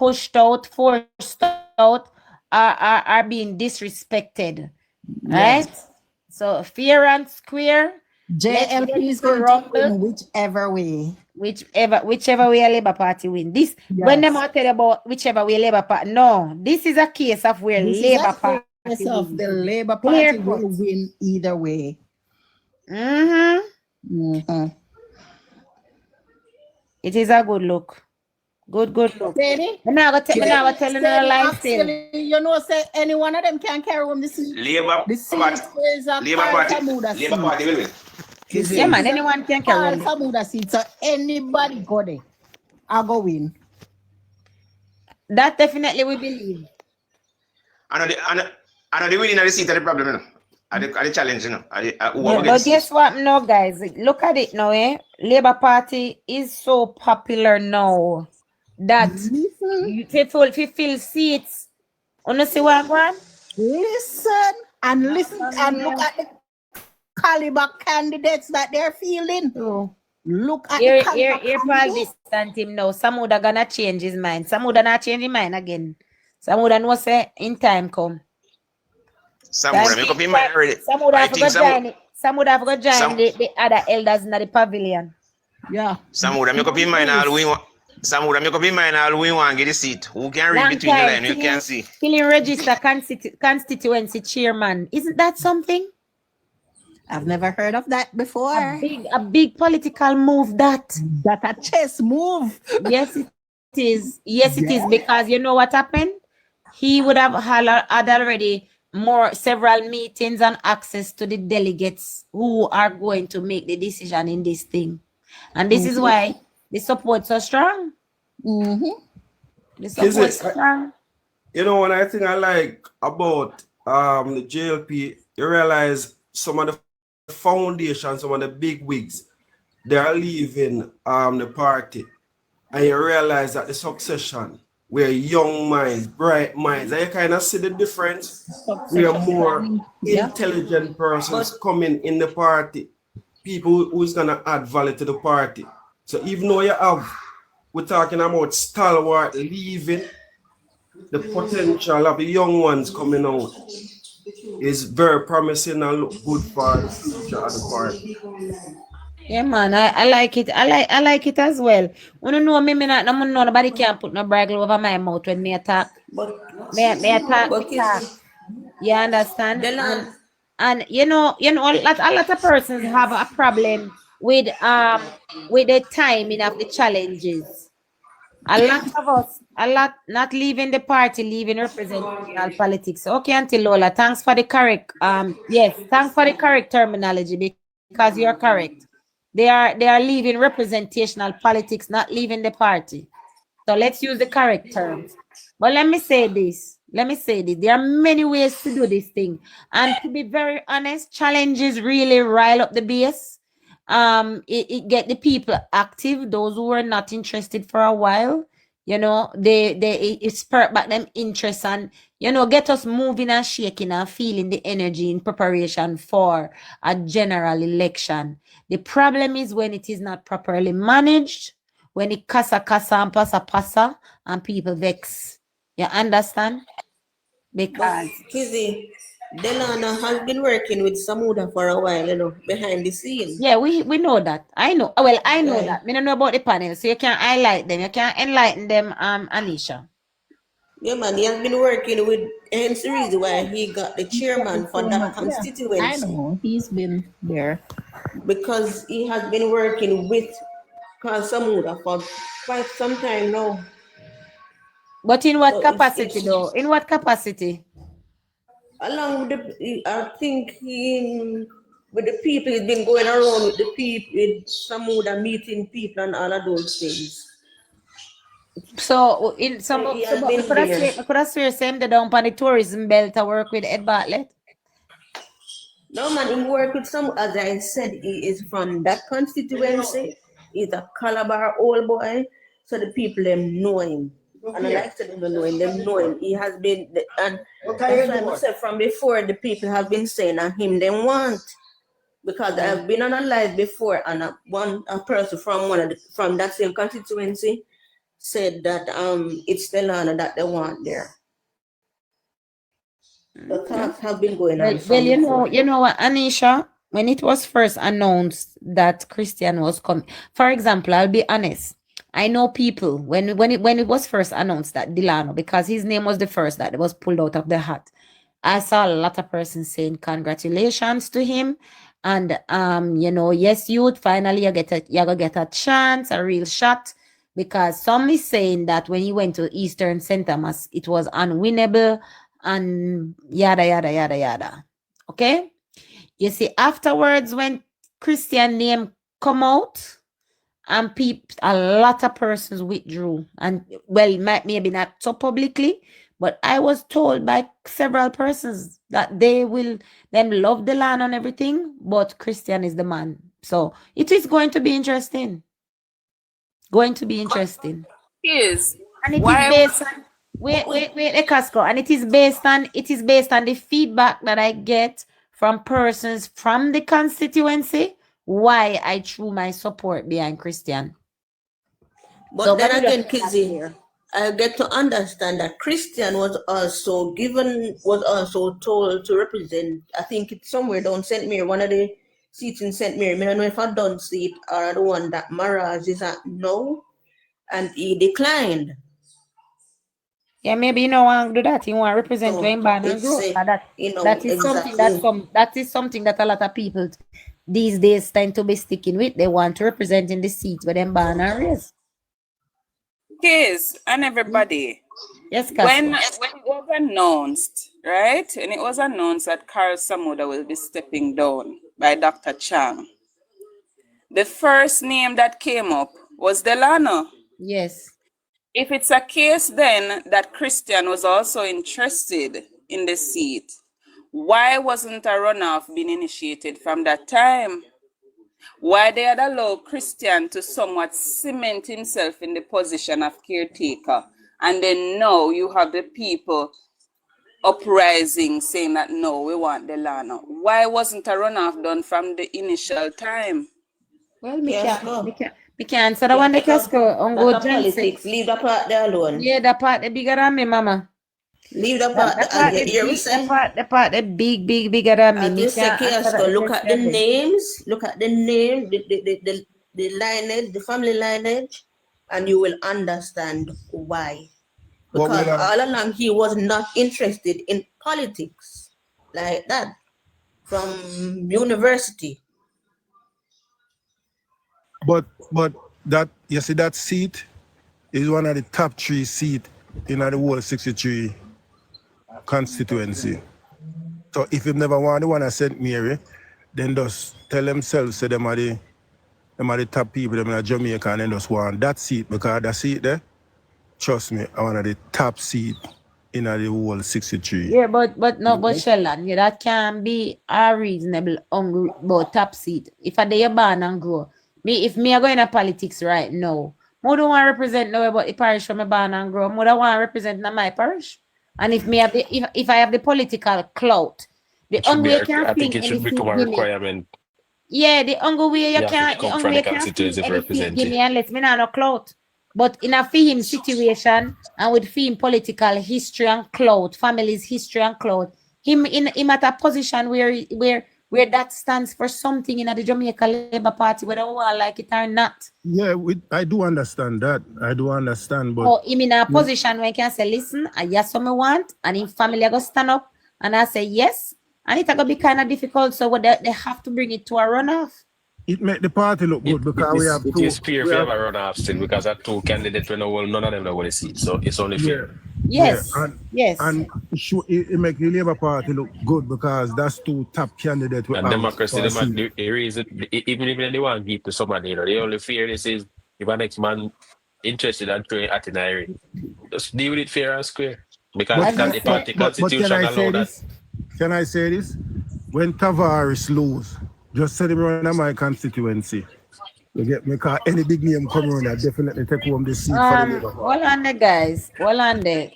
pushed out, forced out, are being disrespected. Right? Yes. So fair and square. Let's get JLP is into going to rumble. win whichever way. Whichever way a Labour Party win. This when them Yes. are tell about whichever way Labour Party. No, this is a case of where This is Labour a Party case of wins. the Labour Clear Party cut. will win either way. Mm-hmm. It is a good look. Good look. Steady. Me now go tell you no lie still. Actually, you know, say any one of them can carry on the seat. Labour The seat Party. is a Labour Party. Samuda seat. Labour Party will win. Yeah, man, anyone can carry on. Samuda seat, so anybody go there, I go win. That definitely we believe. I know the winning of the seat are the problem, you know. Are the challenge, you know. But guess what now, guys? Look at it now, eh? Labour Party is so popular now that if you fill seats, wanna see what I'm going? Listen and look at the caliber candidates that they're fielding. Look at here, the caliber here, Paul distant him now. Some would are gonna change his mind. Some would not change his mind again. Some would know say in time come. Some would make up his mind already. Some would have to join the other elders in the pavilion. Yeah. Some would make up his mind all we want. Some would make up his mind all we want get the seat. Who can read between the lines? You can see. Filling register constituency chairman. Isn't that something? I've never heard of that before. A big political move that a chess move. Yes, it is. Yes, it is, because you know what happened? He would have had already several meetings and access to the delegates who are going to make the decision in this thing. And this is why the support so strong. The support strong. You know, one thing I like about the JLP, you realize some of the foundation, some of the big wigs, they are leaving the party, and you realize that the succession, where young minds, bright minds, and you kind of see the difference. We are more intelligent persons coming in the party, people who's gonna add value to the party. So even though we're talking about stalwart leaving, the potential of the young ones coming out is very promising and look good for the future of the party. Yeah, man, I like it. I like it as well. When you know me, nobody can put no brag over my mouth when me attack. Me attack. You understand? And you know, a lot of persons have a problem with the timing of the challenges. A lot not leaving the party, leaving representational politics. Okay, Auntie Lola, thanks for the correct thanks for the correct terminology, because you're correct. They are leaving representational politics, not leaving the party. So let's use the correct terms. But let me say this. There are many ways to do this thing. And to be very honest, challenges really rile up the base. It get the people active, those who were not interested for a while. You know, it spurred back them interest and, you know, get us moving and shaking and feeling the energy in preparation for a general election. The problem is when it is not properly managed, when it kasa and pasa and people vex. You understand? Because Kizzy, Delana has been working with Samuda for a while, you know, behind the scenes. Yeah, we know that. I know. Well, I know that. I don't know about the panel, so you can highlight them. You can enlighten them, Anisha. Yeah, man, he has been working with, hence the reason why he got the chairman for that constituency. I know, he's been there. Because he has been working with Samuda for quite some time now. But in what capacity, though? In what capacity? Along with I think with the people, he's been going around with the people, with Samuda, meeting people and all of those things. So in some could I swear same the down on the tourism belt to work with Ed Bartlett? No, man, he work with some, as I said, he is from that constituency. He's a Calabar old boy, so the people them know him. And I like to know him. He has been, and that's why I said from before, the people have been saying that him they want. Because I've been on a live before, and a person from from that same constituency said that it's the land that they want there. The talks have been going on Well, you know what, Anisha, when it was first announced that Christian was coming, for example, I'll be honest. I know people when it was first announced that Delano, because his name was the first that was pulled out of the hat. I saw a lot of persons saying congratulations to him. And yes, youth, finally you're gonna get a chance, a real shot. Because some is saying that when he went to Eastern St. Thomas, it was unwinnable and yada yada yada yada. Okay? You see, afterwards, when Christian name come out, and a lot of persons withdrew. And well, maybe not so publicly, but I was told by several persons that them love the land and everything, but Christian is the man. So it is going to be interesting. Going to be interesting. Is And it is why based on wait, Ekasco. And it is based on the feedback that I get from persons from the constituency why I threw my support behind Christian. But So, then but again, just Kizzy, clear. I get to understand that Christian was also told to represent, I think it's somewhere down St. Mary, one of the seats in St. Mary. I don't know if I don't see it or the one that Maraz is at now, and he declined. Yeah, maybe you know want to do that. You want to represent So Wayne Barn and it's growth. That is something exactly. that is something that a lot of people these days tend to be sticking with. They want to represent in the seats where them Barn and raise. Kids and everybody. Yes, When Casco. it was announced, right? And it was announced that Carl Samuda will be stepping down by Dr. Chang. The first name that came up was Delano. Yes. If it's a case then that Christian was also interested in the seat, why wasn't a runoff being initiated from that time? Why they had allowed Christian to somewhat cement himself in the position of caretaker, and then now you have the people uprising saying that no, we want Delano. Why wasn't a runoff done from the initial time? Well, Casco. me can answer the one the Casco on go That's a Johnson. politics. Leave that part there alone. Yeah, the part the bigger than me, mama. Leave that part. The part the bigger than me. As Me you say, can't answer Casco, that look at the question there. names. Look at the name, the lineage, the family lineage, and you will understand why. What Because will all along he was not interested in politics like that from university. But that you see that seat is one of the top 3 seats in the whole 63 constituency. So if you never want the one at St. Mary, then just tell themselves say them are the top people them in Jamaica and then just want that seat, because that seat there, trust me, are one of the top seat in the whole 63. Yeah, but Sheldon, yeah, that can be a reasonable hungry but top seat. If I dey born and grow. If me are going to politics right now, I don't want to represent no about the parish from my born and grow. I don't want to represent my parish. And if me have if I have the political clout, the only way you can I think fling it any should seat become a give me. requirement. Yeah, the only way You you have to can the come only from way the you can fling constituency to any seat represent give it. me unless me not no clout. But in a for him situation and with him political history and clout, family's history and clout, him at a position where that stands for something in the Jamaica Labour Party, whether we want like it or not. Yeah, I do understand that. I do understand, but So him in a position where he can say, listen, I yes what me want, and in family I go stand up and I say yes. And it's gonna be kind of difficult. So they have to bring it to a runoff. it make the party look good because we have It two. is fair if you have a runoff still, because that 2 candidates, we know, well, none of them know what they see. So it's only fair. Yes. Yeah, Yes. and it make the Labour Party look good because that's 2 top candidates we And have democracy, for a seat. the reason, even if they want to give to somebody, the only fear this is if an next man interested and throwing at an area, just deal with it fair and square. Because But, the party but can constitution I allow say that. this? Can I say this? When Tavares lose, just send him around my constituency. You get me? Because any big name come around, I definitely take home this seat for the Labour Party. Hold on there, guys. Hold on there.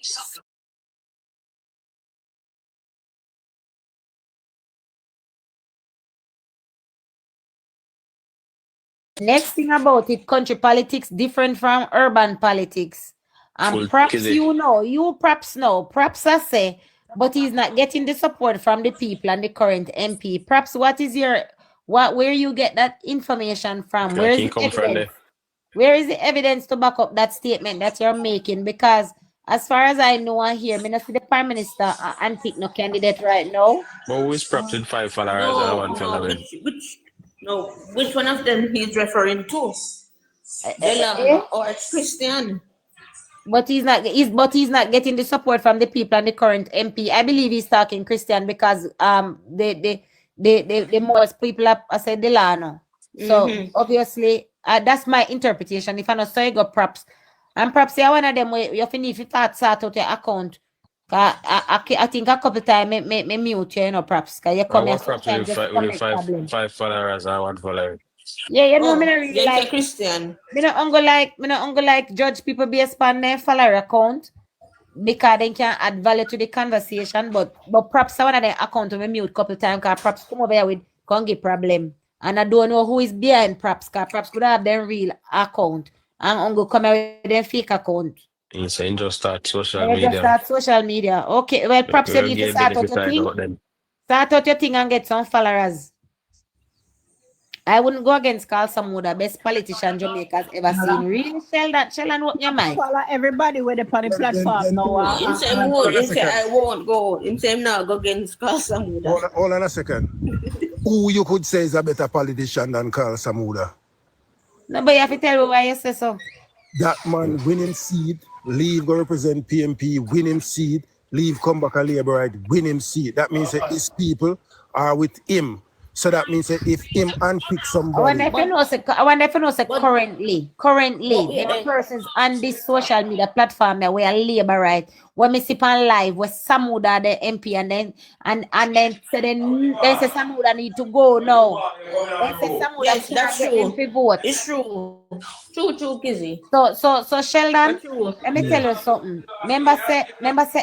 Next thing about it, country politics different from urban politics. Full Perhaps kizzy. you perhaps know, perhaps I say, but he's not getting the support from the people and the current MP. Perhaps what is your where you get that information from? Where That is can the come from evidence? there. Where is the evidence to back up that statement that you're making? Because as far as I know and hear, me not see the Prime Minister and pick no candidate right now. But who is perhaps with 5 followers and 1 following? Which one of them he's referring to? Delano or Christian? But he's not getting the support from the people and the current MP. I believe he's talking Christian because the most people are said Delano. So obviously that's my interpretation. If I not so you go props. And perhaps you're one of them where you finish if you sort out your account. I think a couple times me mute you, you know, perhaps. Because you come here Perhaps sometimes just with make problem. 5 followers and 1 follower. Yeah, you know, me not really Yes, like Christian. me not like judge people based on their follower account because they can add value to the conversation. But perhaps one of their account to me mute couple times because perhaps come over here with can get problem. And I don't know who is behind perhaps because perhaps could have their real account and go come here with their fake account. He's saying just start social Just media. start social media. Okay, well perhaps you need to start out your thing. Start out your thing and get some followers. I wouldn't go against Carl Samuda, best politician Jamaica's ever seen. Really, Sheldon, what your mind? Follow everybody with the on the platform now. Him say I won't go. Him say now go against Carl Samuda. Hold on a second. Who you could say is a better politician than Carl Samuda? No, but you have to tell me why you say so. That man win him seat, leave go represent PMP, win him seat, leave come back a Labourite, win him seat. That means that his people are with him. So that means that if him unpick somebody. I wonder if you know say currently, the persons on this social media platform that we are Labourite, when me see on live with Samuda the MP and then they say Samuda need to go now. They say Samuda Yes, that's true. Vote. It's true. True, Kizzy. So Sheldon, let me tell you something. Remember say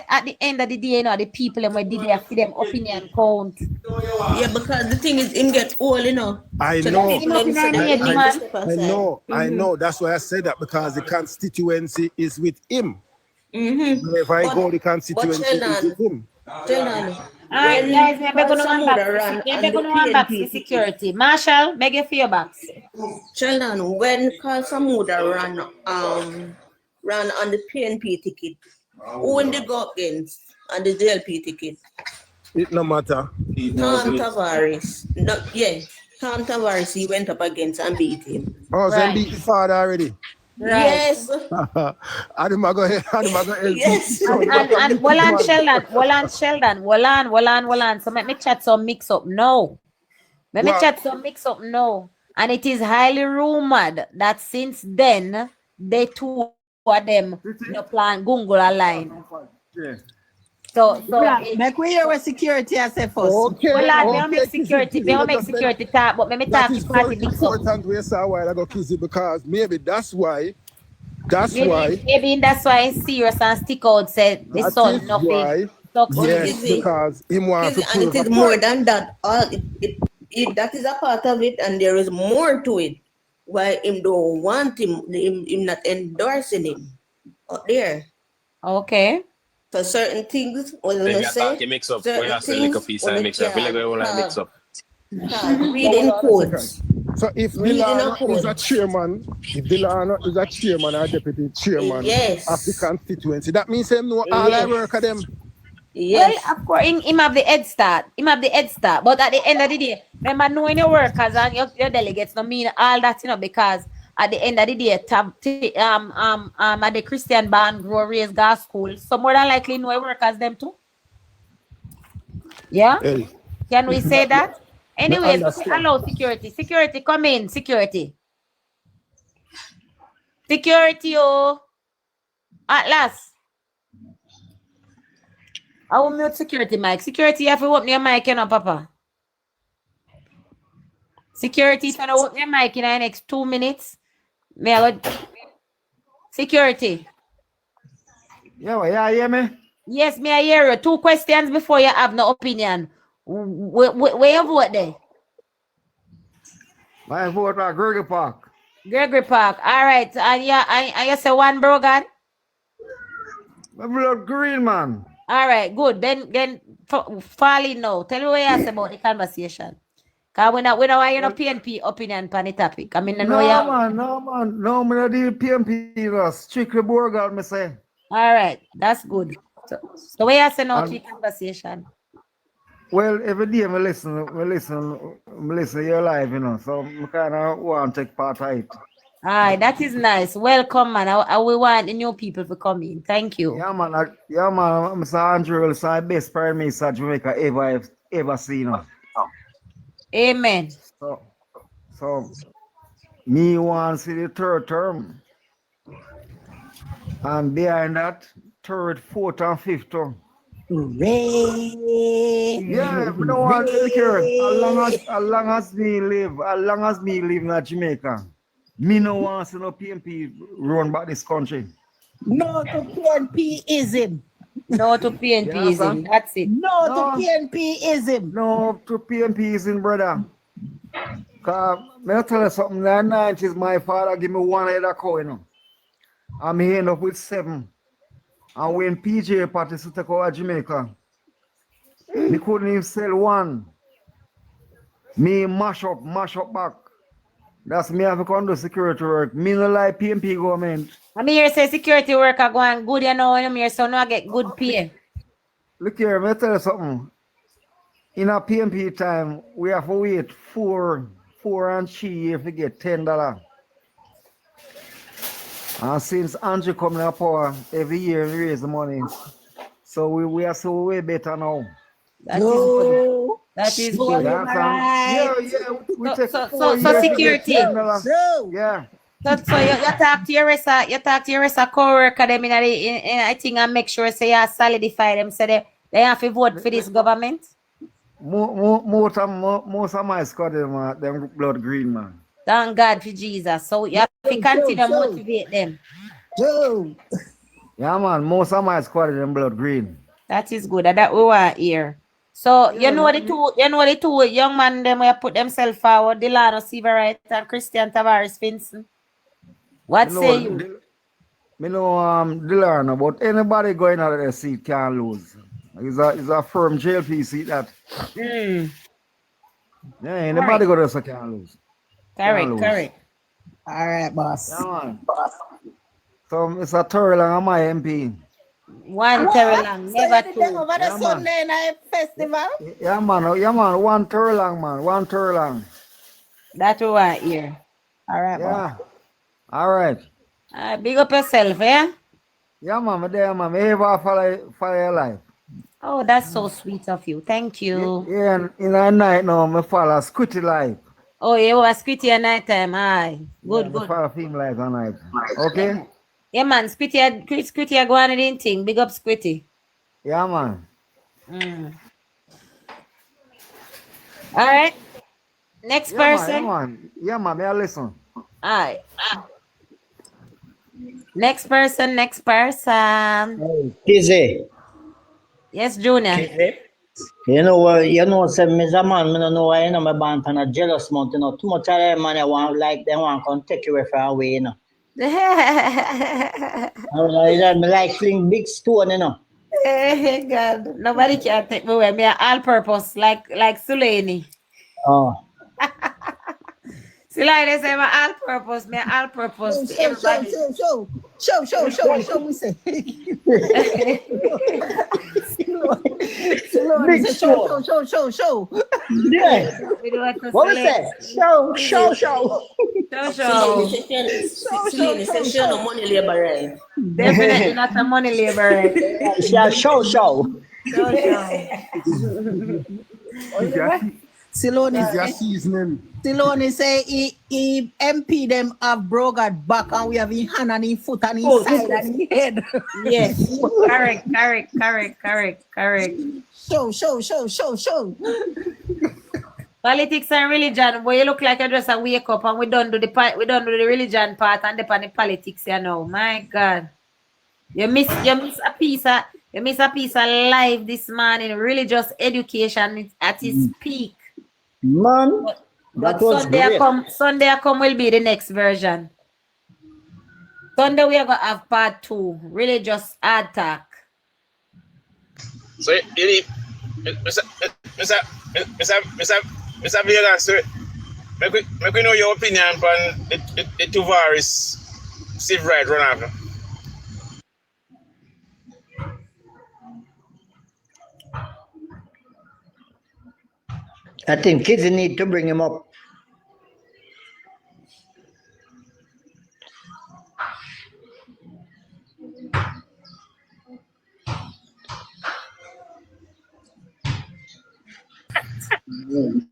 at the end of the day, you know, the people them did there for them opinion count. Yeah, because the thing is him get old, you know. I So know. the people them say they need to step aside. I know. That's why I said that, because the constituency is with him. If I go, the constituency is with him. Sheldon, Alright, guys, we're going to back to security. Marshall, beg you for your backs. Sheldon, when Carl Samuda ran on the PNP ticket, who when they go against on the JLP ticket? It no matter. Tom Tavares. Tom Tavares, he went up against and beat him. Oh, so he beat the father already. Right. Yes. I didn't go ahead. Yes. And Sheldon. So let me chat some mix up now. And it is highly rumored that since then, they two of them plan Gungola line. Yeah. So Make we hear what security I say first. Okay. they don't make security talk, but let me That talk is to party very mix up. important we saw a while ago, Kizzy, because maybe that's why. Maybe that's why it's serious and stick out said the son Why? nothing. Yes, because him want to And it is more than that. That is a part of it, and there is more to it. Why him don't want him not endorsing him out there. Okay. So certain things, what I'm Maybe gonna say, you mix up. certain We have to lick a things piece when and you mix up. We like mix up. reading codes. So if Delano is a chairman, or deputy chairman Yes. of the constituency, that means him know all Yes. I work of them. Yes. Well, of course, him have the head start. But at the end of the day, remember knowing your workers and your delegates no mean all that, you know, because at the end of the day, at the Christian band grow raise gas school, so more than likely know your workers them too. Yeah? Hey, Can we say that? Anyways, understand. allow security. Security, come in, security. Security, oh. At last. I will mute security mic. Security, you have to open your mic, you know, Papa. Security, if you don't open your mic in the next 2 minutes, may I go... Security. Yeah, hear me? Yes, may I hear you? 2 questions before you have no opinion. Where you vote there? My vote at Gregory Park. Gregory Park. All right. And yeah, and you say one, bro, God? My blood green, man. All right, good. Then Farley now. Tell me what you say about the conversation. Because we don't want your PNP opinion on the topic. I mean, I know you. No, me not deal PMP, no. Strictly Borgal, me say. All right, that's good. So what you say now to the conversation? Well, every day I listen your live, you know, so I kind of want to take part of it. All right, that is nice. Welcome, man. I we want the new people to come in. Thank you. Yeah, man, Mr. Andrew is the best prime minister Jamaica ever seen. Amen. So me want to see the third term. And behind that, third, fourth, and fifth term. Yeah, we don't want to care. As long as me live in Jamaica, me no want to see no PNP run back this country. No to PNPism. No to PNPism. That's it. No to PNPism. No to PNPism, brother. Cause me tell you something. In the 90s, my father give me one head of cow, you know. And me end up with 7. And when PJ party to take over Jamaica, me couldn't even sell one. Me mash up back. That's me have to come do security work. Me no like PNP government. I mean, you say security work are going good, you know, when I'm here, so now I get good pay. Look here, me tell you something. In a PNP time, we have to wait 4 and 3 years to get $10. And since Andrew coming up power, every year we raise the money. So we are so way better now. That is good. That is good. Yeah, we take 4 years security. Yeah. So you talk to your co-worker them in I think and make sure say you solidify them so they have to vote for this government. Most of my squad them blood green, man. Thank God for Jesus. So you have to continue to motivate them. Yeah, man. Most of my squad them blood green. That is good. That we want here. So you know the two young man them will put themselves forward, Delano Severite and Christian Tavares Vincent. What say you? Me know Delano, but anybody going out of the seat can't lose. It's a firm JLP seat that. Yeah, anybody go there can't lose. Correct. All right, boss. Yeah, man. So Mr. Turlang on my MP. One Turlang, never two. Over the Sunday night festival. Yeah, man. One Turlang, man. One Turlang. That we want here. All right, yeah. All right. Big up yourself, yeah? Yeah, man. There, man. Ever follow your life. Oh, that's so sweet of you. Thank you. Yeah, in the night now, I follow Squitty life. Oh, you was Squitty at night time. Aye. Good. I follow film life at night. Okay? Yeah, man. Squitty are going in thing. Big up Squitty. Yeah, man. All right. Next person. Yeah, man. May I listen? Aye. Next person. Kizzy. Yes, Junior. You know, say me a man, me don't know why, my band on a jealous mount, too much of them man, they want to come take you far away, I me like fling big stone, God, nobody can take me away. Me all purpose, like Suleni. Oh. See, like they say, my all purpose, me all purpose. Show, we say. Show. Yeah. What was that? Show. Show no money labor, right? Definitely not a money labor, right? Yeah, show. Siloni say he MP them have brokered back and we have in hand and in foot and in side and in head. Yes. Correct. Show. Politics and religion, boy, you look like you just a wake up and we don't do the religion part and the politics, you know. My God. You miss a piece of life this morning. Religious education at its peak. Man. That But was great. Sunday I come will be the next version. Sunday we are gonna have part 2, religious attack. So you need Mr. Vega, sir. Make we know your opinion on the Tavares civil right runoff. I think kids need to bring him up.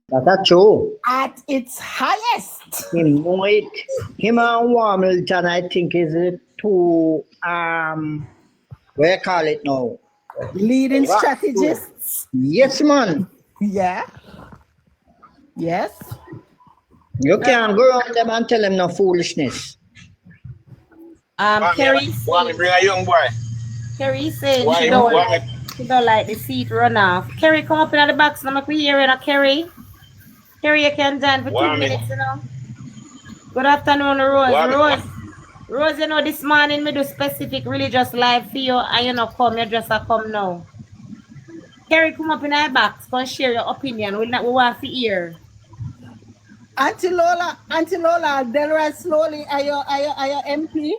That's true. At its highest. Him know it. Him and Warmilton, I think, is the two where you call it now? Leading Rock strategists. Yes, man. Yeah. Yes. You can't go around them and tell them no foolishness. Kerry Bring a young boy. Kerry said she don't like the seat runoff. Kerry, come up in the box. Now we hear it, Kerry. Kerry, you can join for 2 minutes, you know. Good afternoon, Rose. Rose, you know, this morning me do specific religious live for you, and you know come, you just come now. Kerry, come up in our box, come share your opinion. We want to hear. Auntie Lola, Delroy slowly, are you MP?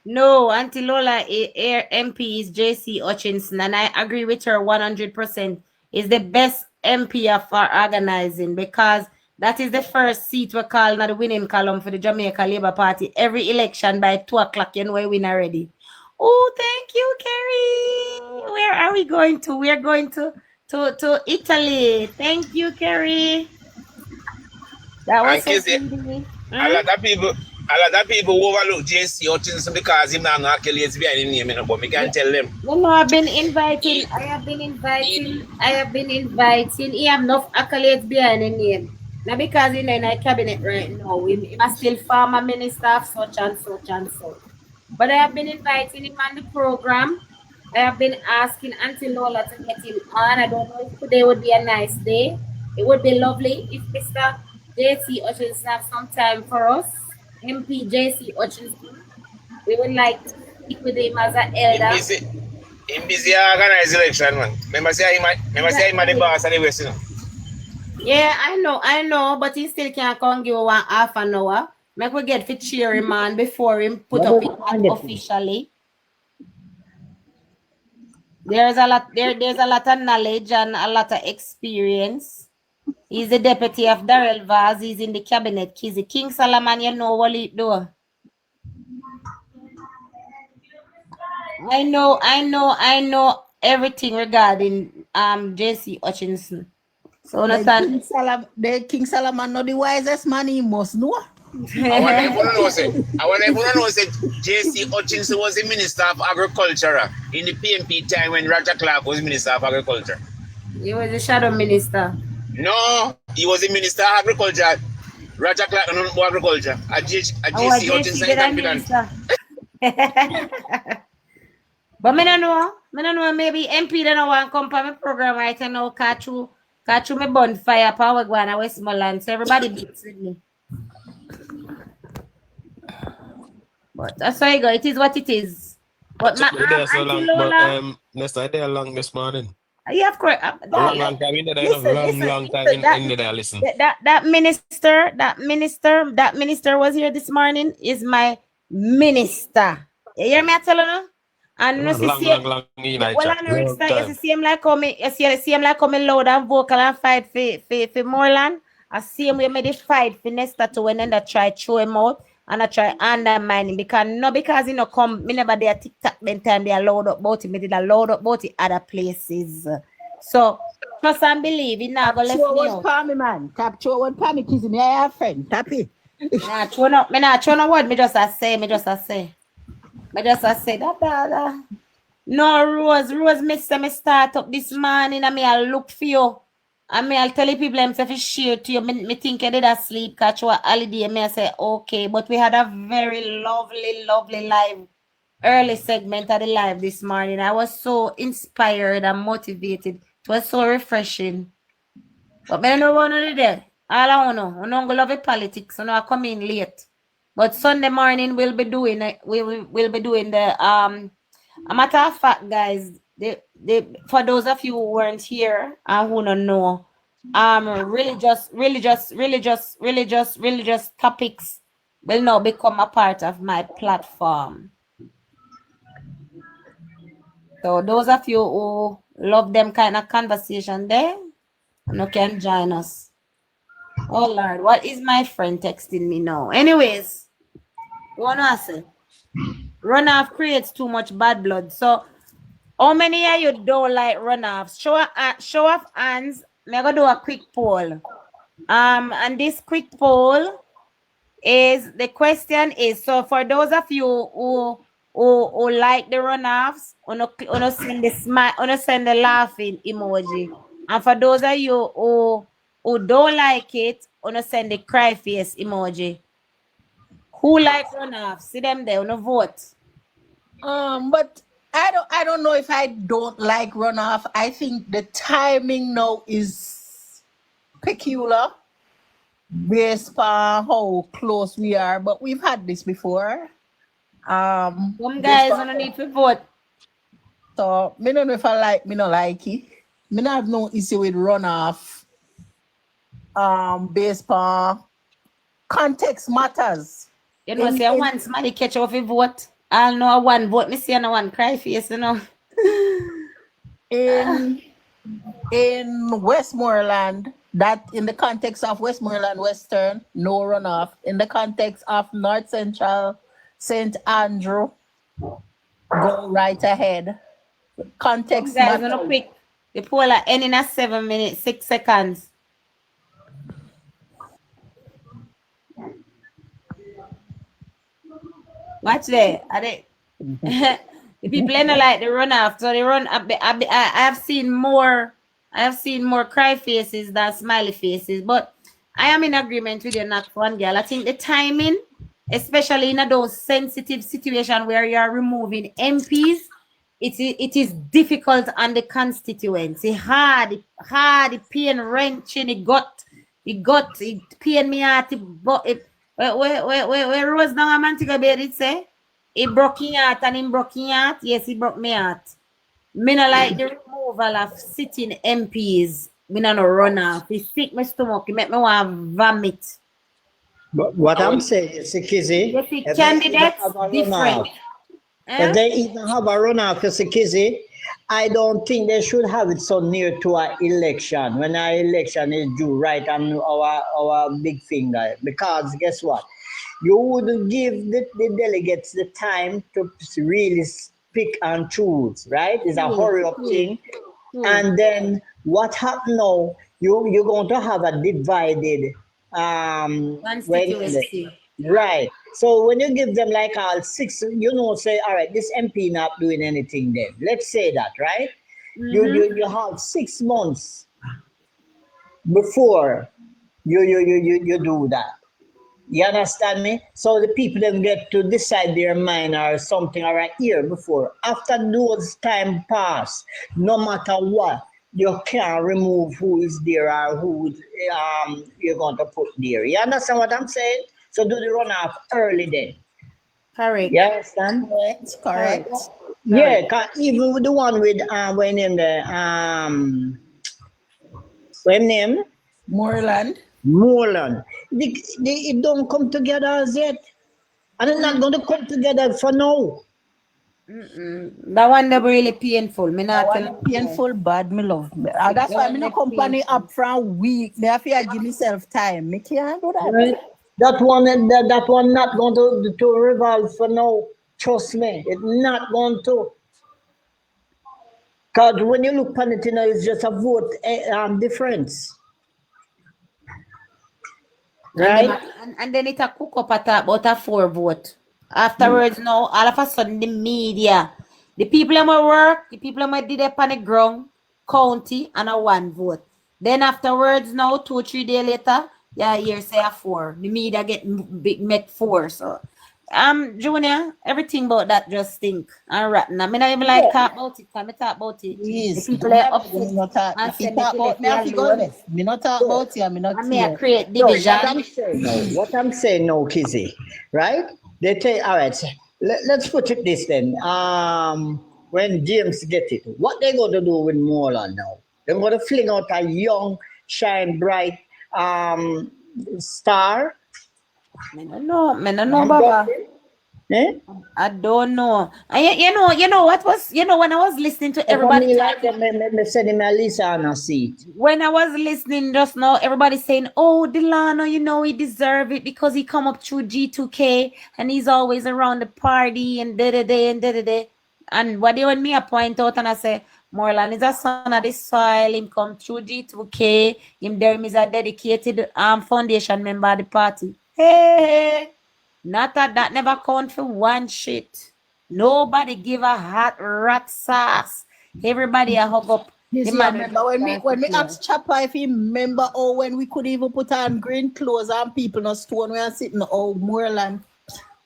No, Auntie Lola, MP is JC Hutchinson, and I agree with her 100%. Is the best MP for organizing, because that is the first seat we call in the winning column for the Jamaica Labour Party. Every election by 2 o'clock, you know we win already. Oh, thank you, Kerry. Where are we going to? We are going to Italy. Thank you, Kerry. That was so sweet. A lot of people overlook JC Hutchinson because him not accolades behind him name, but me can't tell them. No, I have been inviting. He have enough accolades behind his name. Now because he's in a cabinet right now, he must still former minister of such and such and such. But I have been inviting him on the program. I have been asking Auntie Lola to get him on. I don't know if today would be a nice day. It would be lovely if Mr. JC Hutchinson have some time for us. MP JC Hutchinson. We would like to speak with him as an elder. Him busy organize election, man. Remember say him the boss of the West, you know. Yeah, I know, but he still can't come give 1 half an hour. Make we get for cheer him man before him put up it officially. There's a lot of knowledge and a lot of experience. He's the deputy of Darrell Vaz. He's in the cabinet. He's the King Solomon, you know what he do. I know everything regarding JC Hutchinson. So the King Solomon not the wisest man, he must know. I want everyone to know that JC Hutchinson was the Minister of Agriculture in the PMP time when Roger Clark was Minister of Agriculture. He was the shadow minister. No, he was the Minister of Agriculture. Roger Clark no agriculture. A JC Hutchinson confident. But I don't know, maybe MP don't want to come to my program right now, catch you me bonfire power go on Westmoreland. So everybody beats with me. But that's why I go. It is what it is. But next day long this morning. Yeah, of course. Long time in there. Long time in there. Listen. That minister was here this morning. Is my minister. You hear me? I tell you. And long. Well, I know it's the same like how me loud and vocal and fight for Moreland. I see him we made a fight for Nesta to when I try to throw him out and I try undermine him because he no come, me never did TikTok then time they are loud up about him, me did a loud up about it other places. So trust and believe he now go left me out. Palmy man. Capture one palmy kiss me. I have friend. Tappy. Me not throw no word, me just a say. I just say that. No, Rose, me start up this morning and I look for you. And I'll tell you people I'm say share to you. Me think I did a sleep catch or holiday. I say okay, but we had a very lovely live early segment of the live this morning. I was so inspired and motivated. It was so refreshing. But I don't know what to do there. All I wanna know. I don't love it politics. I come in late. But Sunday morning we'll be doing it. We'll be doing the a matter of fact, guys, they for those of you who weren't here and who don't know, religious topics will now become a part of my platform. So those of you who love them kind of conversation there, you can join us. Oh Lord, what is my friend texting me now? Anyways, what I say? Runoff creates too much bad blood. So how many of you don't like runoffs? Show of hands. I'm gonna do a quick poll. And this quick poll is the question is, so for those of you who like the runoffs, wanna send the smile, wanna send the laughing emoji. And for those of you who don't like it, wanna send the cry face emoji. Who like runoffs? See them there, wanna vote. But I don't know if I don't like runoff. I think the timing now is peculiar based on how close we are. But we've had this before. Some guys don't need to vote. So me don't know if I like, me not like it. Me not have no issue with runoff. Based on context matters. You know, say one somebody catch off a vote. I'll know one vote, me see no one cry face, you know. In Westmoreland, that in the context of Westmoreland Western, no runoff. In the context of North Central, St. Andrew, go right ahead. Context Guys, matters. no quick. The poll are ending at 7 minutes, 6 seconds. Watch there. Are they? The people don't like the runoff, so they run. I have seen more. I have seen more cry faces than smiley faces. But I am in agreement with you, not one girl. I think the timing, especially in those sensitive situations where you are removing MPs, it is difficult on the constituency. Hard, pain wrenching. It pain me out. Where Rose now a man to go bed, it say? He broke his heart and him broke his heart. Yes, he broke my heart. Me not like the removal of sitting MPs. Me not no run off. It sick my stomach. It make me want to vomit. But what I'm saying is, Kizzy, You see, candidates different. If they even have a runoff, Kizzy, I don't think they should have it so near to our election. When our election is due right on our big finger. Because guess what? You wouldn't give the delegates the time to really pick and choose, right? It's a hurry up thing. And then what happens now? You're going to have a divided Constituency. Right. So when you give them like all 6, say, all right, this MP not doing anything then. Let's say that, right? You have 6 months before you do that. You understand me? So the people then get to decide their mind or something or a year before. After those time pass, no matter what, you can't remove who is there or who you're going to put there. You understand what I'm saying? So do the runoff early then. Correct. You understand? Correct. Yeah, even with the one with when in the when name? Moreland. They don't come together as yet. And it's not going to come together for now. That one never really painful. Me not Painful, bad, me love. That's why me no company up from week. Me have to give myself time. Me can't do that. Right? That one not going to revolve for now. Trust me, it's not going to. Because when you look on it, it's just a vote difference. Right? And then it a cook up at about a 4 vote. Afterwards, now, all of a sudden, the media, the people who work, the people who did it on the ground, county, and a 1 vote. Then afterwards, now, 2-3 days later, yeah, here say a 4. The media get met 4. So Junior, everything about that just stink and rotten. I mean, I even like talk about it. Can I talk about it? Please, The people don't are have upset me not talk. and If you say me talk to about me, I left feel alone. honest. Me not talk about you, me not And me I care. create No, division. what I'm saying now, Kizzy, right? They tell, all right, let's put it this then. When James get it, what they going to do with Moreland now? They're going to fling out a young, shine bright star. Me no know, Baba. Eh? I don't know. And you know what was, when I was listening to For everybody me, like talking, me send him a Lisa on a seat. when I was listening just now, everybody saying, "Oh, Delano, he deserve it because he come up through G2K and he's always around the party and da-da-da and da-da-da." And what they want me to point out and I say, Moreland is a son of the soil. Him come through G2K. Him there is a dedicated foundation member of the party. Hey, not that never count for one shit. Nobody give a hot rat sauce. Everybody a hug up. You the see, I man remember when me asked Chopper if he remember when we could even put on green clothes and people no stone we are sitting Moreland.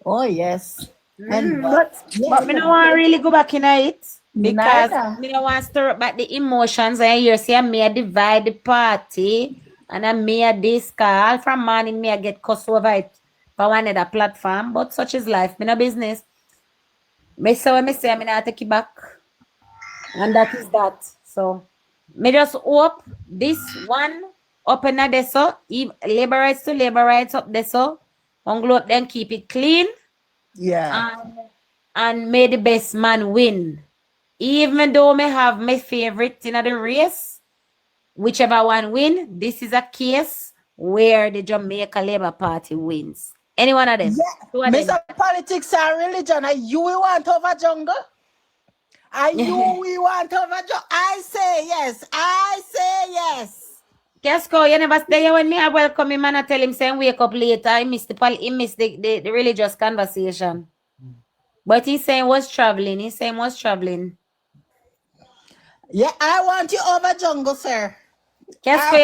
Oh yes. And but me no want really go back in it because Neither. me no want stir up back the emotions and you see me a divide the party and I me a this call from morning me I get cuss over it for one other platform, but such is life. Me no business. Me say what me say, me not take it back. And that is that. So me just hope this one up in there so labor rights to labor rights up there so Unglo up then keep it clean. Yeah. And may the best man win. Even though me have my favorite in the race, whichever one win, this is a case where the Jamaica Labour Party wins. Any one of them. Yeah. Mr. Politics and religion, are you we want over jungle? Are you we want over jungle? I say yes. I say yes. Casco, you never stay here when me I welcome him and I tell him saying wake up later. He missed the religious conversation. But he's saying was traveling. Yeah, I want you over jungle, sir. Casco,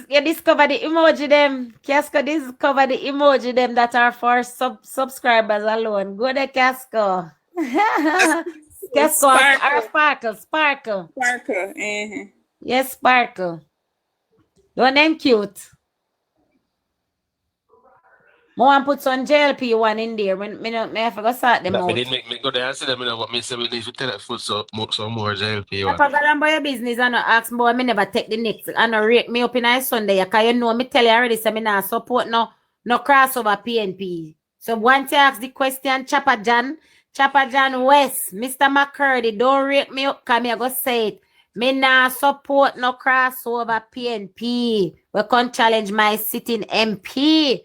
you discover the emoji them. Casco discover the emoji them that are for subscribers alone. Go there, Casco. Casco or Sparkle. Yes, Sparkle. Your name cute. I want to put some JLP one in there. When I forgot start them out. That didn't make me go there and see them, what me say we need to tell that foot some more JLP I one. forgot about your business and I ask boy, me never take the next and rate me up in a Sunday. Because you know me tell you already, so me not support no crossover PNP. So once you ask the question, Chopper John West, Mr. McCurdy, don't rate me up because me I go say it. Me not support no crossover PNP. We can challenge my sitting MP.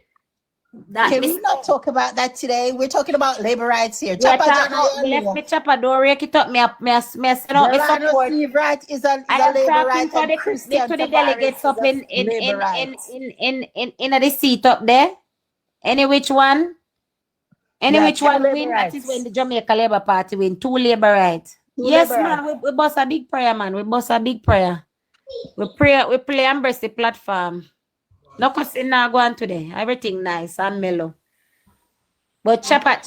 Can we not talk about that today? We're talking about labor rights here. Yeah, left me Chopper, don't rake it up. Me send out me support. Steve Wright is a labor right and Christian to the delegates up in the seat up there. Any which one win, that is when the Jamaica Labour Party win. 2 labor rights. Yes, man, we bust a big prayer, man. We bust a big prayer. We play embrace the platform. No cussing now go on today. Everything nice and mellow. But Chopper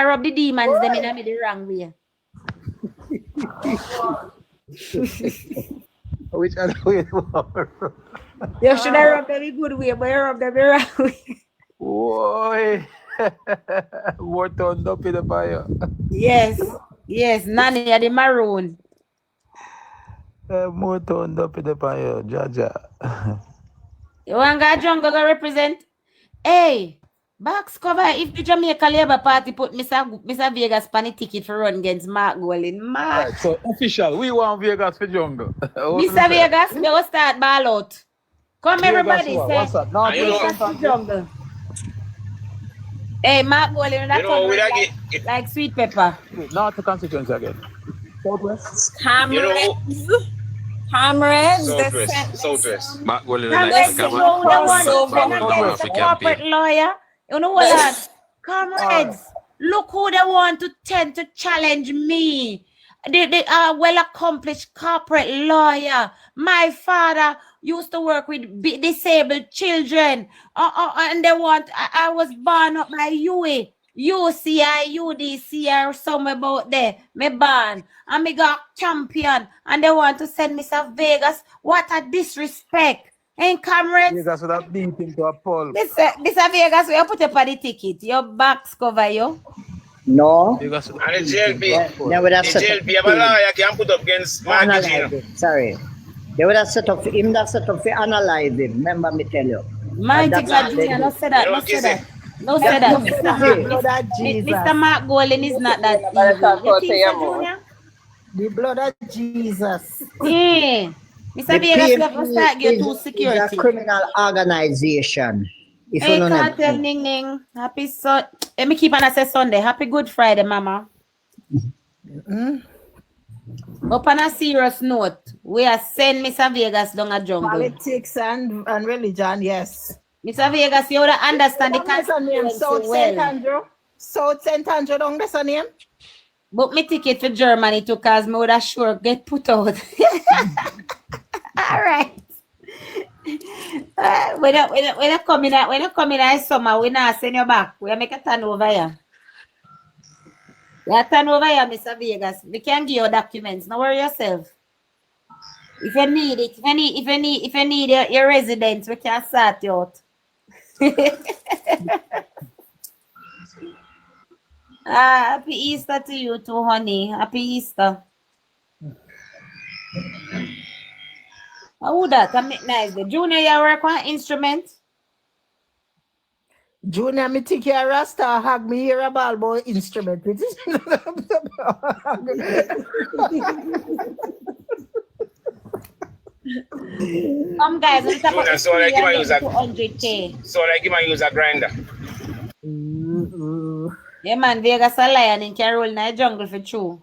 rub the demons them in the wrong way. Which other way? You should have rubbed them in good way, but you rubbed them the wrong way. Boy. More turned up in the fire. Yes, Nanny are the maroon. More turned up in the fire, Jaja. You want to jungle to represent? Hey, box cover. If the Jamaica Labour Party put Mr. Vegas on the ticket for run against Mark Golin, Right, so official, we want Vegas for jungle. Mr. Vegas, we will start ball out. Come Vegas, everybody, what's that? Not Vegas for jungle. Hey, Mark Golin, that's like sweet pepper. Not the constituency again. Southwest. Comrades. Southwest. Mark Golden corporate lawyer. You know what? Comrades, look who they want to tend to challenge me. the well-accomplished corporate lawyer. My father used to work with disabled children. And they want, I was born up by UA, UCI, UDC, or somewhere about there. Me born. And me got champion. And they want to send me to Vegas. What a disrespect. Ain't comrades? Vegas would have beat him to a pulp. This Vegas, we put up on the ticket. Your backs cover you. No. Vegas And the JLP. They would have The set JLP have a lawyer can put up against mortgage. analyze it. Sorry. They would have set up him that set up to analyze it. Remember me tell you. Mighty And God, that's Junior, no say that, no say that. No say The that. blood of Jesus. Mr. Mark Golden is not that evil. You think so, Junior? The blood of Jesus. Yeah. Mr. Vegas, never start get to is security. a criminal organization. If Hey, you know Cartel that. Ning Ning. Happy let me keep on say Sunday. Happy Good Friday, Mama. Up on a serious note, we are sending Mr. Vegas down a jungle. Politics and religion, yes. Mr. Vegas, you would understand the What's her name? constituency South St. well. Andrew. South St. Andrew, don't that's her name? Book me ticket for Germany too, cause me would sure get put out. All right. When I come in summer, we not send you back. We make a turnover here. We turnover here, Mr. Vegas. We can give you documents. Don't worry yourself. If you need it, if you need your residence, we can sort you out. Happy Easter to you too, honey. Happy Easter. How that? I make nice. Junior, you work on instrument? Junior, me take your rasta, hug me here a ball boy instrument. Some guys will talk about So like him use a 200K. so like him use a grinder. Yeah, man, Vegas a lion in can roll in the jungle for true.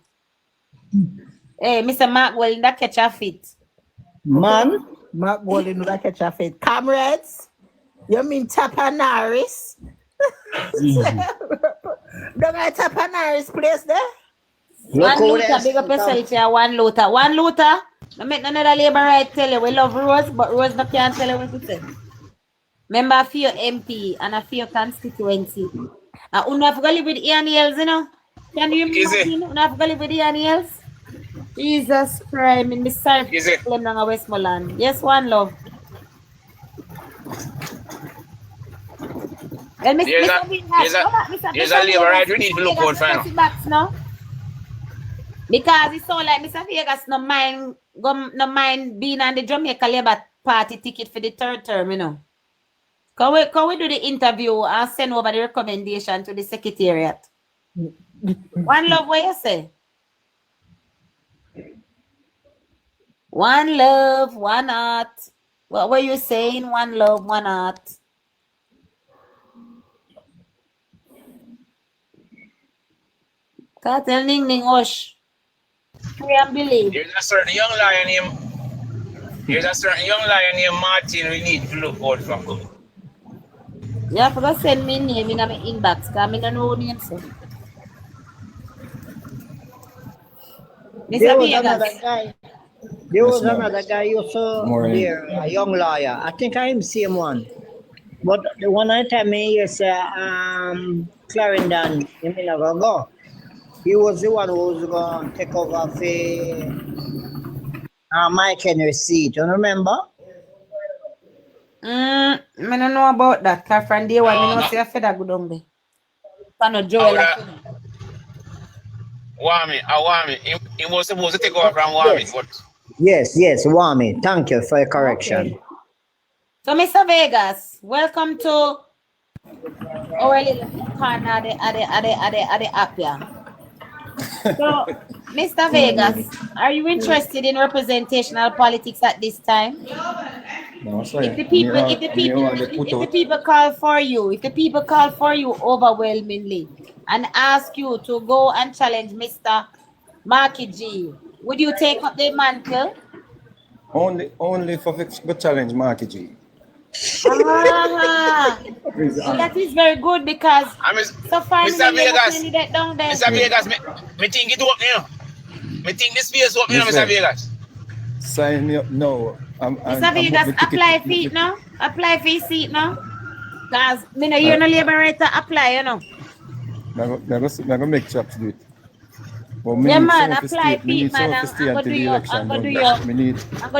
Hey, Mr. Mark, well, in that catch a fit. Man, Mark Golden would catch a fit. Comrades, you mean Tapanaris? Don't I Tapanaris place there? One Luther, big up yourself here, one Luther. One Luther, no make none of the labor right tell you we love Rose, but Rose no can't tell you what to say. Remember a few MP and a few constituency. And you have to live with Ian Yells, you know? Can you imagine? You have to live with Ian Yells? Jesus Christ, I'm sorry for them down Westmoreland. Yes, one love. Well, There's a labor right we need to look out for now. Because it's so like Mr. Vegas no mind being on the Jamaica Labour Party ticket for the third term, you know. Can we do the interview and send over the recommendation to the secretariat? One love, what you say? One love, one heart. What were you saying? One love, one heart. Cartel Ning Ning Osh. Pray and believe. There's a certain young lion named Martin we need to look out for. You have to send me name in my inbox because I don't know name. So. there was another guy you saw there, a young lawyer. I think I'm the same one. But the one I tell me is Clarendon a minute ago. He was the one who was going to take over for Mike Henry's seat. You remember? I don't know about that. Because from day one, I know say I fed a good on there. Pano Joel. Wami. He was supposed to take over from Wami. Yes, Wami. Thank you for your correction. Okay. So, Mr. Vegas, welcome to our little corner at the app here. So, Mr. Vegas, are you interested in representational politics at this time? No, sorry. If the people call for you overwhelmingly and ask you to go and challenge Mr. Marky G, would you take up the mantle? Only for the challenge, Marky G. That is very good because so far Mr. Vegas, candidate down there. Mr. Vegas, me think it work now. Me think this space open, Mr. Vegas. Sign me up now. Mr. Vegas, apply for it now. Apply for your seat now. Because you're no liberator, apply, you know. I'm going to make chops do it. But Yeah, man, apply for it, man. I'm going to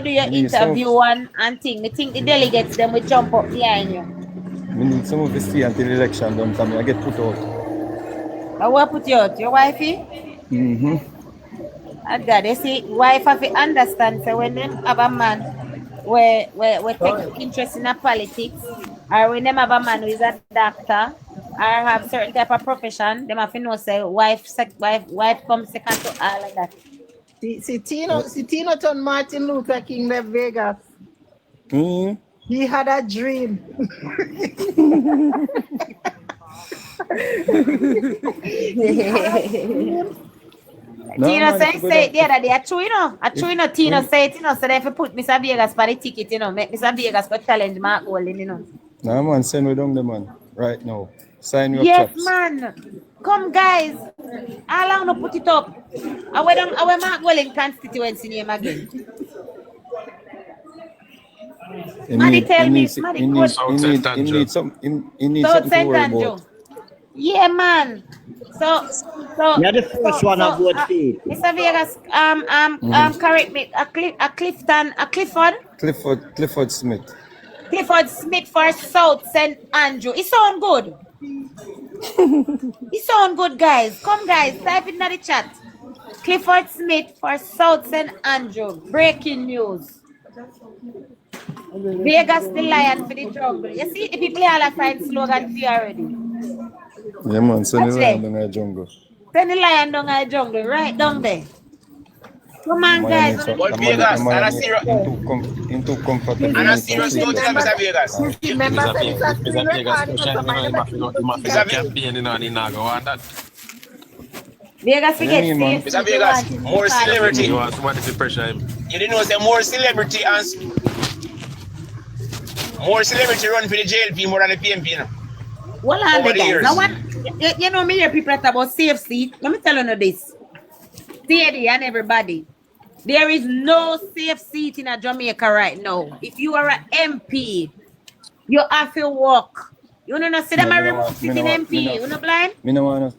do your interview and thing. I think the delegates, them will jump up behind you. We need some of the stay until the election done come. I get put out. I will put you out. Your wifey? Mm-hmm. And God, you see, wife have to understand, so when them have a man where take interest in a politics, or when them have a man who is a doctor, or have certain type of profession, them have to know say wife comes second to all of that. See Tino turned Martin Luther King left Vegas. Mm-hmm. He had a dream. Tino say it the other day. True, you know. Tino say it, you know. So they have to put Mr. Vegas for the ticket, you know. Make Mr. Vegas go challenge Mark Golding, you know. Nah, man, send me down the man right now. Sign your yes, chops. man. Come, guys. How long no put it up? Our Mark Golding constituency name again. Maddie tell me, Maddie good. He needs something to worry about. Yeah, man. So you're the first one I would see. Mr. Vegas, correct me. Clifford Smith. Clifford Smith for South St. Andrew. It sound good. It sound good, guys. Come, guys, type it in the chat. Clifford Smith for South St. Andrew. Breaking news. Vegas the lion for the jungle. You see, the people all find slogan for you already. Yeah, man, send the lion down the jungle. Send the lion down the jungle, right down there. Come on, guys. But Vegas, and a serious into comfort. And a serious note, Mr. Vegas. Vegas, forget Mr. Vegas, more celebrity. You didn't know say more celebrity and more celebrity run for the JLP more than the PMP, you know. Well, guys, now you know me hear people talk about safe seat. Let me tell you this. Steady and everybody. There is no safe seat in Jamaica right now. If you are an MP, you have to walk. You know, see them remote sitting MP. You know, blind? Me no want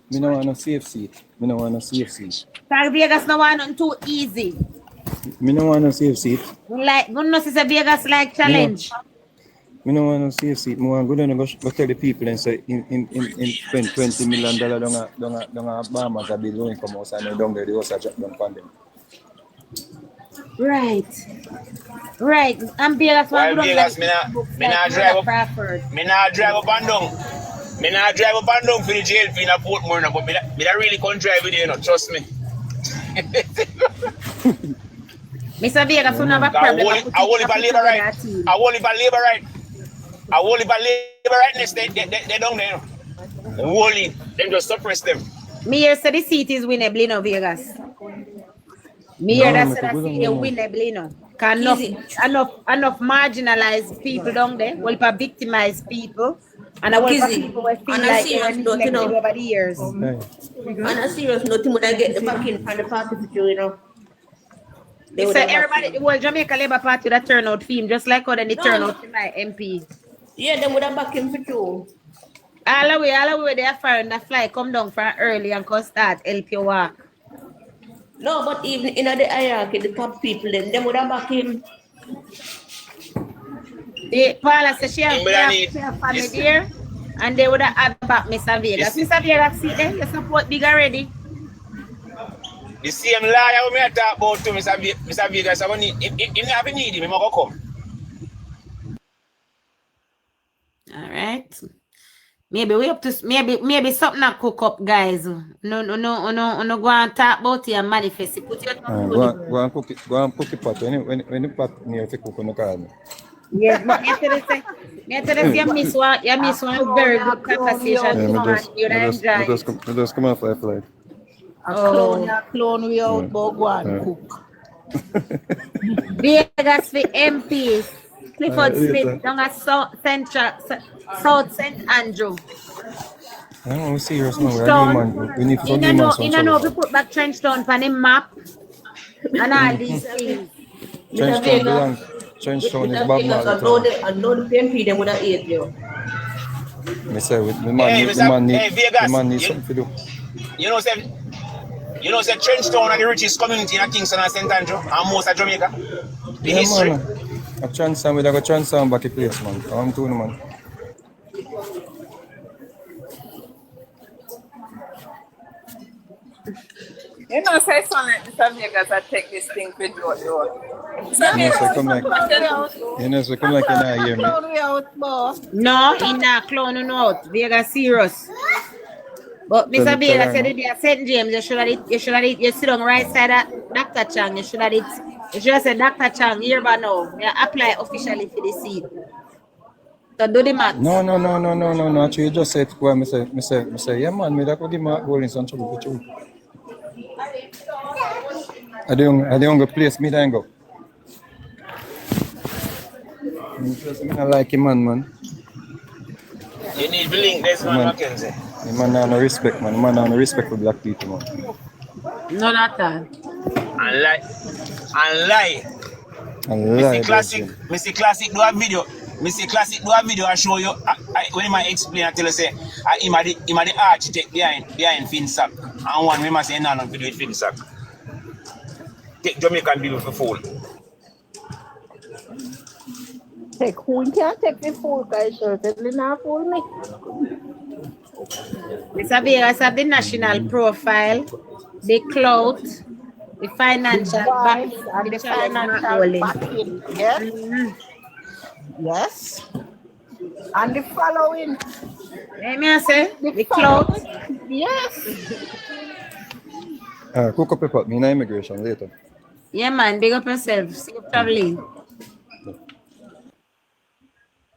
no safe seat. Me no want no safe seat. Tag Vegas no want nothing too easy. Me no want no safe seat. Like, you know, see Vegas like challenge. Me no want no safe seat. Me want go down and go tell the people and say in spend $20 million down a Bahamas a bill come out and down there the house a drop down on them. Right. And Vegas one good Vegas, me not drive up and down. Me not drive up and down for the jail in a Portmore, but me not really can't drive with you, know, trust me. Mr. Vegas, you have a problem. I won't if I labor right. I won't if I labor rightness, they down there. Wholly, them just suppress them. Me here say the seat is winnable, you know, Vegas. Me here that say the seat is winnable, you know. Enough marginalized people down there, well, victimized people, and I want people who feel like they're neglected over the years. On a serious note, would I get the backing from the party for you, you know? So everybody, well, Jamaica Labour Party that turn out theme, just like how they turn out to my MP. Yeah, they would have back him for you. All the way they are firing the fly, come down from early and come start, help you walk. No, but even in the hierarchy, the top people, then they would have back him. Paula says she has family there, and they would have had back Mr. Vegas. Mr. Vegas, see them, you support big already. The same liar we may talk about to Mr. Vegas, if you need him, he will come. All right. Maybe we up to maybe something to cook up, guys. No, go and talk about it and manifest it. Put your go and cook it pot. When the pot near to cook on the car. Yes, but you miss one very good conversation. Just come off that flight. Clone we out, but go and cook. Vegas for MPs. Clifford Smith down at South St. Andrew. I'm serious now. We need to we put back Trenchtown on the map. and all these things. Trenchtown belong. Trenchtown is Bob Marley town. I know the PNP them would have ate you. Me say, the Hey, Vegas, man need something to do. you know, say Trenchtown are the richest community in Kingston and St. Andrew and most of Jamaica. The history. Man. A Transam, we got Transam back in place, man. I'm doing, man. You know, say something like this, Vegas, I take this thing with you. So come like, so come like you not hear me. No, in that clown out. Vegas serious. But Mr. Vegas said it at St. James, you should have you sit on right side of Dr. Chang, you should have said Dr. Chang, here but now. You apply officially for the seat. So do the math. No. Actually, you just said, well, me say, yeah, man, me that could give my goal in some trouble for you. I don't go place me then go. I like him, man. You need to link this man, Mackenzie. The man have no respect, man. The man have no respect for black people, man. No, not that. And lie. Mr. Classic do a video. I show you when he might explain I tell you say him are the architect behind FinSac. And one we must say no video with FinSac. Take Jamaican people for fool. Take who can't take the fool, guys. Certainly not fool me. Mr. Vegas have the national profile, the clout, the financial backing, and the financial backing. Yes. Yes. And the following. Let me say the clout. Yes. Cook up your pot, me in immigration later. Yeah, man, big up yourself. See you traveling.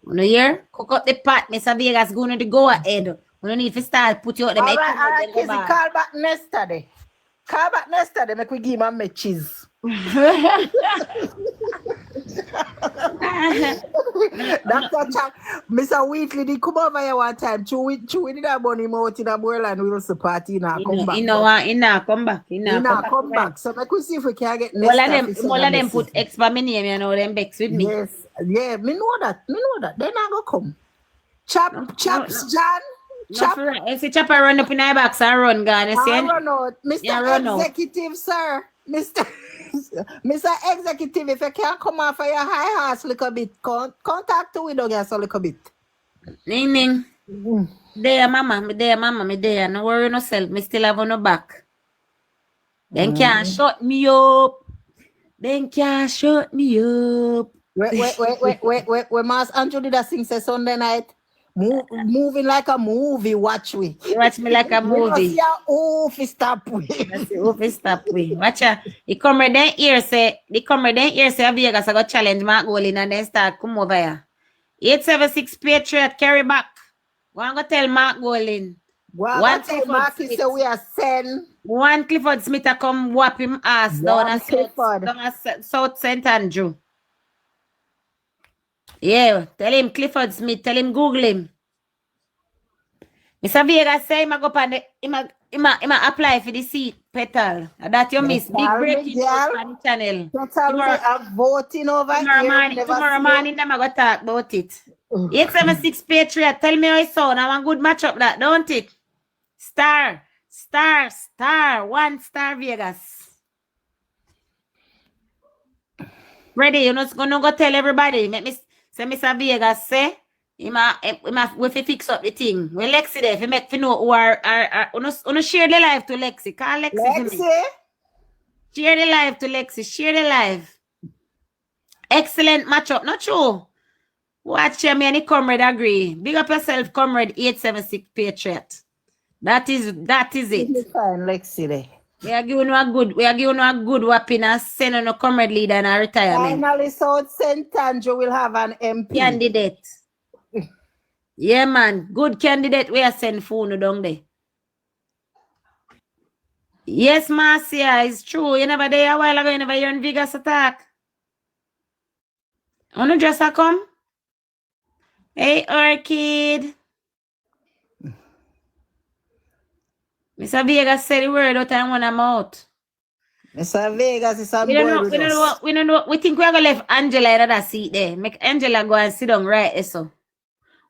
No hear? Cook up the pot, Mr. Vegas going to go ahead. We don't need to start put you out the All right, Kizzy, call back yesterday. Make we give him a cheese. Dr. Chang, Mr. Wheatley, they come over here one time. Chew did a bunny mouth in a boil and we'll support him now. Come back. Come back. So make we see if we can get all of them put X for me name, you know, them Bex with me. Yes. Yeah, me know that. They're not gonna come. Chaps, John. Chap. If the chopper run up in our box and run, God, you see? Run out. Mr. Executive, sir. Mr. Executive, if you can't come off of your high horse a little bit, contact the widow guys a little bit. Ning. There, mama. Me there. No worry yourself. Me still have on the back. Then can't shut me up. Wait. Master Andrew did that thing say Sunday night. Moving like a movie, watch we. You watch me like a movie. Stop we. Watch ya. The camera then here say Vegas I got challenge Mark Golin and then start come over here. 876 Patriot carry back. Go and go tell Mark Golin. One Mark say we are send. One Clifford Smith a come whap him ass down at South St. Andrew. Yeah, tell him Clifford Smith, tell him Google him. Mr. Vegas say him a go on him apply for the seat, petal. That you miss. Big breaking news on the channel. I'm voting over tomorrow morning, them I go talk about it. 876 Patriot, tell me how it sound. I want good matchup that, don't it? Star. 1 star Vegas. Ready, you know, gonna go tell everybody. Make me say Mr. Vegas say we fix up the thing. When Lexi there, if you make you know who are share the live to Lexi. Call Lexi. Share the live to Lexi. Share the live. Excellent matchup, not true. Watch me and the comrade agree. Big up yourself, comrade 876 Patriot. That is it. Fine, Lexi there. We are giving you a good whopping and sending a comrade leader and a retirement. Finally, South St. Andrew will have an MP. Candidate. Yeah, man. Good candidate. We are sending phone down there. Yes, Marcia, it's true. You never there a while ago, you never hear in Vegas attack. Wanna just come? Hey, Orchid. Mr. Vegas said the word out and when I'm out. Mr. Vegas is on We don't board know, with we don't know, us. we don't know. We think we're gonna leave Angela in that seat there. Make Angela go and sit down right there, so.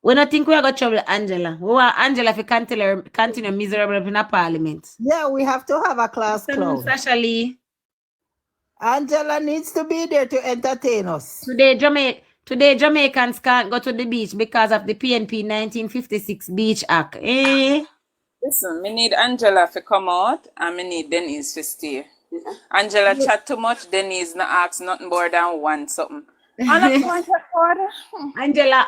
We don't think we're gonna trouble Angela. We want Angela to continue miserable in the parliament. Yeah, we have to have a class clown. Sasha Lee. Angela needs to be there to entertain us. Today, Jamaicans can't go to the beach because of the PNP 1956 Beach Act. Eh? Listen, me need Angela to come out and me need Denise to stay. Angela chat too much, Denise not ask nothing more than one something. Angela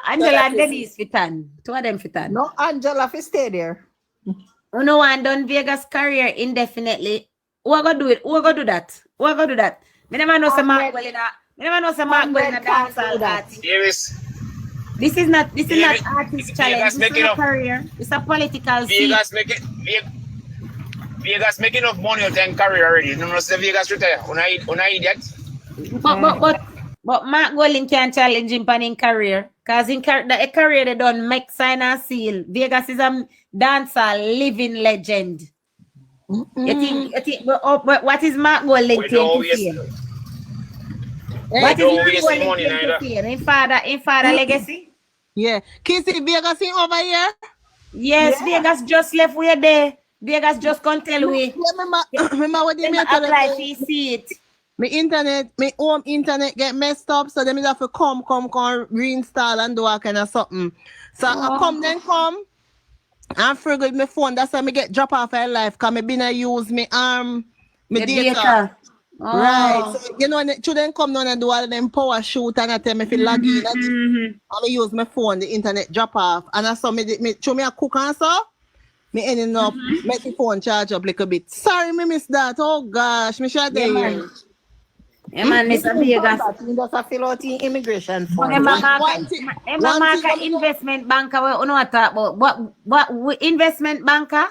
and Denise fitan. Two of them fitan. No, Angela fi stay there. No one done Vegas career indefinitely. Who are gonna do it? Who are gonna do that? Who are gonna do that? Me never know some Mark well in that. Me never know some Mark well in a dancehall artist. This is not artist challenge. This is a career. It's a political scene. Vegas make enough money out in career already. You know, say Vegas retire. Una idiot. But Mark Golding can't challenge him in career. Because in the career they done make sign and seal. Vegas is a dancer, living legend. You think what is Mark Golding saying? What is Mark Golding saying? In father legacy? Yeah. Kissy, Vegas in over here? Yes, yeah. Vegas just left we there. Vegas just can't tell we. Remember what they mean? Apply to see it. My home internet get messed up, so they have to come reinstall and do a kind of something. So I come and forget my phone. That's why I get drop off my life, because I been use my my data. Right. So you know, when the children come down and do all them power shoot and I tell me if you log in, I use my phone, the internet drop off, and I saw me show me a cook and so. Me ending up make the phone charge up like a bit. Sorry, me miss that. Oh gosh, me should there. Yeah, man, Mr. Vegas. Just fill out the immigration form. Investment banker, we know talk about. What investment banker?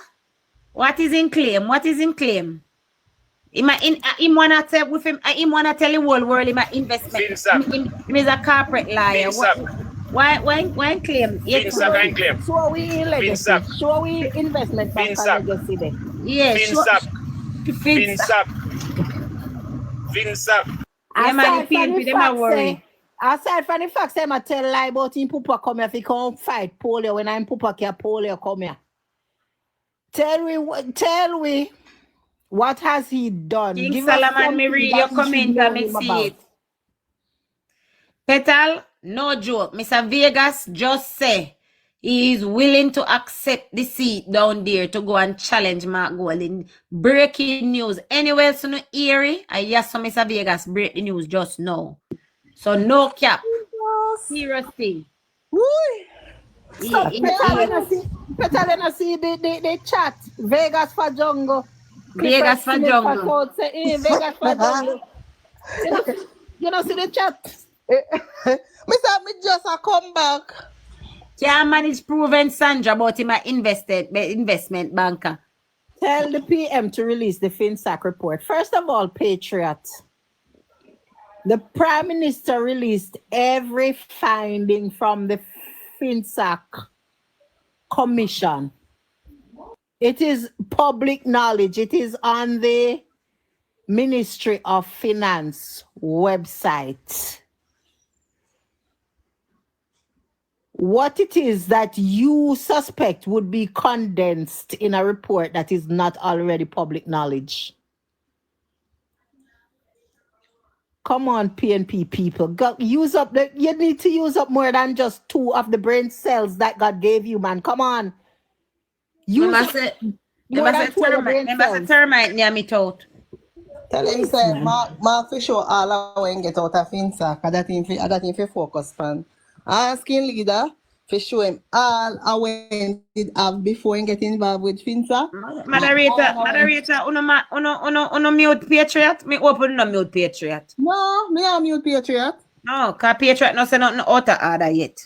What is in claim? What is in claim? Him wanna tell with him. Him wanna tell the whole world him a investment. Him is a corporate liar. Why claim? So we in legacy. So we investment banker legacy there. Yes. FinSap. Aside from the fact that I tell lie about him Pupa come here if he come fight polio when I'm Pupa care polio come here. Tell we what has he done? King give Solomon, me read your comment and me see it. Petal, no joke. Mr. Vegas just say he is willing to accept the seat down there to go and challenge Mark Golding. Breaking news. Anywhere so no eerie. I yes, so Mr. Vegas break the news just now. So no cap. Serious thing. Petal see the chat. Vegas for jungle. Vegas for jungle. Vegas for jungle. You know see the chat. Me just a come back. Can't manage proven Sandra about him an investment banker. Tell the PM to release the FinSac report. First of all, Patriots. The Prime Minister released every finding from the FinSac Commission. It is public knowledge. It is on the Ministry of Finance website. What it is that you suspect would be condensed in a report that is not already public knowledge. Come on, PNP people. Use up you need to use up more than just 2 of the brain cells that God gave you, man. Come on. Use termite near me thought. Tell him say Mark for sure all I when get out of FinSac. That thing for focus on. Asking leader to show him all I went did have before and get involved with FinSac. Moderator, uno mute Patriot. Me open no mute Patriot. No, me a mute Patriot. No, cause Patriot no say nothing out of order yet.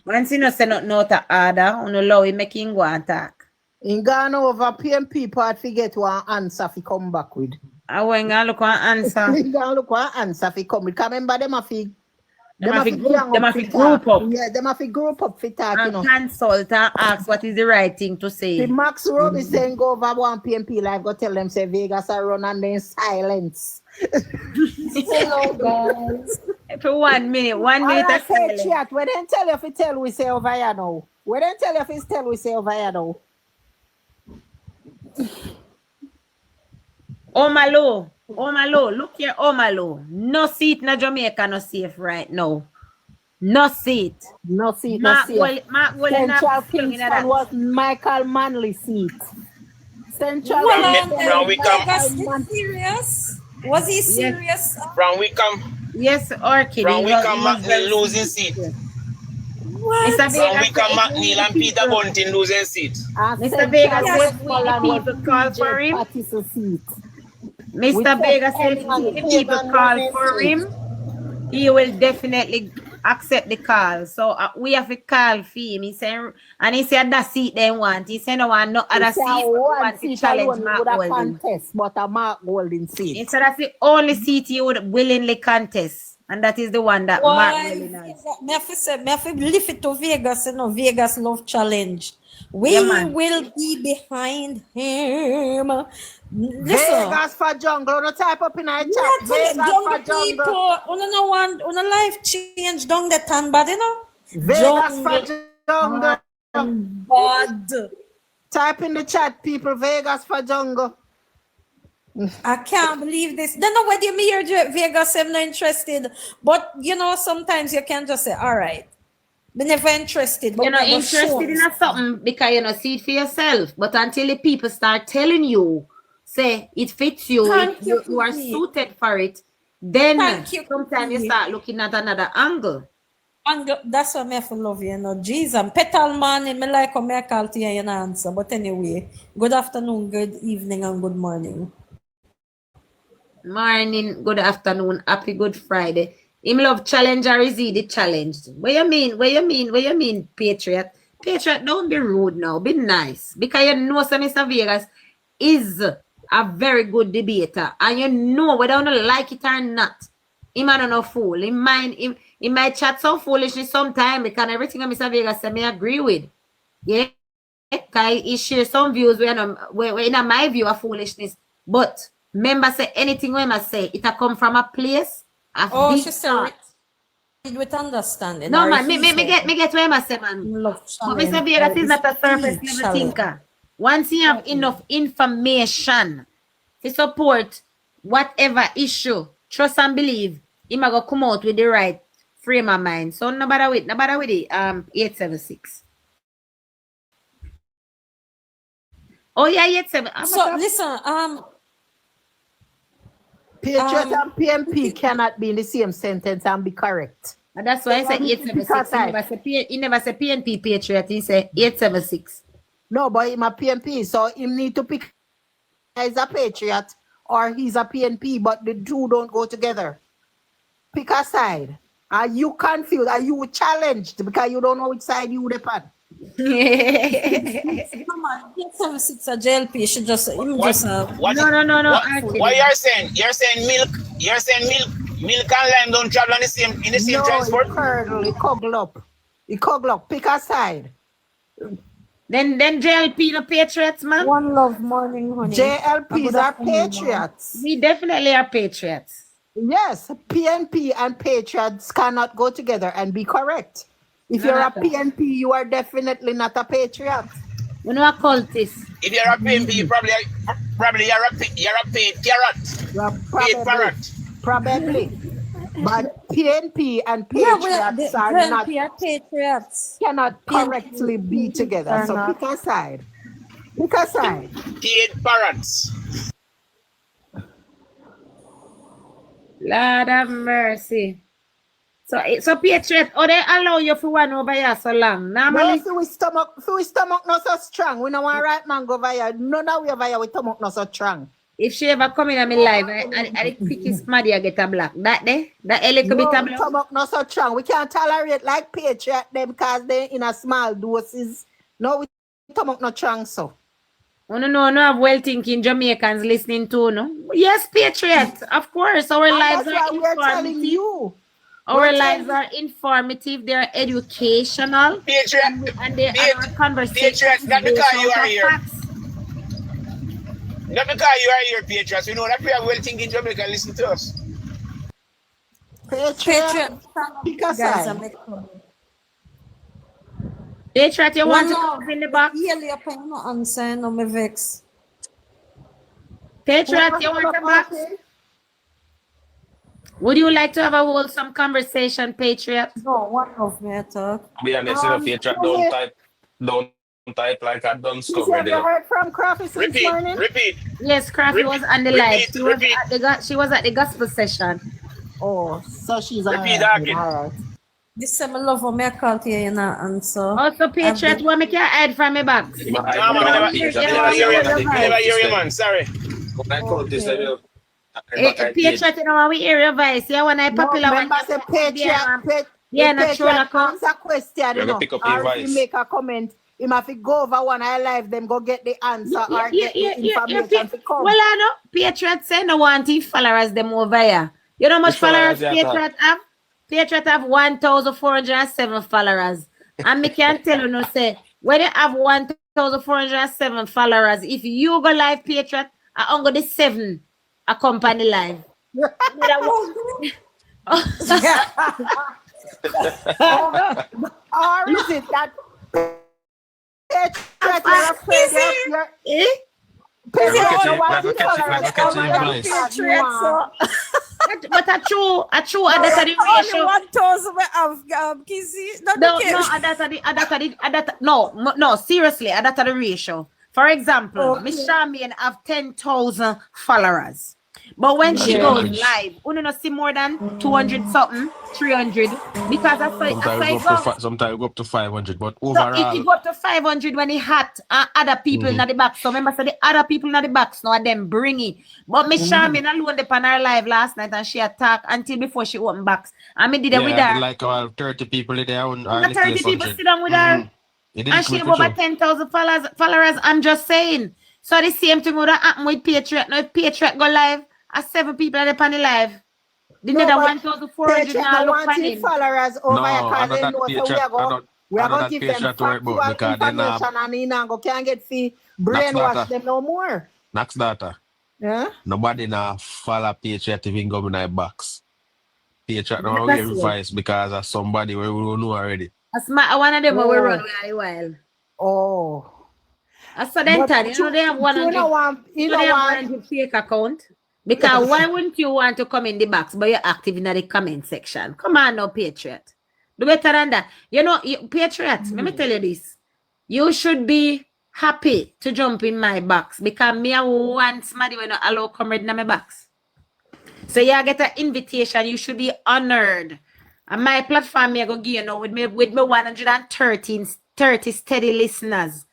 Once he no say nothing out of order, uno allow him make him go and talk. In gone over PMP part forget one answer if he come back with. I want to look one answer. He gonna look one answer if he come with. Remember them a fig. Them have to group up. Yeah, them have to group up for talk, you And know. consult and ask what is the right thing to say. The Max Rob is saying go over one PMP live, go tell them say Vegas are run and then silence. Hello, guys. For 1 minute, 1 minute of silence. Chat. We didn't tell you if it tell we say over here now. We didn't tell you if it's tell we say over here now. Omalo, look here, Omalo. No seat na Jamaica no safe right now. No seat. No seat, no safe. Central Kingston was Michael Manley's seat. Central Brown Wickham. Was he serious? Was he serious? Brown Wickham. Yes, Orchid. Brown Wickham McNeil losing seat. What? Brown Wickham McNeil and Peter Bunting losing seat. Mr. Vega said people call for him. Mr. Vega said if people call for him, he will definitely accept the call. So we have to call for him. He said, and he said that seat they want. He said no one no other seat. Want to challenge Mark Golding. But a Mark Golding seat. He said that's the only seat he would willingly contest. And that is the one that Mark Golding has. Me have to lift it to Vegas, you know, Vegas love challenge. We will be behind him. Listen. Vegas for jungle. No type up in our chat. Vegas for jungle. On a life change down the tan bad, you know. Vegas for jungle. Bad. Type in the chat, people. Vegas for jungle. I can't believe this. Don't know whether me hear Vegas, I'm not interested. But you know, sometimes you can just say, all right. Be never interested. But you're not interested in something because you don't see it for yourself. But until the people start telling you, say it fits you, you are suited for it, then sometimes you start looking at another angle. That's what I love you, know. Jesus, petal man, me like how I call to you an answer. But anyway, good afternoon, good evening, and good morning. Morning, good afternoon, happy Good Friday. Him love challenge or is he the challenged? What you mean, Patriot? Patriot, don't be rude now. Be nice. Because you know some Mr. Vegas is a very good debater. And you know whether you like it or not. Him not no fool. He might chat some foolishness sometime because everything that Mr. Vegas said, I agree with. Yeah? Because he shares some views where in my view of foolishness. But remember, say anything we must say, it come from a place. She said with understanding. No, man, me get where I say, man. But Mr. Vegas is not a surface level thinker. Once you have enough information to support whatever issue, trust and believe, he might go come out with the right frame of mind. So no bother with it. 876. Oh yeah, 876. So listen, Patriot and PMP cannot be in the same sentence and be correct. And that's why I said 876. He never said PNP Patriot. He said 876. No, but he's a PNP, so he need to pick as a Patriot or he's a PNP, but the two don't go together. Pick a side. Are you confused? Are you challenged because you don't know which side you would have? Come on, 876 a JLP should just No. What you're saying? You're saying milk and lime don't travel in the same transport? It coggle up. Pick a side. Then JLP the Patriots, man. One love morning, honey. JLPs are Patriots. We definitely are Patriots. Yes, PNP and Patriots cannot go together and be correct. If you're a PNP, you are definitely not a Patriot. We know a cultist. If you're a PNP, probably you're a paid carrot. Probably. But PNP and Patriots are not Patriots. Cannot correctly be together. So pick a side. Paid parrots. Lord have mercy. So Patriot, they allow you for one over here so long. Normally, no, we stomach not so strong. We don't want right man go over here. None of we over here, we stomach not so strong. If she ever come in my life, I the quickest Maddie I get a black. That a little bit of black. Stomach not so strong. We can't tolerate like Patriot them because they in a small doses. No, we stomach not strong so. Oh, no, have well-thinking Jamaicans listening to, no? Yes, Patriot, of course. Our lives are important. We're telling you. Our lives are informative, they're educational, Patriot, and our conversation Patriot, is not based because you out are of here. facts. Not because you are here, Patriots. We know that we are well thinking Jamaica listen to us. Patriot, pick a guys, side. I'm making Patriot, you want to come in the box? Really, I can't answer. No, me vex. Patriot, you want a box? Would you like to have a wholesome conversation, Patriot? No, one of me talk. Be honest, Patriot, don't type like I done discovered Have you it. heard from Crawford since morning? Repeat. Yes, Crafty was on the live. She was at the gospel session. Oh, so she's Repeat alright. again. Alright. This time I love how me call to you, answer. Also, Patriot, what make you hide from me box? No, man, never hear you, man. Sorry. Patriot, you know what we hear your voice. Yeah, when I popular one. Remember, say Patriot. Yeah, natural account. Answer question, you know. pick up your Or if you voice. make a comment, you have to go over one I live, them go get the answer or get the information to come. Well, I know Patriot say no want to followers them over here. You know how much followers Patriot have? Patriot have 1,407 followers. And me can tell you no say when you have 1,407 followers, if you go live Patriot, I only the 7 a company live. Or is it that Patriot you're afraid but a true that's the ratio. Only 1,000 of Kizzy. No, seriously, that's the ratio. For example, Miss Charmaine have 10,000 followers. But when she goes live, you don't see more than 200 something, 300, because that's why Sometimes we go up to 500, but so overall, it go up to 500 when it hot other people in the box. So remember, so the other people in the box now them bring it. But Miss Charmaine alone on her live last night and she attacked until before she opened box. And me did it with her. like 30 people in there. 30 people sit down with her. And she have over 10,000 followers. I'm just saying. So the same thing would happen with Patriot. Now if Patriot go live, 7 people are on the live. The other 1,400 now look for him. followers over here because they know so we are going to give them factual information and he now can't get fee brainwash them no more. Next data. Yeah? Nobody now follow Patriot even go in the box. Patriot now give advice because of somebody we will know already. One of them will run a while. Oh. I saw them time. You know they have 100 fake account. Because why wouldn't you want to come in the box but you're active in the comment section? Come on now, Patriot. Do better than that. You know, Patriot, let me tell you this. You should be happy to jump in my box because me I want somebody when I allow come in my box. So you get an invitation, you should be honored. And my platform me I go give you now with me 130 steady listeners.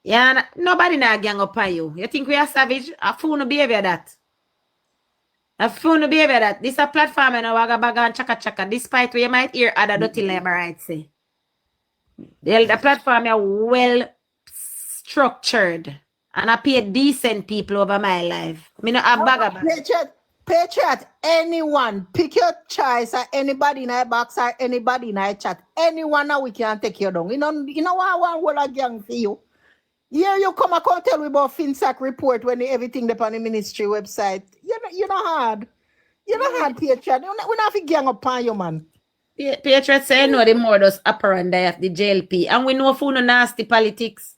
Yeah, nobody na gang up on you. You think we are savage? A fool no behavior that. A fool no behavior that. This a platform and a waga baga and chaka chaka. Despite we might hear other dirty labor right say. The platform is well structured. And I pay decent people over my life. Me no have baga. Patriot, anyone, pick your choice or anybody in our box or anybody in our chat. Anyone now we can take you down. You know what I want whole gang for you. Here you come and tell me about FinSac report when everything up on the ministry website. You're not hard. You're not hard, Patriot. We're not gang up on you, man. Patriot say no the modus operandi of the JLP. And we know for no nasty politics.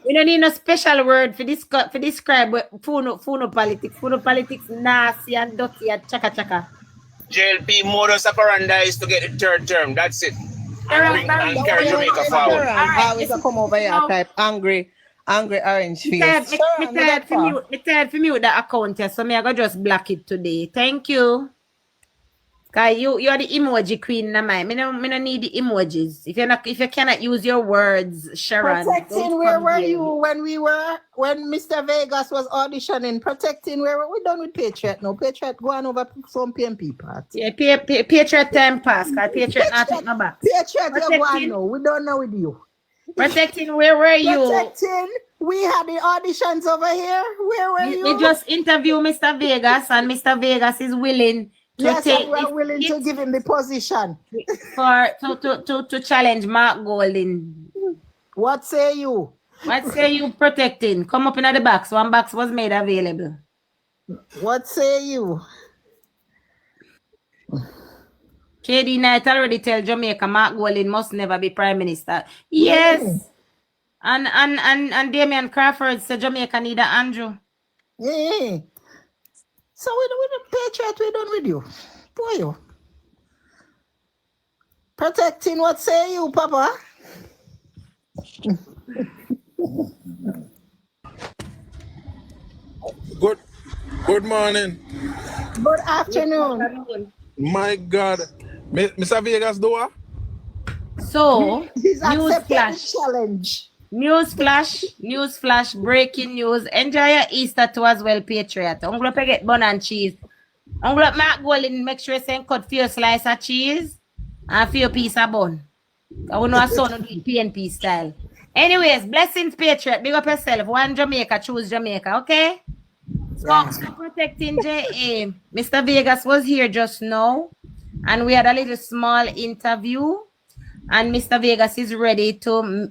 We don't need no special word for describe funo politics. Funo politics nasty and dirty and chaka chaka. JLP modus operandi is to get the third term. That's it. And carry Jamaica forward. Always come over here type angry orange face. Me tired for mute the account here, so me I go just block it today. Thank you. Cause you are the emoji queen na mine. Me no need the emojis. If you cannot use your words, Sharon. Protecting, where were you when Mr. Vegas was auditioning? Protecting, where were we done with Patriot now? Patriot going over some PMP part. Yeah, Patriot time pass. Cause Patriot not take no back. Patriot, you go on now. We don't know with you. Protecting, where were you? Protecting, we had the auditions over here. Where were you? We just interview Mr. Vegas and Mr. Vegas is willing Yes, and we're willing to give him the position. To challenge Mark Golding. What say you? What say you protecting? Come up in the box. One box was made available. What say you? KD Knight already tell Jamaica Mark Golding must never be prime minister. Yes. And Damian Crawford said Jamaica need an Andrew. Yeah. So we the patriot, we done with you. Boy, you. Protecting, what say you, Papa? Good morning. Good afternoon. My God. Mr. Vegas Doa? So, he's accepted the challenge. Newsflash, breaking news. Enjoy your Easter too as well, Patriot. I'm going to get bun and cheese. I'm going to Mark Golding make sure you cut few slice of cheese and few piece of bun. I will know a son do PNP style. Anyways, blessings, Patriot. Big up yourself. One Jamaica, choose Jamaica, okay? So, protecting JA. Mr. Vegas was here just now, and we had a little small interview, and Mr. Vegas is ready to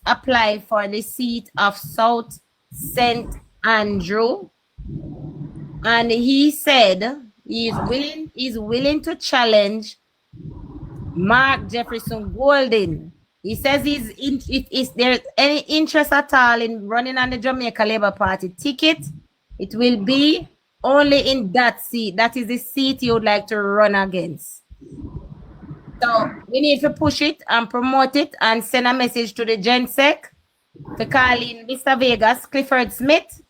apply for the seat of South St. Andrew, and he said he's willing to challenge Mark Jefferson Golding. He says if there's any interest at all in running on the Jamaica Labour Party ticket, it will be only in that seat. That is the seat you would like to run against. So we need to push it and promote it and send a message to the GenSec to call in Mr. Vegas, Clifford Smith,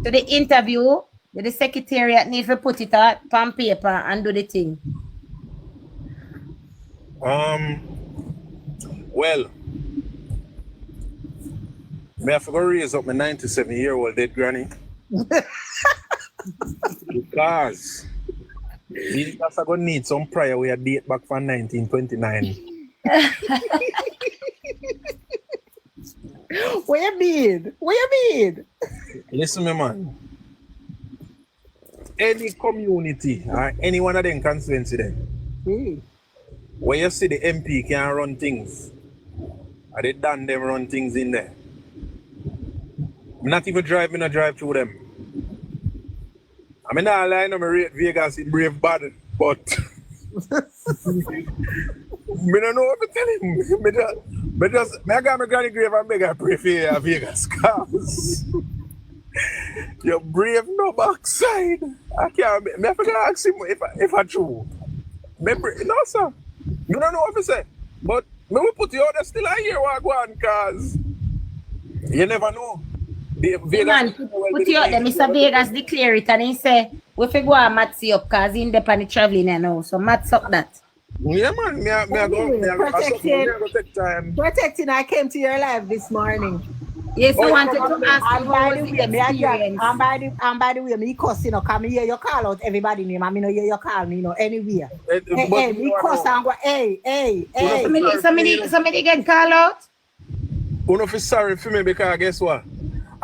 to the interview. The secretariat need to put it on paper and do the thing. Well, may I forgot to raise up my 97-year-old dead granny? Because these guys are gonna need some prior we had date back from 1929. What you mean? Listen, me man. Any community or any one of them constituency then, where you see the MP can run things, or they done them run things in there. I'm not even driving a drive through them. I mean, I line on rate Vegas in brave bad, but I don't know what to tell him. I got my granny grave and beg her pray for you, Vegas, cause you're brave no backside. I can't. I forgot to ask him if I true. Remember, no sir. You don't know what to say, but me will put you out there still here what go on, cause you never know. Man, put you out there, Mr. Vegas declare it, and he say, we fi go and match you up, cause he independent traveling and all, so match up that. Yeah, man, me I go take time. Protecting, I came to your live this morning. Yes, I wanted to ask you by the experience. And by the way, me cuss, come here, you call out everybody name, and me know you call me, anywhere. Hey, me cuss and go, hey. Somebody get called out? You know, sorry for me, because guess what?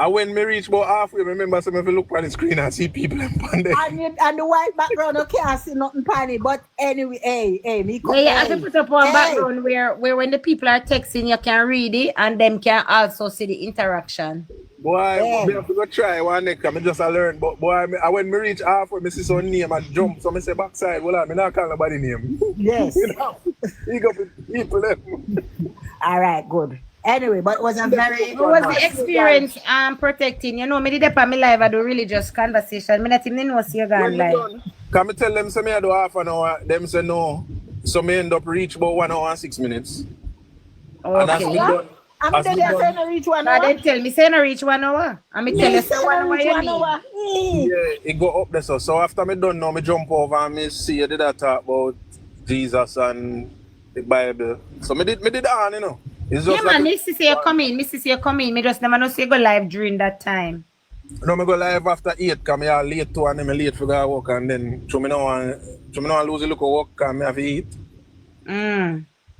And when me reach about halfway, remember some of you look on the screen and see people in pandemic. And the white background, you can't see nothing funny. But anyway, me come. You have to put up one background where when the people are texting, you can read it, and them can also see the interaction. Boy, me have to go try one neck, I just learn. But boy, when me reach halfway, I see some name and jump. So I say backside, well, I'm not calling nobody name. Yes. You got people them. All right, good. Anyway, but it was a very what was the experience protecting? You know, me did up on my live, I do religious conversation. Me not even know see you gone live. Can me tell them say me I do half an hour, them say no. So me end up reach about 1 hour and 6 minutes. Okay. I'm telling you, say no reach 1 hour. They tell me say no reach 1 hour. And me tell you say 1 hour you need. Yeah, it go up there so after me done now, me jump over and me see you did that talk about Jesus and the Bible. So me did on, you know. It's just yeah, man, Mrs. you come in. Me just never know see you go live during that time. No, me go live after 8 because me are late too and then me late for go work and then to me now lose the look of work and me have to eat.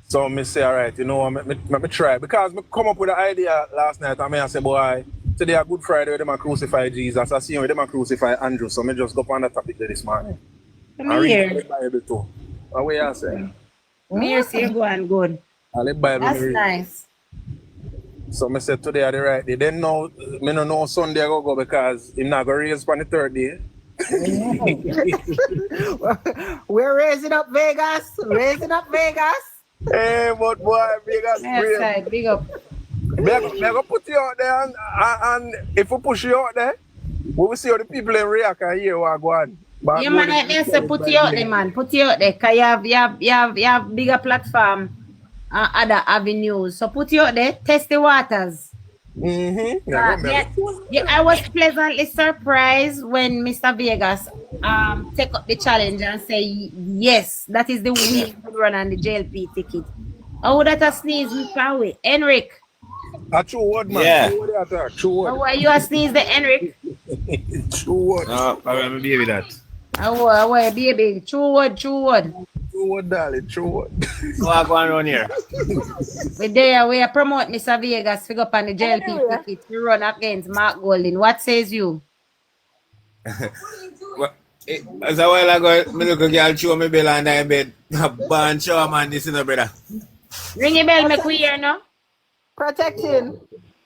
So me say, all right, you know, me try. Because me come up with the idea last night and me I say, boy, today a Good Friday where them a crucify Jesus. I see where them a crucify Andrew. So me just go on the topic there this morning. Come here. read the Bible too. What way you say? Me here say go and good. I read Bible. That's nice. So I said today are the right day. Then now, me no know Sunday I go because him not gonna raise on the third day. We're raising up Vegas. Raising up Vegas. Hey, but boy, Vegas Yes, side, big up. Me I go put you out there and if we push you out there, we will see how the people in react and hear what go on. But Yeah, man, I say put you out there, man. Put you out there, because you have bigger platform and other avenues. So put you out there, test the waters. Yeah, I was pleasantly surprised when Mr. Vegas take up the challenge and say, yes, that is the way to run on the JLP ticket. Oh, that a sneeze me far away. Henrik. A true word, man. Yeah. True word, true word. Oh, why you a sneeze the Henrik? True word. No, I'm baby that. Oh, why baby? True word, true word. True word, darling, true word. So I go around here. We promote Mr. Vegas figure up on the JLP ticket to run against Mark Golding. What says you? Well, as a while ago, me look a girl show me bell and I bed. Ban show man, this is no brother. Ring the bell, make we hear, no? Protecting.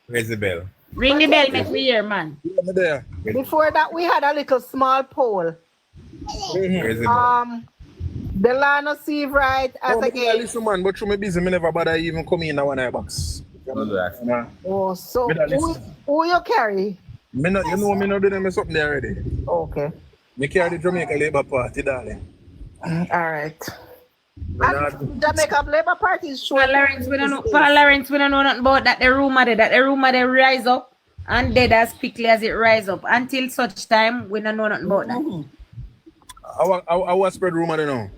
Where's the bell? Ring the bell, make we hear, man. There. Before that, we had a little small poll. Where's the bell? Delano Steve right as Oh, again. listen, man, but through me busy, me never bother even come in one eye box. Oh, so who you carry? Me not, you know, me not doing something there already. Okay. Me carry the Jamaica Labour Party, darling. All right. And Jamaica Labour Party is short. Paul Lawrence, we don't know nothing about that. The rumor they rise up and dead as quickly as it rise up. Until such time, we don't know nothing about that. I was spread rumor now.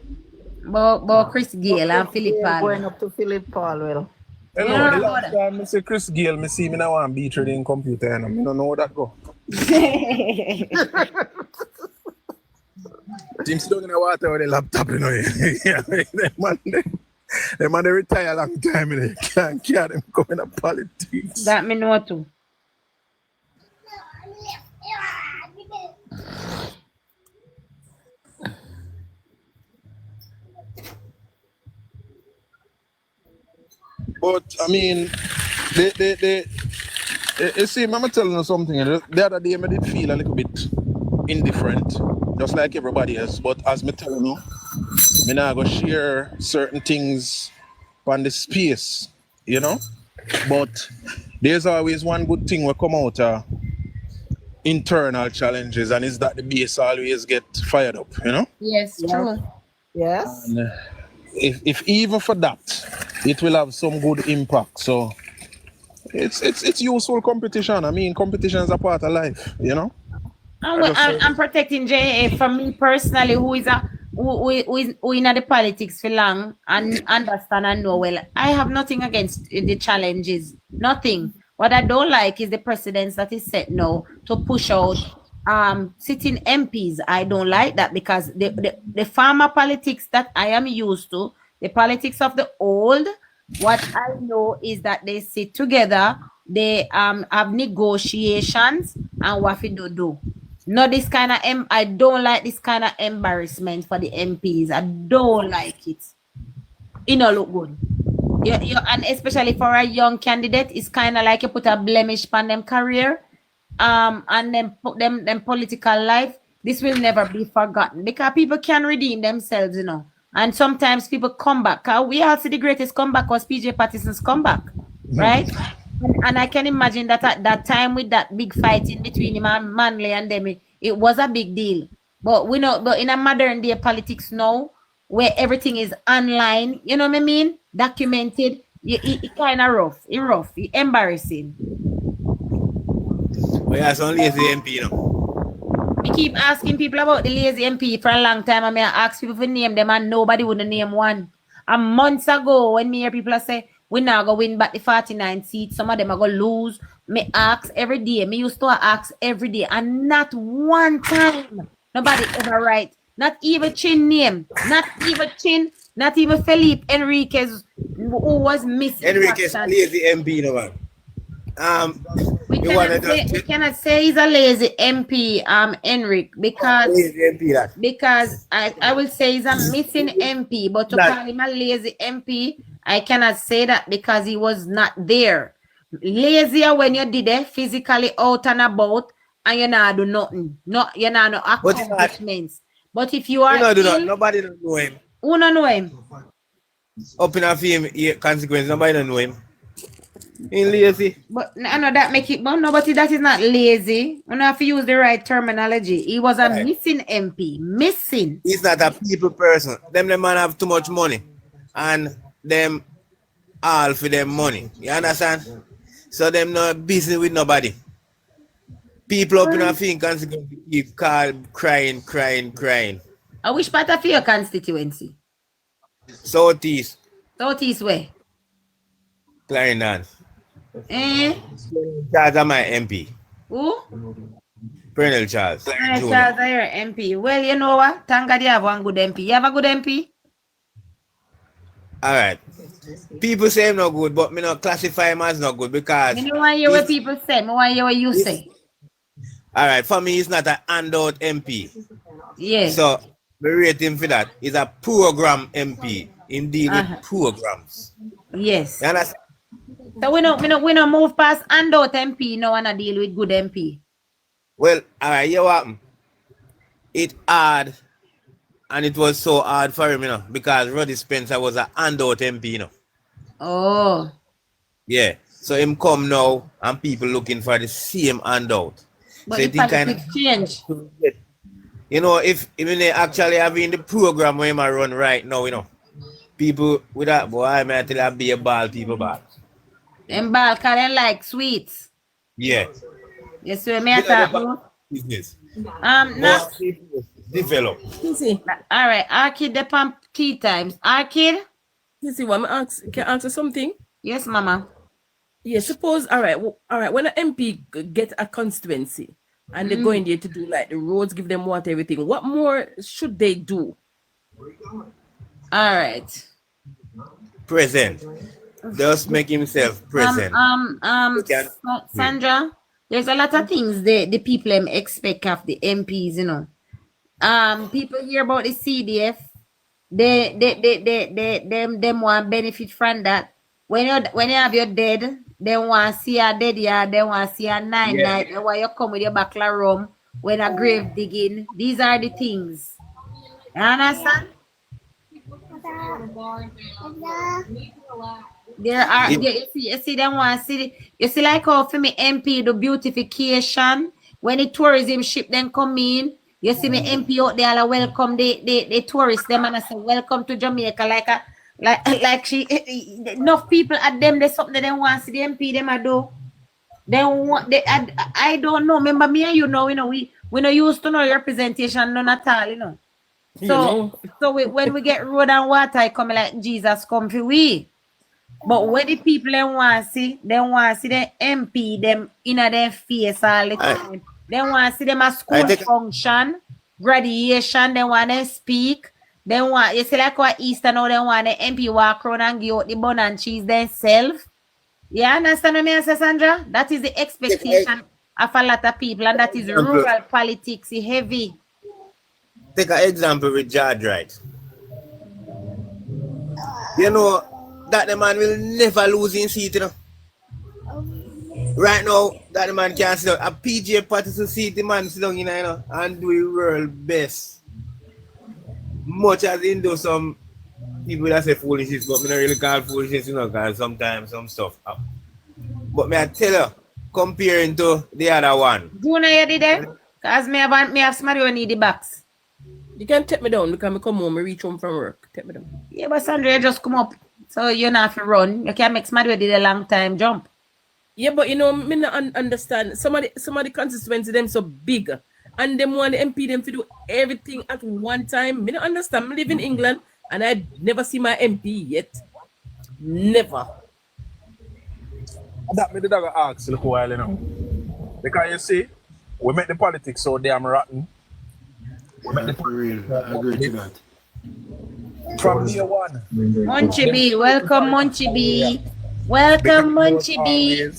About Chris Gale and Philip Paul. Going up to Philip Paul, The last time I see Chris Gale, I see me now want beat trading computer and I don't know how that go. Jim sit down in the water with the laptop, you know. Them man they retire a long time, you know. You can't carry them coming to politics. That me know too. But I mean, you see, I'm telling you something. The other day, I did feel a little bit indifferent, just like everybody else. But as me telling you, I'm not gonna share certain things on the space, you know. But there's always one good thing will come out of internal challenges, and is that the base always get fired up, you know. Yes, true. Yes. And, if even for that, it will have some good impact. So it's useful competition. I mean, competition is a part of life, you know. I'm protecting JA for me personally, who is in the politics for long and understand and know well. I have nothing against the challenges, nothing. What I don't like is the precedence that is set now to push out sitting MPs. I don't like that because the farmer politics that I am used to, the politics of the old, what I know is that they sit together, they have negotiations and what we do. Not this kind of I don't like this kind of embarrassment for the MPs. I don't like it. It don't look good. And especially for a young candidate, it's kind of like you put a blemish on them career. And then put them political life. This will never be forgotten because people can redeem themselves, you know. And sometimes people come back. We all see the greatest comeback was PJ Patterson's comeback, right? And I can imagine that at that time with that big fight in between him and Manley and them, it was a big deal. But we know, but in a modern day politics now, where everything is online, you know what I mean? Documented, it kind of rough, it embarrassing. We have some lazy MP, you know. We keep asking people about the lazy MP for a long time, and I ask people to name them, and nobody would name one. A months ago, when me hear people say, we now go win back the 49 seats, some of them are going to lose. Me ask every day. Me used to ask every day, and not one time nobody ever write. Not even Chin name. Not even Chin. Not even Felipe Enriquez, who was missing. Enriquez lazy MP, you know, man. We cannot say he's a lazy MP, Enric, because I will say he's a missing MP, but to call him a lazy MP, I cannot say that because he was not there. Lazier when you did it physically out and about and you not do nothing. You not no accomplishments. But if you are nobody don't know him. Who don't know him? Up in a film consequence, nobody don't know him. He's lazy. But I know that make it, but nobody that is not lazy. You have to use the right terminology. He was a missing MP. Missing. He's not a people person. Them man have too much money. And them all for them money. You understand? So them not business with nobody. People up in a film consequence keep crying. I wish part of your constituency? Southeast. Southeast where? Clarendon. Charles are my MP. Who? Colonel Charles. Charles are your MP. Well, you know what? Thank God you have one good MP. You have a good MP? Alright. People say I'm not good, but me not classify him as not good because... You know why you what people say? I want you what you say. Alright, for me, he's not an handout MP. Yeah. So, we rate him for that. He's a program MP. Him deal with programs. Yes. You understand? So we don't move past handout MP, no one deal with good MP. Well, alright, you know what happened? It hard, and it was so hard for him, you know, because Roddy Spencer was a handout MP, you know. Oh. Yeah. So him come now, and people looking for the same handout. But so it kind of change. You know, if even they actually having the program where I run right now, you know, people with that boy, I might tell you be a ball people back. Them ball can like sweets. Yeah. Yes, we may talk business. Now develop. See. All right, Arkid the pump key times. Arkid? You see what I can answer something? Yes, mama. Yeah, suppose all right, when an MP get a constituency and they go in there to do like the roads, give them water, everything, what more should they do? All right. Present. Just make himself present. Sandra, there's a lot of things the people expect of the MPs, you know. People hear about the CDF, them want benefit from that. When you have your dead, they want to see a dead yard, they want to see a night, they want you come with your bachelor room when a grave digging. These are the things. You understand? There are you see them want to see you see like how for me MP the beautification when the tourism ship then come in, you see me MP out there like welcome the tourists them and I say welcome to Jamaica like she enough people at them there's something they want to see the MP them I do. They want I don't know. Remember me and you know we not used to know your representation none at all, you know. So when we get road and water, I come like Jesus come for we. But when the people they want to see the MP them in their face all the time. They want to see them at school function, graduation, they want to speak. They want you see like what Easter now they want the MP walk around and give out the bun and cheese themselves. You understand what I say, Sandra? That is the expectation of a lot of people, and that is rural politics heavy. Take an example with George Wright. You know that the man will never lose in seat, you know. Right now, that the man can't sit down. A PJ party to see the man sit down, you know, and do his world best. Much as in do some people that say foolishness, but me not really call foolishness, you know, because sometimes some stuff happen. But me I tell you, comparing to the other one. Do you know you did it? Because me have somebody who need the box. You can take me down because I come home, I reach home from work. Take me down. Yeah, but Sandra, you just come up. So you not have to run. You can make somebody who did a long time jump. Yeah, but you know, me not understand. Some of the constituency them so big. And them want the MP them to do everything at one time. Me don't understand. I live in England and I never see my MP yet. Never. That me did ask a while, you know. Because you see, we make the politics so damn rotten. We make the real. I agree to that. From day one. Munchie B, welcome Munchie B. Welcome Munchie B.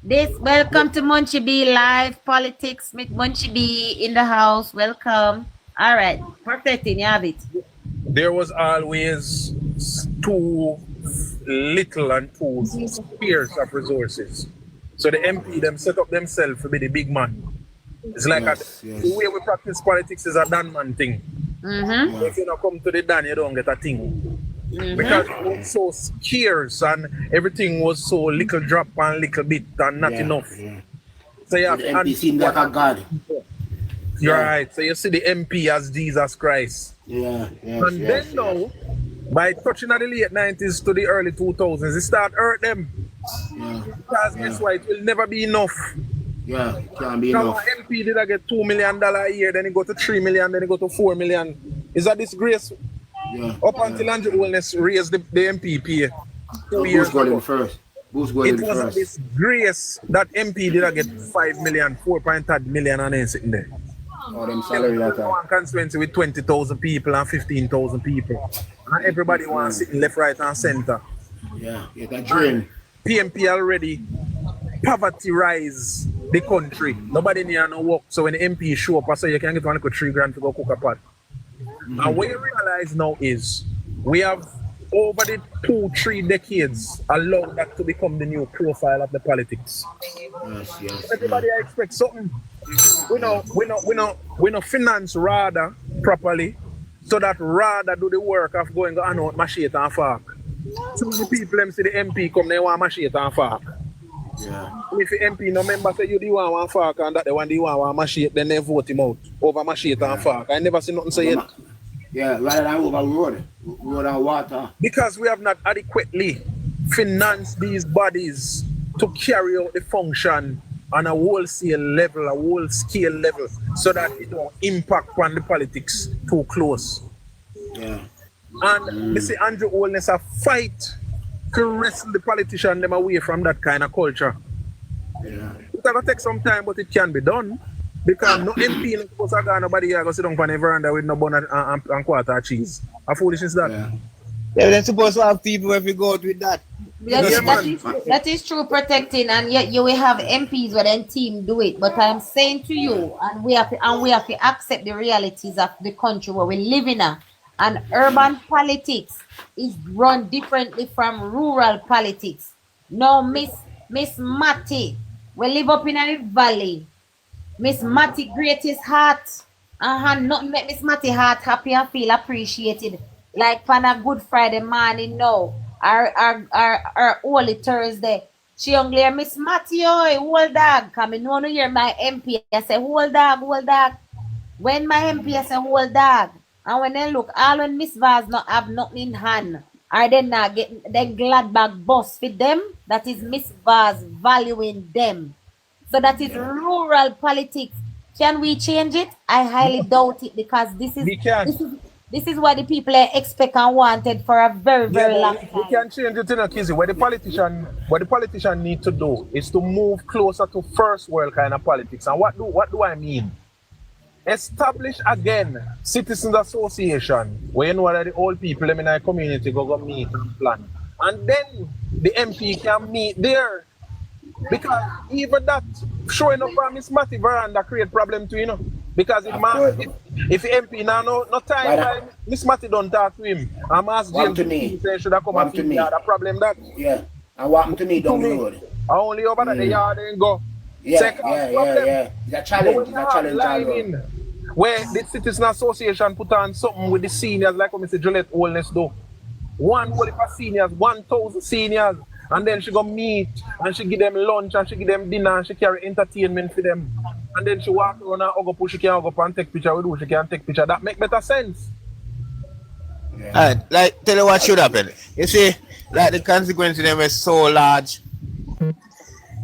Welcome to Munchie B Live Politics with Munchie B in the house. Welcome. All right, perfect. You have it. There was always too little and too scarce of resources. So the MP them set up themselves to be the big man. It's like the way we practice politics is a Dan man thing. If you don't come to the Dan, you don't get a thing. Because it was so scarce and everything was so little drop and little bit and not enough. So you have the MP seemed like a god. You're right. So you see the MP as Jesus Christ. Then now, by touching at the late 90s to the early 2000s, it start hurt them. Because guess what? It will never be enough. Can't be enough. MP did I get $2 million a year, then it go to 3 million, then it go to 4 million. Is a disgrace. Up until Andrew Holness raised the MP pay 2 years ago. First. It was a disgrace that MP did I get 5 million, 4.3 million and then sitting there. Them salary that time. One constituency with 20,000 people and 15,000 people. And everybody wants sitting left, right, and center. It's a dream. PMP already poverty rise the country. Nobody near no work. So when the MP show up, I say you can get one like $3,000 to go cook a pot. And what you realize now is we have over the 2-3 decades allowed that to become the new profile of the politics. Everybody expects something. We know finance rather properly, so that rather do the work of going on out machete and fork. Some of the people them see the MP come, they want machete and fork. And if the MP no member say you the one fork and that the one the one machete, then they vote him out over machete and fork. I never see nothing say it. Rather than over road and water. Because we have not adequately financed these bodies to carry out the function on a wholesale level, a whole scale level, so that it don't impact on the politics too close. And they say Andrew Holness a fight to wrestle the politician them away from that kind of culture. It's gonna take some time, but it can be done. Because no MP is supposed to go nobody here go sit down on the veranda with no bun and quarter cheese. A foolishness that. They're supposed to have people if you go out with that. That is true, protecting, and yet you will have MPs where then team do it. But I'm saying to you, and we have to accept the realities of the country where we live in. And urban politics is run differently from rural politics. No, Miss Matty, we live up in a valley. Miss Matty greatest heart. Nothing make Miss Matty heart happy and feel appreciated. Like on a Good Friday morning now. Our Holy Thursday. She only Miss Matty, hold dog. Come in want to hear my MP. I say, hold dog. When my MP I say hold dog. And when they look, all when Miss Vaz not have nothing in hand, are they not getting the glad bag boss for them? That is Miss Vaz valuing them. So that is rural politics. Can we change it? I highly doubt it, because this is what the people expect and wanted for a very, very long time. We can change it in a Kizzy. What the politician need to do is to move closer to first world kind of politics. And what do I mean? Establish again citizens association where you know that the old people in our community go meet and plan. And then the MP can meet there. Because even that showing up on Miss Matty veranda create problem too, you know. Because if the MP now no time Miss Matty don't talk to him. I'm asking James to should have come and meet the problem that. And what happened to me down the road? I only over that the yard and go. It's a challenge. Where the Citizen Association put on something with the seniors, like what Mr. Gillette Holness do. One whole for seniors, 1,000 seniors. And then she go meet and she give them lunch and she give them dinner and she carry entertainment for them. And then she walk around and go push, she can go up and take picture with who she can take picture. That make better sense. Alright, like tell you what should happen. You see, like the consequences them were so large.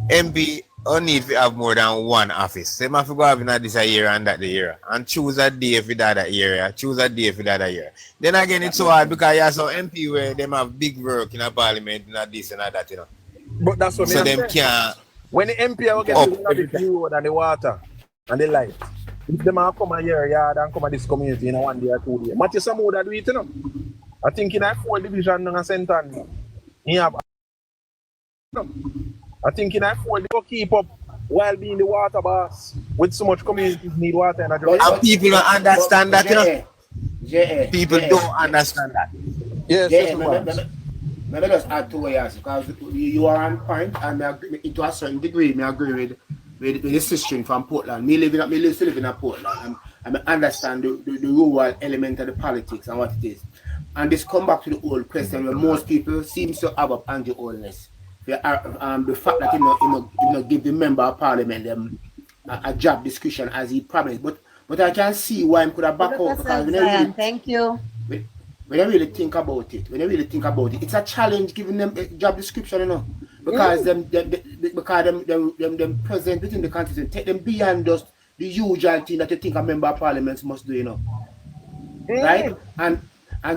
MP don't need to have more than one office. They must go have this a year and that the year. And choose a day for that area. Choose a day for that year. Then again it's so hard because you have some MP where them have big work in a parliament and this and that, you know. But that's what so them can't. When the MP will get the road and the water and the light. If them have come a year yard and come to this community in a 1 day or 2 days. Matthew some would do it, you know. I think in a 4 division and a center. He have I think in afford to keep up while being the water boss with so much communities need water in Jamaica. And people don't understand that, you know? People don't understand that. Yes, Maybe just add 2 years because you are on point, and to a certain degree, I agree with the sister from Portland. Me still live in Portland, and I understand the rural element of the politics and what it is. And this come back to the old question where most people seem to have up on the Holness. The fact that you know give the member of parliament them a job description as he promised, but I can see why he could have back out because thank you. When I really think about it, it's a challenge giving them a job description, you know, because them present within the constituency, take them beyond just the usual thing that you think a member of parliament must do, you know, right? And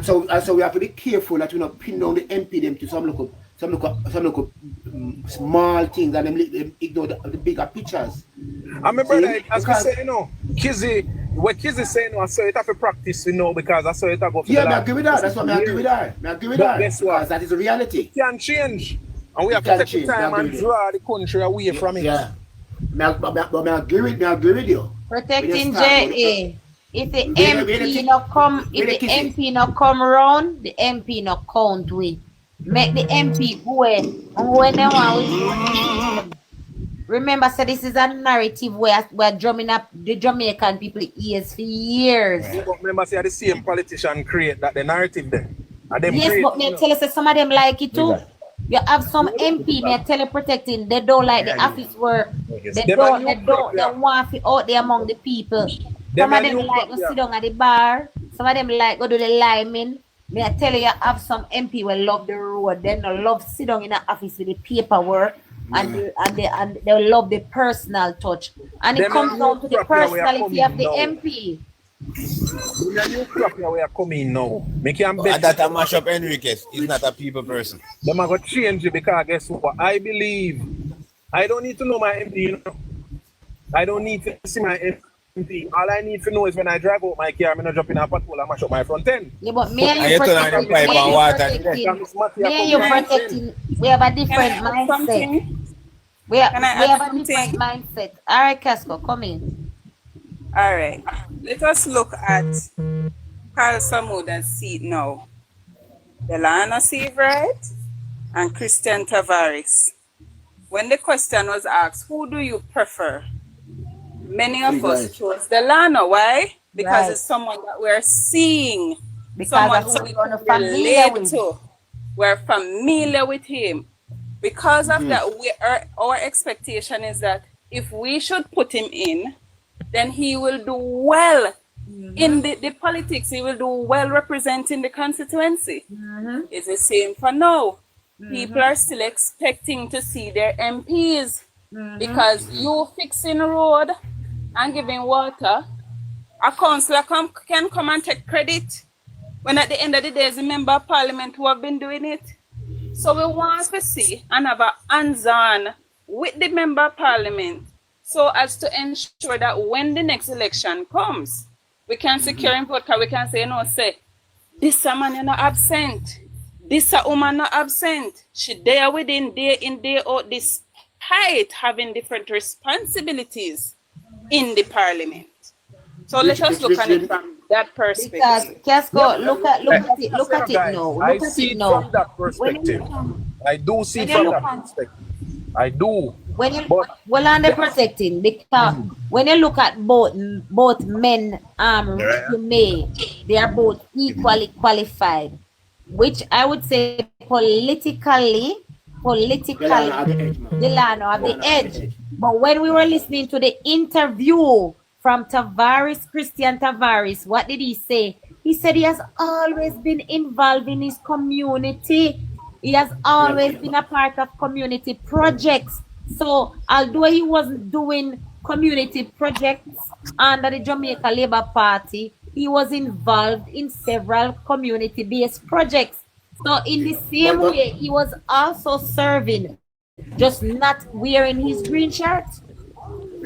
so we have to be careful that we not pin down the MP them to some local small things and them ignore the bigger pictures. I remember that, as we say, you know, what Kizzy say, you know, I saw it have to practice, you know, because I saw it have go for I agree with that. That's what I agree with that. Guess what? Because that is a reality. It can change. And we have to take the time and draw the country away from it. Yeah. But I agree with you. Protecting JA. If the MP not come around, the MP not count with. Make the MP go in. And when they want, remember, so this is a narrative where we're drumming up the Jamaican people ears for years. Yeah, but remember, say the same politician create that the narrative there. Yes, but me tell you, some of them like it too. You have some MP, me tell you, protecting, they don't like the office work. They want to out there among the people. Some of them like to sit down at the bar. Some of them like go do the liming. Me I tell you, have some MP will love the road. They don't love sit down in the office with the paperwork, and they love the personal touch. And it comes down to the personality of the MP. The new crop here we are coming now. That a mash up Enriquez is not a people person. Them are going to change it because guess what? I believe I don't need to know my MP, you know. I don't need to see my MP. All I need to know is when I drive out my car, I'm not drop in a patrol and mash up my front end. Yeah, but me and you protecting. We have a different mindset. We have a different mindset. All right, Casco, come in. All right. Let us look at Carl Samuda's seat now. Delano Seabright and Christian Tavares. When the question was asked, who do you prefer? Many of us chose Delano. Why? Because it's someone that we're seeing. Someone who we can relate to. We're familiar with him. Because of that, our expectation is that if we should put him in, then he will do well in the politics. He will do well representing the constituency. It's the same for now. People are still expecting to see their MPs because you fixing a road and giving water, a councillor can come and take credit when at the end of the day, it's a member of parliament who have been doing it. So we want to see and have a hands-on with the member of parliament so as to ensure that when the next election comes, we can secure him because we can say, you know, say, this a man is not absent. This a woman not absent. She there within day in, day out, despite having different responsibilities in the parliament. So let us look at it from that perspective. Because Casco, look at it now. I see it from that perspective. I do see it from that perspective. I do. When you they're protecting, because when you look at both men they are both equally qualified, which I would say politically Delano have the edge. But when we were listening to the interview from Christian Tavares, what did he say? He said he has always been involved in his community. He has always been a part of community projects. So although he wasn't doing community projects under the Jamaica Labour Party, he was involved in several community-based projects. So in the same way, he was also serving, just not wearing his green shirt.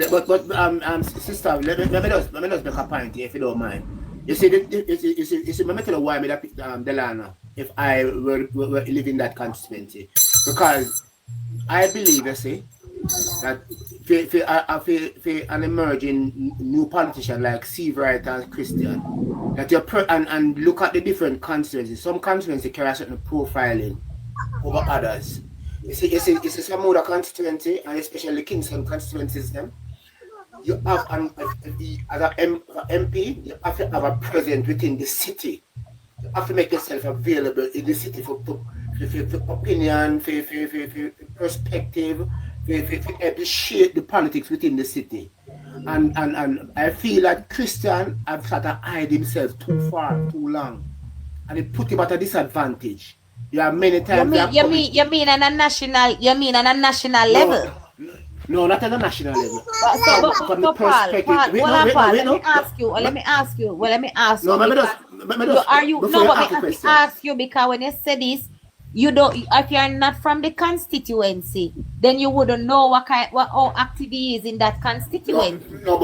But sister, let me just make a point here, if you don't mind. You see, let me tell you why I pick Delano if I were live in that constituency. Because I believe, you see, that for an emerging new politician like Steve Wright and Christian, that and look at the different constituencies. Some constituencies carry a certain profiling over others. You see some other constituency, and especially Kingston constituencies, them. You have as an MP, you have to have a presence within the city. You have to make yourself available in the city for opinion, for perspective, for appreciate the politics within the city. And I feel that Christian have tried to hide himself too far, too long. And it put him at a disadvantage. There are many times. You mean on a national level? No, not at a national level. Paul, let me ask you. Let me ask you. Ask you because when you say this, you don't. If you're not from the constituency, then you wouldn't know how active he is in that constituency. No.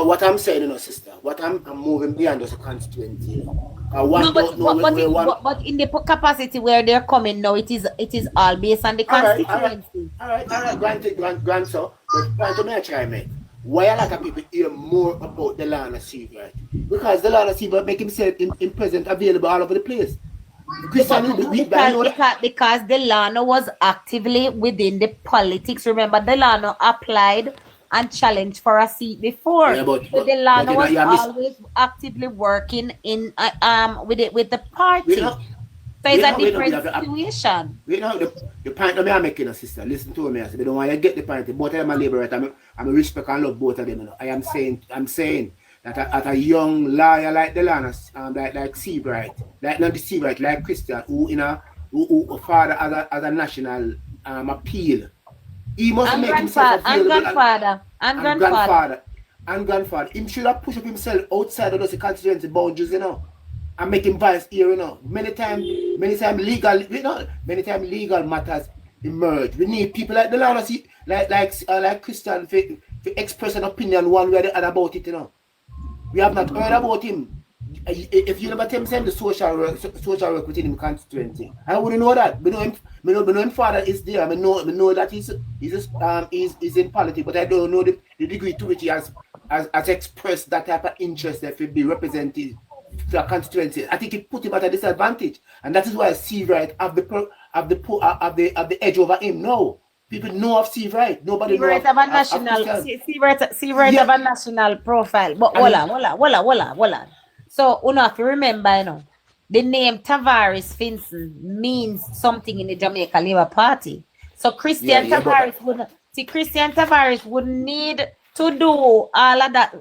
What I'm saying, sister. What I'm moving beyond the constituency. But in the capacity where they're coming now, it is all based on the constituency. All right. Grant so. But to me, I try, mate. Why a lot of people hear more about the land of Steve, right? Because the land of Steve make himself in present available all over the place. Because Delano was actively within the politics. Remember, Delano applied and challenged for a seat before. Yeah, but Delano was always actively working in with the party. So it's a different situation. The point that I'm making, sister, listen to me. I don't want you to get the point. Both of them are liberate. I'm respect and love both of them. I am saying that at a young lawyer like Delano, like Seabright, like not the Seabright, like Christian, who father as a national appeal. He must make himself available. And grandfather. He should have pushed up himself outside of those constituency boundaries, and make him voice here, Many times legal matters emerge. We need people like Delano, like Christian, to express an opinion one way or the other about it, We have not heard about him. If you never tell him the social work within him constituency, I wouldn't know that. We know him father is there. I know that he's in politics, but I don't know the degree to which he has expressed that type of interest that will be represented to a constituency. I think it put him at a disadvantage, and that is why Steve Wright have the edge over him. No, people know of Steve Wright. Nobody knows of Steve Wright have a national profile. But hold on. So, if you remember, the name Tavares Finson means something in the Jamaica Labour Party. So Christian Tavares wouldn't need to do all of that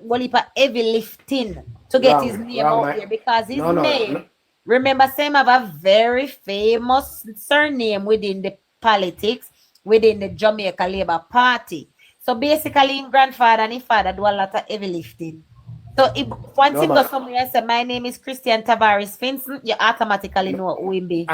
heavy lifting to get his name out here, because his name, remember, Sam have a very famous surname within the politics, within the Jamaica Labour Party. So basically, his grandfather and his father do a lot of heavy lifting. So if once you go somewhere and say, my name is Christian Tavares Finson, you automatically know who he be.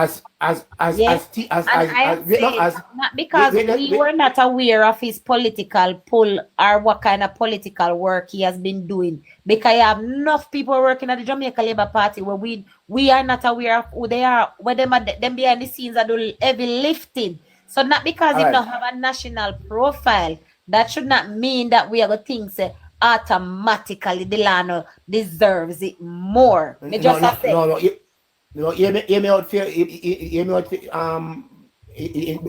Because we were not aware of his political pull or what kind of political work he has been doing. Because you have enough people working at the Jamaica Labour Party where we are not aware of who they are, where them behind the scenes are doing heavy lifting. So not because he don't have a national profile, that should not mean that we are going to think, say, automatically Delano deserves it more. Hear me out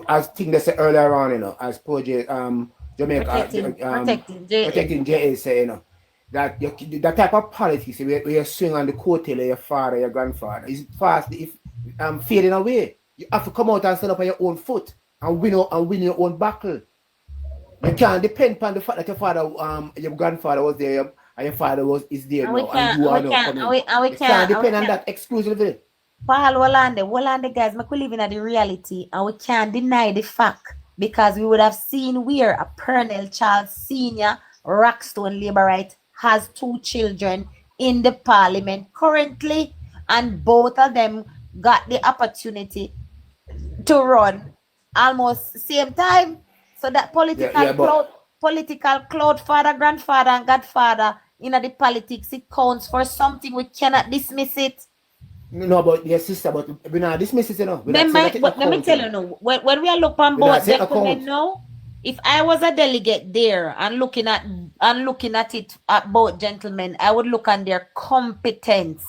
as thing they said earlier on, as Project Jamaica protecting JA say, that type of politics where you swing on the coattail of your father, your grandfather, is fast fading away. You have to come out and stand up on your own foot and win your own battle. You can't depend upon the fact that your father, your grandfather was there and your father is there now, and you are now coming. You can't depend on that exclusively. Paul, Wolande guys, we live in the reality, and we can't deny the fact, because we would have seen where a Pernell Charles Senior, Rockstone Labourite, has 2 children in the parliament currently, and both of them got the opportunity to run almost same time. So that political cloud, father, grandfather, and godfather in the politics, it counts for something. We cannot dismiss it. No, but your sister, but we not dismiss it, you know. But let me tell you now, when we are looking on both gentlemen now, if I was a delegate there and looking at it at both gentlemen, I would look on their competence.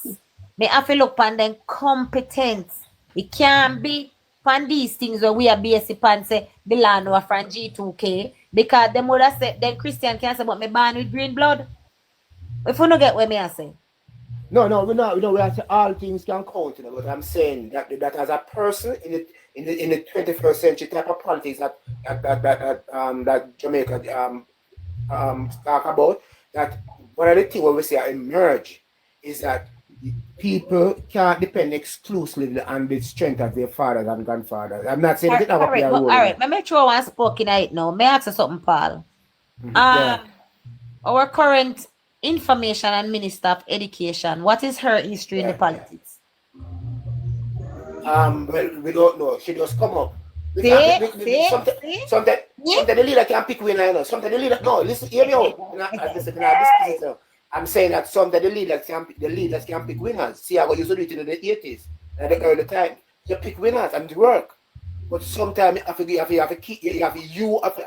Me have to look on their competence. It can't be on these things where we are based upon say the land or from G2K, because them would have said then Christian can say but me born with green blood. If you don't get what me I say. No, we're not. We have to, all things can count, you know, but I'm saying that as a person in the 21st century type of politics that Jamaica talk about, that one of the things where we say emerge is that people can't depend exclusively on the strength of their fathers and grandfathers. I'm not saying that all right, let me throw one spoke in it now. May I ask you something, Paul? Our current information and Minister of Education, what is her history in the politics? Well, we don't know. She just come up. Sometimes the leader can pick winner, you know. Sometimes the leader, no, listen, hear me out. I'm saying that sometimes the leaders can pick winners. See how we used to do it in the 80s, at the early time. You pick winners and it work. But sometimes you have to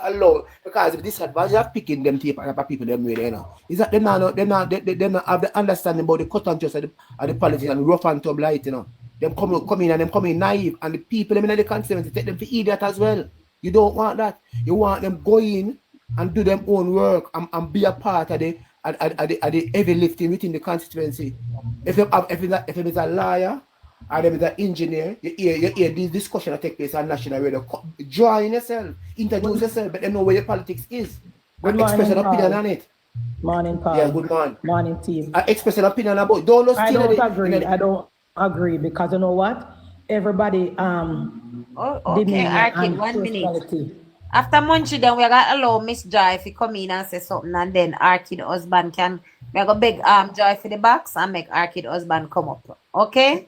allow, because the disadvantage of picking them type of people them way, you know, is that they not have the understanding about the cut and just of the politics and rough and tumble light, you know. Them come in naive, and the people them in the constituency take them for idiot as well. You don't want that. You want them go in and do them own work and be a part of the heavy lifting within the constituency. If it is a lawyer or them is an engineer, you hear this discussion that take place on national radio. Join yourself, introduce yourself, but they know where your politics is. And express an opinion on it. Morning, Paul. Yeah, good morning. Morning, team. Express an opinion about. I don't agree because you know what? Everybody okay, Arkin, 1 minute. After Munchie, then we got allow Miss Joy if you come in and say something, and then Arkin husband can we go beg Joy for the box and make Arkin husband come up. Okay?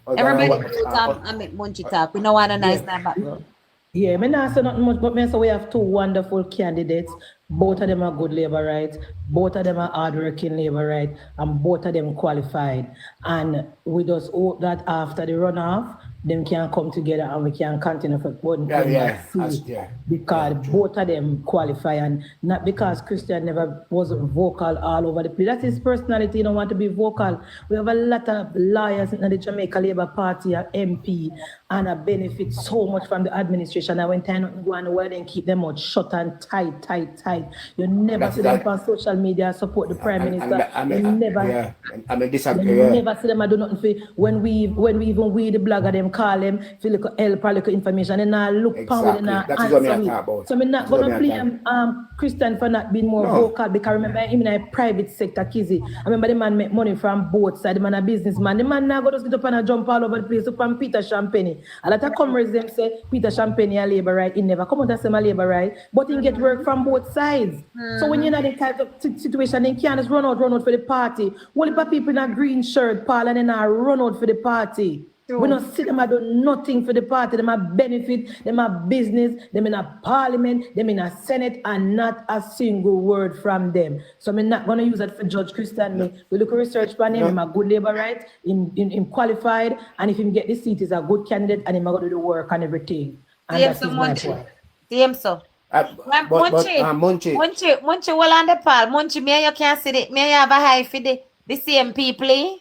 Everybody and make Munchie talk. We don't want a nice time back. Yeah, me not say nothing much, but me say we have two wonderful candidates. Both of them are good labor rights, both of them are hardworking labor rights, and both of them qualified. And we just hope that after the runoff, them can come together and we can continue for one because both of them qualify, and not because Christian never was vocal all over the place. That's his personality, he don't want to be vocal. We have a lot of lawyers in the Jamaica Labour Party, MP, and I benefit so much from the administration. I went time go on the world and keep them out shut and tight. You never see them on social media support the Prime Minister. You never see them do nothing for when we even the blogger them call them for little help or little information and I look power and answer. So I'm not gonna blame Christian for not being more vocal, because remember him in a private sector, Kizzy. I remember the man make money from both sides, the man a businessman. The man now go just get up and jump all over the place up on Peter Champagne. A lot of comrades them say Peter Champagne a labor right. He never come out and say my labor right, but he get work from both sides. So when you're in that type of situation, they can't just run out for the party. Only for people in a green shirt, Paul, and then I run out for the party. We don't see them do nothing for the party. Them have benefit, them have business, them in a parliament, them in a senate, and not a single word from them. So I'm not going to use that for Judge Christian. We look at research for him, a good labor right, him qualified, and if him get the seat, he's a good candidate, and him going to do the work and everything. And that's my point. Munchie, well on the Paul. Munchie, me you can't see it. Me you have a high for the same people.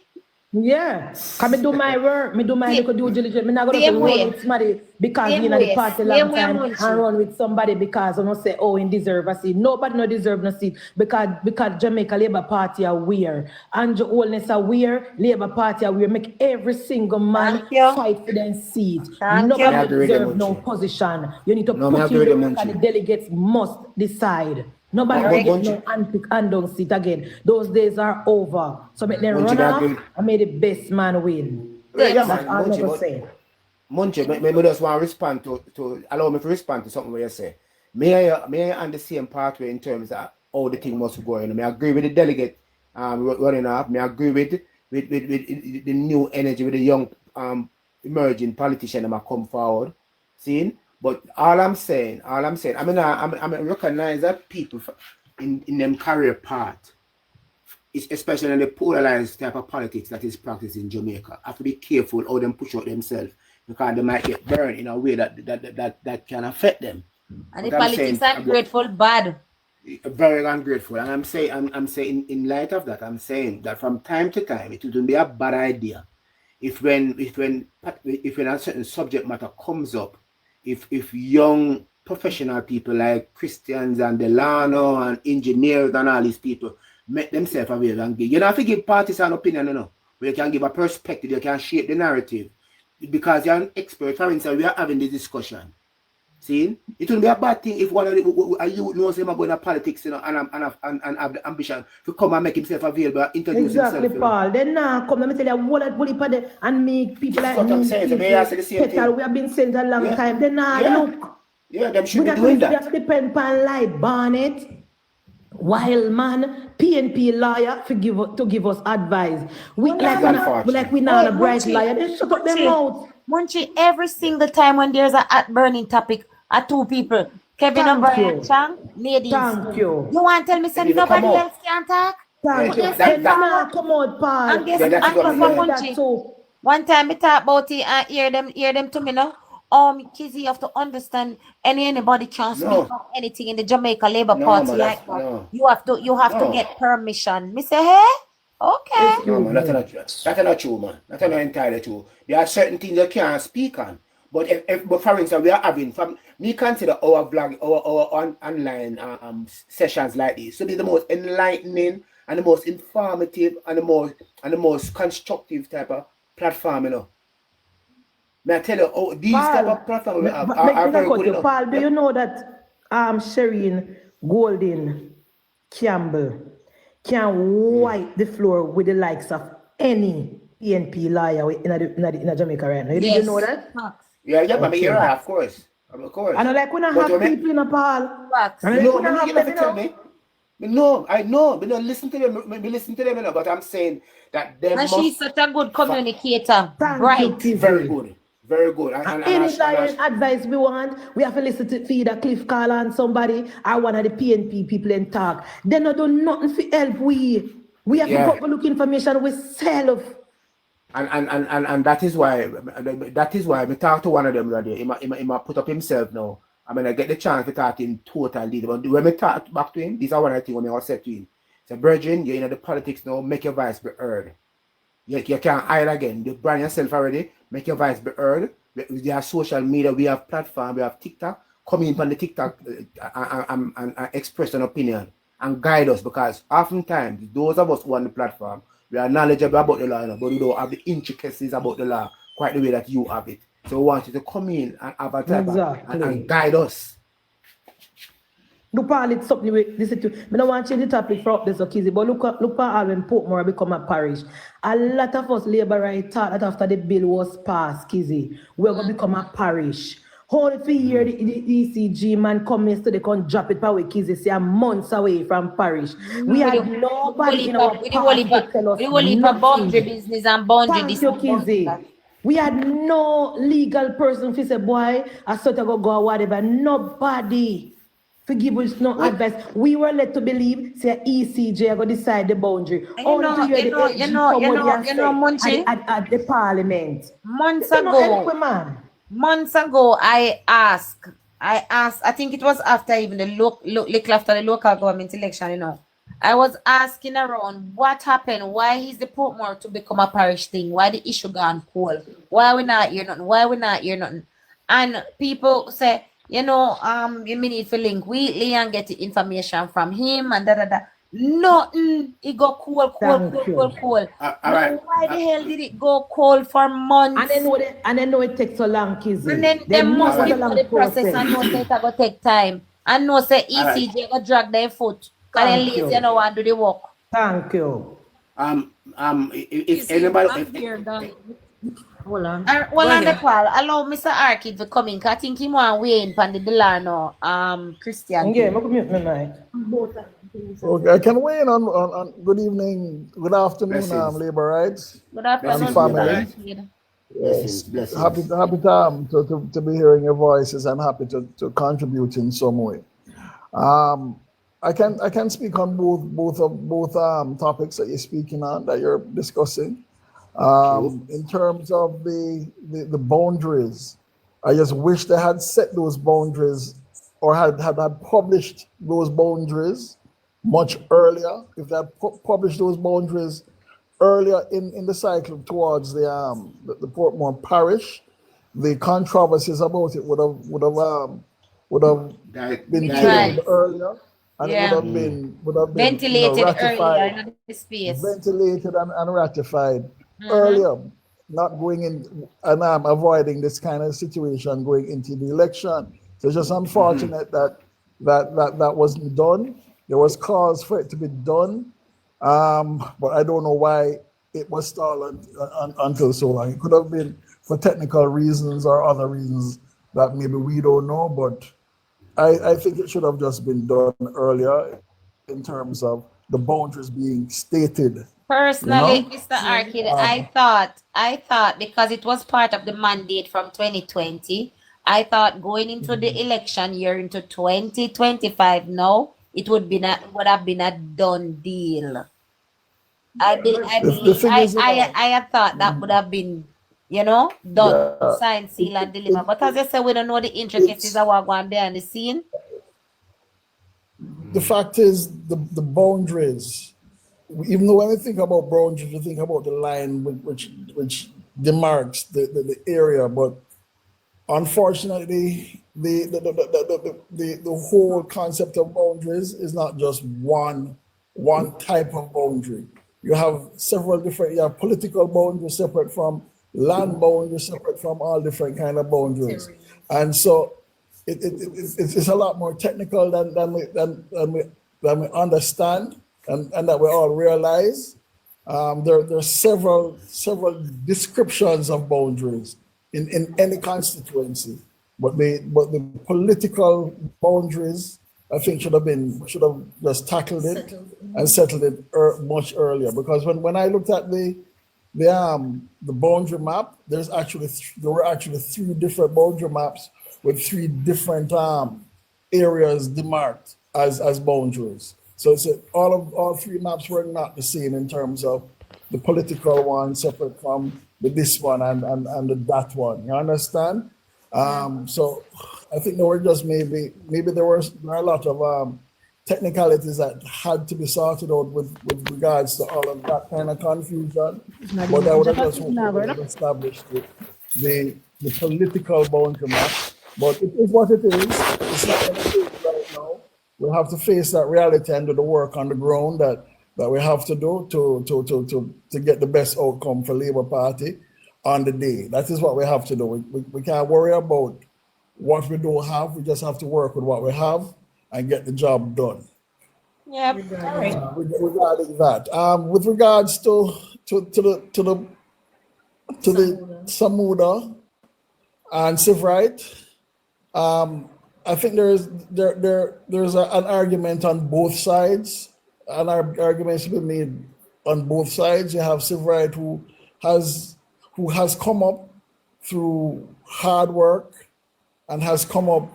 Yeah, can I do my work? Me do my little due diligence. Me not gonna run with somebody because you know the party long time and run with somebody because I don't say he deserve a seat. Nobody no deserve no seat because Jamaica Labour Party are weird. Andrew Holness are weird. Labour Party are weird. Make every single man fight for their seat. Nobody deserve no position. You need to put in the work and the delegates must decide. Nobody will get no unpick and don't sit again. Those days are over. So make them run off and make the best man win. That's all I'm going to say. Munchie, me just want to respond to allow me to respond to something where you say. May I on the same pathway in terms of how the thing must go on. I agree with the delegate running off. I agree with the new energy with the young emerging politician that might come forward. See? But all I'm saying, I recognize that people in them career path it's especially in the polarized type of politics that is practiced in Jamaica. Have to be careful how them push out themselves because they might get burned in a way that can affect them. And the politics are grateful bad. Very ungrateful. And I'm saying in light of that, I'm saying that from time to time it would be a bad idea if when a certain subject matter comes up, if young professional people like Christians and Delano and engineers and all these people make themselves available and give. You don't have to give parties an opinion, you know, but you can give a perspective, you can shape the narrative. Because you're an expert, for instance, we are having this discussion. See? It will be a bad thing if one of the youth knows him about politics, you know, and have the ambition to come and make himself available, introduce himself. Exactly, Paul. Then now come, let me tell you, what and make people like me. We have been saying a long time. Then now look. Yeah, them should be doing that. We have to depend upon Light Barnett, wild man, PNP lawyer to give us advice. We not a bright liar. They shut up their mouth. Munchie, every single time when there's a hot burning topic, two people, Kevin and Brian Chang, ladies. Thank you. You want to tell me something nobody else can talk? Thank you. Come out, Paul. And one time we talk about it and hear them to me now. Kids, you have to understand anybody can speak on anything in the Jamaica Labour Party like that. No. You have to get permission. Me say, hey, okay. No, man, that's not true, man. That's not entirely true. There are certain things you can't speak on. But but for instance, we are having me consider our blog, our online sessions like this to be the most enlightening and the most informative and the most constructive type of platform, you know. May I tell you, these type of platforms are very good enough. Paul, do you know that Shireen Golden Campbell can wipe the floor with the likes of any PNP liar in Jamaica right now? Did you know that? Yeah, but you're right, of course. And like when I have people in a Paul. No, you never tell me. No, I know, but no, listen to them, but I'm saying that they must... she's such a good communicator. Right. Very good. Very good. Any advice we want, we have to listen to either Cliff Carla and somebody or one of the PNP people and talk. They don't do nothing for help. We have to look information we sell. And that is why we talk to one of them right there. He might put up himself now. I mean, I get the chance to talk to him totally. But when we talk back to him, these are one of the things when I said to him. So, Virgin, you're in the politics now, make your voice be heard. You can't hide again. You brand yourself already, make your voice be heard. We have social media, we have platform, we have TikTok. Come in on the TikTok and express an opinion and guide us, because oftentimes those of us who are on the platform, we are knowledgeable about the law, but we don't have the intricacies about the law quite the way that you have it. So we want you to come in and have a type and guide us. Look, Paul, it's something we listen to. I don't want to change the topic for up this occasion, but look at how when Portmore become a parish. A lot of us Labour right thought that after the bill was passed, Kizzy, we're going to become a parish. Only for year the ECG man come yesterday, they can drop it per way, Kizzy, say months away from parish. We had nobody in our party to tell us nothing. Boundary business and boundary Kizzy. We had no legal person who say, boy, I sort of go whatever. Nobody. Forgive us no advice. We were led to believe, say ECJ are going to decide the boundary. You know, Munchie, at the parliament. Months ago, I asked, I think it was after even the local government election, you know. I was asking around what happened, why is the Portmore to become a parish thing? Why the issue gone cold? Why we not hear nothing? And people say, you know, you need to link Wheatley and get the information from him and Nothing. It go cold. Right. Why the hell did it go cold for months? And I know it takes so long, Kizzy. And then they must be for the process and know say it go take time. And know say ECJ go drag their foot. And then lazy you know and do the work. Thank you. If anybody hold on. The call. Allow Mr. Arkin to come in. I think he want way in pan the Delano, Christian. Yeah, I'm mute my mic. Okay, I can weigh in on good evening, good afternoon, Labour Rights. Good afternoon, and family. Yes, happy time to be hearing your voices and happy to contribute in some way. I can speak on both topics that you're speaking on, that you're discussing. In terms of the boundaries, I just wish they had set those boundaries or had published those boundaries much earlier. If they had published those boundaries earlier in the cycle towards the Portmore parish, the controversies about it would have been killed earlier, and it would have been ventilated ratified, earlier in the space. ventilated and ratified earlier, not going in and avoiding this kind of situation going into the election. So it's just unfortunate that wasn't done. There was cause for it to be done, but I don't know why it was stalled until so long. It could have been for technical reasons or other reasons that maybe we don't know, but I think it should have just been done earlier in terms of the boundaries being stated. Personally, Mr. Arkid, I thought because it was part of the mandate from 2020, I thought going into the election year into 2025 now, it would have been a done deal. I had thought that would have been, done, signed, seal, and deliver. But as I said, we don't know the intricacies of what going behind the scene. The fact is, the boundaries, even though when we think about boundaries, we think about the line which demarks the area, but unfortunately, the whole concept of boundaries is not just one type of boundary. You have several different, you have political boundaries separate from land boundaries, separate from all different kind of boundaries. And so it's a lot more technical than we understand and that we all realize. There are several descriptions of boundaries in any constituency, but the political boundaries, I think, should have just tackled it and settled it much earlier. Because when I looked at the boundary map, there were actually 3 different boundary maps with 3 different areas demarked as boundaries. So all 3 maps were not the same in terms of the political one separate from this one and that one. You understand? So I think there were just maybe there were a lot of technicalities that had to be sorted out with regards to all of that kind of confusion. But I would have just established the political boundary map. But it is what it is. It's not going to change right now. We'll have to face that reality and do the work on the ground that we have to do to get the best outcome for Labour Party on the day. That is what we have to do. We can't worry about what we don't have. We just have to work with what we have and get the job done. Yep. Regarding that, with regards to the Samuda and civil right, I think there's an argument on both sides. An argument to be made on both sides. You have civil right who has come up through hard work and has come up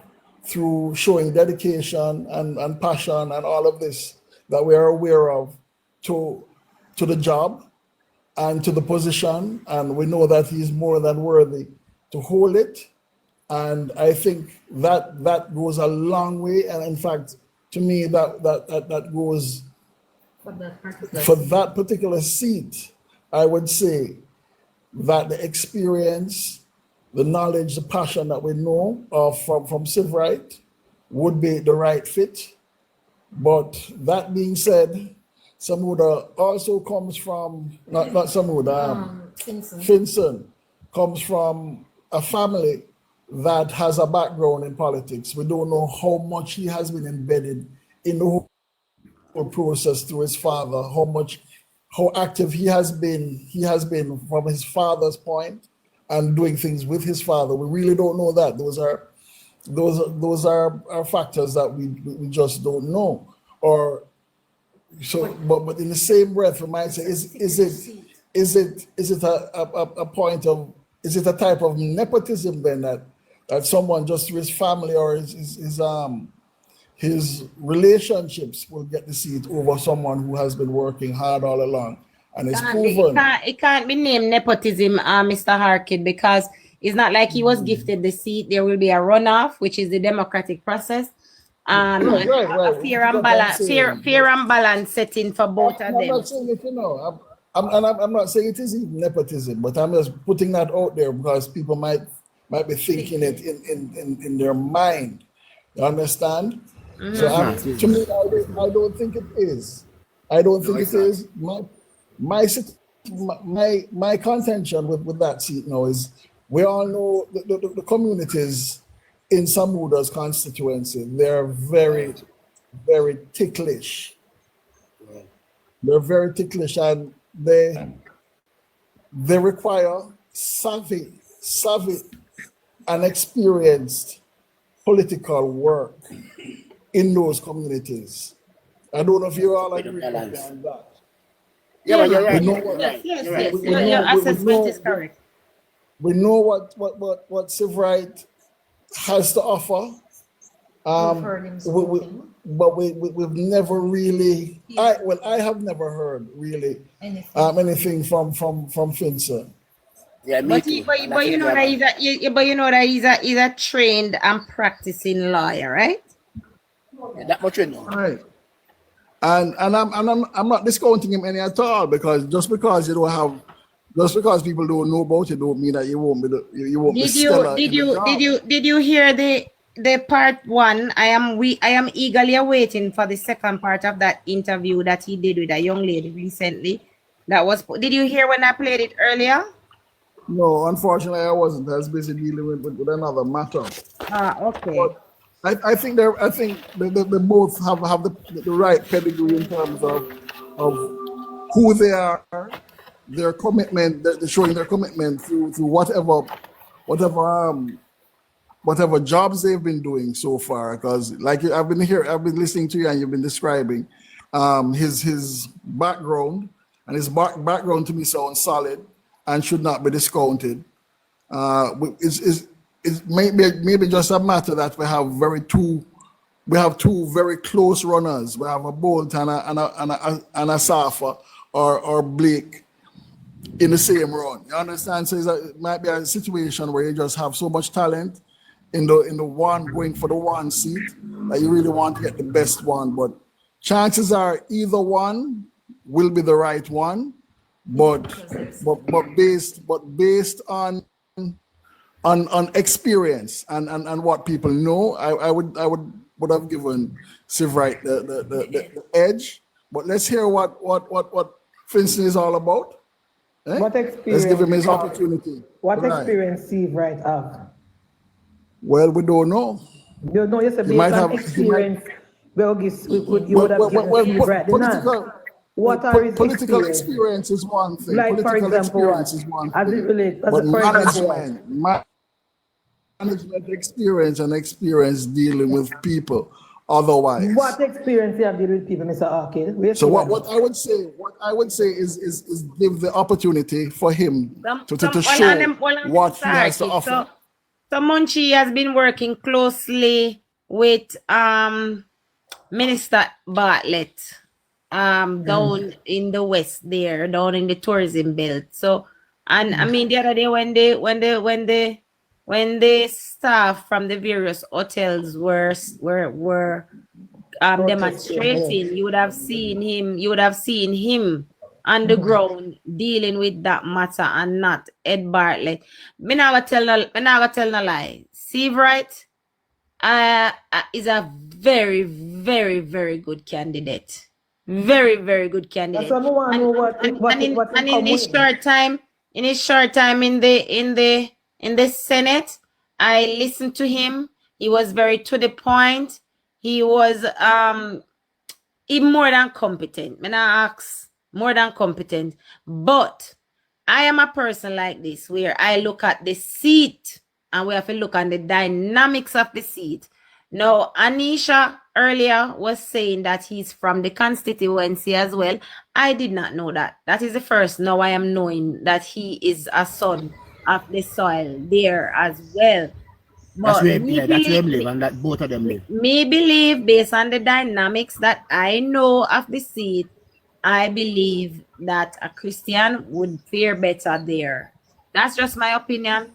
through showing dedication and passion and all of this that we are aware of to the job and to the position, and we know that he's more than worthy to hold it. And I think that goes a long way, and in fact, to me, that goes for that particular seat. I would say that the experience, the knowledge, the passion that we know of from civil right would be the right fit. But that being said, Samuda also comes from, not Samuda, Finson comes from a family that has a background in politics. We don't know how much he has been embedded in the whole process through his father, how active he has been from his father's point and doing things with his father. We really don't know that. Those are factors that we just don't know. Or so, but in the same breath, we might say, is it a point of, is it a type of nepotism then that someone just through his family or his relationships will get the seat over someone who has been working hard all along. And it's proven. It can't be named nepotism, Mr. Harkin, because it's not like he was gifted the seat. There will be a runoff, which is the democratic process. Right. A fair and balance setting for both of them. I'm not saying it, I'm not saying it is even nepotism, but I'm just putting that out there because people might be thinking it in their mind. You understand? So to me, I don't think it is. I don't think it is. My contention with that seat now is we all know the communities in Samuda's constituency, they're very, very ticklish. They're very ticklish, and they require savvy and experienced political work in those communities. I don't know if you all agree with me on that. Yeah, you're right. Yes. Your assessment is correct. We know what Civ Right has to offer. But we've never really, I have never heard really anything from Finson. Yeah, but you know that he's a trained and practicing lawyer, right? Yeah, that much you know. Right. And I'm not discounting him any at all, because just because people don't know about it don't mean that you won't be stellar. Did you hear the part one? I am eagerly awaiting for the second part of that interview that he did with a young lady recently. Did you hear when I played it earlier? No, unfortunately I wasn't. I was busy dealing with another matter. Okay. But I think they both have the right pedigree in terms of who they are, their commitment, they're showing their commitment through whatever jobs they've been doing so far. Because like I've been listening to you and you've been describing his background, and his background to me sounds solid and should not be discounted. It's maybe just a matter that we have two very close runners. We have a Bolt and a Safa or Blake in the same run. You understand? So it might be a situation where you just have so much talent in the one going for the one seat that you really want to get the best one. But chances are either one will be the right one, but based on experience and what people know, I would have given Civ Right the edge. But let's hear what Finson is all about. Eh? What experience? Let's give him his opportunity. What experience Civ Right have? Well, we don't know. You know, yes, based on experience. You would have given Civ Right. What are his political experience is one thing. Like, political for example, experience is one as it thing. relates, But management experience dealing with people otherwise. What experience you have dealing with people, Mr. Arcade? So what I would say is give the opportunity for him to show what he has to offer. So Munchie has been working closely with Minister Bartlett down in the west there, down in the tourism belt. So, and I mean the other day when the staff from the various hotels were demonstrating, you would have seen him on the ground dealing with that matter and not Ed Bartlett. Me never tell no lie. Civ Right is a very, very, very good candidate. Very, very good candidate. And in his short time in the Senate, I listened to him. He was very to the point. He was more than competent. When I ask, more than competent. But I am a person like this where I look at the seat and we have to look at the dynamics of the seat. Now, Anisha earlier was saying that he's from the constituency as well. I did not know that. That is the first. Now I am knowing that he is a son of the soil there as well. That's But where, me yeah, that's where believe, them live, and that both of them live. me believe based on the dynamics that I know of the seat, I believe that a Christian would fare better there. That's just my opinion.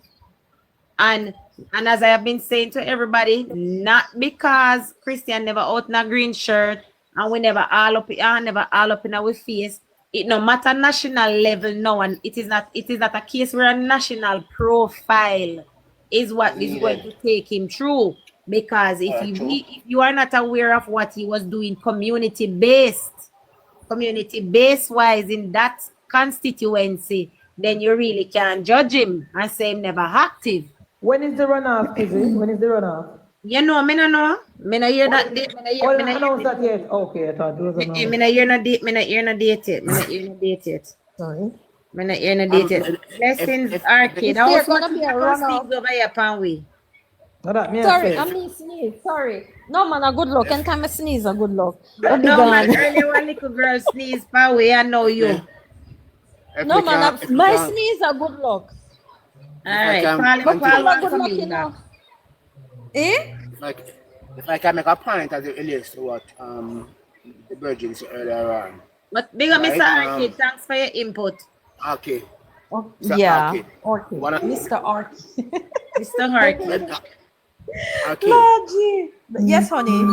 And as I have been saying to everybody, not because Christian never out in a green shirt and we never all up in our face. It no matter national level now, and it is not a case where a national profile is what is going to take him through. Because if you are not aware of what he was doing community based wise in that constituency, then you really can't judge him and say him never active. When is the runoff, Kizzy? When is the runoff? You know, me no know. Me no hear that date. Oh, not announced that yet. Okay, I thought it was announced. Me no hear no date. Me no hear no date yet. Me no hear no date yet. Sorry. Me no hear no date yet. Blessings Arcade. How There's much gonna be a people runoff. sneeze over here pan we? Sorry, I mean sneeze. Sorry. No man, a good luck. Anytime I sneeze, a good luck. I'll be No man, gone. earlier one little girl sneeze pan we. I know you. No man, my sneeze a good luck. All right, Paul want to meet now. Eh? If I can make a point as it relates to what the Virgin said earlier on. But big up, Right, Mr. Arcade. Thanks for your input. Okay. So, yeah. Okay. Mr. Arcade. Mr. Arcade. Okay. Lord, yes, honey.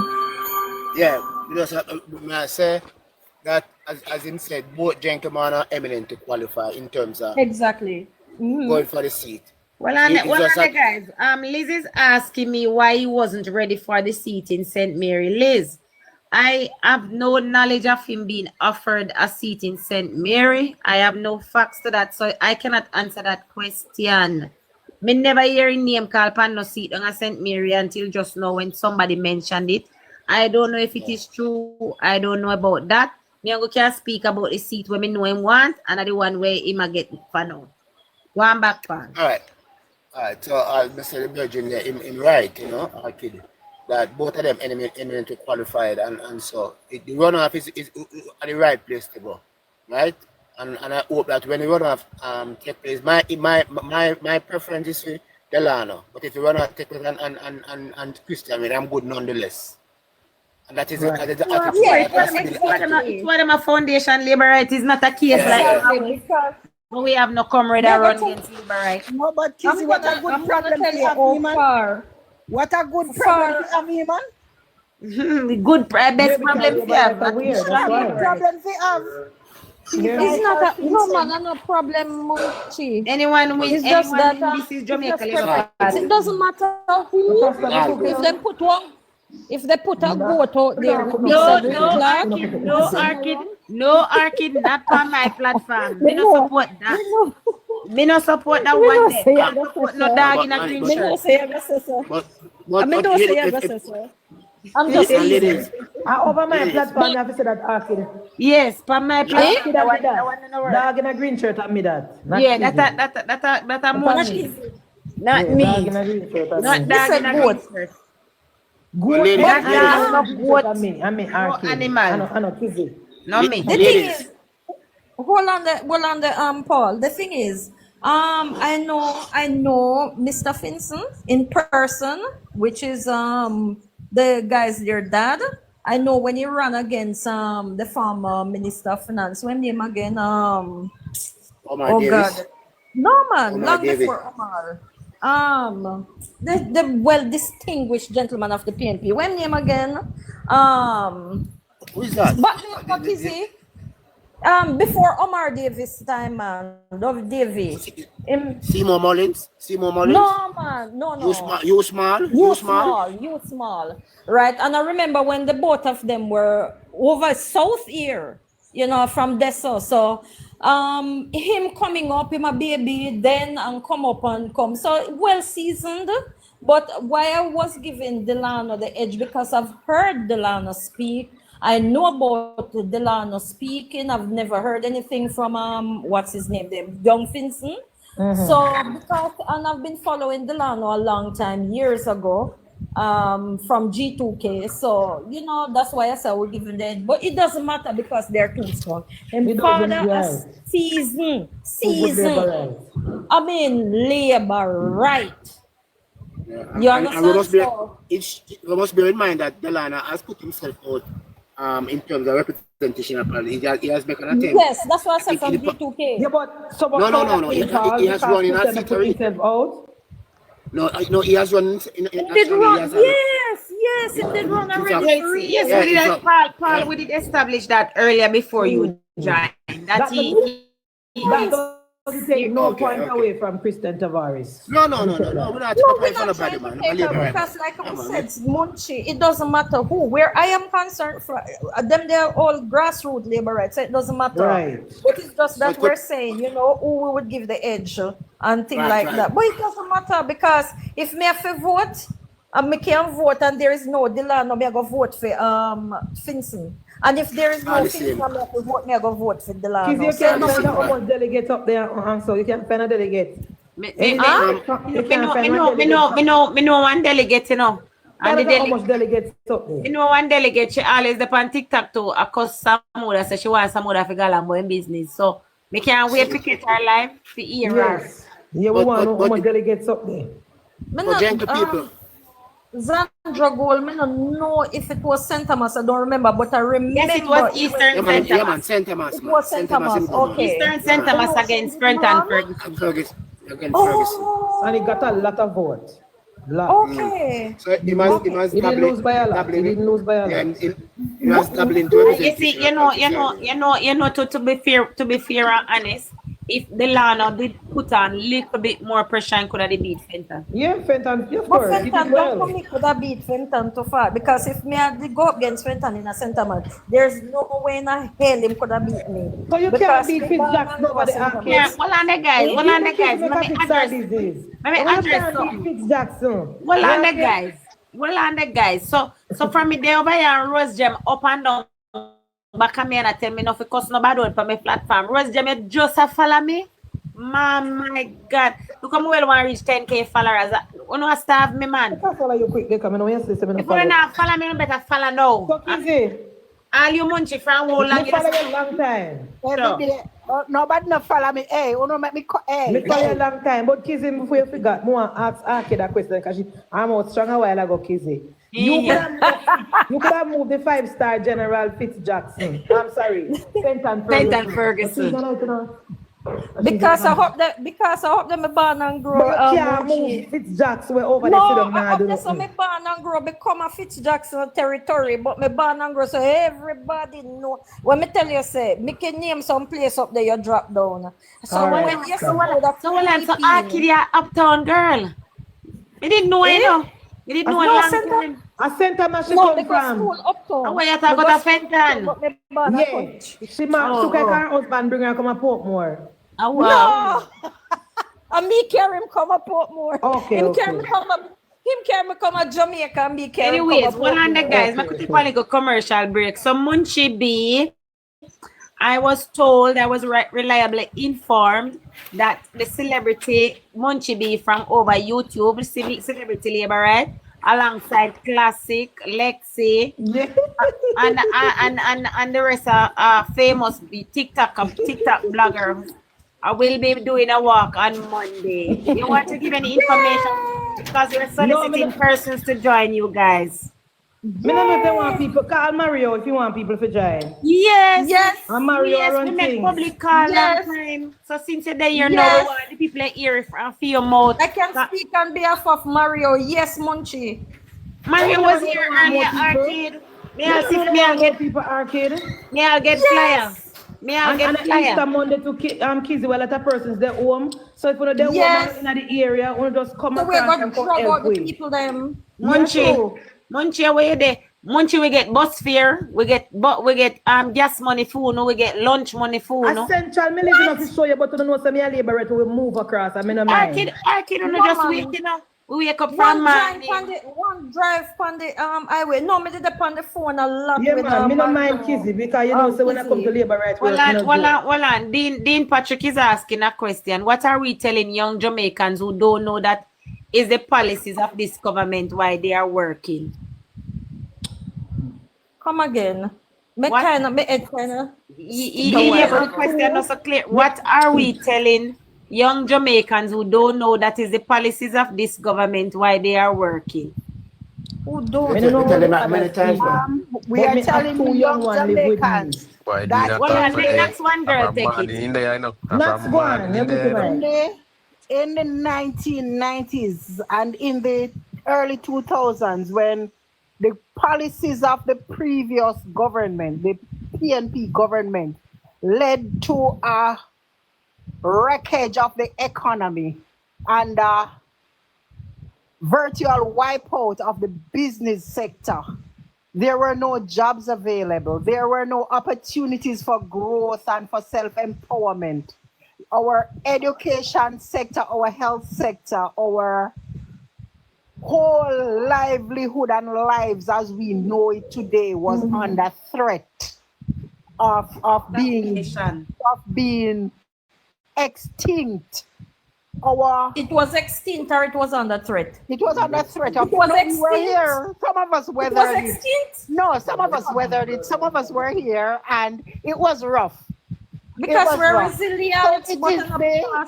Yeah, because may I say that as him said, both gentlemen are eminent to qualify in terms of Exactly. going for the seat. Well, guys, Liz is asking me why he wasn't ready for the seat in St. Mary. Liz, I have no knowledge of him being offered a seat in St. Mary. I have no facts to that, so I cannot answer that question. Me never hear a name called pan no seat on a St. Mary until just now when somebody mentioned it. I don't know if it is true. I don't know about that. Me can speak about the seat where me know him want and the one where he might get for now. One back pan. All right. So Mr. Virgin there, in right, you know, kid, that both of them eminently qualified, and so the runoff is at the right place to go, right? And I hope that when the runoff take place, my preference is for Delano, but if the runoff take place and Christian, I'm good nonetheless. And that is it's one of my foundation labor right is not a case like that. We have no comrade around against labor right. No, but Kizzy, what a good problem to have me, man. What a good problem to have me, man. Good best problem to have. Problem to have. It's not a, no man, no problem, Munchi. Anyone with it's just that this is Jamaica. It doesn't matter who. If they put one, if they put a goat out there, no Arcade, not on my platform. Me no support that. Me no support that one day. No dog in a green shirt. Me no say I'm just saying. Over my platform, I have to say that Arcade. Yes, for my platform. Dog in a green shirt, I me that. Yeah, that's a money. Not me. Not dog in a green shirt. Good. I mean Arcade. Animal. I know Kizzy. Not me. The thing is, hold on the Paul. The thing is, I know Mr. Finson in person, which is the guy's their dad. I know when he ran against the former Minister of Finance. When name again? Omar Davis. God. No man, Omar long Davis. before Omar. The well distinguished gentleman of the PNP. When name again? Who is that? But what is he? Before Omar Davis time, man. Dove Davis. Seymour Mullins? No, man. No. You small. Right. And I remember when the both of them were over south here, you know, from Deso. So him coming up, him a baby, then and come up and come. So well seasoned. But why I was giving Delano the edge, because I've heard Delano speak. I know about Delano speaking. I've never heard anything from what's his name, Young Finson. So because and I've been following Delano a long time, years ago, from G2K. So you know that's why I said we're giving the edge. But it doesn't matter because they're too strong. And father season. I mean labor right. You And understand? we must bear in mind that Delana has put himself out in terms of representation. Apparently, he has made an attempt. Yes, that's what I said from D2K. Yeah, but so No. He has run in a seat already. out. No, he has run in He did run. Yes, he did run already. Yes, Paul, we did establish that earlier before you joined. That he doesn't take no point away from Christian Tavares. No. We're not trying to take because, like I said, Munchie, it doesn't matter who. Where I am concerned, them they're all grassroots labor rights, so it doesn't matter. Right. But it's just that we're saying, who we would give the edge and things like that. But it doesn't matter because if me have to vote, and me can vote, and there is no Delano, me I go vote for Finson. And if there is no Finson, me I go vote for Delano. Because you can't find how much delegates up there, so you can't find a delegate. Me know one delegate, And how much delegates up there? You know one delegate, she always up on TikTok to accost some mother, so she wants some mother for Galambo in business. So me can't wait to get her live for hear her. Yeah, we want how much delegates up there. People. Zandra Gold, I don't know if it was St. Thomas, I don't remember, but I remember. Yes, it was Eastern St. Thomas. St. Thomas. It was St. Thomas, okay. Eastern St. Thomas against Brenton Ferguson. And he got a lot of votes. Okay. So he must he didn't lose by a lot. He didn't lose by a lot. He must double into You see, to be fair and honest, if Delano did put on a little bit more pressure and could have beat Fenton. Yeah, Fenton, of But course. Fenton don't come me could have beat Fenton too far because if me had to go up against Fenton in a center match, there's no way in hell him could have beat me. So you can't beat Fitzjackson over the arcade. Yeah, hold on the guys. Let me address something. Fitzjackson. Hold on the guys. So from me there over here and Rose Gem up and down back at me and I tell me nothing because nobody on my platform. Rose Gem, you just follow me? My God. Look how well want to reach 10K followers. You know starve me, man. I follow you quickly because I know you say if you not follow me, you better follow now. So easy. All you munchie from how long? I follow you a long time. Nobody not follow me. Hey, you know make me me follow you a long time. But Kizzy, before you forgot, I want to ask Arky that question because I'm out strong a while ago, Kizzy. You could have moved the 5-star General Fitzjackson. I'm sorry, Fenton Ferguson. Because I hope that me born and grow. But you can't move Fitzjackson over no, I hope that so me born and grow become a Fitzjackson territory. But me born and grow so everybody know. When me tell you say, me can name some place up there you drop down. So when you so Arky uptown girl. I didn't know you know. You didn't know a long time. I sent her my she come from. And where you talk about Fenton? Yeah. She took her husband bring her come to Portmore. Oh wow. No. And me carry him come to Portmore. Okay. Him carry me come to Jamaica and me carry him anyways, come one on the guys, I could take a commercial break. So Munchie B, I was told, I was reliably informed that the celebrity Munchie B from over YouTube, celebrity labor, right? Alongside Classic, Lexi, and the rest are famous TikTok blogger. I will be doing a walk on Monday. You want to give any information? Because we're soliciting persons to join you guys. Me know if they want people, call Mario if you want people to join. Yes. And Mario we make public call long time. So since you're there, you know the people hear from your mouth. I can speak on behalf of Mario. Yes, Munchie. Mario was here earlier, Arcade. I'll get people arcade. I'll get flyer. And Easter Monday to Kizzy, well, at a person's their home. So if you're there in the area, we'll just come across and come help the people them. Munchie, where you there? Munchie, we get bus fare, we get gas money food, we get lunch money food. Essential, me living to show you, but you don't know some labor rate we move across. I mean, Arcade, just waking up. We wake up from one drive on the highway. No, me did it on the phone a lot. Yeah, man, me don't mind Kizzy because you know, so when I come to labor rights, hold on. Dean Patrick is asking a question. What are we telling young Jamaicans who don't know that is the policies of this government why they are working? Come again. You the question not so clear. What are we telling young Jamaicans who don't know that is the policies of this government why they are working. Who don't We tell them that many times. We are telling the young Jamaicans Why did that not Well, talk yeah, for next one girl from take morning it. in there, I know. Next From one, morning let in me there, I give know. in the 1990s and in the early 2000s, when the policies of the previous government, the PNP government, led to a wreckage of the economy and a virtual wipeout of the business sector. There were no jobs available. There were no opportunities for growth and for self-empowerment. Our education sector, our health sector, our whole livelihood and lives as we know it today was under threat of being extinct. It was extinct or it was under threat? It was under threat. It was We were extinct. here. Some of us weathered was it. extinct? No, some of us weathered it. Some of us were here, and it was rough. Because we're resilient. So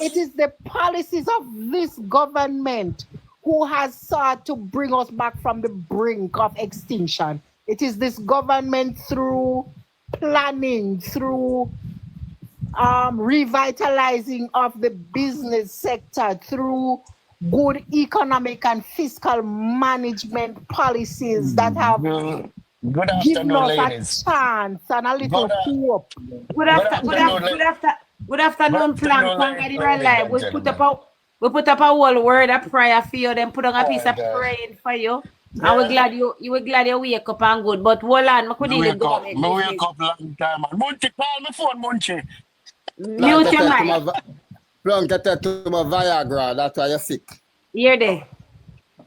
it is the policies of this government who has sought to bring us back from the brink of extinction. It is this government through planning, through revitalizing of the business sector, through good economic and fiscal management policies that have given us a chance and a little hope. Good afternoon, Plank. Live. We put up a whole word of prayer for you, then put on a piece of praying for you. And we're glad you were glad you wake up and good. But hold on, I couldn't even go. I wake up long time. Munchi, call my phone, Munchi. Mute your mic. Plum to my Viagra, that's why you're sick. Here they.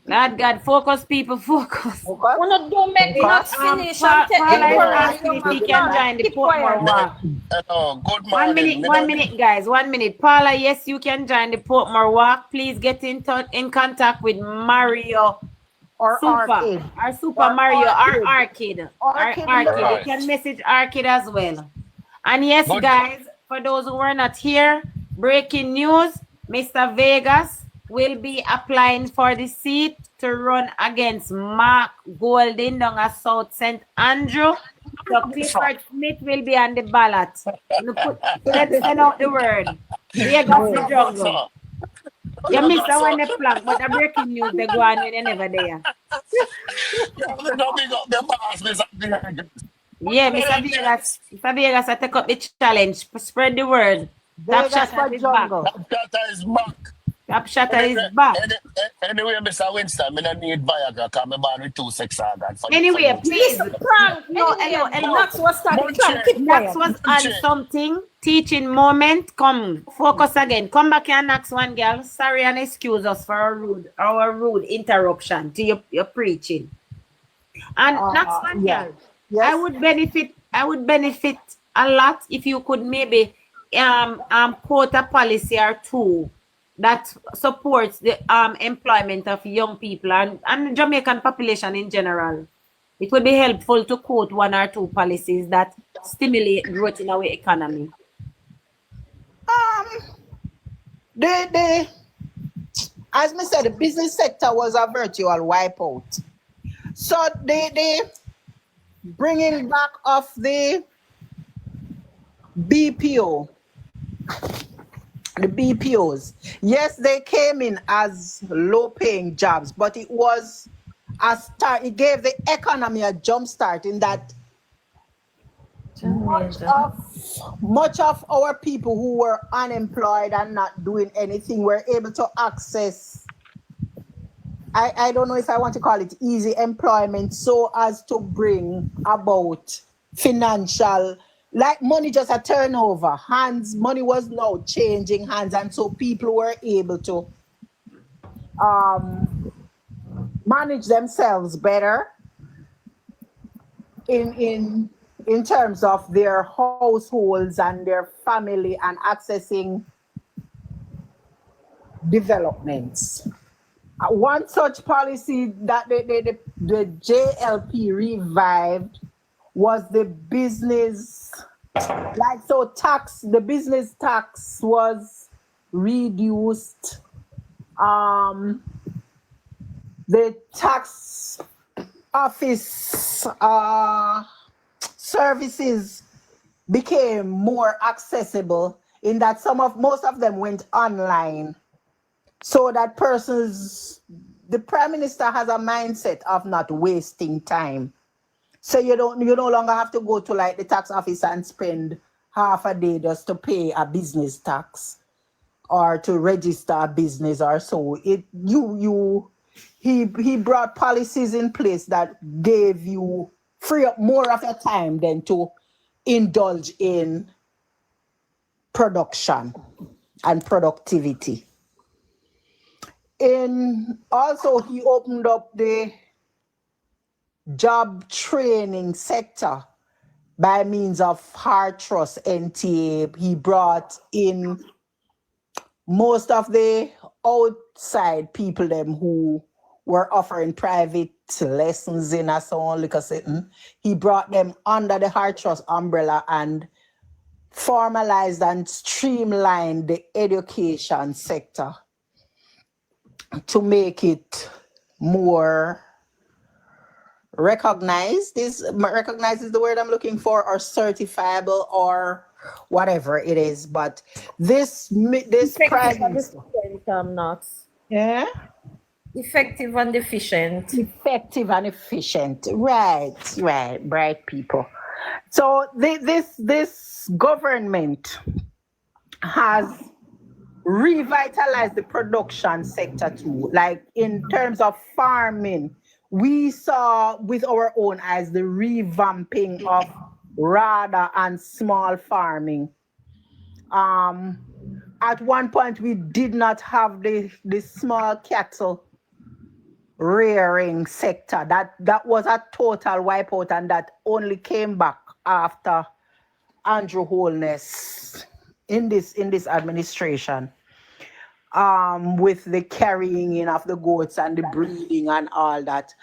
Lord God, focus, people, focus. Wanna don't make us finish and take he can join the Portmore walk. Hello, good morning. 1 minute, guys. 1 minute. Paula, yes, you can join the Portmore walk. Please get in contact with Mario or Super. Arcade. Our Super Mario, our Arcade. Arcade. You can message Arcade as well. And yes, guys, for those who were not here, breaking news, Mr. Vegas will be applying for the seat to run against Mark Golding down at South St. Andrew. So Clifford Smith will be on the ballot. Let's send out the word. Vegas the jungle. You missed the one the plank, but the breaking news they go on when you're never there. Yeah, Mr. Vegas, I take up the challenge. Spread the word. Top Shatter is back. Top Shatter is back. Anyway, Mr. Winston, I don't need Viagra because I'm born with 2 sex organs. Anyway, please. Nax was on something. Teaching moment. Come, focus again. Come back here, Nax one girl. Sorry and excuse us for our rude interruption to your preaching. And Nax one girl. Yes. I would benefit a lot if you could maybe quote a policy or two that supports the employment of young people and the Jamaican population in general. It would be helpful to quote 1 or 2 policies that stimulate growth in our economy. As I said, the business sector was a virtual wipeout. So they bringing back of the BPO. The BPOs, yes, they came in as low-paying jobs, but it was a start. It gave the economy a jump start in that much of our people who were unemployed and not doing anything were able to access, I don't know if I want to call it easy employment, so as to bring about financial, like money just a turnover. Money was now changing hands, and so people were able to manage themselves better in terms of their households and their family and accessing developments. One such policy that the JLP revived was the business, the business tax was reduced. The tax office services became more accessible in that most of them went online, so that the Prime Minister has a mindset of not wasting time. So you no longer have to go to like the tax office and spend half a day just to pay a business tax or to register a business or so. He brought policies in place that gave you free up more of your time than to indulge in production and productivity. Also, he opened up the job training sector by means of Hard Trust, NTA. He brought in most of the outside people them who were offering private lessons in a so like a certain. He brought them under the Hard Trust umbrella and formalized and streamlined the education sector to make it more recognized. Recognized is the word I'm looking for, or certifiable, or whatever it is. But this Prime Minister, yeah, effective and efficient. Effective and efficient. Right, bright people. So this government has revitalized the production sector too. Like in terms of farming, we saw with our own eyes the revamping of rather and small farming. At one point, we did not have the small cattle rearing sector. That was a total wipeout, and that only came back after Andrew Holness in this administration, with the carrying in of the goats and the breeding and all that,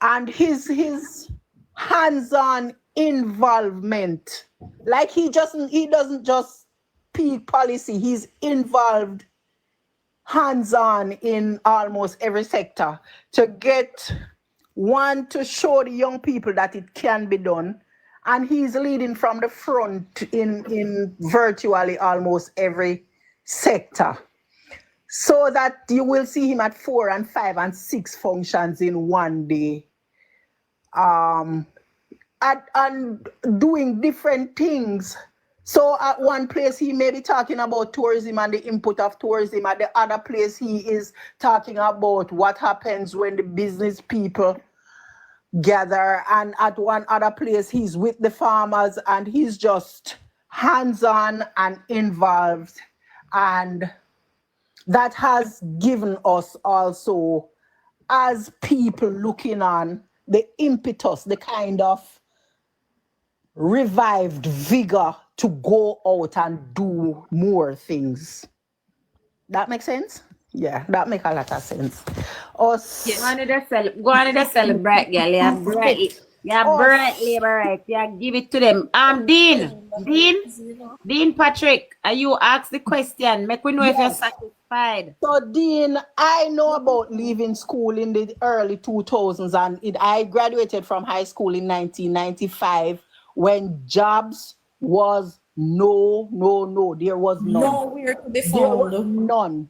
and his hands-on involvement. Like he doesn't just speak policy, he's involved hands-on in almost every sector to show the young people that it can be done. And he's leading from the front in virtually almost every sector, so that you will see him at 4 and 5 and 6 functions in one day, and doing different things. So at one place, he may be talking about tourism and the input of tourism. At the other place, he is talking about what happens when the business people gather. And at one other place, he's with the farmers, and he's just hands-on and involved. And that has given us also, as people looking on, the impetus, the kind of revived vigor to go out and do more things. That makes sense? Yeah, that makes a lot of sense. Go on to celebrate, girl. Yeah, bright. Yeah, brightly, right. Yeah, give it to them. Dean Patrick, are you ask the question? Make we know if you're satisfied. So, Dean, I know about leaving school in the early 2000s, and I graduated from high school in 1995 when jobs was no. There was none. Nowhere to be found. There was none.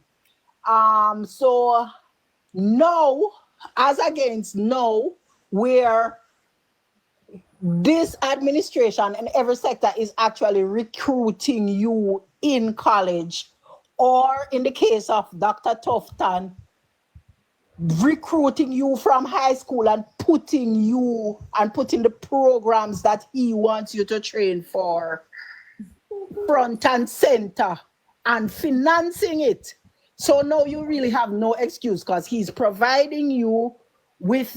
So now, as against now, where this administration and every sector is actually recruiting you in college, or in the case of Dr. Tufton, recruiting you from high school and putting the programs that he wants you to train for front and center and financing it. So now you really have no excuse, because he's providing you with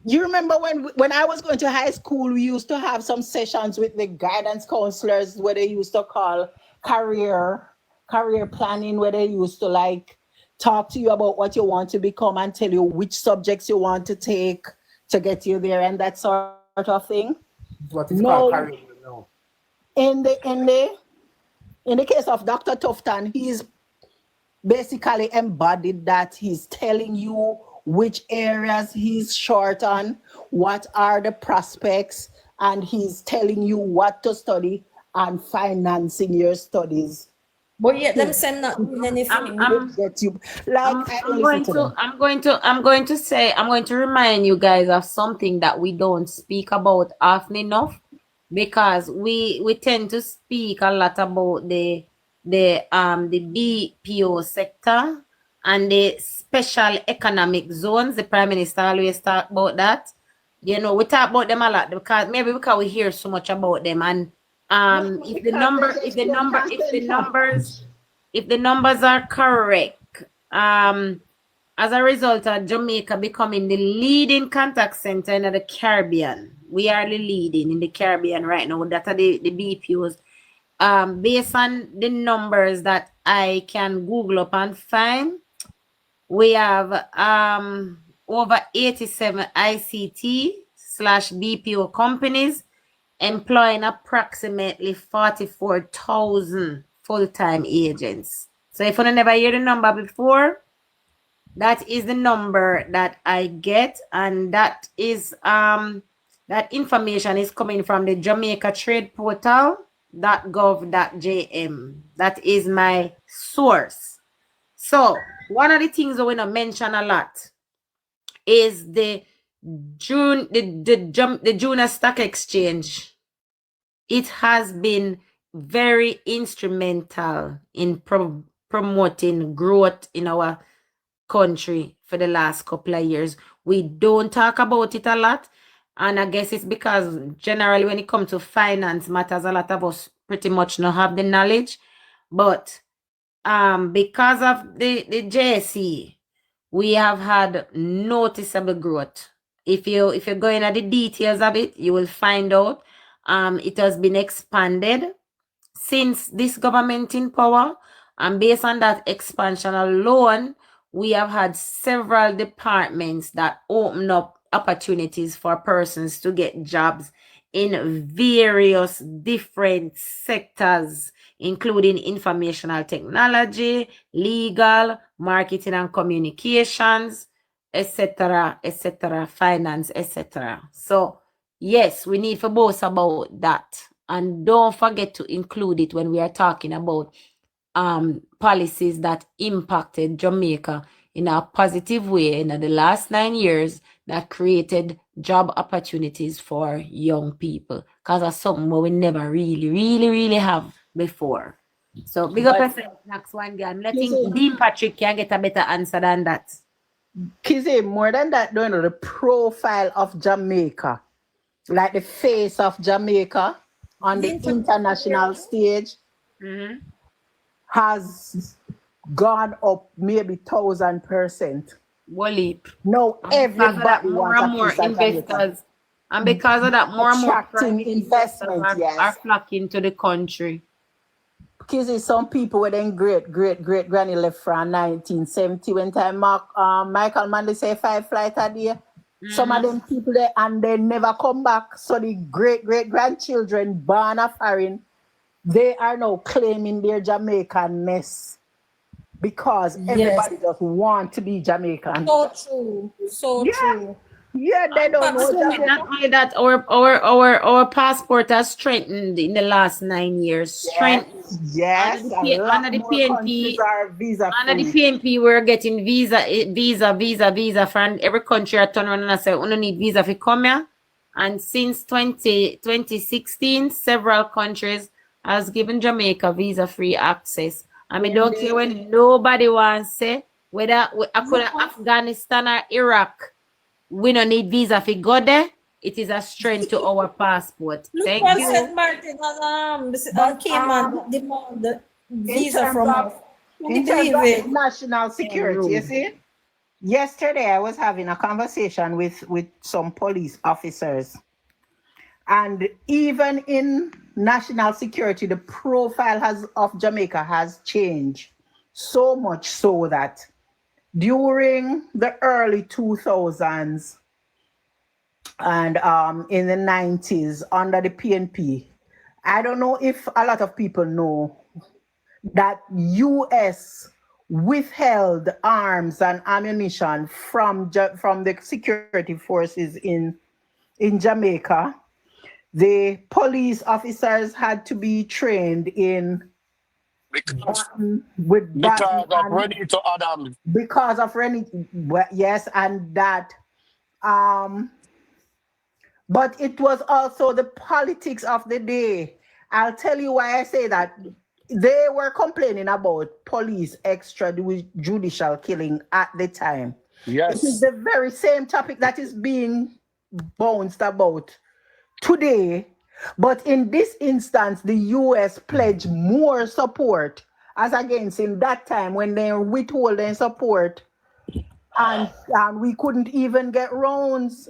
you remember when I was going to high school, we used to have some sessions with the guidance counselors where they used to call career planning, where they used to like talk to you about what you want to become and tell you which subjects you want to take to get you there and that sort of thing. What is called career now? In the case of Dr. Tufton, he's basically embodied that. He's telling you which areas he's short on, what are the prospects, and he's telling you what to study and financing your studies. But yet them say not doing anything. I'm going to remind you guys of something that we don't speak about often enough, because we tend to speak a lot about the BPO sector and the special economic zones. The Prime Minister always talk about that. You know, we talk about them a lot because we hear so much about them, and if the numbers are correct, as a result of Jamaica becoming the leading contact center in the Caribbean, we are the leading in the Caribbean right now. That are the BPOs. Based on the numbers that I can Google up and find, we have over 87 ICT/BPO companies employing approximately 44,000 full-time agents. So if you never hear the number before, that is the number that I get, and that is that information is coming from the Jamaica Trade Portal.gov.jm. That is my source. So one of the things that we don't mention a lot is the Junior Stock Exchange. It has been very instrumental in promoting growth in our country for the last couple of years. We don't talk about it a lot, and I guess it's because generally when it comes to finance matters, a lot of us pretty much not have the knowledge. But because of the JSE, we have had noticeable growth. If you go into the details of it, you will find out it has been expanded since this government in power, and based on that expansion alone, we have had several departments that open up opportunities for persons to get jobs in various different sectors, including informational technology, legal, marketing and communications, etc., finance, etc. So yes, we need to boast about that, and don't forget to include it when we are talking about policies that impacted Jamaica in a positive way in the last 9 years that created job opportunities for young people, because that's something we never really have before. So big up yourself, next one guy. I think Dean Patrick can get a better answer than that. Kizzy, more than that, don't know the profile of Jamaica, like the face of Jamaica on the international stage, has gone up maybe 1,000%. No, everybody more and more investors, and because of that, more and more investment are flocking to the country. Kizzy, some people were then great granny left from 1970 when time Michael Manley say 5 flights a day. Some of them people there, and they never come back. So the great grandchildren born of foreign, they are now claiming their Jamaican-ness because everybody just want to be Jamaican. So true. True. Yeah, they don't know. Not only that, our passport has strengthened in the last 9 years. Yes, under the PNP, we're getting visa from every country. I turn around and I say, we don't need visa for come here. And since 2016, several countries has given Jamaica visa-free access. I mean, don't care when nobody wants to say whether Afghanistan or Iraq. We don't need visa if we go there. It is a strength to our passport. Thank you. St. Martin came and demanded the visa from us. In terms of national security, you see? Yesterday, I was having a conversation with some police officers. And even in national security, the profile of Jamaica has changed. So much so that during the early 2000s and in the 90s under the PNP, I don't know if a lot of people know that US withheld arms and ammunition from the security forces in Jamaica. The police officers had to be trained in baton because of and ready to Adam. because of yes, and that but it was also the politics of the day. I'll tell you why I say that. They were complaining about police extrajudicial killing at the time. Yes. It is the very same topic that is being bounced about today. But in this instance, the US pledged more support as against in that time when they withhold their support and we couldn't even get rounds.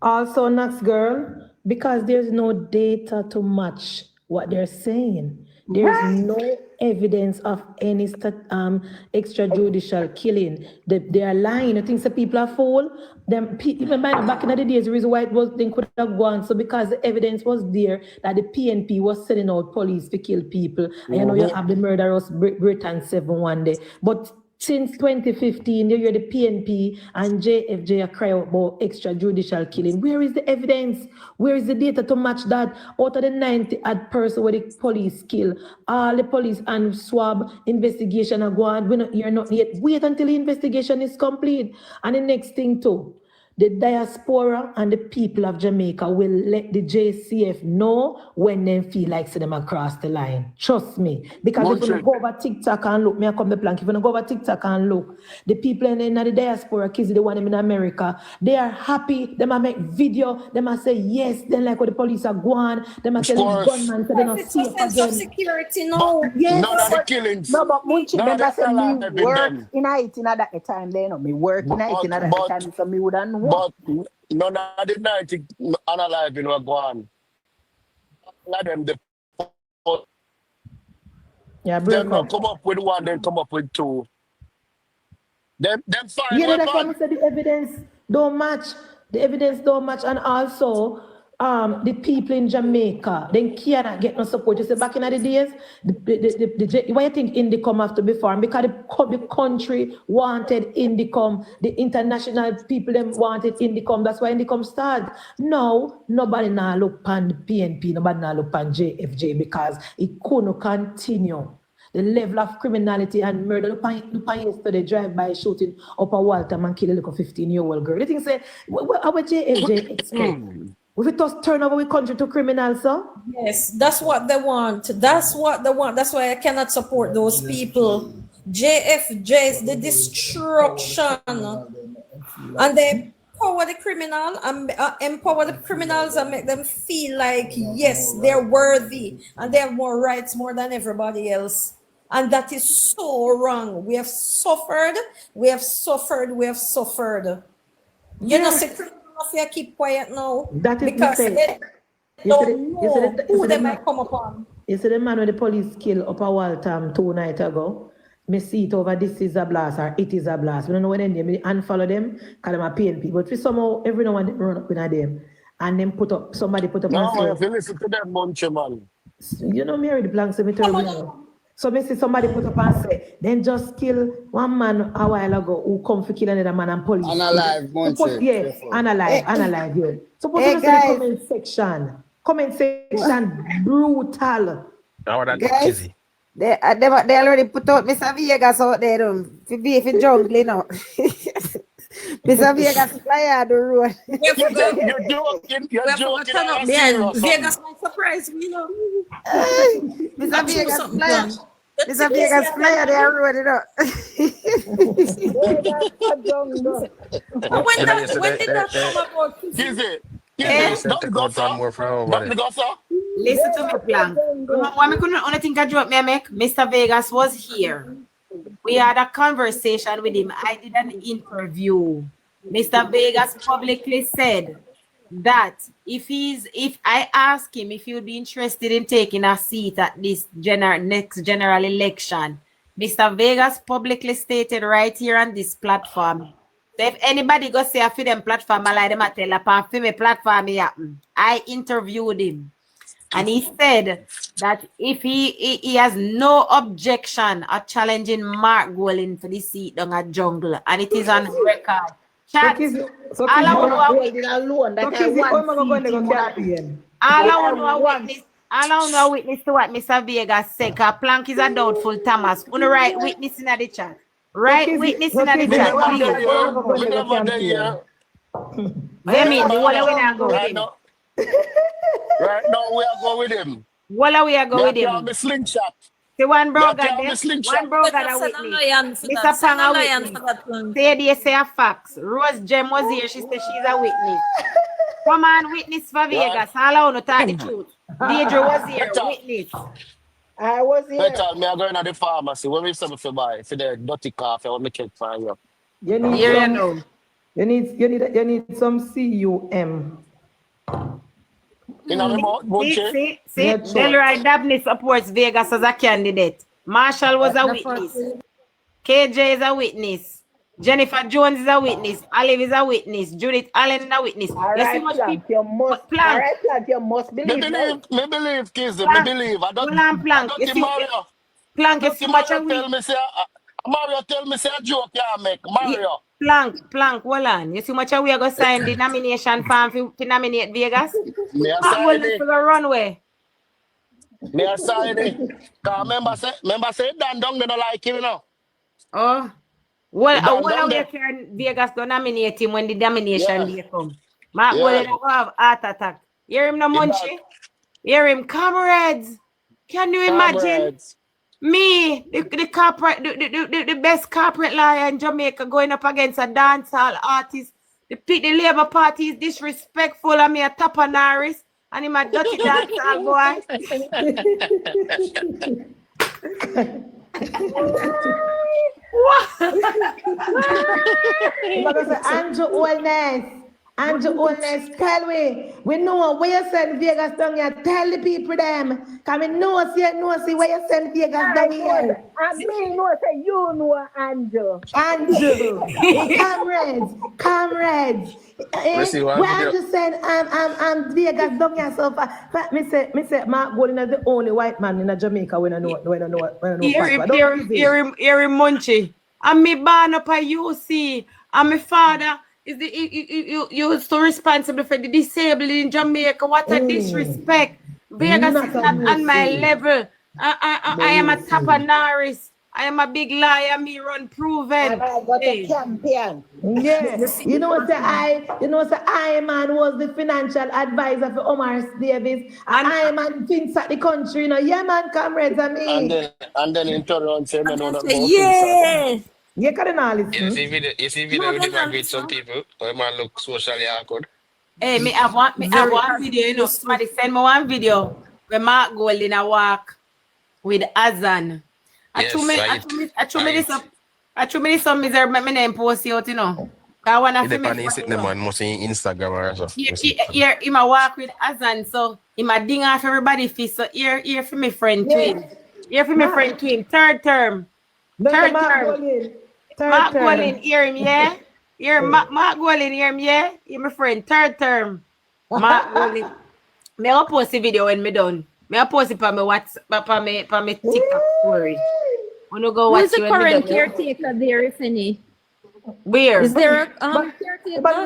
Also, Knox girl, because there's no data to match what they're saying. There's no evidence of any extrajudicial killing. They are lying. I think the people are fool. Even back in the days, the reason why it was they could have gone. So because the evidence was there that the PNP was sending out police to kill people. And you know you have the murderous Britain 7 one day. But since 2015, you hear the PNP and JFJ are crying about extrajudicial killing. Where is the evidence? Where is the data to match that? Out of the 90 odd person where the police kill, all the police and swab investigation are going. We're not, you're not yet. Wait until the investigation is complete. And the next thing too, the diaspora and the people of Jamaica will let the JCF know when they feel like see them across the line. Trust me. Because if you go over TikTok and look, me I come the plank, if you go over TikTok and look, the people in the diaspora, kids, the one in America, they are happy, they might make video, they might say yes, then like what the police are going, they might tell the gunman, so they're not safe again. Security, no. Yes, none of the killings. No, but Munchi, None of them the say me been work done. in it in that time, they know me work in it in that time, so me wouldn't know. But none of the 90 unaliving were gone. Let them them not come up with one, then come up with two. Them fine. Yeah, that's why I said the evidence don't match. The evidence don't match, and also the people in Jamaica, they cannot get no support. You see, back in the days, why you think Indicom have to be formed? Because the country wanted Indicom, the international people them wanted Indicom. That's why Indicom started. Now, nobody now look on the PNP, nobody now look on JFJ because it couldn't continue. The level of criminality and murder. Look on yesterday, drive-by shooting up a Waltham and kill a little 15-year-old girl. They think say, what our JFJ expect? We just turn over the country to criminals, so? Yes, that's what they want. That's what they want. That's why I cannot support those people. JFJs, the destruction. And they empower the criminal and empower the criminals and make them feel like, yes, they're worthy and they have more rights more than everybody else. And that is so wrong. We have suffered. We have suffered. We have suffered. You know, say criminals here keep quiet now. That is because they don't know who they might come upon. You see the man when the police kill up a Waltham 2 nights ago? Me see it over this is a blast or it is a blast. We don't know when they unfollow them, call them a PNP. But we somehow every now and then run up with them. And then somebody put up no, if you listen to them, Munchie, man. You know, Mary the Blank Cemetery. So me see somebody put up and say, then just kill one man a while ago who come for kill another man and police. Unalive, Munchie. Yeah, unalive, yeah. So put in the comment section, brutal. Guys, they already put out Mr. Vegas out there, to be if jungle, you know. Mr. Vegas fly out the road. You're joking. Vegas might surprise me, you know. Mr. Vegas fly out. Mr. Vegas fly out the road, you know. When did that come about? Listen to me, Plank. Only thing I drop me, Mr. Vegas was here. We had a conversation with him. I did an interview. Mr. Vegas publicly said that if I ask him if he would be interested in taking a seat at this next general election, Mr. Vegas publicly stated right here on this platform. So if anybody go say for them platform, I like them I tell upon for me platform happen. I interviewed him. And he said that if he has no objection at challenging Mark Golding for the seat down at Jungle, and it is on record. Chat, all I want to witness to what Mr. Vegas said, because Plank is a doubtful Thomas. Uno right witness in the chat. Right witness in the chat, please. We never there. I mean, what are we not go with him? Right now, we are going with him. What are we go with him? The slingshot. The one bro got there. One bro got a witness. Mr. Pang a witness. Say they say a facts. Rose Gem was here. She said she's a witness. Come on, witness for Vegas. All I want to talk the truth. Deidre was here. Witness. I was here. Better, me are going to the pharmacy. When we sell for buy for the dirty coffee, I want me to find you. You need some CUM. In a remote, see, Delroy Dabney supports Vegas as a candidate. Marshall was a witness. KJ is a witness. Jennifer Jones is a witness. Olive is a witness. Judith Allen is a witness. All right, Plank, you must believe. Me believe, Kizzy. Me believe. I don't Plank. You see, Plank, you see much a Mario tell me say a joke you make. Mario. Plank, hold on. You see much we are going to sign the nomination form to nominate Vegas? Me a sign it. For the runway. Me a sign it. Because remember say Dan Dung they don't like him, you know. Oh. Well, what are we can Vegas to nominate him when the nomination day come? Mark Golding will have heart attack. Hear him no Munchie? Hear him, comrades. Can you imagine? Me, the corporate, the best corporate lawyer in Jamaica going up against a dancehall artist. The Labour Party is disrespectful and me a tapanaris and him a dirty dancehall boy. Andrew Holness, tell we know where you send Vegas down here. Tell the people them. Can we know see where you send Vegas down here. And me know say you know Andrew. Comrades. Where Andrew said I'm Vegas down here so far. Me say Mark Golding is the only white man in Jamaica when I know. Hear him Munchie. I'm me born up at UC. And my father is you so responsible for the disabled in Jamaica. What a disrespect. Vegas is not on my level. I am a tapanaris. I am a big liar. Me run proven. I got a champion. Yes. You know what I man was the financial advisor for Omar Davis. And I man thinks at the country, you know. Yeah, man, comrades, I mean. And then in turn around say me know that. Yeah. Yeah, cardinal. You see video with him agree with some people. Or man look socially awkward. Hey, I want video, you know. Somebody send me one video where Mark Golding a walk with Azan. I told me some misery my name post out, you know. I wanna see me sitting the man must see Instagram or something. Here he ma walk with Azan, so he ma ding off everybody face. So here for my friend twin. Here for my friend twin. Third term. Mark Golding, hear him, yeah? Mark Golding, hear him, yeah? Hear my friend, third term. Mark Golding. Me will post the video when me done. Me will post it for my WhatsApp, for my TikTok story. Wanna go watch the current caretaker there, if any? Where? Is there a caretaker? Mark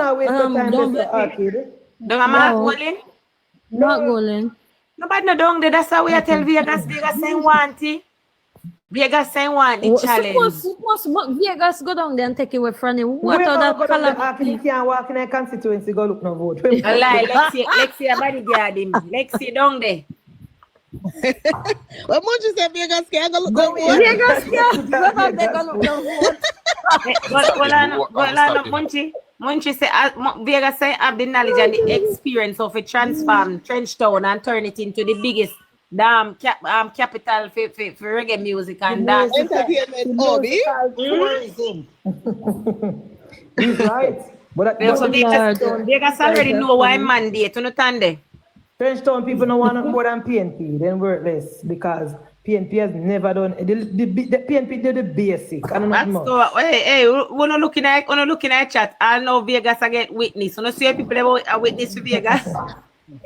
Golding? Mark Golding. Nobody no down there. That's how we tell Vegas saying want it. Vegas saying want the challenge. Suppose Vegas go down there and take away from him. What other color? You can't walk in a constituency, go look no vote. Lexi, bodyguard him. Lexi down there. Well, Munchie said Vegas can't go look no vote. Vegas can't go down there go look no vote. Munchie say Vegas say have the knowledge and the experience of a transform Trenchtown and turn it into the biggest capital for reggae music and dance. Entertainment hobby. He's right. But Vegas already know why mandate. You understand there? Trenchtown people don't want more than PNP. Then worthless because PNP has never done the PNP did the basic. I don't know. So, hey, we're not looking at chat. I know Vegas I get witness. You know, see people about a witness to Vegas.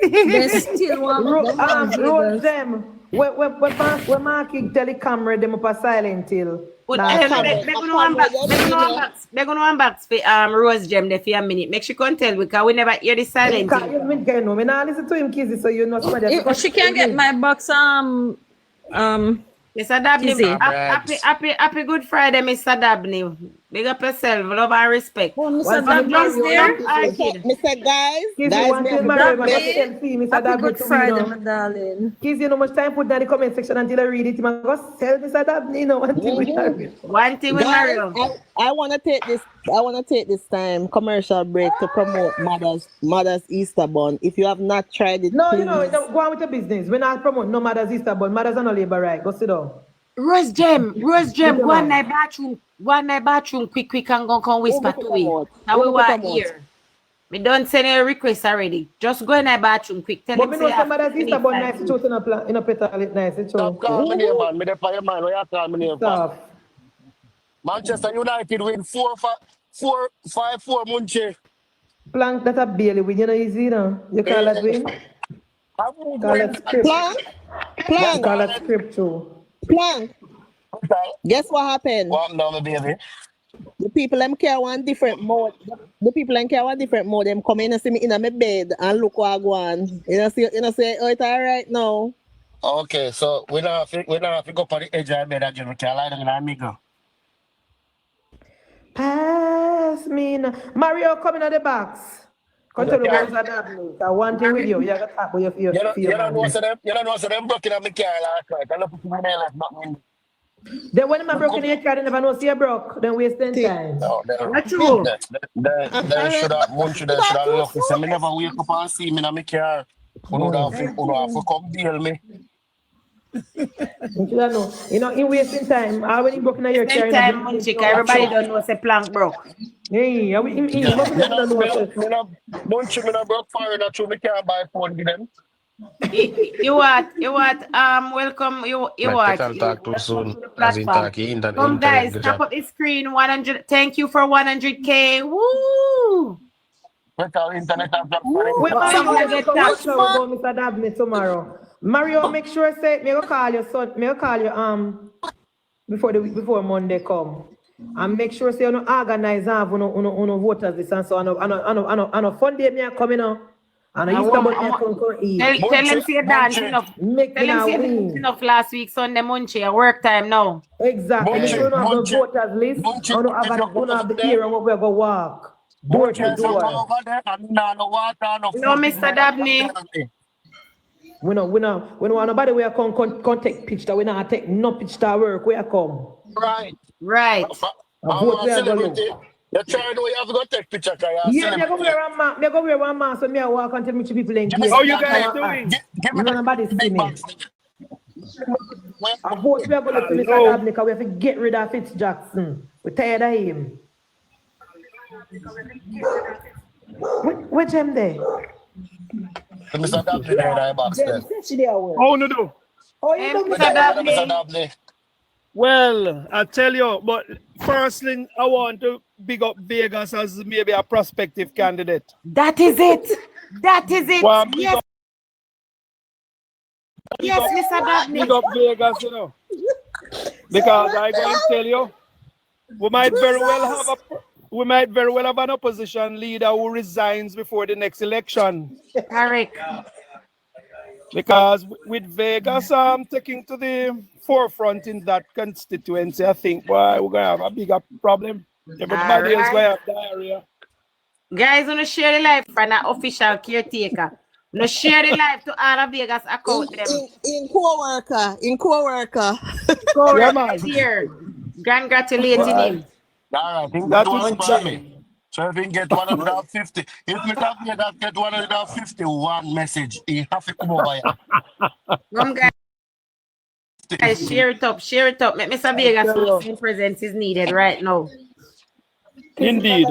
They still want Rose them. When marking tell the camera them up a silent till. They're gonna unbox for Rose Gem there for a minute. Make sure you can tell because we never hear the silent. Me not listen to him, Kizzy, so you know somebody. She can't get my box. Mr. Dabney, happy Good Friday, Mr. Dabney. Big up yourself, love and respect. Mr. Dabney's there. Mr. Guys, Happy Good Friday, my darling. Kizzy, you know much time put down the comment section until I read it. Man, go sell Mr. Dabney, you know, one thing with Mario. I want to take this time commercial break to promote Mother's Easter bun. If you have not tried it, no, please. you know, go on with your business. We're not promote no Mother's Easter bun. Mothers are no labor right. Go sit down. Rose Gem, go on my bathroom, quick, and go come whisper to me. Now we want here. We don't send a request already. Just go in my bathroom, quick. Tell But him me know Mother's Easter bun nice to choose in a petal it nice. Stop calling me, man. Me the fireman. Where you call me name? Stop. Manchester United win 4-5-4 Munche. Plank that a Bailey with, you know, easy, you know. You call that win? Call that script. Plank. Call that script too. Plank. Guess what happened? What now, baby? The people them care one different mode. The people them care one different mode. Them come in and see me in my bed and look what I go on. You know, say, oh, it's all right now. Okay, so we don't have to go for the edge of the bed again. We can lie down and go. Pass me now. Mario, come in at the box. Come to the box at that. I want to with you. You got to talk with your You don't know so them broken up my car last night. I look at my nail left nothing. Then when I'm broken in your car, they never know see you broke. Then wasting time. No, That's true. They should have looked. So me never wake up and see me in my car. You have to come deal me. You know, in wasting time. I when you broke in your car. Everybody don't know say plank broke. Hey, me not broke fire that you me can't buy phone with them. You what? Welcome. You what? Talk too soon. Come guys, tap up the screen. 100. Thank you for 100K. Woo! Internet Mr. Dabney tomorrow. Mario, make sure say me go call your son. Me go call you before Monday come. And make sure say you no organize and have no voters list and so on fun day me coming on. And I used to tell them see you dance enough. Tell them see you enough last week Sunday Munchie work time now. Exactly. You don't have the voters list. You don't have the area where we go walk. Door to door. No, Mr. Dabney. We don't want nobody where come take picture. We not take no picture work where come. Right. You're trying to have to go take picture. Yeah, me go wear one mask so me walk until me people engage. How you guys doing? Nobody see me. I vote we are going to Mr. Dabney because we have to get rid of Fitz Jackson. We're tired of him. Which him there? Mr. Dabney there box there. How you do? Oh, you know Mr. Dabney. Well, I tell you, but first thing I want to big up Vegas as maybe a prospective candidate. That is it. Well, yes. Yes, Mr. Dabney. Big up Vegas, you know. Because I can tell you, we might very well have an opposition leader who resigns before the next election. Correct. Because with Vegas taking to the forefront in that constituency, I think we're going to have a bigger problem. Everybody else going to have diarrhea. Guys, want to share the live for an official caretaker. No share the live to all of Vegas account them. In co-worker. Yeah, man. Here. Congratulating him. I think that's what me. So if you can get 150, if you can get 151 message, you have to come over here. Guys, share it up. Make Mr. Vegas' presence is needed right now. Indeed.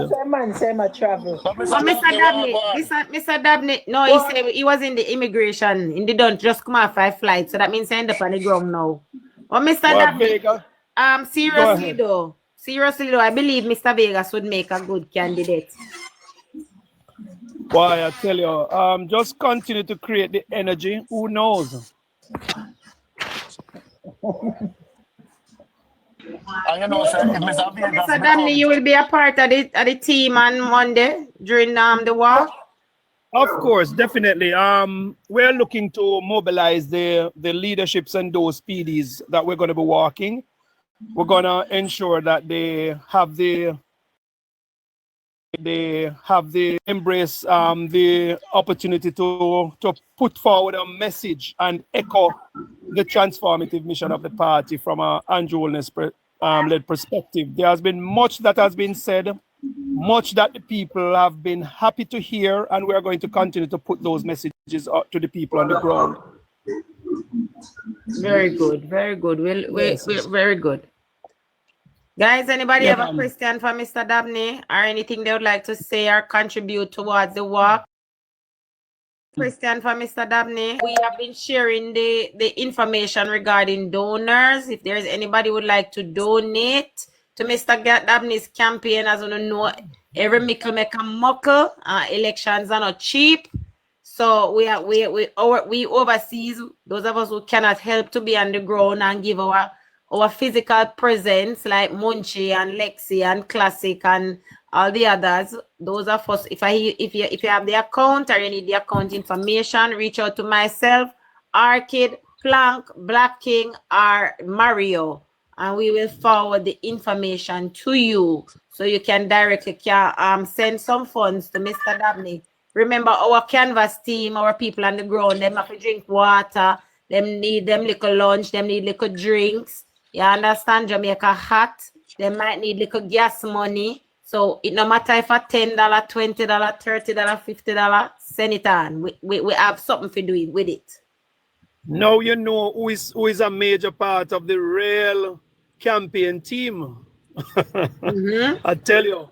Say my travel. Mr. Dabney, no, he said he was in the immigration. In the don't just come off 5 flights, so that means he end up on the ground now. Well, Mr. Dabney, seriously though, I believe Mr. Vegas would make a good candidate. Why, I tell you, just continue to create the energy. Who knows? And you know, sir, if Mr. So, Vegas Mr. Damney, become you will be a part of the team on Monday during the walk? Of course, definitely. We're looking to mobilize the leaderships and those PDs that we're going to be walking. We're going to ensure that they have the embrace the opportunity to put forward a message and echo the transformative mission of the party from an Holness led perspective. There has been much that has been said, much that the people have been happy to hear, and we're going to continue to put those messages out to the people on the ground. Very good, very good. We're very good. Guys, anybody have a question for Mr. Dabney or anything they would like to say or contribute towards the walk? Question for Mr. Dabney. We have been sharing the information regarding donors. If there's anybody would like to donate to Mr. Dabney's campaign, as you know, every mickle make a muckle. Elections are not cheap. So we overseas, those of us who cannot help to be on the ground and give our physical presence, like Munchie and Lexi and Classic and all the others. Those of us, if you have the account or you need the account information, reach out to myself, Arcade, Plank, Black King, or Mario, and we will forward the information to you so you can directly send some funds to Mr. Dabney. Remember, our canvas team, our people on the ground, them have to drink water, them need them little lunch, them need little drinks. You understand? Jamaica hot. They might need little gas money. So it no matter if a $10, $20, $30, $50, send it on. We have something for doing with it. Now you know who is a major part of the real campaign team. I tell you.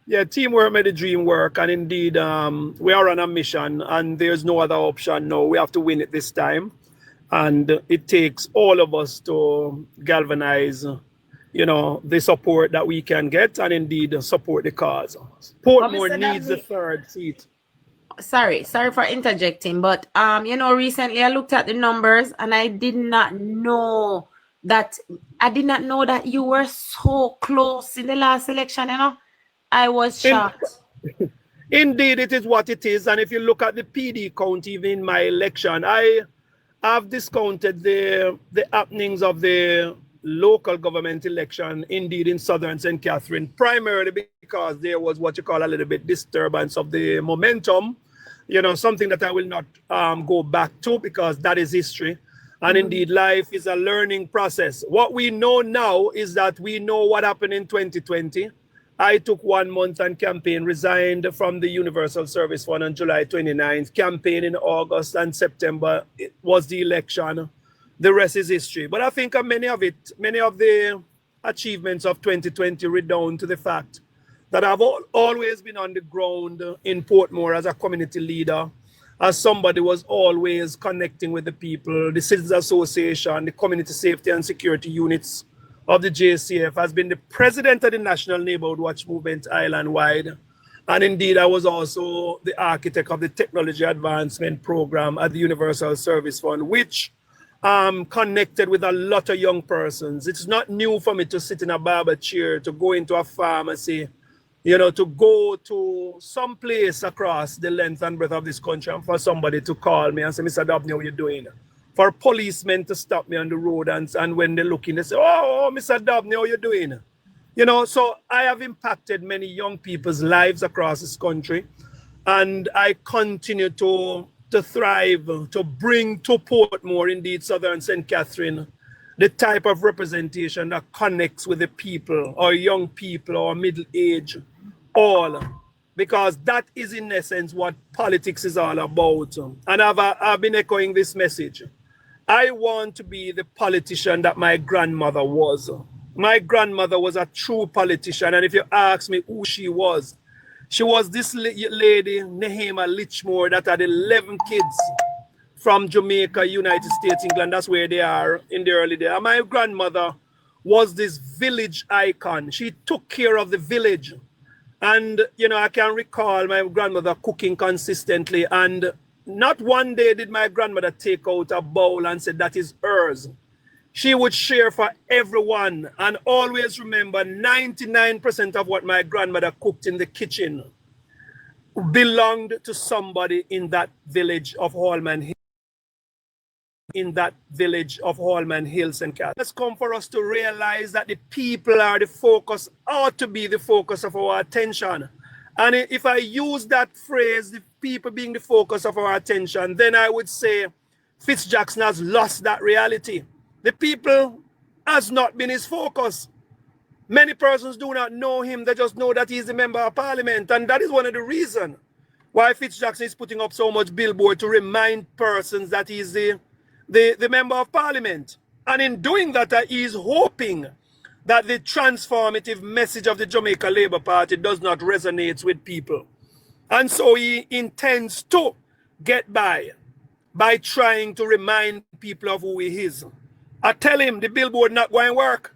Yeah, teamwork made the dream work, and indeed, we are on a mission, and there's no other option now. We have to win it this time, and it takes all of us to galvanize, the support that we can get, and indeed support the cause. Portmore needs the third seat. Sorry for interjecting, but recently I looked at the numbers, and I did not know that you were so close in the last election. I was shocked. Indeed, it is what it is. And if you look at the PD count, even in my election, I have discounted the happenings of the local government election, indeed, in Southern St. Catherine, primarily because there was what you call a little bit disturbance of the momentum, something that I will not go back to because that is history. And indeed, life is a learning process. What we know now is that we know what happened in 2020. I took 1 month on campaign, resigned from the Universal Service Fund on July 29th, campaign in August and September. It was the election. The rest is history. But I think many of the achievements of 2020 redound to the fact that I've always been on the ground in Portmore as a community leader, as somebody was always connecting with the people, the Citizens Association, the Community Safety and Security Units of the JCF, has been the president of the National Neighborhood Watch Movement island-wide. And indeed, I was also the architect of the Technology Advancement Program at the Universal Service Fund, which connected with a lot of young persons. It's not new for me to sit in a barber chair, to go into a pharmacy, to go to some place across the length and breadth of this country and for somebody to call me and say, Mr. Dabney, how you doing? For policemen to stop me on the road and when they're looking, they say, oh, Mr. Dabney, how you doing? So I have impacted many young people's lives across this country, and I continue to thrive, to bring to Portmore, indeed, Southern St. Catherine, the type of representation that connects with the people, or young people, or middle age, all. Because that is in essence what politics is all about. And I've been echoing this message. I want to be the politician that my grandmother was. My grandmother was a true politician, and if you ask me who she was this lady, Nehema Lichmore, that had 11 kids from Jamaica, United States, England. That's where they are in the early days. And my grandmother was this village icon. She took care of the village. And, you know, I can recall my grandmother cooking consistently. And not one day did my grandmother take out a bowl and say, that is hers. She would share for everyone. And always remember, 99% of what my grandmother cooked in the kitchen belonged to somebody in that village of Holman Hills. And Cat. It's come for us to realize that the people are the focus, ought to be the focus of our attention. And if I use that phrase, the people being the focus of our attention, then I would say Fitzjackson has lost that reality. The people has not been his focus. Many persons do not know him. They just know that he's a member of parliament. And that is one of the reasons why Fitzjackson is putting up so much billboard to remind persons that he's the member of parliament. And in doing that, he is hoping that the transformative message of the Jamaica Labour Party does not resonate with people. And so he intends to get by trying to remind people of who he is. I tell him the billboard not going to work.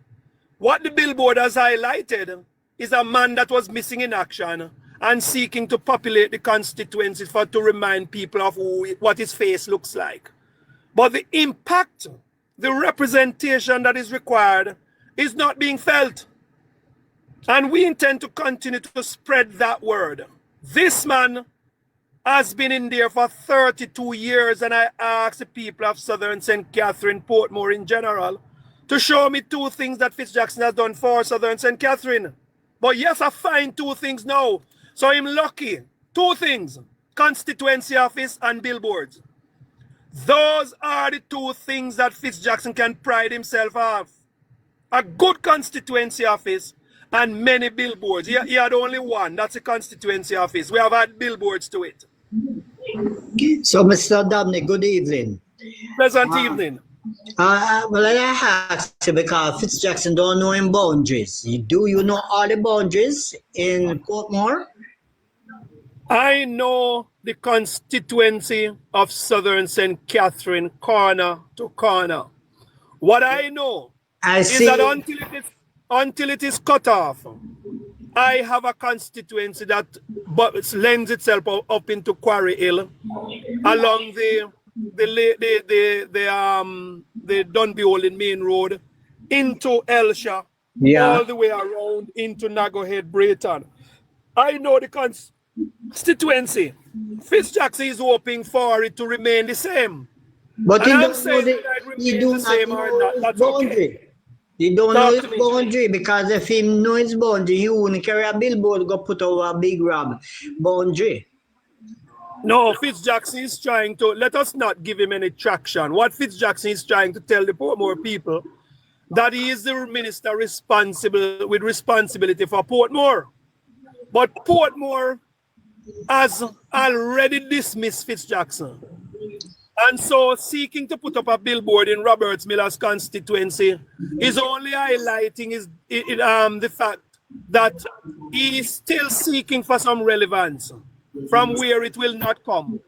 What the billboard has highlighted is a man that was missing in action and seeking to populate the constituency to remind people of what his face looks like. But the impact, the representation that is required is not being felt. And we intend to continue to spread that word. This man has been in there for 32 years, and I asked the people of Southern St. Catherine, Portmore in general, to show me 2 things that Fitzjackson has done for Southern St. Catherine. But yes, I find 2 things now. So I'm lucky. 2 things, constituency office and billboards. Those are the 2 things that Fitzjackson can pride himself of. A good constituency office and many billboards. He had only one, that's a constituency office. We have had billboards to it. So, Mr. Dominic, good evening. Pleasant evening. Well, I asked you because Fitzjackson don't know him boundaries. Do you know all the boundaries in Portmore? I know the constituency of Southern St. Catherine corner to corner. What I know is that until it is cut off, I have a constituency that lends itself up into Quarry Hill along the Dunbeholden main road into Elsha, all the way around into Nagohead, Brayton. I know the constituency. Fitzjackson is hoping for it to remain the same. But you don't know the boundary. You don't know his boundary, because if he knows his boundary, he wouldn't carry a billboard go put over a big rub boundary. No, Fitzjackson is trying to, let us not give him any traction. What Fitzjackson is trying to tell the Portmore people, that he is the minister responsible with responsibility for Portmore. But Portmore has already dismissed Fitzjackson. And so seeking to put up a billboard in Roberts Miller's constituency is only highlighting the fact that he is still seeking for some relevance from where it will not come.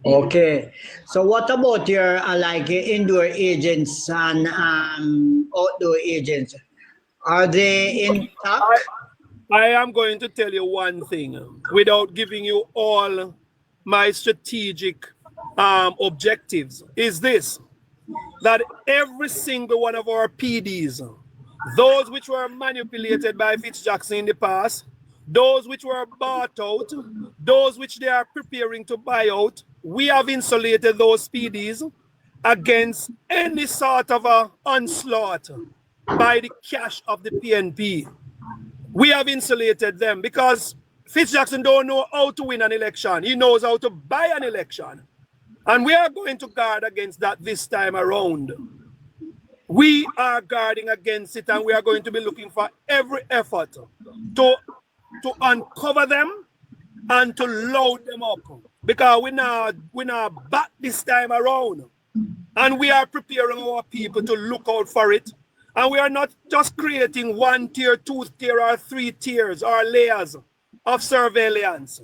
Okay. So what about your indoor agents and outdoor agents? Are they intact? I am going to tell you one thing without giving you all my strategic objectives, is this, that every single one of our PDs, those which were manipulated by Fitzjackson in the past, those which were bought out, those which they are preparing to buy out, we have insulated those PDs against any sort of a onslaught by the cash of the PNP. We have insulated them because Fitzjackson don't know how to win an election. He knows how to buy an election. And we are going to guard against that this time around. We are guarding against it, and we are going to be looking for every effort to uncover them and to load them up. Because we now back this time around. And we are preparing our people to look out for it. And we are not just creating 1 tier, 2 tier, or 3 tiers or layers of surveillance.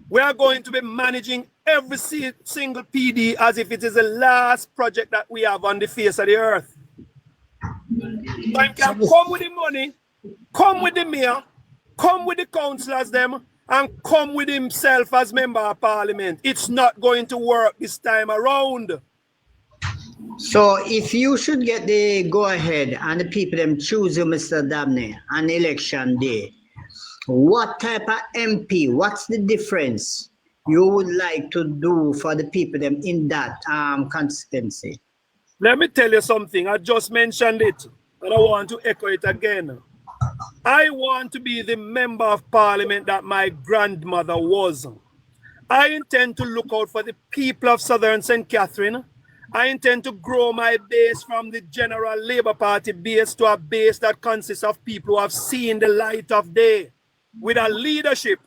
We are going to be managing every single PD as if it is the last project that we have on the face of the earth. Time can come with the money, come with the mayor, come with the councillors them and come with himself as member of parliament. It's not going to work this time around. So if you should get the go-ahead and the people them choose you, Mr. Dabney, on election day, what type of MP, what's the difference you would like to do for the people them in that constituency? Let me tell you something. I just mentioned it, and I want to echo it again. I want to be the member of parliament that my grandmother was. I intend to look out for the people of Southern St. Catherine. I intend to grow my base from the general Labour Party base to a base that consists of people who have seen the light of day, with a leadership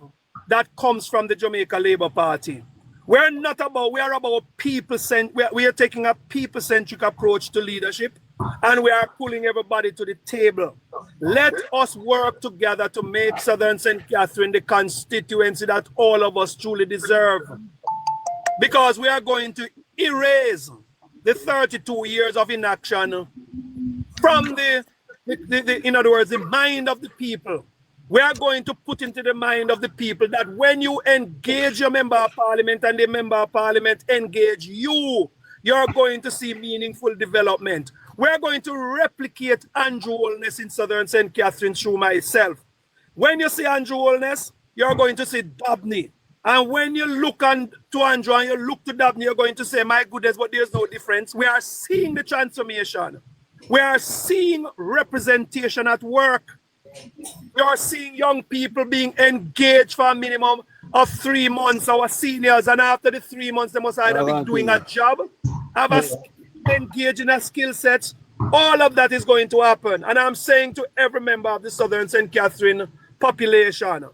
that comes from the Jamaica Labour Party. We are about people-centric. We are taking a people-centric approach to leadership, and we are pulling everybody to the table. Let us work together to make Southern St. Catherine the constituency that all of us truly deserve. Because we are going to erase the 32 years of inaction from in other words, the mind of the people. We are going to put into the mind of the people that when you engage your member of parliament and the member of parliament engage you, you're going to see meaningful development. We're going to replicate Andrew Holness in Southern St. Catherine through myself. When you see Andrew Holness, you're going to see Dabney. And when you look to Andrew and you look to Dabney, you're going to say, my goodness, but there's no difference. We are seeing the transformation. We are seeing representation at work. You're seeing young people being engaged for a minimum of 3 months, our seniors, and after the 3 months, they must either be doing a job, engage in a skill set. All of that is going to happen. And I'm saying to every member of the Southern St. Catherine population,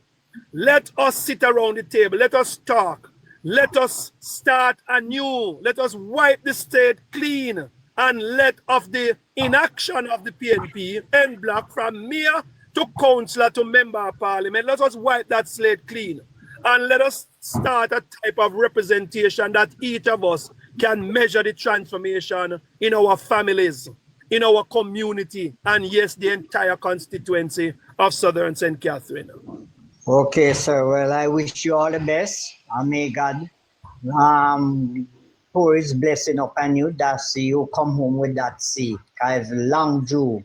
let us sit around the table, let us talk, let us start anew, let us wipe the state clean, and let of the inaction of the PNP and block from mayor to councillor to member of parliament. Let us wipe that slate clean and let us start a type of representation that each of us can measure the transformation in our families, in our community, and yes, the entire constituency of Southern St. Catherine. Okay, sir. Well, I wish you all the best. And may God pour his blessing upon you that you come home with that seat. Because it's long due.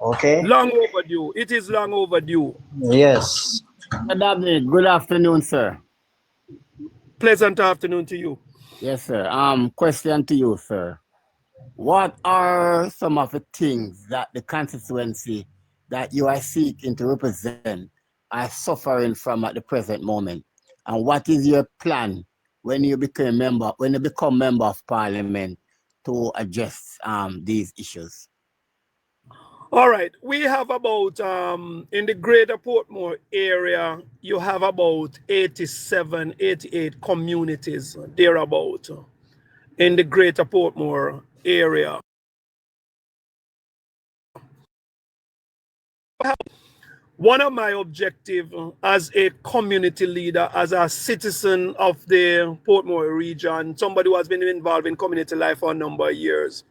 Okay? Long overdue. It is long overdue. Yes. Good afternoon, sir. Pleasant afternoon to you. Yes, sir. Question to you, sir. What are some of the things that the constituency that you are seeking to represent are suffering from at the present moment? And what is your plan when you become member of parliament to address these issues? All right, we have about, in the greater Portmore area, you have about 87, 88 communities thereabout in the greater Portmore area. One of my objectives as a community leader, as a citizen of the Portmore region, somebody who has been involved in community life for a number of years,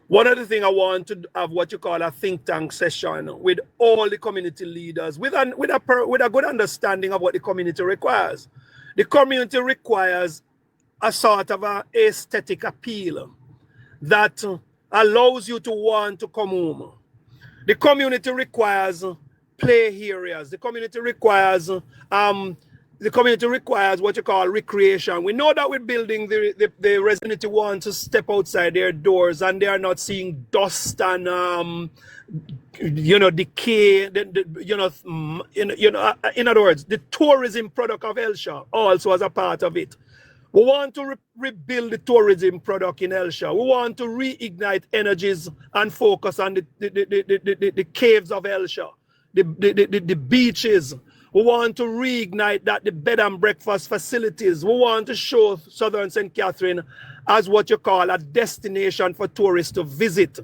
one of the things I want to have what you call a think tank session with all the community leaders, with a good understanding of what the community requires. The community requires a sort of an aesthetic appeal that allows you to want to come home. The community requires play areas. The community requires what you call recreation. We know that we're building the residents want to step outside their doors and they are not seeing dust and decay. In other words, the tourism product of Elsha also as a part of it. We want to rebuild the tourism product in Elsha. We want to reignite energies and focus on the caves of Elsha, the beaches. We want to reignite the bed and breakfast facilities. We want to show Southern St. Catherine as what you call a destination for tourists to visit.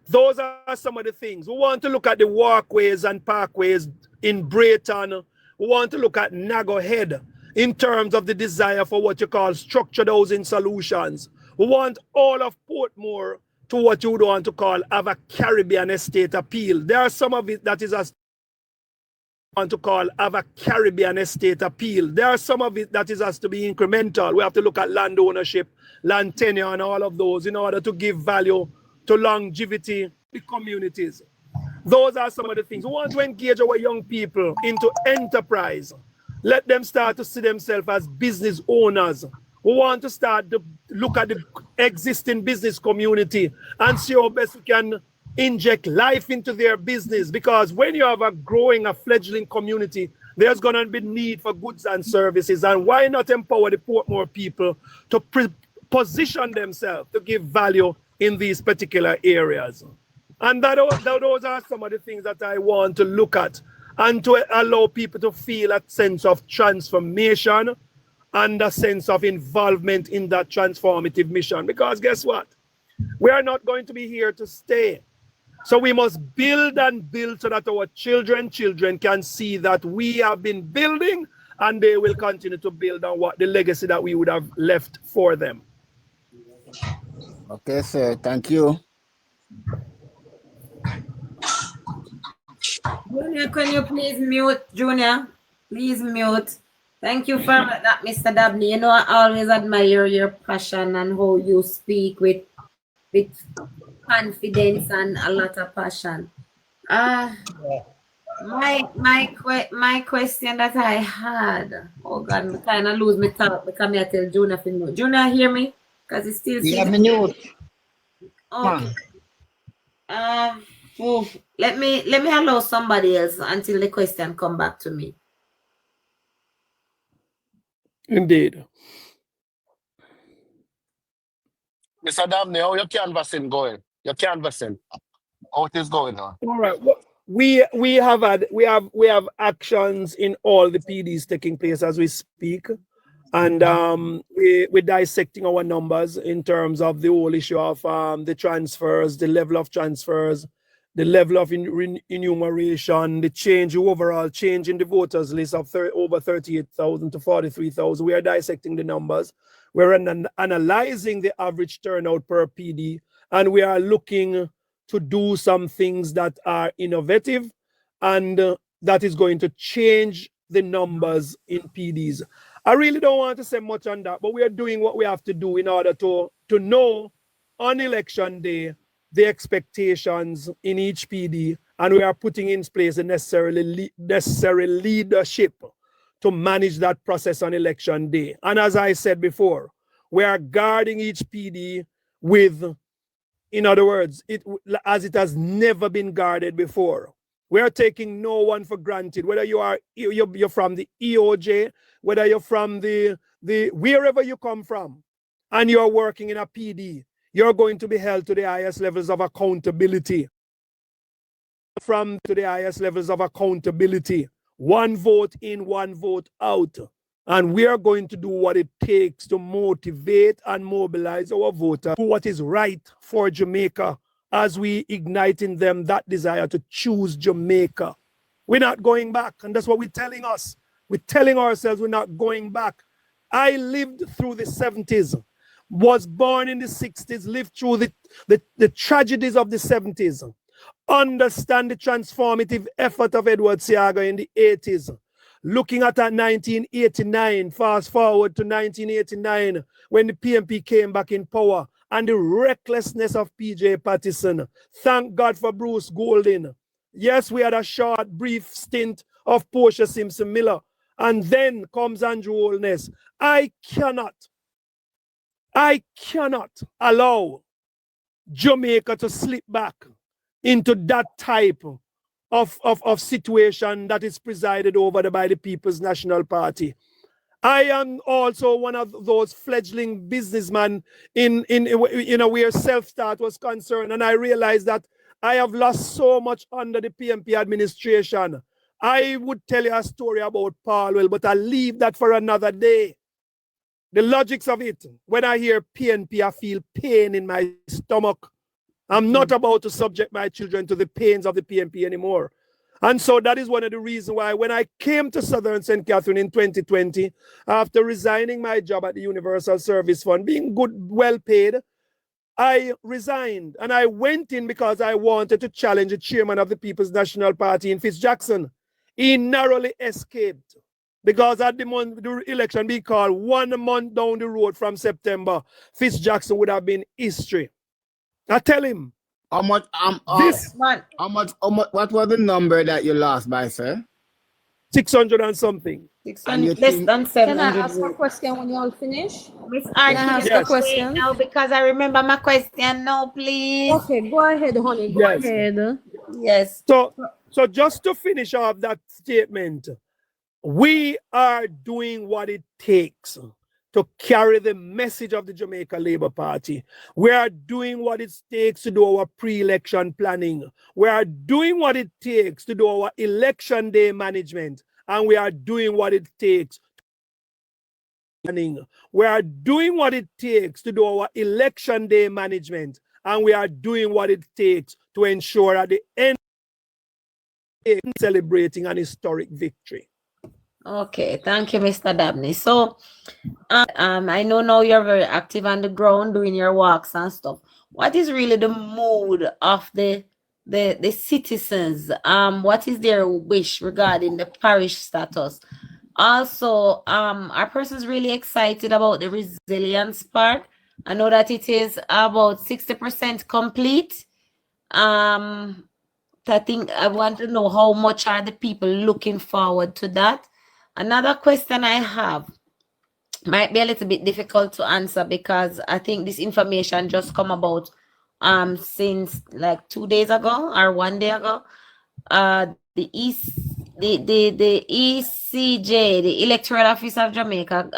Those are some of the things. We want to look at the walkways and parkways in Brayton. We want to look at Nago Head in terms of the desire for what you call structured housing solutions. We want all of Portmore to what you would want to call have a Caribbean estate appeal. There are some of it that is as want to call have a Caribbean estate appeal. There are some of it that has to be incremental. We have to look at land ownership, land tenure, and all of those in order to give value to longevity in communities. Those are some of the things. We want to engage our young people into enterprise. Let them start to see themselves as business owners. We want to start to look at the existing business community and see how best we can inject life into their business, because when you have a fledgling community, there's going to be need for goods and services. And why not empower the Portmore people to position themselves to give value in these particular areas? And those are some of the things that I want to look at, and to allow people to feel a sense of transformation and a sense of involvement in that transformative mission. Because guess what? We are not going to be here to stay. So we must build and build so that our children can see that we have been building, and they will continue to build on what the legacy that we would have left for them. Okay, sir. Thank you. Junior, can you please mute? Junior, please mute. Thank you for that, Mr. Dabney. You know, I always admire your passion and how you speak with confidence and a lot of passion. My question that I had, oh God, I kind of lose my thought because I tell Junior to mute. Junior, hear me? Because it's still mute. Okay. Let me allow somebody else until the question come back to me. Indeed. Mr. Damney, how your canvassing going? Your canvassing, how it is going on? All right. Well, we have actions in all the PDs taking place as we speak, and we're dissecting our numbers in terms of the whole issue of the transfers, the level of transfers, the level of enumeration, the overall change in the voters list of over 38,000 to 43,000. We are dissecting the numbers. We're analyzing the average turnout per PD, and we are looking to do some things that are innovative and that is going to change the numbers in PDs. I really don't want to say much on that, but we are doing what we have to do in order to know on election day the expectations in each PD, and we are putting in place the necessary leadership to manage that process on election day. And as I said before, we are guarding each PD with, in other words, as it has never been guarded before. We are taking no one for granted, whether you're from the EOJ, whether you're from the wherever you come from, and you're working in a PD, you're going to be held to the highest levels of accountability. From to the highest levels of accountability. One vote in, one vote out. And we are going to do what it takes to motivate and mobilize our voters to what is right for Jamaica, as we ignite in them that desire to choose Jamaica. We're not going back, and that's what we're telling us. We're telling ourselves we're not going back. I lived through the 70s, was born in the 60s, lived through the tragedies of the 70s, understand the transformative effort of Edward Seaga in the 80s. Looking at 1989, fast forward to 1989, when the PNP came back in power, and the recklessness of PJ Patterson. Thank God for Bruce Golding. Yes, we had a short, brief stint of Portia Simpson Miller, and then comes Andrew Holness. I cannot allow Jamaica to slip back into that type of situation that is presided over by the People's National Party. I am also one of those fledgling businessmen in where self-start was concerned, and I realized that I have lost so much under the PNP administration. I would tell you a story about Paulwell, but I'll leave that for another day. The logics of it, when I hear PNP, I feel pain in my stomach. I'm not about to subject my children to the pains of the PNP anymore. And so that is one of the reasons why when I came to Southern St. Catherine in 2020, after resigning my job at the Universal Service Fund, being good, well paid, I resigned. And I went in because I wanted to challenge the chairman of the People's National Party in Fitzjackson. He narrowly escaped because at the election being called 1 month down the road from September, Fitzjackson would have been history. I tell him. How much? This man. How much? What was the number that you lost by, sir? 600 and something. Less than 700. Can I ask a question when you all finish? Miss Can I ask a question? now because I remember my question now, please. Okay, go ahead, honey. Go Yes. ahead. Yes. So just to finish off that statement, we are doing what it takes to carry the message of the Jamaica Labour Party. We are doing what it takes to do our pre-election planning. We are doing what it takes to do our election day management. And we are doing what it takes. We are doing what it takes to do our election day management. And we are doing what it takes to ensure at the end celebrating an historic victory. Okay, thank you, Mr. Dabney. So, I know now you're very active on the ground doing your walks and stuff. What is really the mood of the citizens? What is their wish regarding the parish status? Also, are persons really excited about the resilience part? I know that it is about 60% complete. I think I want to know how much are the people looking forward to that. Another question I have might be a little bit difficult to answer because I think this information just come about since like 2 days ago or 1 day ago. The ECJ, the Electoral Office of Jamaica,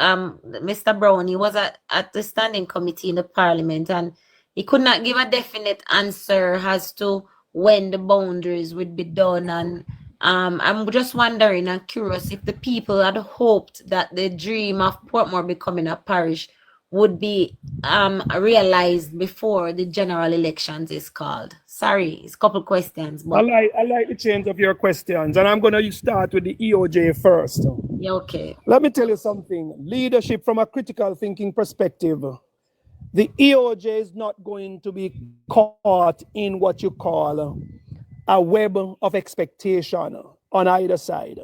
Mr. Brown, he was at the standing committee in the parliament and he could not give a definite answer as to when the boundaries would be done. And I'm just wondering and curious if the people had hoped that the dream of Portmore becoming a parish would be realized before the general elections is called. Sorry, it's a couple questions. But I like the change of your questions, and I'm going to start with the EOJ first. Yeah, okay. Let me tell you something. Leadership from a critical thinking perspective. The EOJ is not going to be caught in what you call a web of expectation on either side.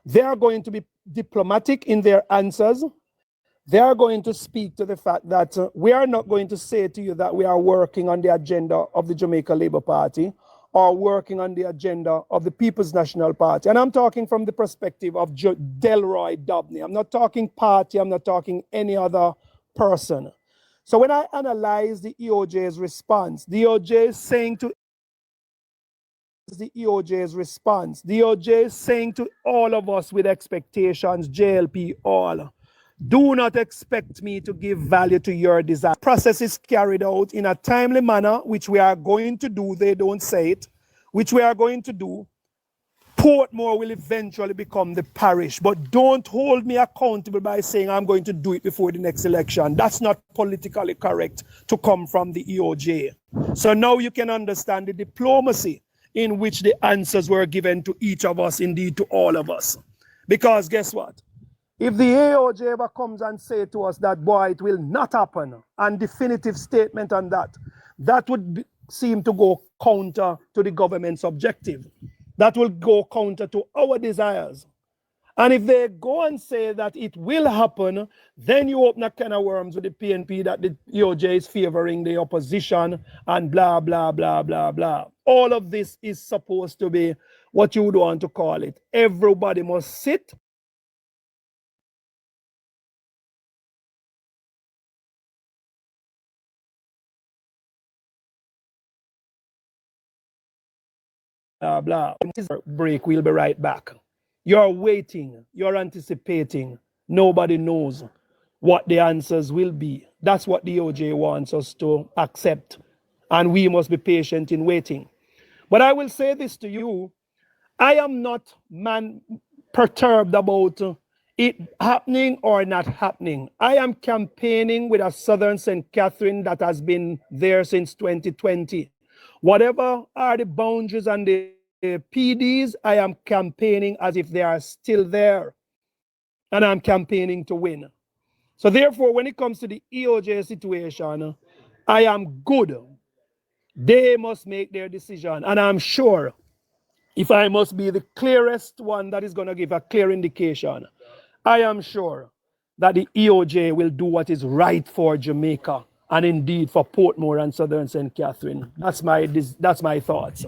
They are going to be diplomatic in their answers. They are going to speak to the fact that we are not going to say to you that we are working on the agenda of the Jamaica Labour Party or working on the agenda of the People's National Party. And I'm talking from the perspective of Delroy Dobney. I'm not talking party. I'm not talking any other person. So when I analyze the EOJ's response, the EOJ is saying to all of us with expectations, JLP all, do not expect me to give value to your desire. Process is carried out in a timely manner, which we are going to do. They don't say it, which we are going to do. Portmore will eventually become the parish, but don't hold me accountable by saying I'm going to do it before the next election. That's not politically correct to come from the EOJ. So now you can understand the diplomacy in which the answers were given to each of us, indeed to all of us. Because guess what? If the AOJ ever comes and say to us that, boy, it will not happen, and definitive statement on that, that would seem to go counter to the government's objective. That will go counter to our desires. And if they go and say that it will happen, then you open a can of worms with the PNP that the EOJ is favoring the opposition and blah, blah, blah, blah, blah. All of this is supposed to be what you would want to call it. Everybody must sit. Blah, blah. Break, we'll be right back. You're waiting, you're anticipating. Nobody knows what the answers will be. That's what the OJ wants us to accept. And we must be patient in waiting. But I will say this to you. I am not perturbed about it happening or not happening. I am campaigning with a Southern St. Catherine that has been there since 2020. Whatever are the boundaries and the PDs, I am campaigning as if they are still there. And I'm campaigning to win. So therefore, when it comes to the EOJ situation, I am good. They must make their decision. And I'm sure if I must be the clearest one that is going to give a clear indication, I am sure that the EOJ will do what is right for Jamaica and indeed for Portmore and Southern St. Catherine. That's my thoughts.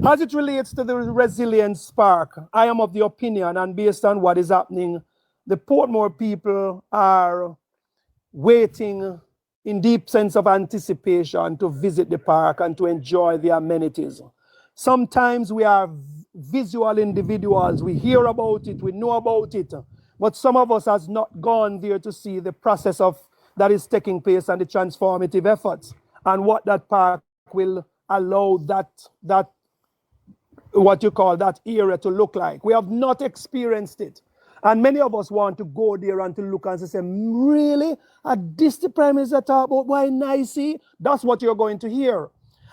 As it relates to the resilience spark, I am of the opinion, and based on what is happening, the Portmore people are waiting in deep sense of anticipation to visit the park and to enjoy the amenities. Sometimes we are visual individuals. We hear about it, we know about it, but some of us has not gone there to see the process that is taking place and the transformative efforts and what that park will allow that what you call that area to look like. We have not experienced it. And many of us want to go there and to look and say, really? At this the Prime Minister talk about why nicey? That's what you're going to hear.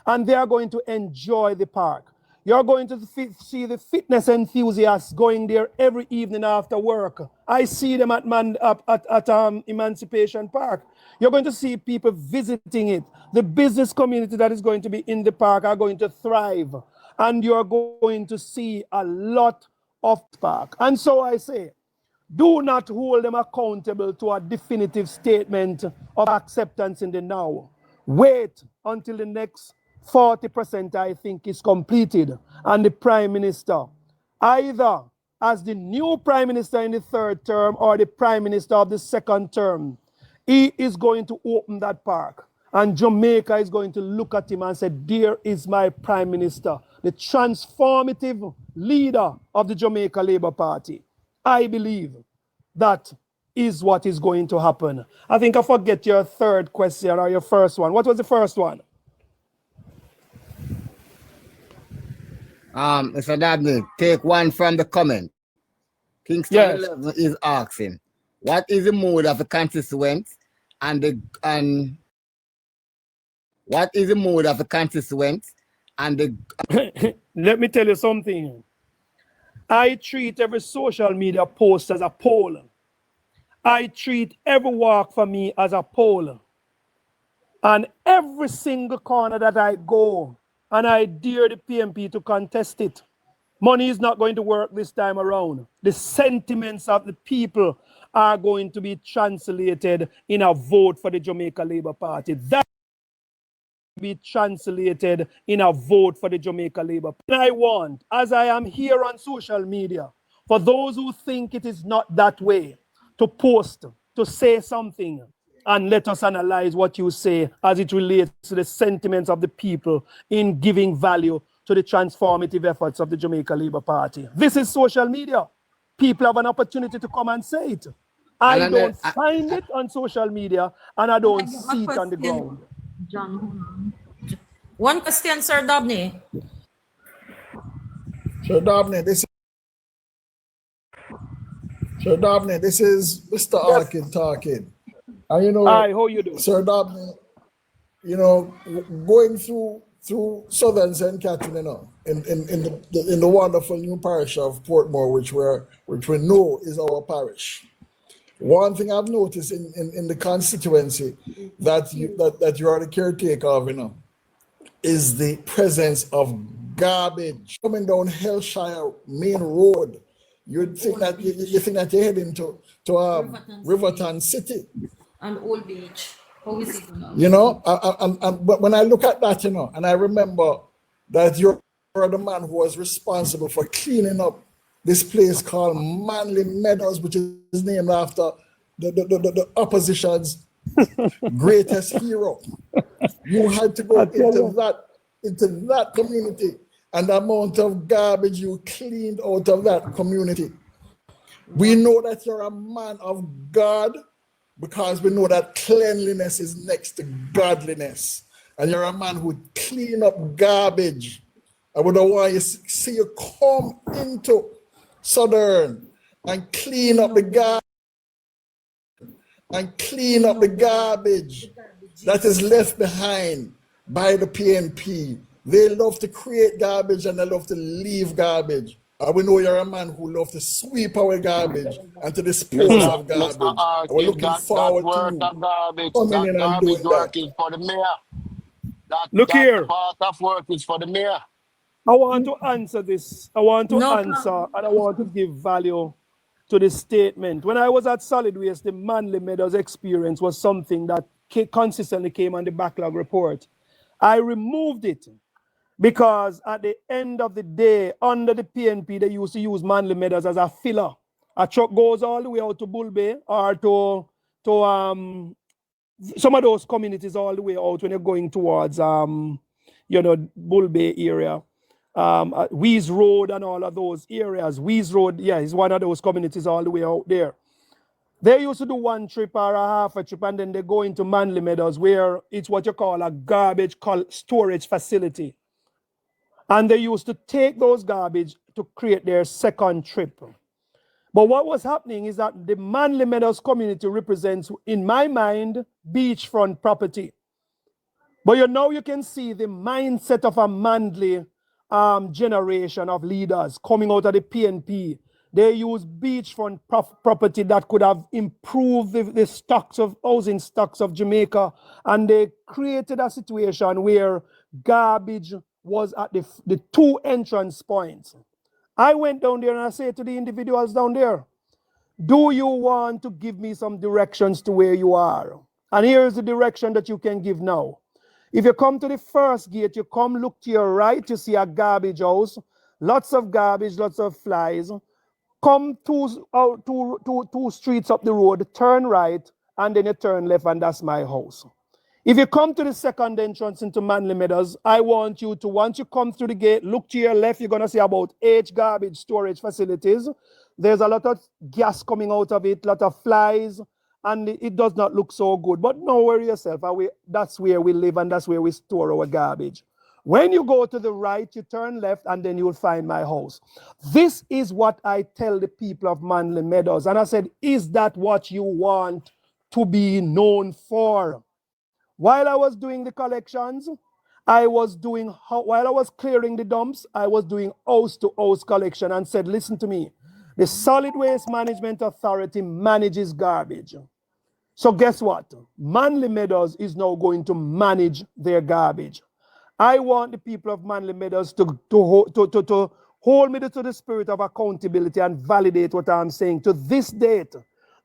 And they are going to enjoy the park. You're going to see the fitness enthusiasts going there every evening after work. I see them at Emancipation Park. You're going to see people visiting it. The business community that is going to be in the park are going to thrive. And you're going to see a lot of park. And so I say, do not hold them accountable to a definitive statement of acceptance in the now. Wait until the next 40%, I think, is completed, and the Prime Minister, either as the new Prime Minister in the third term or the Prime Minister of the second term, he is going to open that park. And Jamaica is going to look at him and say, there is my Prime Minister, the transformative leader of the Jamaica Labour Party. I believe that is what is going to happen. I think I forget your third question or your first one. What was the first one? Mr. Dabney, take one from the comment. Kingston Yes. 11 is asking, what is the mood of the constituents what is the mood of the constituents and the Let me tell you something. I treat every social media post as a poll. I treat every walk for me as a poll. And every single corner that I go, and I dare the PMP to contest it. Money is not going to work this time around. The sentiments of the people are going to be translated in a vote for the Jamaica Labour Party. That will be translated in a vote for the Jamaica Labour Party. And I want, as I am here on social media, for those who think it is not that way, to post, to say something, and let us analyze what you say as it relates to the sentiments of the people in giving value to the transformative efforts of the Jamaica Labour Party. This is social media. People have an opportunity to come and say it. I don't find it on social media, and I don't see it on the ground. John, one question, Sir Dabney. Sir Dabney, this is Mr. Arkin talking. And you know, hi, how you doing? Sir Dabney, you know, going through Southern St. Catherine, you know, in the wonderful new parish of Portmore, which we know is our parish. One thing I've noticed in the constituency that you are the caretaker of, you know, is the presence of garbage coming down Hellshire Main Road. You think that you're heading to Riverton City and Old Beach. How is it now? You know, but when I look at that, you know, and I remember that you're the man who was responsible for cleaning up this place called Manly Meadows, which is named after the opposition's greatest hero. You had to go into that community, and the amount of garbage you cleaned out of that community. We know that you're a man of God, because we know that cleanliness is next to godliness. And you're a man who would clean up garbage. I would want you see you come into Southern and clean up the garbage that is left behind by the PNP. They love to create garbage and they love to leave garbage. And we know you're a man who loves to sweep away garbage and to dispose of garbage. And we're looking forward to coming in and doing that. For the mayor. Look here. Part of work is for the mayor. I want to answer this. I want to No answer problem. and I want to give value to the statement. When I was at Solid Waste, the Manly Meadows experience was something that consistently came on the backlog report. I removed it because at the end of the day, under the PNP, they used to use Manly Meadows as a filler. A truck goes all the way out to Bull Bay or to some of those communities all the way out when you're going towards Bull Bay area. Weath Road and all of those areas. Weath Road, yeah, is one of those communities all the way out there. They used to do one trip or a half a trip and then they go into Manly Meadows where it's what you call a garbage storage facility. And they used to take those garbage to create their second trip. But what was happening is that the Manly Meadows community represents, in my mind, beachfront property. But you can see the mindset of a Manly generation of leaders coming out of the PNP. They use beachfront property that could have improved the stocks of housing stocks of Jamaica, and they created a situation where garbage was at the two entrance points. I went down there and I said to the individuals down there, do you want to give me some directions to where you are? And here's the direction that you can give now. If you come to the first gate, you come look to your right, you see a garbage house, lots of garbage, lots of flies. Come two streets up the road, turn right, and then you turn left, and that's my house. If you come to the second entrance into Manly Meadows, I want you to, once you come through the gate, look to your left, you're going to see about 8 garbage storage facilities. There's a lot of gas coming out of it, a lot of flies, and it does not look so good. But don't worry yourself, that's where we live and that's where we store our garbage. When you go to the right, you turn left, and then you'll find my house. This is what I tell the people of Manly Meadows. And I said, is that what you want to be known for? While I was doing the collections, while I was clearing the dumps, I was doing house-to-house collection and said, listen to me, the Solid Waste Management Authority manages garbage. So guess what? Manly Meadows is now going to manage their garbage. I want the people of Manly Meadows to hold me to the spirit of accountability and validate what I'm saying. To this date,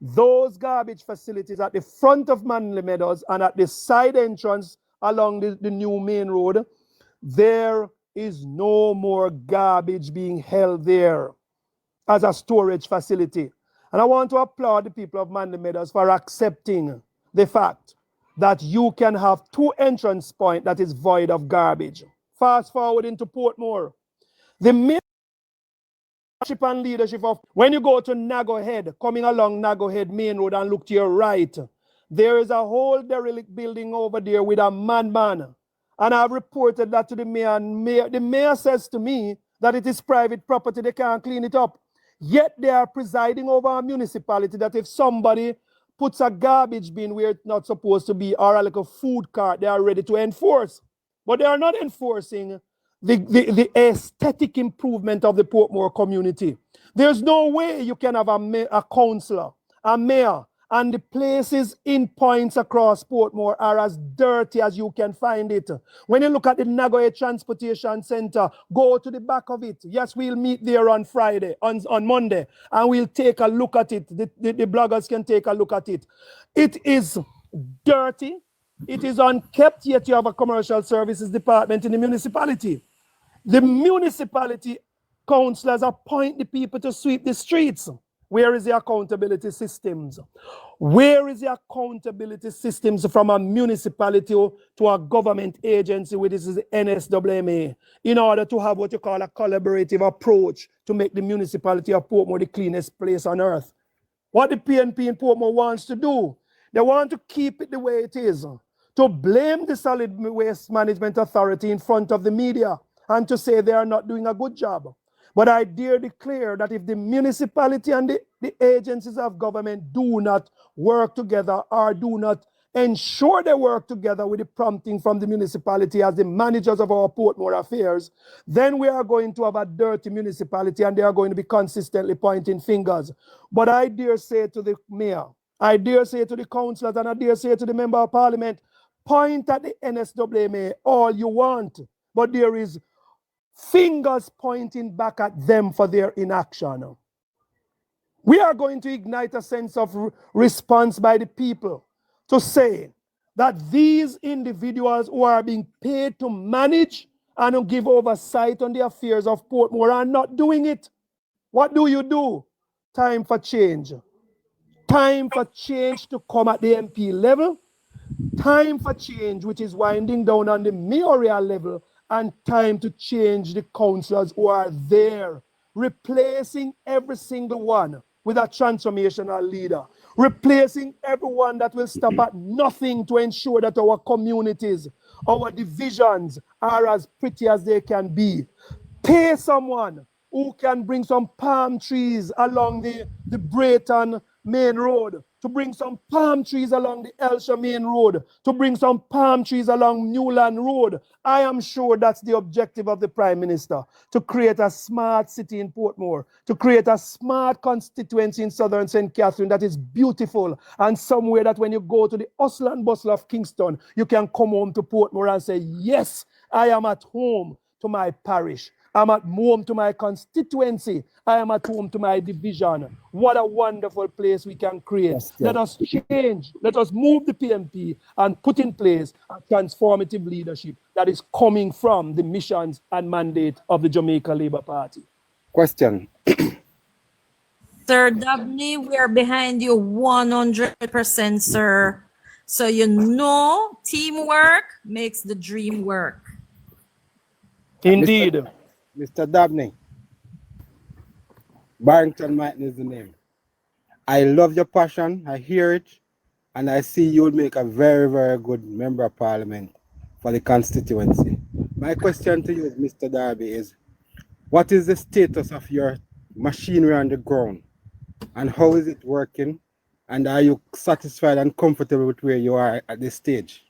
those garbage facilities at the front of Manly Meadows and at the side entrance along the new main road, there is no more garbage being held there as a storage facility. And I want to applaud the people of Manly Meadows for accepting the fact that you can have 2 entrance points that is void of garbage. Fast forward into Portmore. The and leadership of, when you go to Nago Head, coming along Nago Head main road and look to your right, there is a whole derelict building over there with a madman. And I've reported that to the mayor, and the mayor says to me that it is private property, they can't clean it up. Yet they are presiding over a municipality that if somebody puts a garbage bin where it's not supposed to be, or like a food cart, they are ready to enforce. But they are not enforcing the aesthetic improvement of the Portmore community. There's no way you can have a councillor, a mayor, and the places in points across Portmore are as dirty as you can find it. When you look at the Nagoya Transportation Center, go to the back of it. Yes, we'll meet there on Friday, on Monday, and we'll take a look at it. The bloggers can take a look at it. It is dirty. It is unkept, yet you have a commercial services department in the municipality. The municipality councillors appoint the people to sweep the streets. Where is the accountability systems? Where is the accountability systems from a municipality to a government agency, which is the NSWMA, in order to have what you call a collaborative approach to make the municipality of Portmore the cleanest place on earth? What the PNP in Portmore wants to do, they want to keep it the way it is, to blame the Solid Waste Management Authority in front of the media and to say they are not doing a good job. But I dare declare that if the municipality and the agencies of government do not work together or do not ensure they work together with the prompting from the municipality as the managers of our Portmore affairs, then we are going to have a dirty municipality and they are going to be consistently pointing fingers. But I dare say to the mayor, I dare say to the councillors, and I dare say to the member of parliament, point at the NSWMA all you want, but there is fingers pointing back at them for their inaction. We are going to ignite a sense of response by the people to say that these individuals who are being paid to manage and to give oversight on the affairs of Portmore are not doing it. What do? Time for change. Time for change to come at the MP level. Time for change, which is winding down on the mayoral level, and time to change the councillors who are there, replacing every single one with a transformational leader, replacing everyone that will stop at nothing to ensure that our communities, our divisions are as pretty as they can be. Pay someone who can bring some palm trees along the Brayton main road, to bring some palm trees along the Elsha main road, to bring some palm trees along Newland Road. I am sure that's the objective of the Prime Minister, to create a smart city in Portmore, to create a smart constituency in Southern St. Catherine that is beautiful, and somewhere that when you go to the hustle and bustle of Kingston, you can come home to Portmore and say, yes, I am at home to my parish. I'm at home to my constituency. I am at home to my division. What a wonderful place we can create. Yes, let us change. Let us move the PMP and put in place a transformative leadership that is coming from the missions and mandate of the Jamaica Labour Party. Question. Sir Dabney, we are behind you 100%, sir. So you know teamwork makes the dream work. Indeed. Mr. Dabney, Barrington Martin is the name. I love your passion, I hear it, and I see you will make a very, very good member of parliament for the constituency. My question to you, Mr. Darby, is what is the status of your machinery on the ground, and how is it working, and are you satisfied and comfortable with where you are at this stage?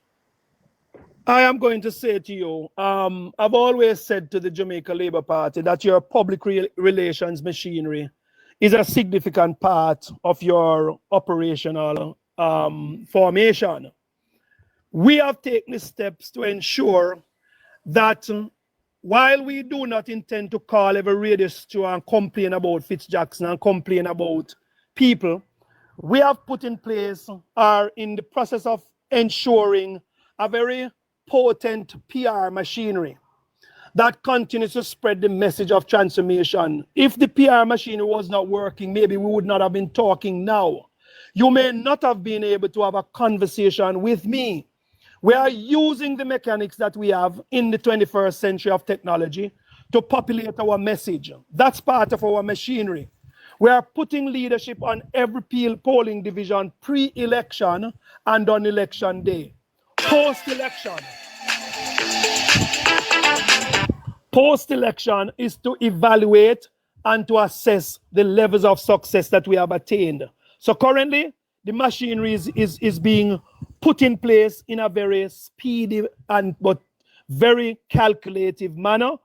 I am going to say to you, I've always said to the Jamaica Labour Party that your public relations machinery is a significant part of your operational formation. We have taken steps to ensure that while we do not intend to call every radio show and complain about Fitzjackson and complain about people, we have put in place, are in the process of ensuring a very potent PR machinery that continues to spread the message of transformation. If the PR machinery was not working, maybe we would not have been talking now. You may not have been able to have a conversation with me. We are using the mechanics that we have in the 21st century of technology to populate our message. That's part of our machinery. We are putting leadership on every polling division pre-election and on election day. Post-election is to evaluate and to assess the levels of success that we have attained. So currently, the machinery is being put in place in a very speedy but very calculative manner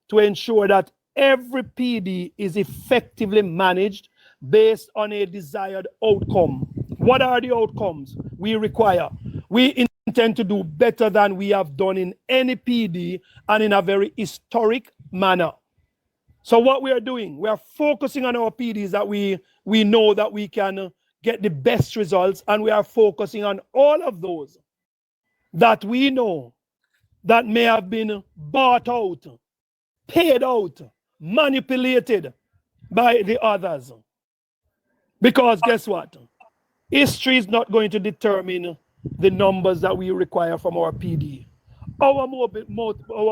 to ensure that every PD is effectively managed based on a desired outcome. What are the outcomes we require? We intend to do better than we have done in any PD and in a very historic manner. So what we are doing, we are focusing on our PDs that we know that we can get the best results, and we are focusing on all of those that we know that may have been bought out, paid out, manipulated by the others. Because guess what? History is not going to determine the numbers that we require from our PD. Our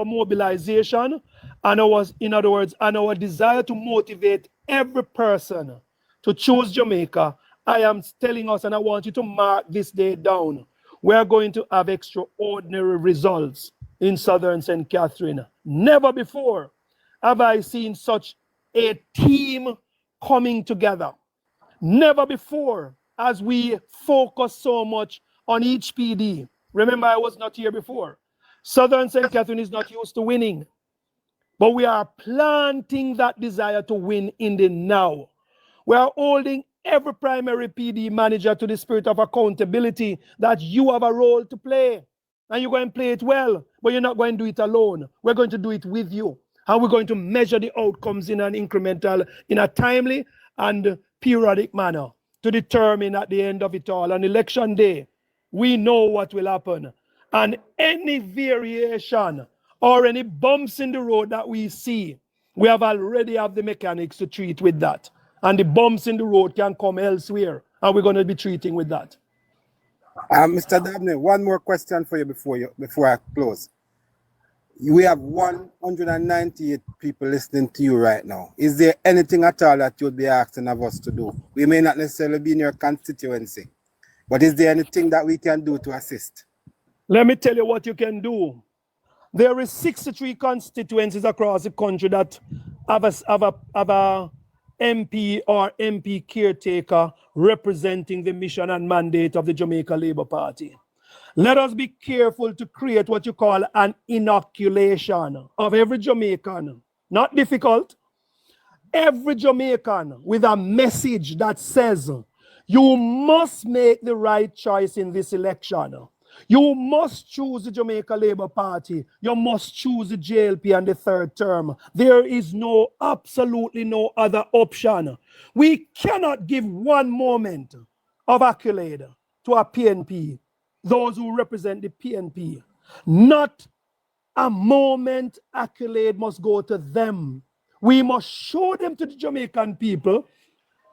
mobilization and our desire to motivate every person to choose Jamaica, I am telling us, and I want you to mark this day down, we are going to have extraordinary results in Southern St. Catherine. Never before have I seen such a team coming together. Never before as we focus so much on each PD. Remember, I was not here before. Southern St. Catherine is not used to winning, but we are planting that desire to win in the now. We are holding every primary PD manager to the spirit of accountability that you have a role to play, and you're going to play it well, but you're not going to do it alone. We're going to do it with you. And we're going to measure the outcomes in an incremental, in a timely and periodic manner to determine at the end of it all, on election day, we know what will happen. And any variation or any bumps in the road that we see, we already have the mechanics to treat with that. And the bumps in the road can come elsewhere, and we're going to be treating with that. Mr. Dabney, one more question for you before I close. We have 198 people listening to you right now. Is there anything at all that you'd be asking of us to do? We may not necessarily be in your constituency, but is there anything that we can do to assist? Let me tell you what you can do. There is 63 constituencies across the country that have a MP or MP caretaker representing the mission and mandate of the Jamaica Labour Party. Let us be careful to create what you call an inoculation of every Jamaican. Not difficult. Every Jamaican with a message that says, you must make the right choice in this election. You must choose the Jamaica Labour Party. You must choose the JLP and the third term. There is absolutely no other option. We cannot give one moment of accolade to a PNP, those who represent the PNP. Not a moment accolade must go to them. We must show them to the Jamaican people,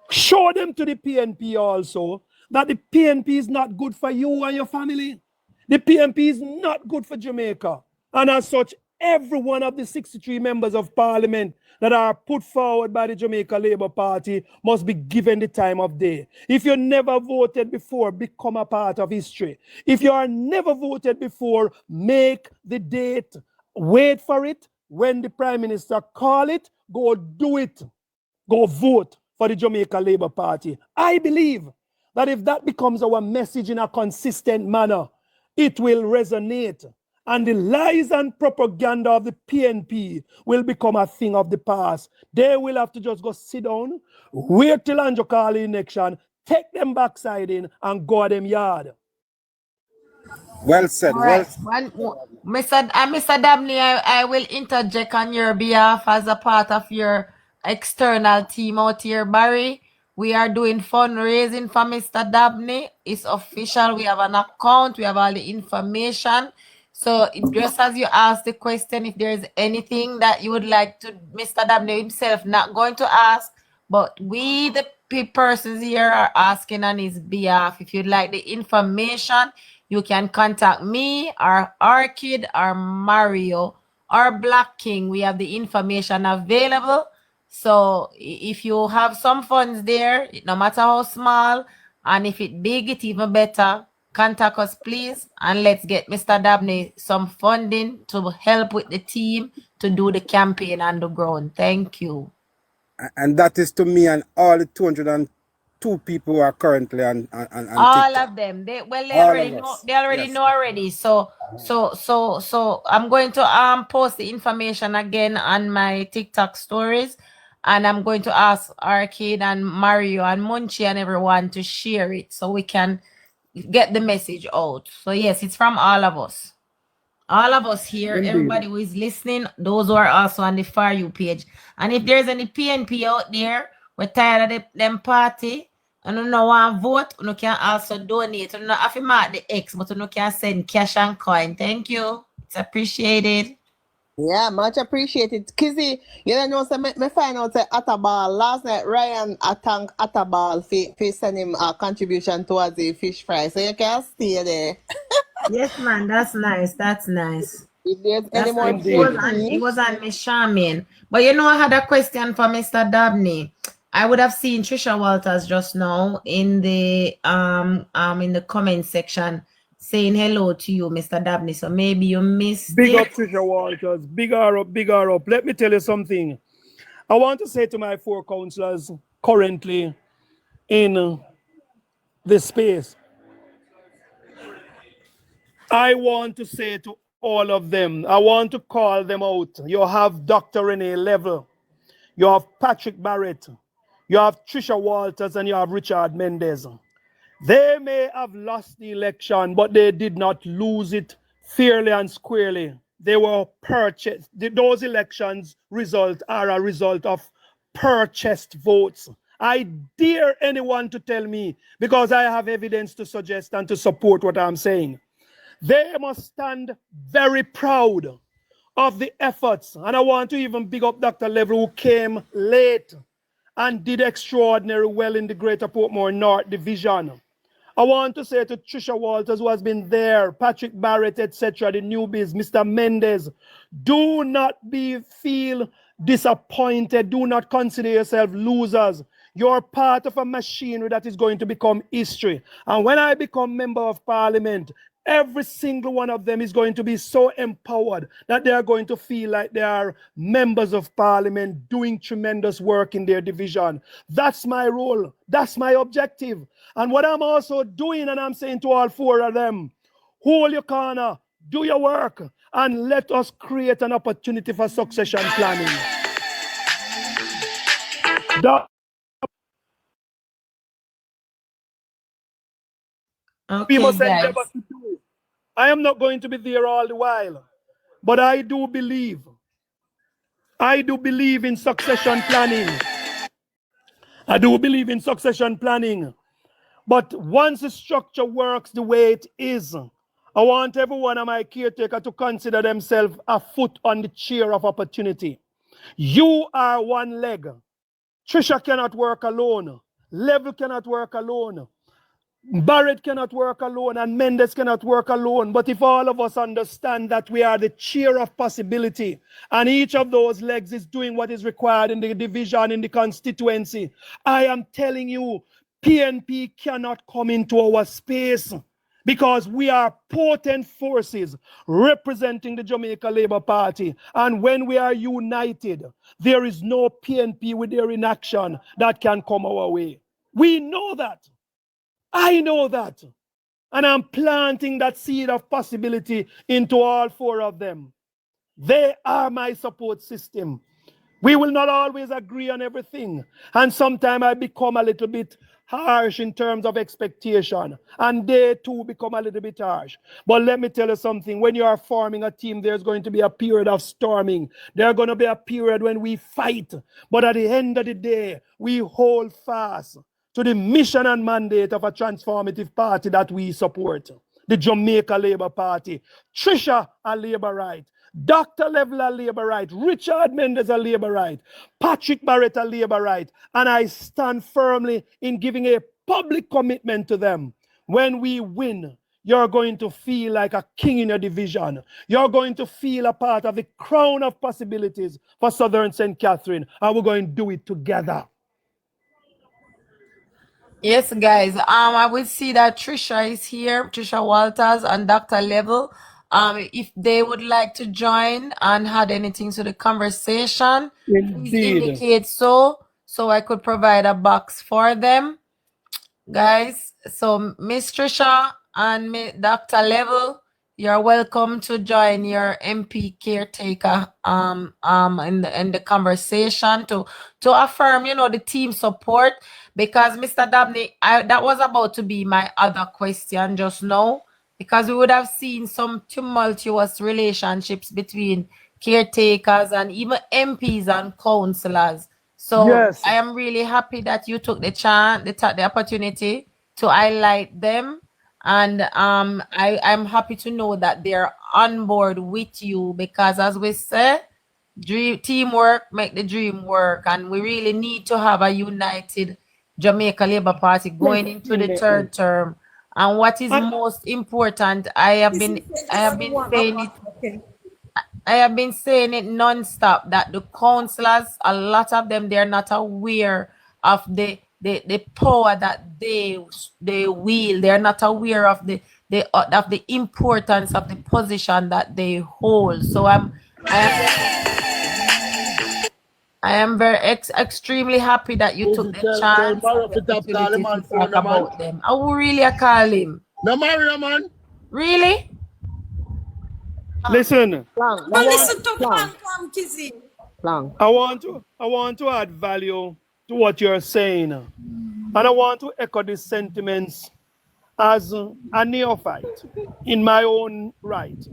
show them to the PNP also, that the PNP is not good for you and your family. The PNP is not good for Jamaica. And as such, every one of the 63 members of parliament that are put forward by the Jamaica Labour Party must be given the time of day. If you never voted before, become a part of history. If you are never voted before, make the date, wait for it. When the Prime Minister call it, go do it. Go vote for the Jamaica Labour Party. I believe that if that becomes our message in a consistent manner, it will resonate, and the lies and propaganda of the PNP will become a thing of the past. They will have to just go sit down, wait till Andrew call the election, take them backside in, and go at them yard. Well said. Right. Mr. Dabney, I will interject on your behalf as a part of your external team out here, Barry. We are doing fundraising for Mr. Dabney. It's official. We have an account. We have all the information. So just as you asked the question, if there is anything that you would like to, Mr. Dabney himself not going to ask, but we, the persons here, are asking on his behalf. If you'd like the information, you can contact me, or Orchid, or Mario, or Black King. We have the information available. So if you have some funds there, no matter how small, and if it big, it even better, contact us, please, and let's get Mr. Dabney some funding to help with the team to do the campaign on the ground. Thank you. And that is to me and all the 202 people who are currently on all TikTok. of them. They already know. They already know already. So I'm going to post the information again on my TikTok stories, and I'm going to ask Arcade and Mario and Munchie and everyone to share it so we can get the message out. So yes, it's from all of us. All of us here, Indeed. Everybody who is listening, those who are also on the For You page. And if there's any PNP out there, we're tired of them party, and you know want vote, you can also donate. You know, have to mark the X, but you can send cash and coin. Thank you. It's appreciated. Yeah, much appreciated. Kizzy, you know, so me find out that Atabal last night, Ryan thank Atabal for send him a contribution towards the fish fry. So you can stay there. Yes, man, that's nice. That's nice. If there's any more, it was on Miss Charmaine. But you know, I had a question for Mr. Dabney. I would have seen Trisha Walters just now in the comment section saying hello to you, Mr. Dabney. So maybe you missed Big it. up Trisha Walters. Big her up, big her up. Let me tell you something. I want to say to my 4 councillors currently in this space, I want to say to all of them, I want to call them out. You have Dr. Renee Level, you have Patrick Barrett, you have Trisha Walters, and you have Richard Mendez. They may have lost the election, but they did not lose it fairly and squarely. they were purchased. Those elections are a result of purchased votes. I dare anyone to tell me, because I have evidence to suggest and to support what I'm saying. They must stand very proud of the efforts. And I want to even big up Dr. Level, who came late and did extraordinarily well in the Greater Portmore North Division. I want to say to Trisha Walters, who has been there, Patrick Barrett, etc., the newbies, Mr. Mendez, do not feel disappointed. Do not consider yourself losers. You're part of a machinery that is going to become history. And when I become member of parliament, every single one of them is going to be so empowered that they are going to feel like they are members of parliament doing tremendous work in their division. That's my role. That's my objective. And what I'm also doing, and I'm saying to all four of them, hold your corner, do your work, and let us create an opportunity for succession planning. We must endeavor to do. I am not going to be there all the while, but I do believe in succession planning. I do believe in succession planning. But once the structure works the way it is, I want every one of my caretaker to consider themselves a foot on the chair of opportunity. You are one leg. Trisha cannot work alone. Level cannot work alone. Barrett cannot work alone, and Mendes cannot work alone. But if all of us understand that we are the chair of possibility, and each of those legs is doing what is required in the division, in the constituency, I am telling you, PNP cannot come into our space, because we are potent forces representing the Jamaica Labour Party. And when we are united, there is no PNP with their inaction that can come our way. We know that. I know that. And I'm planting that seed of possibility into all four of them. They are my support system. We will not always agree on everything. And sometimes I become a little bit harsh in terms of expectation. And they too become a little bit harsh. But let me tell you something. When you are forming a team, there's going to be a period of storming. There's going to be a period when we fight. But at the end of the day, we hold fast to the mission and mandate of a transformative party that we support. The Jamaica Labour Party. Trisha, a Labour right. Dr. Level, a Labour right. Richard Mendes, a Labour right. Patrick Barrett, a Labour right. And I stand firmly in giving a public commitment to them. When we win, you're going to feel like a king in your division. You're going to feel a part of the crown of possibilities for Southern St. Catherine. And we're going to do it together. Yes, guys. I will see that Trisha is here, Trisha Walters and Dr. Level. If they would like to join and add anything to the conversation, please indicate so I could provide a box for them. Guys, so Miss Trisha and Dr. Level, you're welcome to join your MP caretaker in the conversation to affirm, the team support, because Mr. Dabney, that was about to be my other question just now, because we would have seen some tumultuous relationships between caretakers and even MPs and councillors. So yes. I am really happy that you took the opportunity to highlight them. And I'm happy to know that they're on board with you, because as we say, teamwork make the dream work. And we really need to have a united Jamaica Labour Party going into the third term. And what is most important, I have been saying it non-stop, that the councillors, a lot of them, they're not aware of the power that they wield. They're not aware of the importance of the position that they hold. So I am very extremely happy that you took the chance to talk about them. I will really call him. No, Mario, man. Really? Listen. I want to add value to what you're saying. And I want to echo these sentiments as a neophyte in my own right.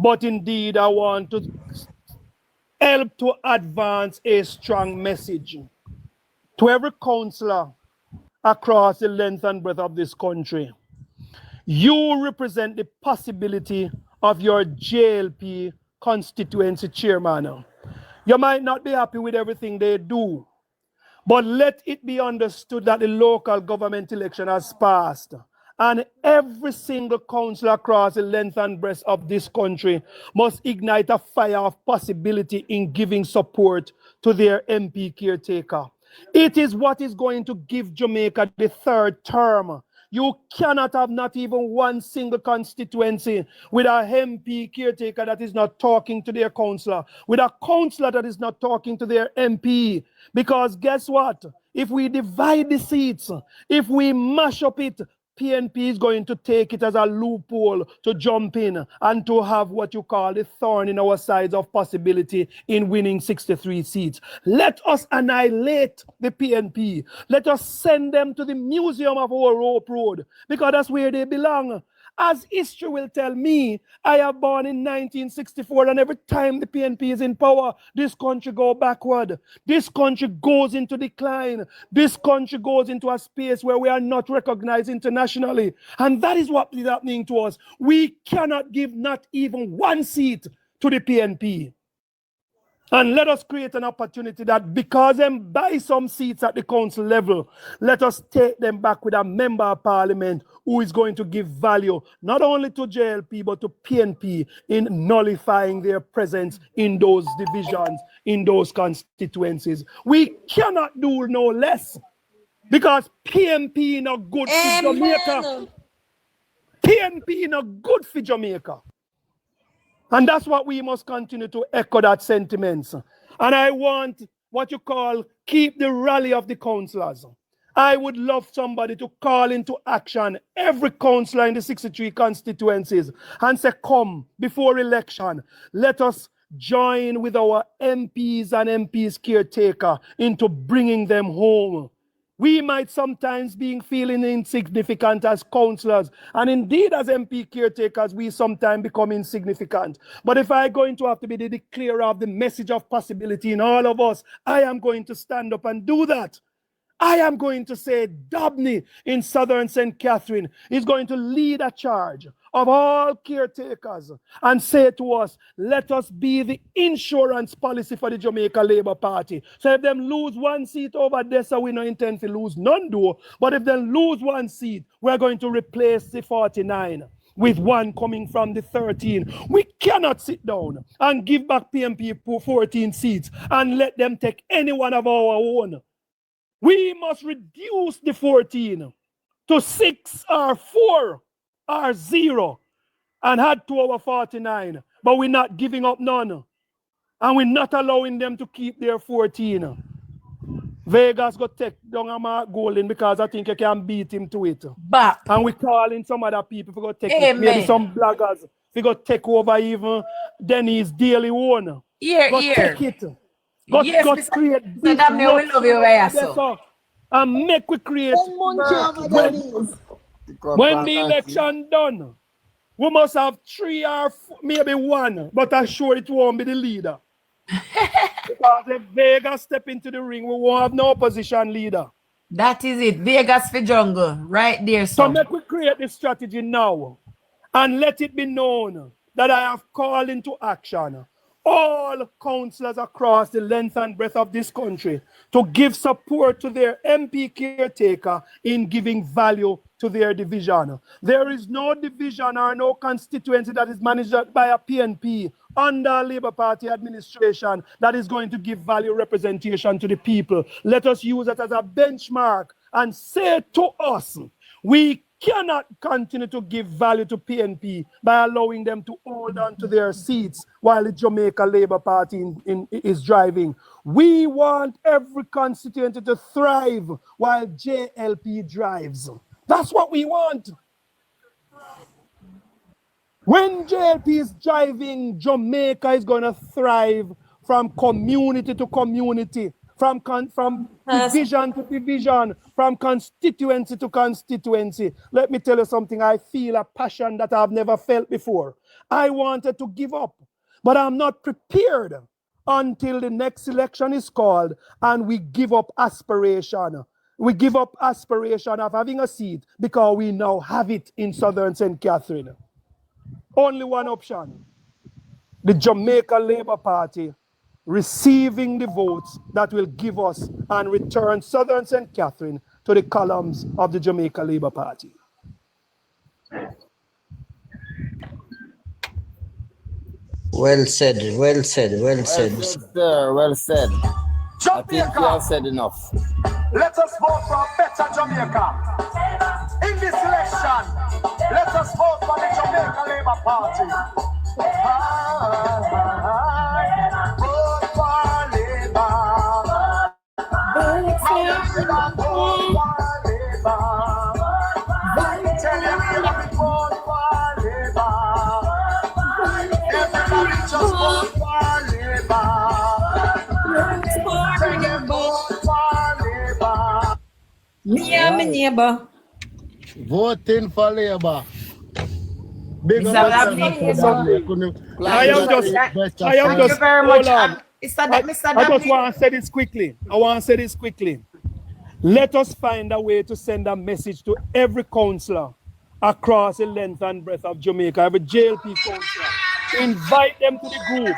but indeed I want to help to advance a strong message to every councillor across the length and breadth of this country. You represent the possibility of your JLP constituency chairman. You might not be happy with everything they do, but let it be understood that the local government election has passed, and every single councillor across the length and breadth of this country must ignite a fire of possibility in giving support to their MP caretaker. It is what is going to give Jamaica the third term. You cannot have not even one single constituency with a MP caretaker that is not talking to their councillor, with a councillor that is not talking to their MP. Because guess what? If we divide the seats, if we mash up it, PNP is going to take it as a loophole to jump in and to have what you call the thorn in our sides of possibility in winning 63 seats. Let us annihilate the PNP. Let us send them to the Museum of Old Rope Road, because that's where they belong. As history will tell me, I was born in 1964, and every time the PNP is in power, this country goes backward. This country goes into decline. This country goes into a space where we are not recognized internationally. And that is what is happening to us. We cannot give not even one seat to the PNP. And let us create an opportunity that because them buy some seats at the council level, let us take them back with a member of parliament who is going to give value not only to JLP but to PNP in nullifying their presence in those divisions, in those constituencies. We cannot do no less, because PNP not good for Jamaica. PNP not good for Jamaica. And that's what we must continue to echo that sentiments. And I want what you call keep the rally of the councillors. I would love somebody to call into action every councillor in the 63 constituencies and say, come, before election, let us join with our MPs and MPs caretaker into bringing them home. We might sometimes be feeling insignificant as councillors, and indeed as MP caretakers, we sometimes become insignificant. But if I'm going to have to be the declarer of the message of possibility in all of us, I am going to stand up and do that. I am going to say Dabney in Southern St. Catherine is going to lead a charge of all caretakers and say to us, let us be the insurance policy for the Jamaica Labour Party. So if them lose one seat over there, so we don't intend to lose none do, but if they lose one seat, we're going to replace the 49 with one coming from the 13. We cannot sit down and give back PNP 14 seats and let them take any one of our own. We must reduce the 14 to 6 or 4 or 0 and add to our 49. But we're not giving up none. And we're not allowing them to keep their 14. Vegas got take down a Mark Golden because I think I can beat him to it. Back. And we're calling some other people to go take it. Maybe some bloggers. We go take over even Denny's daily one. Go take it. God create big and make we create. When the election done, we must have 3 or 4, maybe 1, but I'm sure it won't be the leader. Because if Vegas step into the ring, we won't have no opposition leader. That is it. Vegas for jungle, right there. So make we create this strategy now and let it be known that I have called into action all councillors across the length and breadth of this country to give support to their MP caretaker in giving value to their division. There is no division or no constituency that is managed by a PNP under Labour Party administration that is going to give value representation to the people. Let us use it as a benchmark and say to us, we cannot continue to give value to PNP by allowing them to hold on to their seats while the Jamaica Labour Party is driving. We want every constituency to thrive while JLP drives. That's what we want. When JLP is driving, Jamaica is going to thrive from community to community, from division to division, from constituency to constituency. Let me tell you something. I feel a passion that I've never felt before. I wanted to give up, but I'm not prepared until the next election is called and we give up aspiration. We give up aspiration of having a seat because we now have it in Southern St. Catherine. Only one option. The Jamaica Labour Party receiving the votes that will give us and return Southern St. Catherine to the columns of the Jamaica Labour Party. Well said, well said, well said. Well said, sir, well said. I think you have said enough. Let us vote for a better Jamaica. In this election, let us vote for the Jamaica Labour Party. Vote for Labour. Vote for Labour. Tell everybody vote for Labour. Everybody just vote for Labour. Tell them vote for Labour. Me and my neighbor. Voting for Labour. Big Mr. up Dabney. yourself, Mr. I am just, Thank you very much. hold on. Mr. I just Dabney. want to say this quickly. Let us find a way to send a message to every councillor across the length and breadth of Jamaica, every JLP councillor. Invite them to the group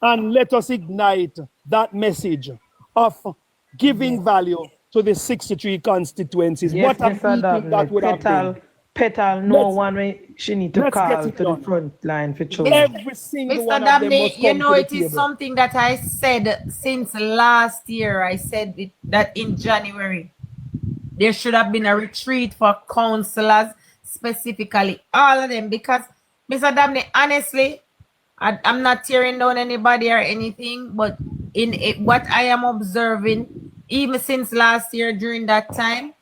and let us ignite that message of giving value to the 63 constituencies. Yes, What a Mr. meeting Dabney. that would have been. Petal, no one way she need to let's call get to it the done. front line for children. Every single Mr. one of them Dabney, must you come know to it the is table. something that I said since last year. I said that in January, there should have been a retreat for councillors, specifically all of them, because Mr. Dabney, honestly, I'm not tearing down anybody or anything, but what I am observing, even since last year during that time,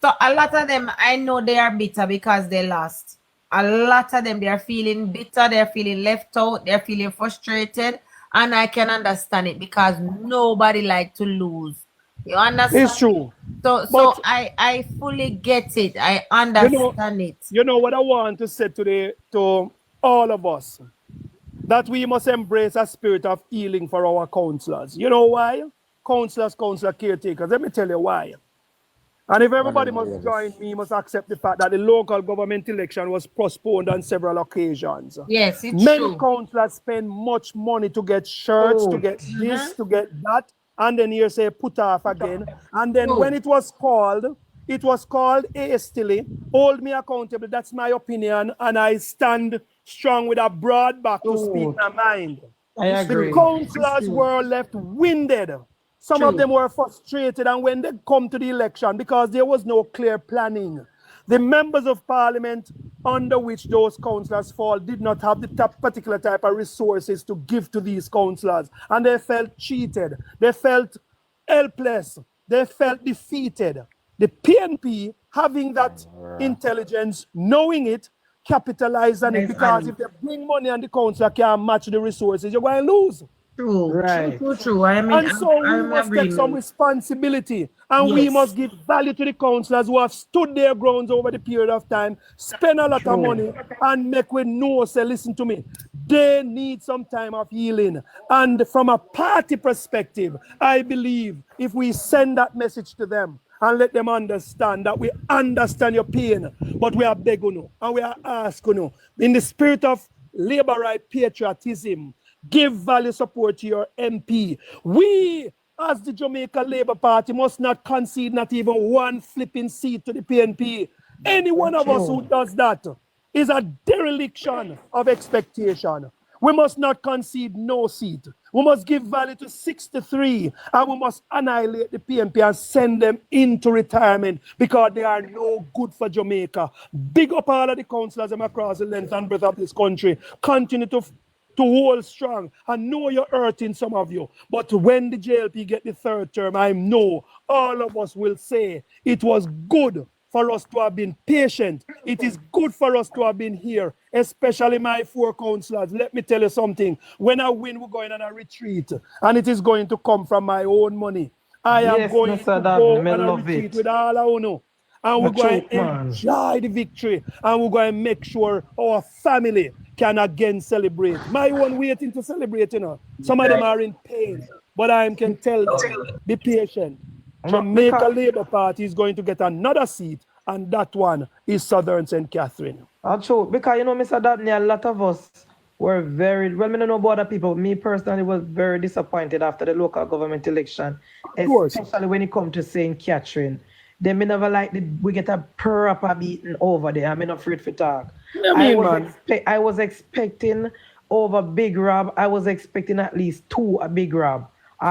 so a lot of them, I know they are bitter because they lost. A lot of them, they are feeling bitter, they're feeling left out, they're feeling frustrated, and I can understand it because nobody likes to lose. You understand? It's true. So I fully get it. I understand it. You know what I want to say today to all of us? That we must embrace a spirit of healing for our councillors. You know why? Councillor caretakers. Let me tell you why. And if everybody must join me, must accept the fact that the local government election was postponed on several occasions. Yes, it's Many true. councillors spend much money to get shirts, to get this, to get that, and then here say put off again. And then when it was called hastily. Hold me accountable. That's my opinion, and I stand strong with a broad back to speak my mind. I agree. The councillors were left winded. Some of them were frustrated, and when they come to the election, because there was no clear planning, the members of parliament under which those councillors fall did not have the particular type of resources to give to these councillors, and they felt cheated. They felt helpless. They felt defeated. The PNP, having that intelligence, knowing it, capitalize on it, because if they bring money and the councillor can't match the resources, you're going to lose. True, Right. true. I mean, And so we must take some responsibility, and we must give value to the councillors who have stood their grounds over the period of time, spend a lot of money, and make we know, say, listen to me, they need some time of healing. And from a party perspective, I believe if we send that message to them and let them understand that we understand your pain, but we are begging you and we are asking you, in the spirit of labor right patriotism, give value support to your MP. We, as the Jamaica Labour Party, must not concede not even one flipping seat to the PNP. Any one of us who does that is a dereliction of expectation. We must not concede no seat. We must give value to 63, and we must annihilate the PNP and send them into retirement because they are no good for Jamaica. Big up all of the councillors across the length and breadth of this country. Continue to hold strong. I know you're hurting, some of you, but when the JLP get the third term, I know all of us will say it was good for us to have been patient. It is good for us to have been here, especially my 4 councillors. Let me tell you something. When I win, we're going on a retreat, and it is going to come from my own money. I am Yes, going Mr. to Dabney, go me on a love retreat it. with all of you. And The we're going truth, to man. enjoy the victory. And we're going to make sure our family can again celebrate. My one waiting to celebrate, you know. Some of them are in pain. But I can tell them, be patient. Jamaica Labour Party is going to get another seat, and that one is Southern St. Catherine. True, because you know, Mr. Dabney, a lot of us were very, well, I don't know about other people, me personally was very disappointed after the local government election, especially when it comes to St. Catherine. They me never like we get a proper beating over there. I'm not afraid for talk. I was expecting over Big Rob. I was expecting at least 2 a Big Rob.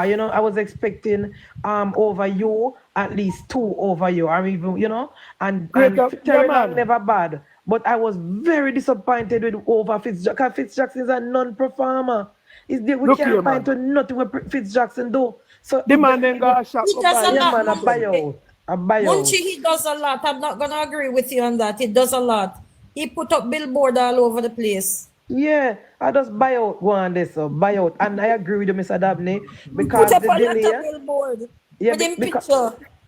You know, I was expecting over you at least 2 over you. I mean, you know, and Terry Long never bad. But I was very disappointed with over Fitzjackson. Fitzjackson is a non-performer. We can't find to nothing what Fitzjackson do. So the man then got shot. He does a lot. a buyout. Munchie, he does a lot. I'm not gonna agree with you on that. He does a lot. He put up billboard all over the place. Yeah, I just buy out one this, buy out. And I agree with you, Mr. Dabney, because Put up the a delay. lot of billboard. Yeah, with him because,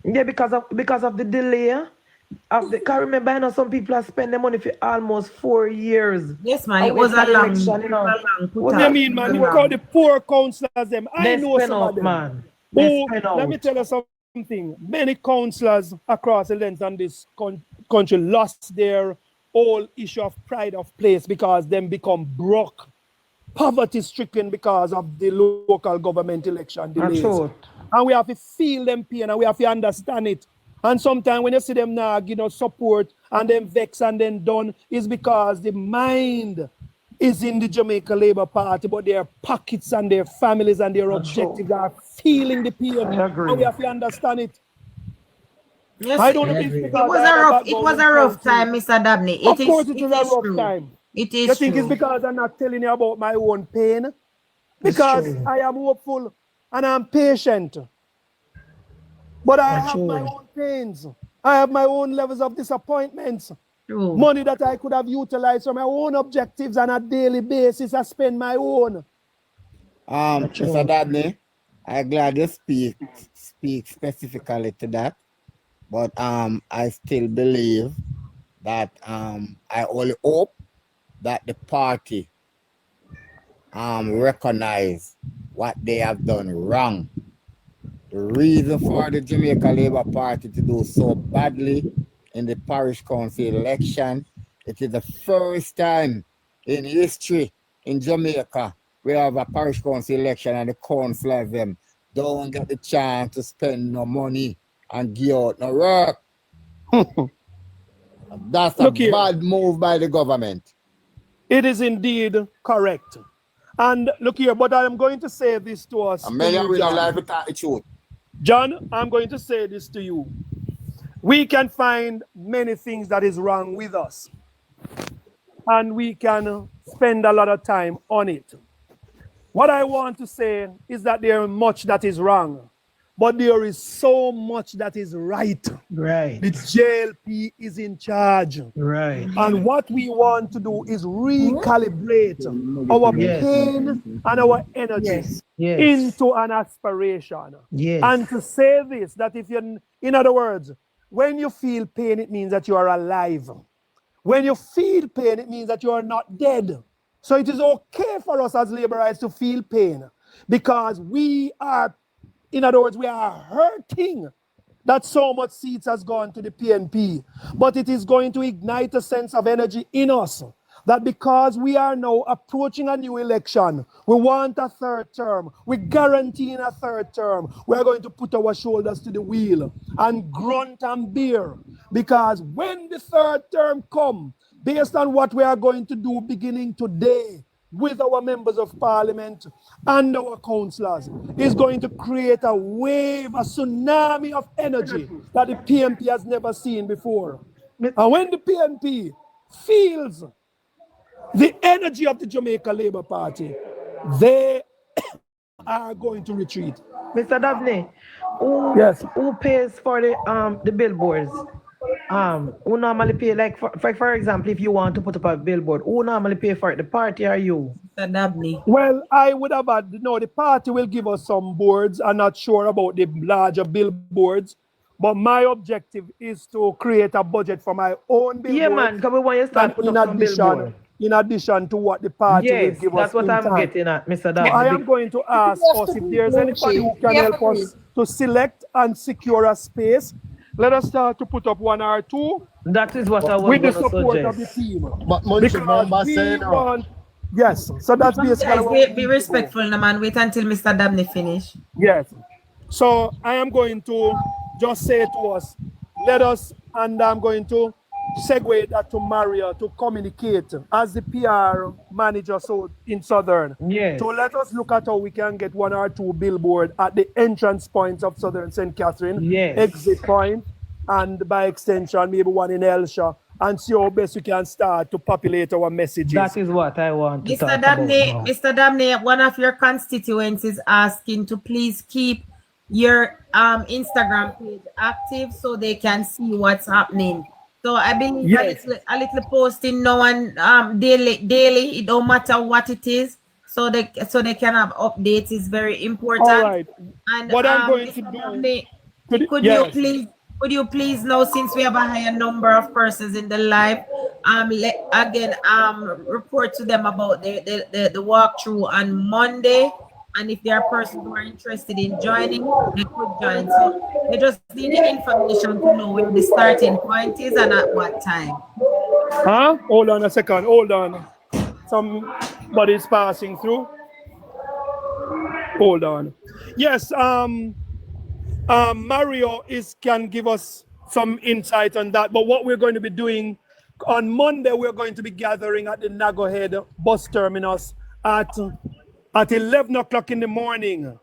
picture. because of the delay. Can remember, I know some people have spent their money for almost 4 years. Yes, man, it was a long, What do you mean, man? Look how the poor councillors them. I know some of them. Man. Let me tell you something. Many councillors across the length of this country lost their whole issue of pride of place because them become broke, poverty stricken because of the local government election delays. And we have to feel them pain and we have to understand it. And sometimes when you see them now, you know, support and then vex and then done, is because the mind is in the Jamaica Labour Party, but their pockets and their families and their objectives are feeling the pain. And we have to understand it. Yes, I don't know if it was a rough time, Mr. Dabney. Of course it is a rough time. It is You think true. it's because I'm not telling you about my own pain? Because I am hopeful and I'm patient. But I have my own pains. I have my own levels of disappointments. True. Money that I could have utilized for my own objectives on a daily basis, I spend my own. Mr. Dabney, I'm glad you speak specifically to that. But I still believe that I only hope that the party recognize what they have done wrong. The reason for the Jamaica Labour Party to do so badly in the parish council election, it is the first time in history in Jamaica we have a parish council election and the councillors them don't get the chance to spend no money and give out no work. That's a bad move by the government. It is indeed correct. And look here, but I am going to say this to us. John, I'm going to say this to you. We can find many things that is wrong with us. And we can spend a lot of time on it. What I want to say is that there is much that is wrong. But there is so much that is right. Right. The JLP is in charge. Right. And what we want to do is recalibrate our pain and our energy into an aspiration. And to say this, that if you're, in other words, when you feel pain, it means that you are alive. When you feel pain, it means that you are not dead. So it is okay for us as laborers to feel pain because we are, in other words, we are hurting that so much seats has gone to the PNP. But it is going to ignite a sense of energy in us that because we are now approaching a new election, we want a third term, we guarantee a third term, we are going to put our shoulders to the wheel and grunt and bear. Because when the third term comes, based on what we are going to do beginning today, with our members of parliament and our councillors, is going to create a wave, a tsunami of energy that the PNP has never seen before. And when the PNP feels the energy of the Jamaica Labour Party, they are going to retreat. Mr. Dabney, who pays for the billboards? Who normally pay, like for example, if you want to put up a billboard, who normally pay for it, the party or you? Mr. Dabney? Well, I would have had, the party will give us some boards. I'm not sure about the larger billboards, but my objective is to create a budget for my own billboard. Yeah, man, because we want you to start put up some billboard. In addition to what the party will Yes, give us that's what in I'm time. getting at, Mr. So Dabney. I am going to ask us if there's anybody who can help us to select and secure a space. Let us start to put up 1 or 2. That is what I was with the going to support suggest. of the team. But Munchie, remember saying want, yes, so that's basically Guys, what be respectful, no man. Wait until Mr. Dabney finish. Yes. So I am going to just say to us, let us, and I'm going to segue that to Maria to communicate as the PR manager in Southern. Yes. So let us look at how we can get 1 or 2 billboard at the entrance points of Southern St. Catherine, yes, exit point, and by extension, maybe 1 in Elsha, and see how best we can start to populate our messages. That is what I want to Mr. Dabney, Mr. Dabney, one of your constituents is asking to please keep your Instagram page active so they can see what's happening. So I believe yes, a little posting now and daily, it don't matter what it is, so they can have updates is very important. All right. And what I'm going Mr. to do, Dabney, yes. could you please now, since we have a higher number of persons in the live, report to them about the walkthrough on Monday, and if there are persons who are interested in joining, they could join. So they just need the information to know where the starting point is and at what time. Huh? Hold on a second. Hold on. Somebody's passing through. Hold on. Yes. Mario can give us some insight on that. But what we're going to be doing on Monday, we're going to be gathering at the Nagohead bus terminus at 11 o'clock in the morning.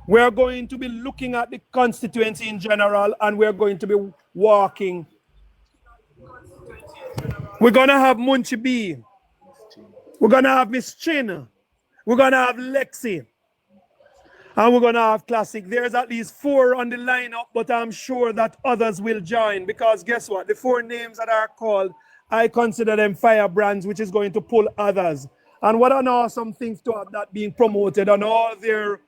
We're going to be looking at the constituency in general, and we're going to be walking. We're going to have Munchie B. We're going to have Miss Chin. We're going to have Lexi. And we're going to have Classic. There's at least 4 on the lineup, but I'm sure that others will join, because guess what? The 4 names that are called, I consider them firebrands, which is going to pull others. And what an awesome thing to have that being promoted on all their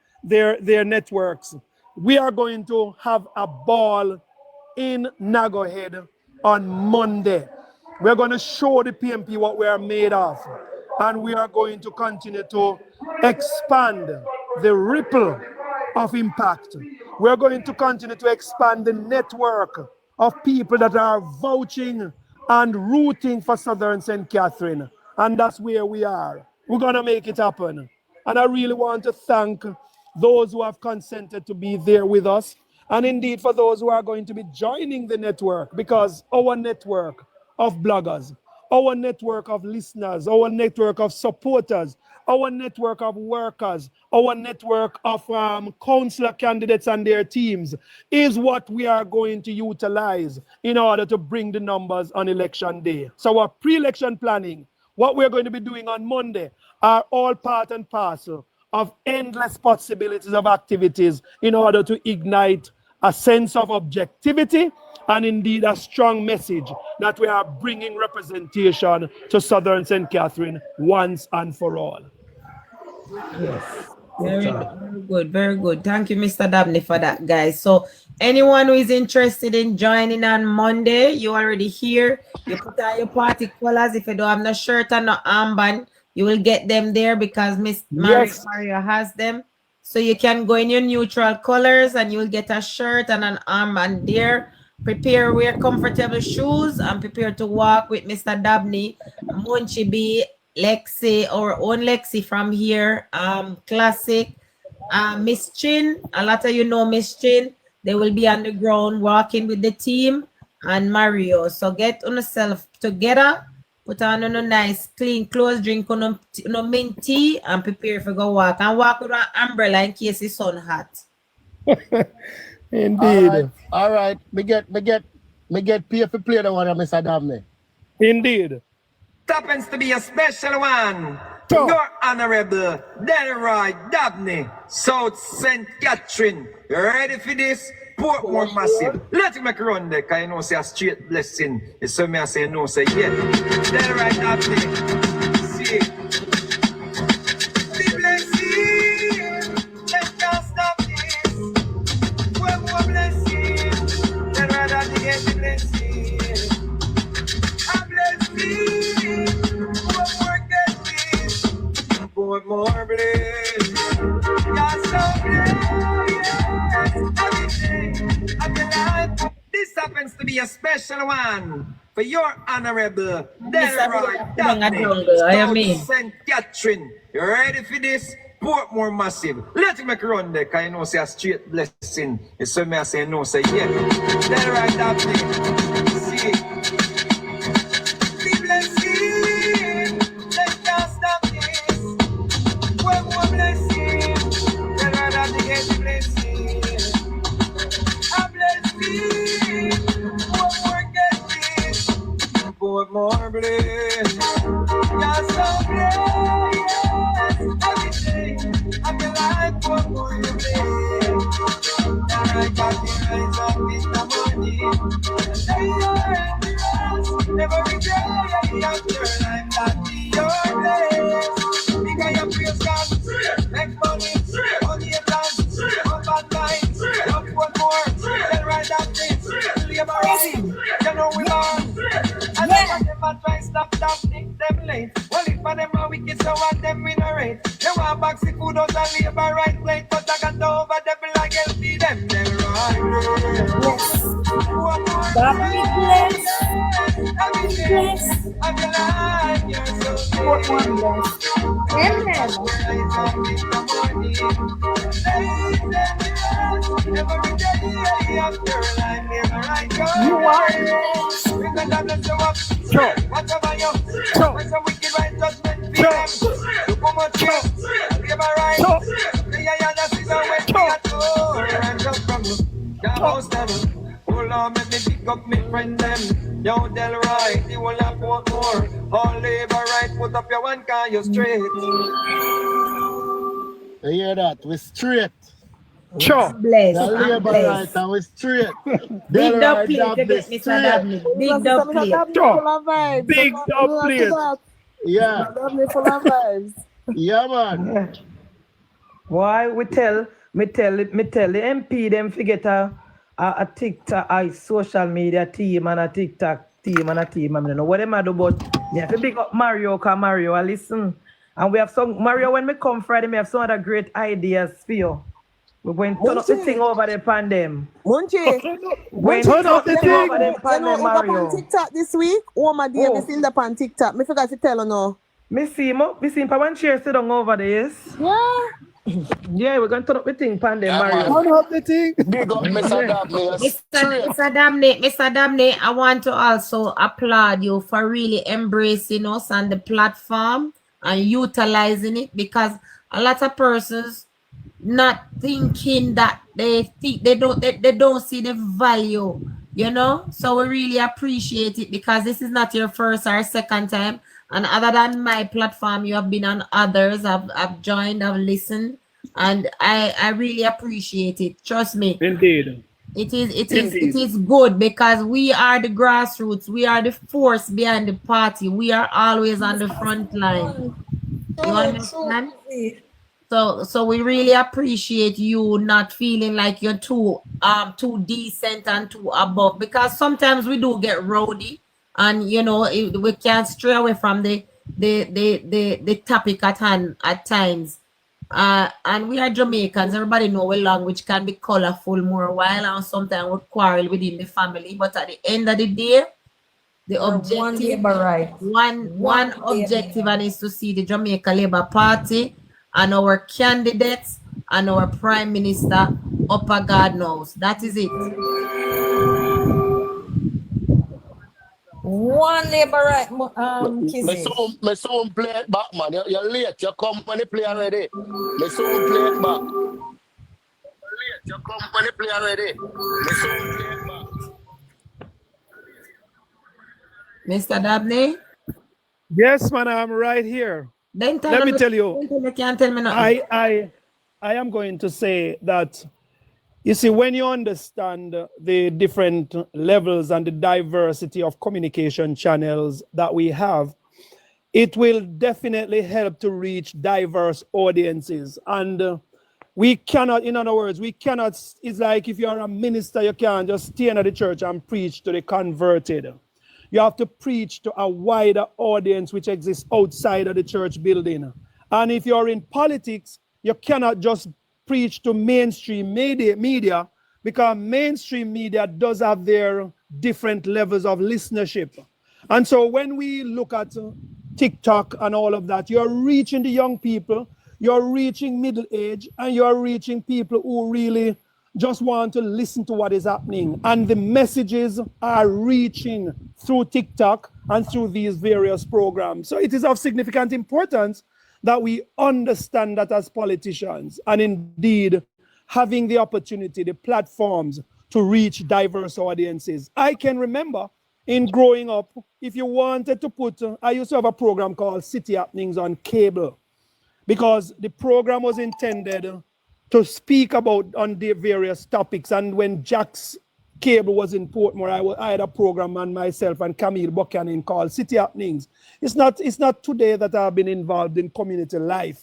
networks. We are going to have a ball in Nagohead on Monday. We're going to show the PMP what we are made of. And we are going to continue to expand the ripple of impact. We're going to continue to expand the network of people that are vouching and rooting for Southern St. Catherine. And that's where we are. We're going to make it happen. And I really want to thank those who have consented to be there with us. And indeed for those who are going to be joining the network, because our network of bloggers, our network of listeners, our network of supporters, our network of workers, our network of councillor candidates and their teams is what we are going to utilize in order to bring the numbers on election day. So our pre-election planning, what we're going to be doing on Monday, are all part and parcel of endless possibilities of activities in order to ignite a sense of objectivity and indeed a strong message that we are bringing representation to Southern St. Catherine once and for all. Yes. Very good, very good. Thank you, Mr. Dabney, for that, guys. So anyone who is interested in joining on Monday, you already here. You put on your party colors. If you don't have no shirt and no armband, you will get them there because Miss Maria has them. So you can go in your neutral colors and you will get a shirt and an armband there. Prepare, wear comfortable shoes and prepare to walk with Mr. Dabney, Munchie B, Lexi, our own Lexi from here, Classic, Miss Chin. A lot of you know Miss Chin. They will be on the ground walking with the team, and Mario. So get on yourself together, put on a nice clean clothes, drink on mint tea, and prepare for go walk. And walk with an umbrella in case the sun hot. Indeed. All right. Me get pay for play the one of Mr. Dabney. Indeed. Happens to be a special one. Your Honorable Delroy Dabney, South St. Catherine. You ready for this? Portmore massive. Let's make a run there, because you know say a straight blessing. It's so me I say no, say yeah. Delroy Dabney. See. happens to be a special one for your honorable Mr. Delroy Jungle, I mean. South St. Catherine. You ready for this? Portmore massive. Let me make run there, because you know say a straight blessing. You say me I say no, say yeah. Delroy Daphne. See. Be blessing. Let's just stop this. Portmore blessing. Delroy Daphne get the blessing. A blessing. Portmore get this. Portmore blessing. You're so blessed. Every day, I feel like Portmore you blessed. And I got the rise up in the morning. Say you're in the rest. Every day, after life, that be your blessed. Because your praise God, make money, money and dance, on bad times, love Portmore, then ride that thing, laboring, you know we are. And never try stop think them late. Well, if for them are wicked, so what them minerate. They want boxy food out and labor right plate, but I got over devil like healthy them right. God be blessed. Bless. I feel like you're so Amen. every day after life, never right. You are Whatever you when some wicked right judgment be them. You come out here, labor right. The Ayana season when we are told. And just from you, can't boast them. Hold on, let me pick up me friend them. Yo, Delroy, the whole of Portmore. All labor right, put up your one car, you're straight. You hear that? We're straight. Sure. Bless. The labor right and we're straight. Big dub plate to get Mr. Dabney. Big dub plate. Sure. Big dub plate. Yeah. Full of vibes. Yeah, man. Why we tell the MP them forget a TikTok, a social media team and a TikTok team and a team. I mean, know what them do, but me have to big up Mario, cause Mario, I listen. And we have some Mario when we come Friday, we have some other great ideas for you. We're going to turn up the thing over the pandem. Munchie. Turn up the thing over the pandem, Mario. On TikTok this week. Oh my dear, me seen that on TikTok. Me forgot to tell her no. Me see one chair sit down over there. Yeah. Yeah, we're going to turn up the thing, pandem, Mario. Turn up the thing. Big up, Mr. Dabney. Mr. Dabney, I want to also applaud you for really embracing us on the platform and utilizing it, because a lot of persons not thinking that they don't see the value, you know. So we really appreciate it, because this is not your first or second time, and other than my platform, you have been on others. I've joined, I've listened, and I really appreciate it. Trust me. Indeed. It is good, because we are the grassroots. We are the force behind the party. We are always on the front line. You understand? So we really appreciate you not feeling like you're too decent and too above, because sometimes we do get rowdy, and you know we can't stray away from the topic at hand at times. And we are Jamaicans. Everybody know our language can be colorful more while, and sometimes we quarrel within the family. But at the end of the day, the objective, one objective, and is to see the Jamaica Labour Party and our candidates and our Prime Minister upper God knows. That is it. One labor right, Kizzy. Me soon play it back, man. You're late. You come when the play already. Me soon play it back. You're late. You come when the play already. Me soon play it back. Mr. Dabney? Yes, man, I'm right here. Let me tell you. You can't tell me nothing. I am going to say that, you see, when you understand the different levels and the diversity of communication channels that we have, it will definitely help to reach diverse audiences. And we cannot, in other words, it's like if you're a minister, you can't just stay in the church and preach to the converted. You have to preach to a wider audience which exists outside of the church building. And if you're in politics, you cannot just preach to mainstream media, because mainstream media does have their different levels of listenership. And so when we look at TikTok and all of that, you're reaching the young people, you're reaching middle age, and you're reaching people who really just want to listen to what is happening. And the messages are reaching through TikTok and through these various programs. So it is of significant importance that we understand that as politicians, and indeed having the opportunity, the platforms to reach diverse audiences. I can remember in growing up, if you wanted to put, I used to have a program called City Happenings on cable, because the program was intended to speak about on the various topics. And when Jack's cable was in Portmore, I had a program on myself and Camille Buchanan called City Happenings. It's not today that I've been involved in community life.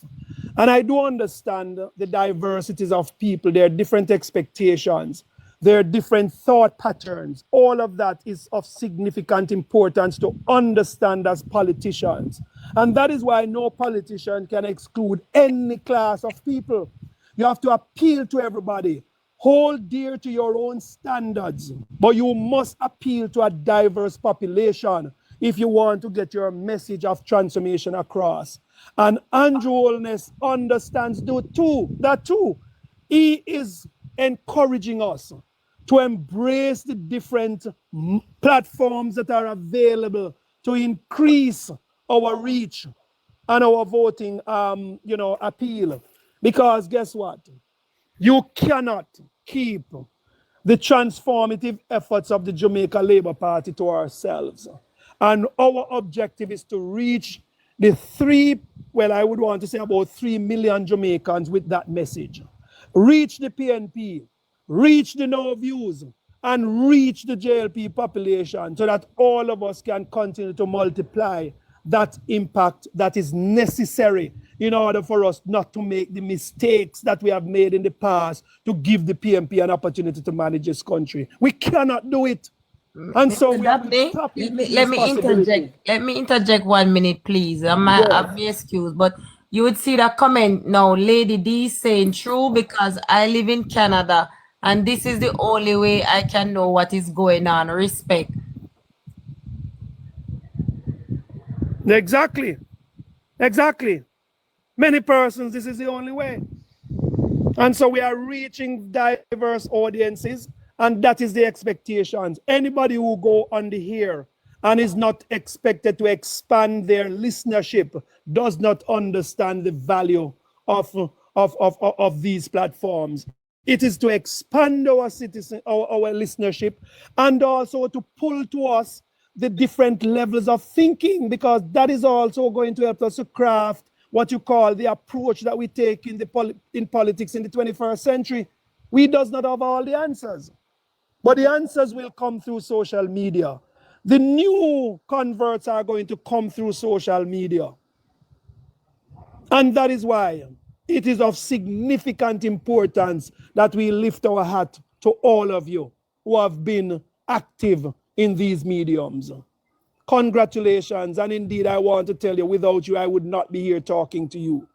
And I do understand the diversities of people, their different expectations, their different thought patterns. All of that is of significant importance to understand as politicians. And that is why no politician can exclude any class of people. You have to appeal to everybody. Hold dear to your own standards, but you must appeal to a diverse population if you want to get your message of transformation across. And Andrew Holness understands that too. He is encouraging us to embrace the different platforms that are available to increase our reach and our voting appeal. Because guess what? You cannot keep the transformative efforts of the Jamaica Labour Party to ourselves. And our objective is to reach the I would want to say about 3 million Jamaicans with that message. Reach the PNP, reach the No Views, and reach the JLP population so that all of us can continue to multiply that impact that is necessary in order for us not to make the mistakes that we have made in the past to give the PNP an opportunity to manage this country. We cannot do it. And so we have to stop it. Let me interject 1 minute, please. I might be excused, but you would see that comment now, Lady D saying true, because I live in Canada and this is the only way I can know what is going on. Respect. Exactly. Many persons, this is the only way. And so we are reaching diverse audiences, and that is the expectations. Anybody who go on the here and is not expected to expand their listenership does not understand the value of these platforms. It is to expand our listenership, and also to pull to us the different levels of thinking, because that is also going to help us to craft what you call the approach that we take in politics in the 21st century. We does not have all the answers, but the answers will come through social media. The new converts are going to come through social media. And that is why it is of significant importance that we lift our hat to all of you who have been active in these mediums. Congratulations. And indeed, I want to tell you, without you, I would not be here talking to you.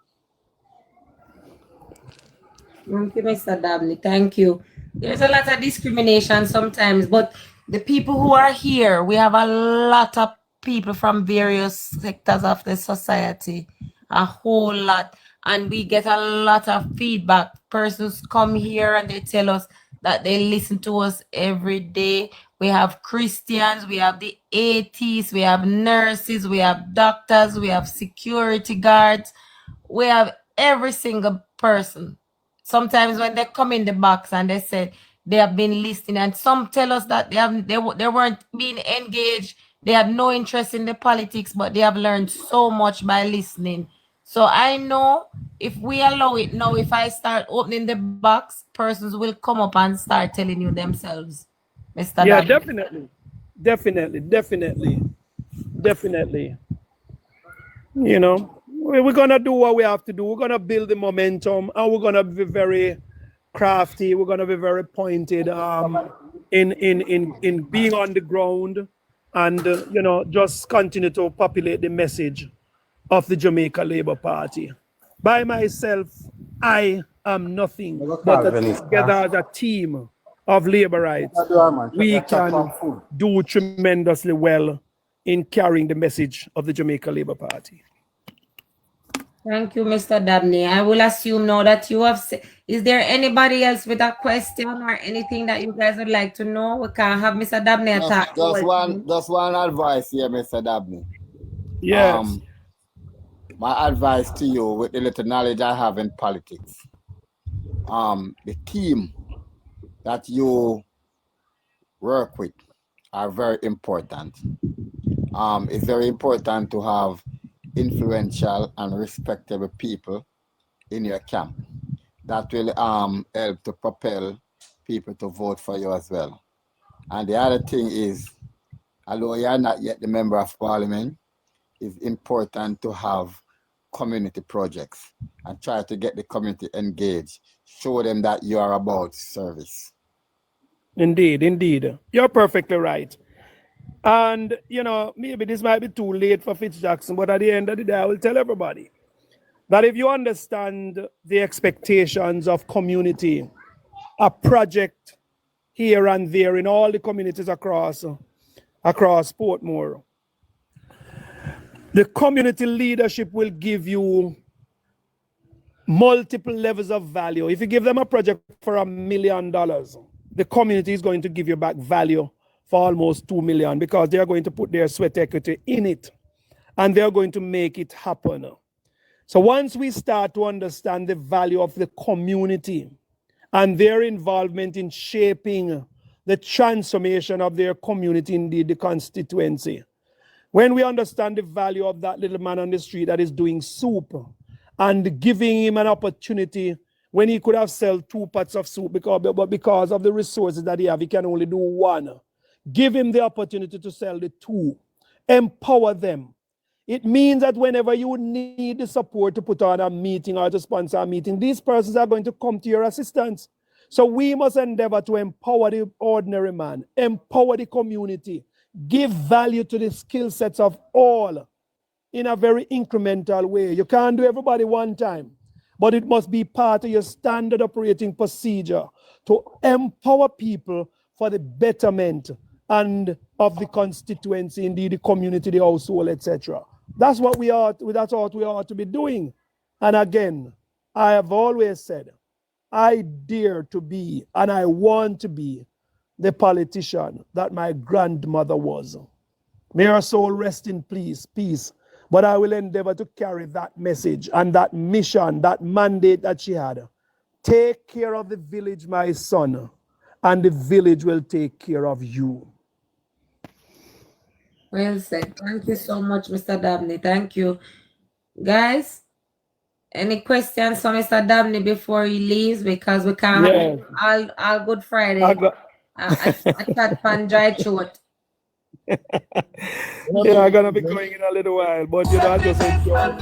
Thank you, Mr. Dabney. Thank you. There's a lot of discrimination sometimes, but the people who are here, we have a lot of people from various sectors of the society, a whole lot. And we get a lot of feedback. Persons come here and they tell us that they listen to us every day. We have Christians, we have the atheists, we have nurses, we have doctors, we have security guards, we have every single person. Sometimes when they come in the box and they say they have been listening, and some tell us that they weren't being engaged, they had no interest in the politics, but they have learned so much by listening. So I know if we allow it now, if I start opening the box, persons will come up and start telling you themselves. Mr. Yeah, Daniel. Definitely. You know, we're going to do what we have to do. We're going to build the momentum, and we're going to be very crafty. We're going to be very pointed in being on the ground and, just continue to populate the message of the Jamaica Labour Party. By myself, I am nothing, but together as a team, of labor rights, we can do tremendously well in carrying the message of the Jamaica Labour Party. Thank you, Mr. Dabney. I will assume now that you have said, is there anybody else with a question or anything that you guys would like to know? We can have Mr. Dabney attack. Just one advice here, Mr. Dabney. Yes. My advice to you, with the little knowledge I have in politics, the team that you work with are very important. It's very important to have influential and respectable people in your camp. That will help to propel people to vote for you as well. And the other thing is, although you are not yet the member of parliament, it's important to have community projects and try to get the community engaged. Show them that you are about service. Indeed, indeed. You're perfectly right. And, you know, maybe this might be too late for Fitzjackson, but at the end of the day, I will tell everybody that if you understand the expectations of community, a project here and there in all the communities across Portmore, the community leadership will give you multiple levels of value. If you give them a project for $1 million, the community is going to give you back value for almost 2 million because they are going to put their sweat equity in it and they're going to make it happen. So once we start to understand the value of the community and their involvement in shaping the transformation of their community, indeed the constituency, when we understand the value of that little man on the street that is doing soup and giving him an opportunity when he could have sold 2 pots of soup, but because of the resources that he have, he can only do 1. Give him the opportunity to sell the 2. Empower them. It means that whenever you need the support to put on a meeting or to sponsor a meeting, these persons are going to come to your assistance. So we must endeavor to empower the ordinary man, empower the community, give value to the skill sets of all in a very incremental way. You can't do everybody one time, but it must be part of your standard operating procedure to empower people for the betterment and of the constituency, indeed the community, the household, etc. That's what we ought to be doing. And again, I have always said, I dare to be and I want to be the politician that my grandmother was. May her soul rest in peace. But I will endeavor to carry that message and that mission, that mandate that she had. Take care of the village, my son, and the village will take care of you. Well said. Thank you so much, Mr. Dabney. Thank you. Guys, any questions for Mr. Dabney before he leaves? Because we can't have all Good Friday. I chat pan dry throat. Yeah, I'm gonna be going in a little while, but you know, I just enjoy.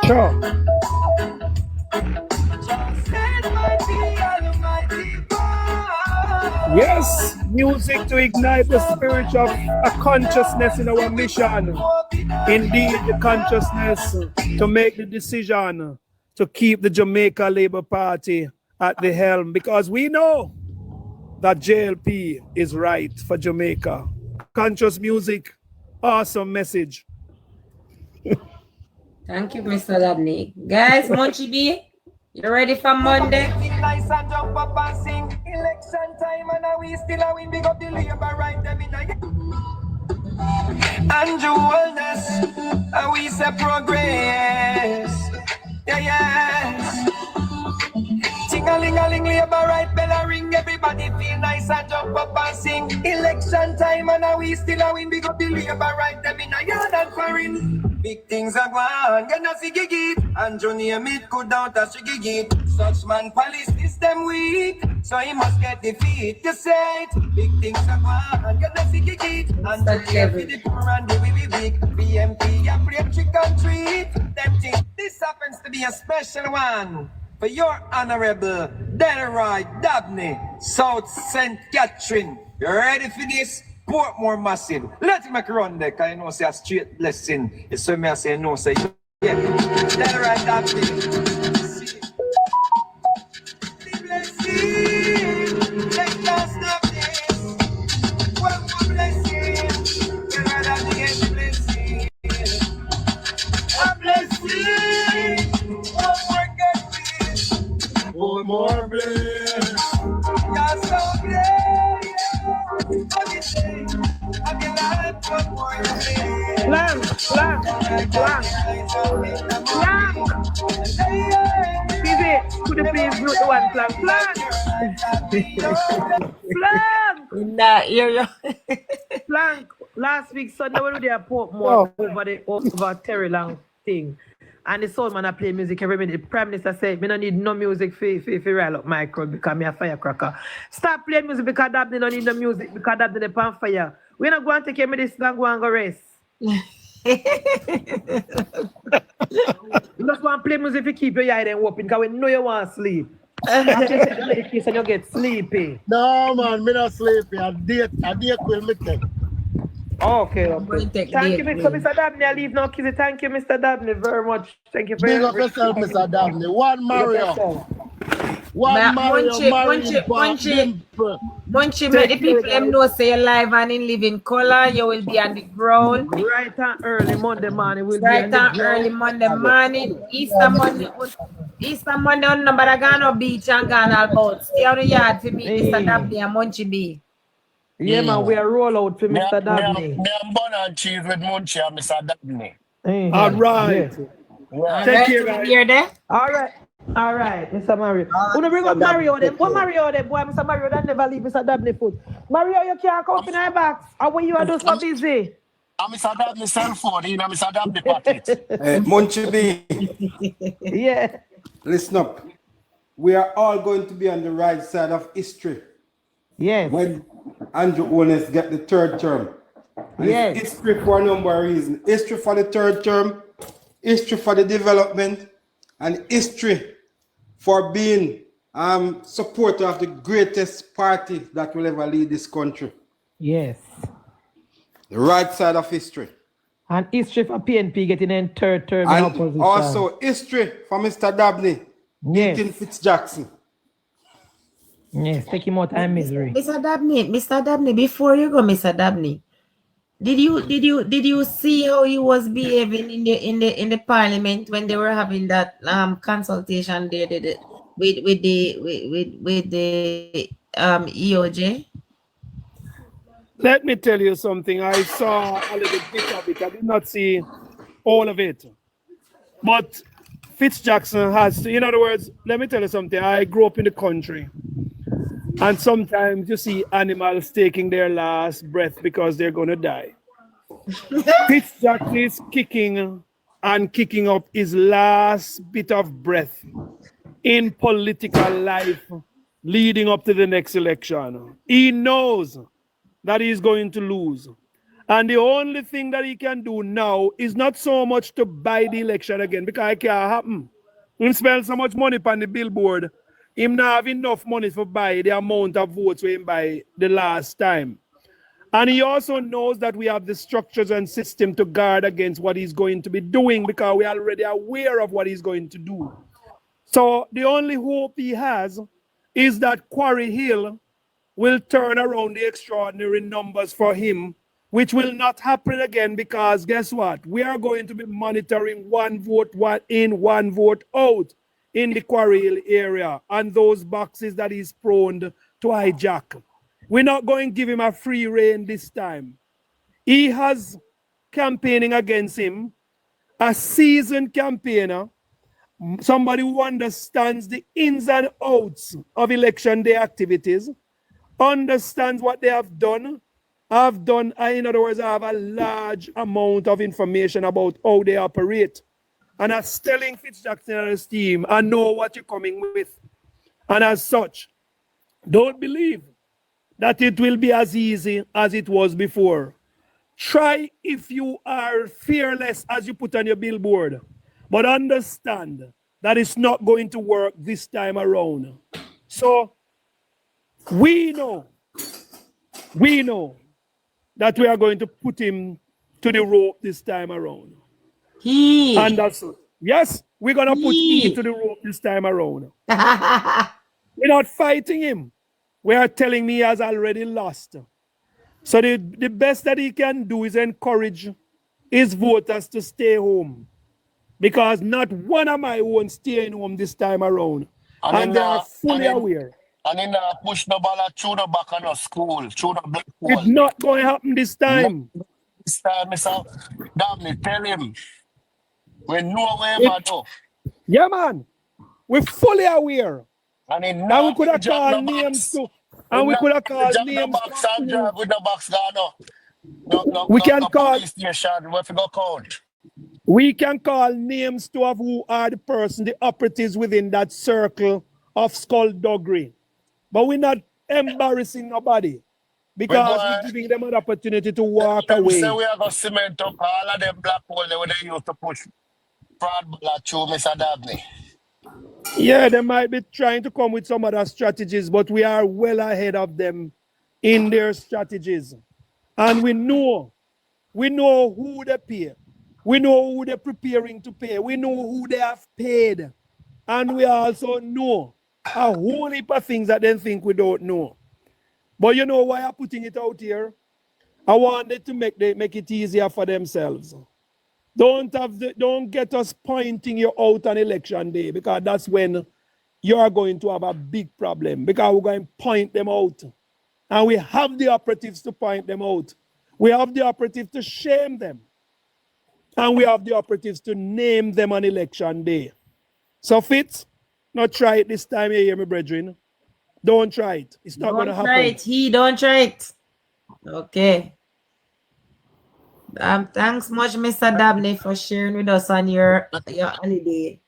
Sure. Yes, music to ignite the spirit of a consciousness in our mission. Indeed, the consciousness to make the decision to keep the Jamaica Labour Party at the helm, because we know that JLP is right for Jamaica. Conscious music, awesome message. Thank you, Mr. Dabney. Guys, Munchie B, you ready for Monday? Nice and jump up and sing. Election time and we still a win. Big up the labor right them in and Holness, and we say progress. Yeah, yes. Ting-a-ling-a-ling, labor right bell a ring. Everybody feel nice police and jump up and sing. Election time and now we still a win. Big up the labor right them in a yard and foreign. Big things are going, you know, see gig. And Johnny Amit could out as she gig. Such man police system weak, so he must get defeat. You say it. Big things are going, you know, see gig. And Johnny Amit the poor and the weak. BMP, a play trick and treat. Them things. This happens to be a special one for your honorable Delroy Dabney, South St. Catherine. You ready for this? Portmore massive. Let's make a run there, because you know say a straight blessing. It's so me I say no, say yeah. Delroy Dabney. Blessing. Let us stop this. One more blessing. Delroy Dabney gets the blessing. A blessing. One more good bliss. One more bliss. You're so great. What you say? I've been alive for more bliss. Could you please mute the one Plank? Nah, you're Plank. Last week Sunday when we did a Portmore over Terry Long thing. And the soul man I play music every minute. The Prime Minister said, me don't need no music for rile up my crowd because me a firecracker. Stop playing music because Dabney don't need no music because Dabney the on fire. We're not going to take care of this and go and go rest. You just want to play music to keep your eye then open because we know you want to sleep. After you take the medication, you get sleepy. No man, me not sleepy. I date will me take. Okay. Thank you, Mr. Dabney. I leave now, Kizzy. Thank you, Mr. Dabney, very much. Thank you for Big up yourself, Mr. Dabney. One Mario. Munchie, make the people them know say you're live and in living color. You will be on the ground. Right and early Monday morning. Early Monday morning. Easter Monday on Nabaragano Beach and Ghana boat. Stay on the yard to meet Mr. Dabney and Munchie B. Yeah, man, we are roll out for Mr. Dabney. Me am bun and cheese with Munchie and Mr. Dabney. All right. Yeah. Take care, guys. Hear that? All right, Mr. Mario. Wanna bring up Mario then? What Mario then? Boy, Mr. Mario that never leave Mr. Dabney foot. Mario, you can't come in our box. Or when you are just so busy? I'm Mr. Dabney's cell phone in Mr. Dabney pocket. Munchie B. Yeah. Listen up. We are all going to be on the right side of history. Yes. When Andrew Holness get the third term. And yes. It's history for a number of reasons. History for the third term, history for the development, and history for being supporter of the greatest party that will ever lead this country. Yes. The right side of history. And history for PNP getting in third term and in opposition. Also history for Mr. Dabney beating Fitzjackson. Yes, take him out of misery. Mr. Dabney, before you go, Mr. Dabney, did you see how he was behaving in the parliament when they were having that consultation there with the EOJ? Let me tell you something. I saw a little bit of it. I did not see all of it. But Fitzjackson has to, in other words, let me tell you something. I grew up in the country. And sometimes you see animals taking their last breath because they're going to die. Fitzjackson is kicking up his last bit of breath in political life leading up to the next election. He knows that he's going to lose. And the only thing that he can do now is not so much to buy the election again, because it can't happen. He spent so much money on the billboard. He not have enough money to buy the amount of votes we buy the last time. And he also knows that we have the structures and system to guard against what he's going to be doing, because we're already aware of what he's going to do. So the only hope he has is that Quarry Hill will turn around the extraordinary numbers for him, which will not happen again, because guess what? We are going to be monitoring one vote in, one vote out in the Quarry Hill area and those boxes that he's prone to hijack. We're not going to give him a free rein this time. He has campaigning against him, a seasoned campaigner, somebody who understands the ins and outs of election day activities, understands what they have done. In other words, I have a large amount of information about how they operate. And as telling Fitzjackson and his team, I know what you're coming with. And as such, don't believe that it will be as easy as it was before. Try if you are fearless as you put on your billboard, but understand that it's not going to work this time around. So we know that we are going to put him to the rope this time around. And that's it. Yes, we're going to put him to the rope this time around. We're not fighting him. We are telling me he has already lost. So the best that he can do is encourage his voters to stay home. Because not one of my own staying home this time around. And they are fully aware. And then push the ball through the back of the school, through the black hole. It's not going to happen this time. This time, Mr. Dabney, tell him. We know where we go. Yeah, man. We're fully aware. And we could have called names too. And we could have called names. With the box gone. We can call. Station, we go count. We can call names to of who are the person, the operatives within that circle of skullduggery. But we're not embarrassing nobody because we're giving them an opportunity to walk away. So we are going to cement up all of them black holes that they used to push fraud ballot through Mr. Dabney. Yeah, they might be trying to come with some other strategies, but we are well ahead of them in their strategies. And we know who they pay. We know who they're preparing to pay. We know who they have paid. And we also know a whole heap of things that they think we don't know. But you know why I'm putting it out here? I wanted to make it easier for themselves. Don't get us pointing you out on election day, because that's when you are going to have a big problem, because we're going to point them out. And we have the operatives to point them out. We have the operatives to shame them. And we have the operatives to name them on election day. So Fitz, not try it this time, you hear me, brethren? Don't try it. It's not going to happen. Don't try it. Okay. Thanks much, Mr. Dabney, for sharing with us on your holiday.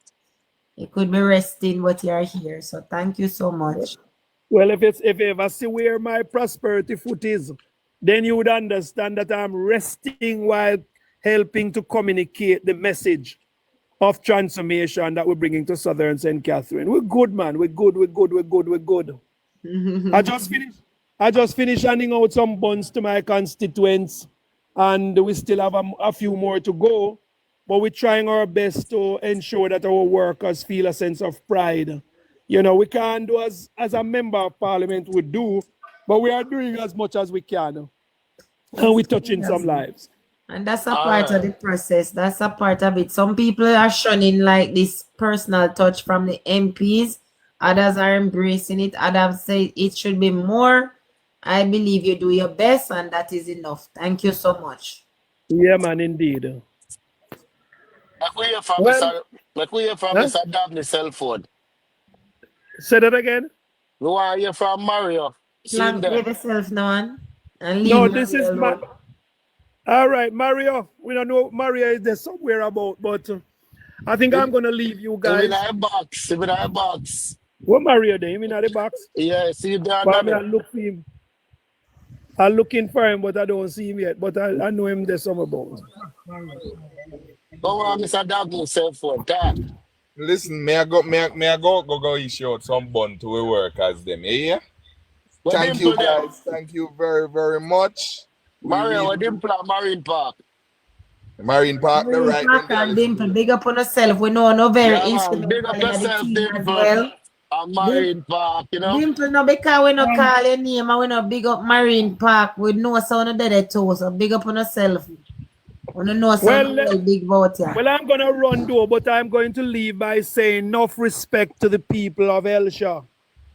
You could be resting, but you're here. So thank you so much. Well, if you ever see where my prosperity foot is, then you would understand that I'm resting while helping to communicate the message of transformation that we're bringing to Southern St. Catherine. We're good, man. We're good. I just finished handing out some buns to my constituents, and we still have a few more to go, but we're trying our best to ensure that our workers feel a sense of pride. You know, we can't do as a member of parliament would do, but we are doing as much as we can. And we're touching some lives. And that's a part of the process. That's a part of it. Some people are shunning like this personal touch from the MPs. Others are embracing it. Others say it should be more. I believe you do your best, and that is enough. Thank you so much. Yeah, man, indeed. Like we hear from Mr. Dabney's cell phone. Say that again. We want to hear from Mario. Leave yourself now and leave. No, this is my. All right, Mario. We don't know Mario is there somewhere about, but I think I'm gonna leave you guys. In a box. What Mario there? In the box? Yeah, see him there. I'm looking for him, but I don't see him yet. But I know him there somewhere about. Go on, Mr. Dabney's cell phone. Listen, may I go issue out some bun to we workers them, yeah? Thank you guys. Thank you very, very much. Mario, what Dimple at Marine Park? Marine Park, the right. Park and Dimple, big up on yourself. We know no very instant. Big up yourself, Dimple. At Marine Park, you know. Dimple, no, because we no call your name and we no big up Marine Park. We know someone dead too, so big up on yourself. We don't know something big about you. Well, I'm gonna run though, but I'm going to leave by saying enough respect to the people of Elsha,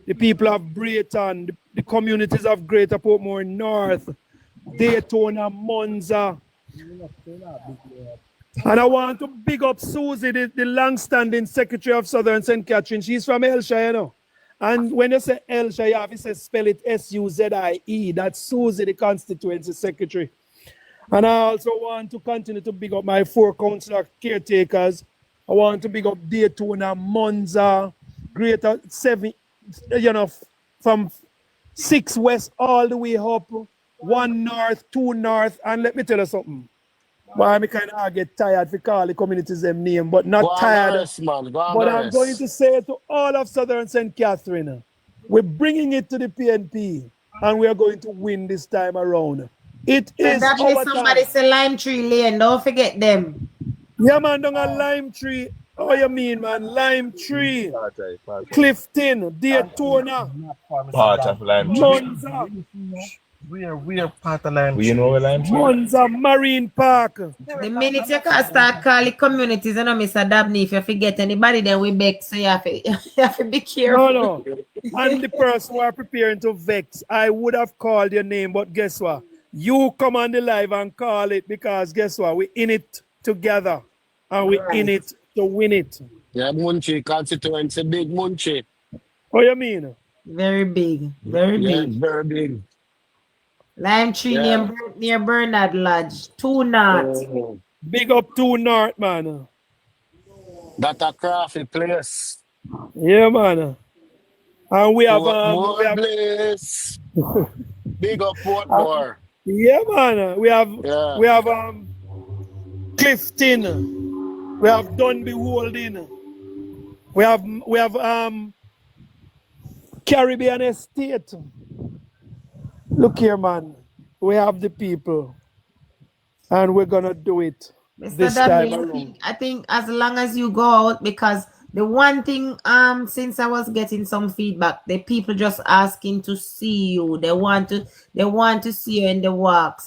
the people of Brayton, the communities of Greater Portmore North, Daytona, Monza. And I want to big up Susie, the long-standing Secretary of Southern St. Catherine. She's from Elsha, you know. And when you say Elsha, you have to say spell it S-U-Z-I-E. That's Susie, the constituency secretary. And I also want to continue to big up my 4 councillor caretakers. I want to big up Daytona, Monza, Greater 7, from 6 West all the way up, 1 North, 2 North. And let me tell you something. Why I kind of get tired to call the communities them name, but not tired. But I'm going to say to all of Southern St. Catherine, we're bringing it to the PNP and we are going to win this time around. It is that our somebody time. say Lime Tree Lane, don't forget them. Yeah, man, down a Lime Tree. Oh, you mean, man? Lime Tree, Clifton, Daytona, Part of Lime Tree. Monza. We are part of Lime Tree. You know where Lime Tree? Monza Marine Park. The minute you can start calling communities, Mr. Dabney, if you forget anybody, then we beg, so you have to be careful. No. And the person who are preparing to vex, I would have called your name, but guess what? You come on the live and call it because guess what? We're in it together and we're in it to win it. Yeah, Munchi constituency, big Munchi. What you mean? Very big. Very big. Very big. Lime Tree near Bernard Lodge. 2 North. Big up 2 North, man. That's a crafty place. Yeah, man. And we have place. Big up Portmore. Yeah, man. We have Clifton. We have Dunby Holding. We have Caribbean Estate. Look here, man. We have the people. And we're gonna do it this time around. I think as long as you go out, because the one thing since I was getting some feedback, the people just asking to see you. They want to see you in the walks,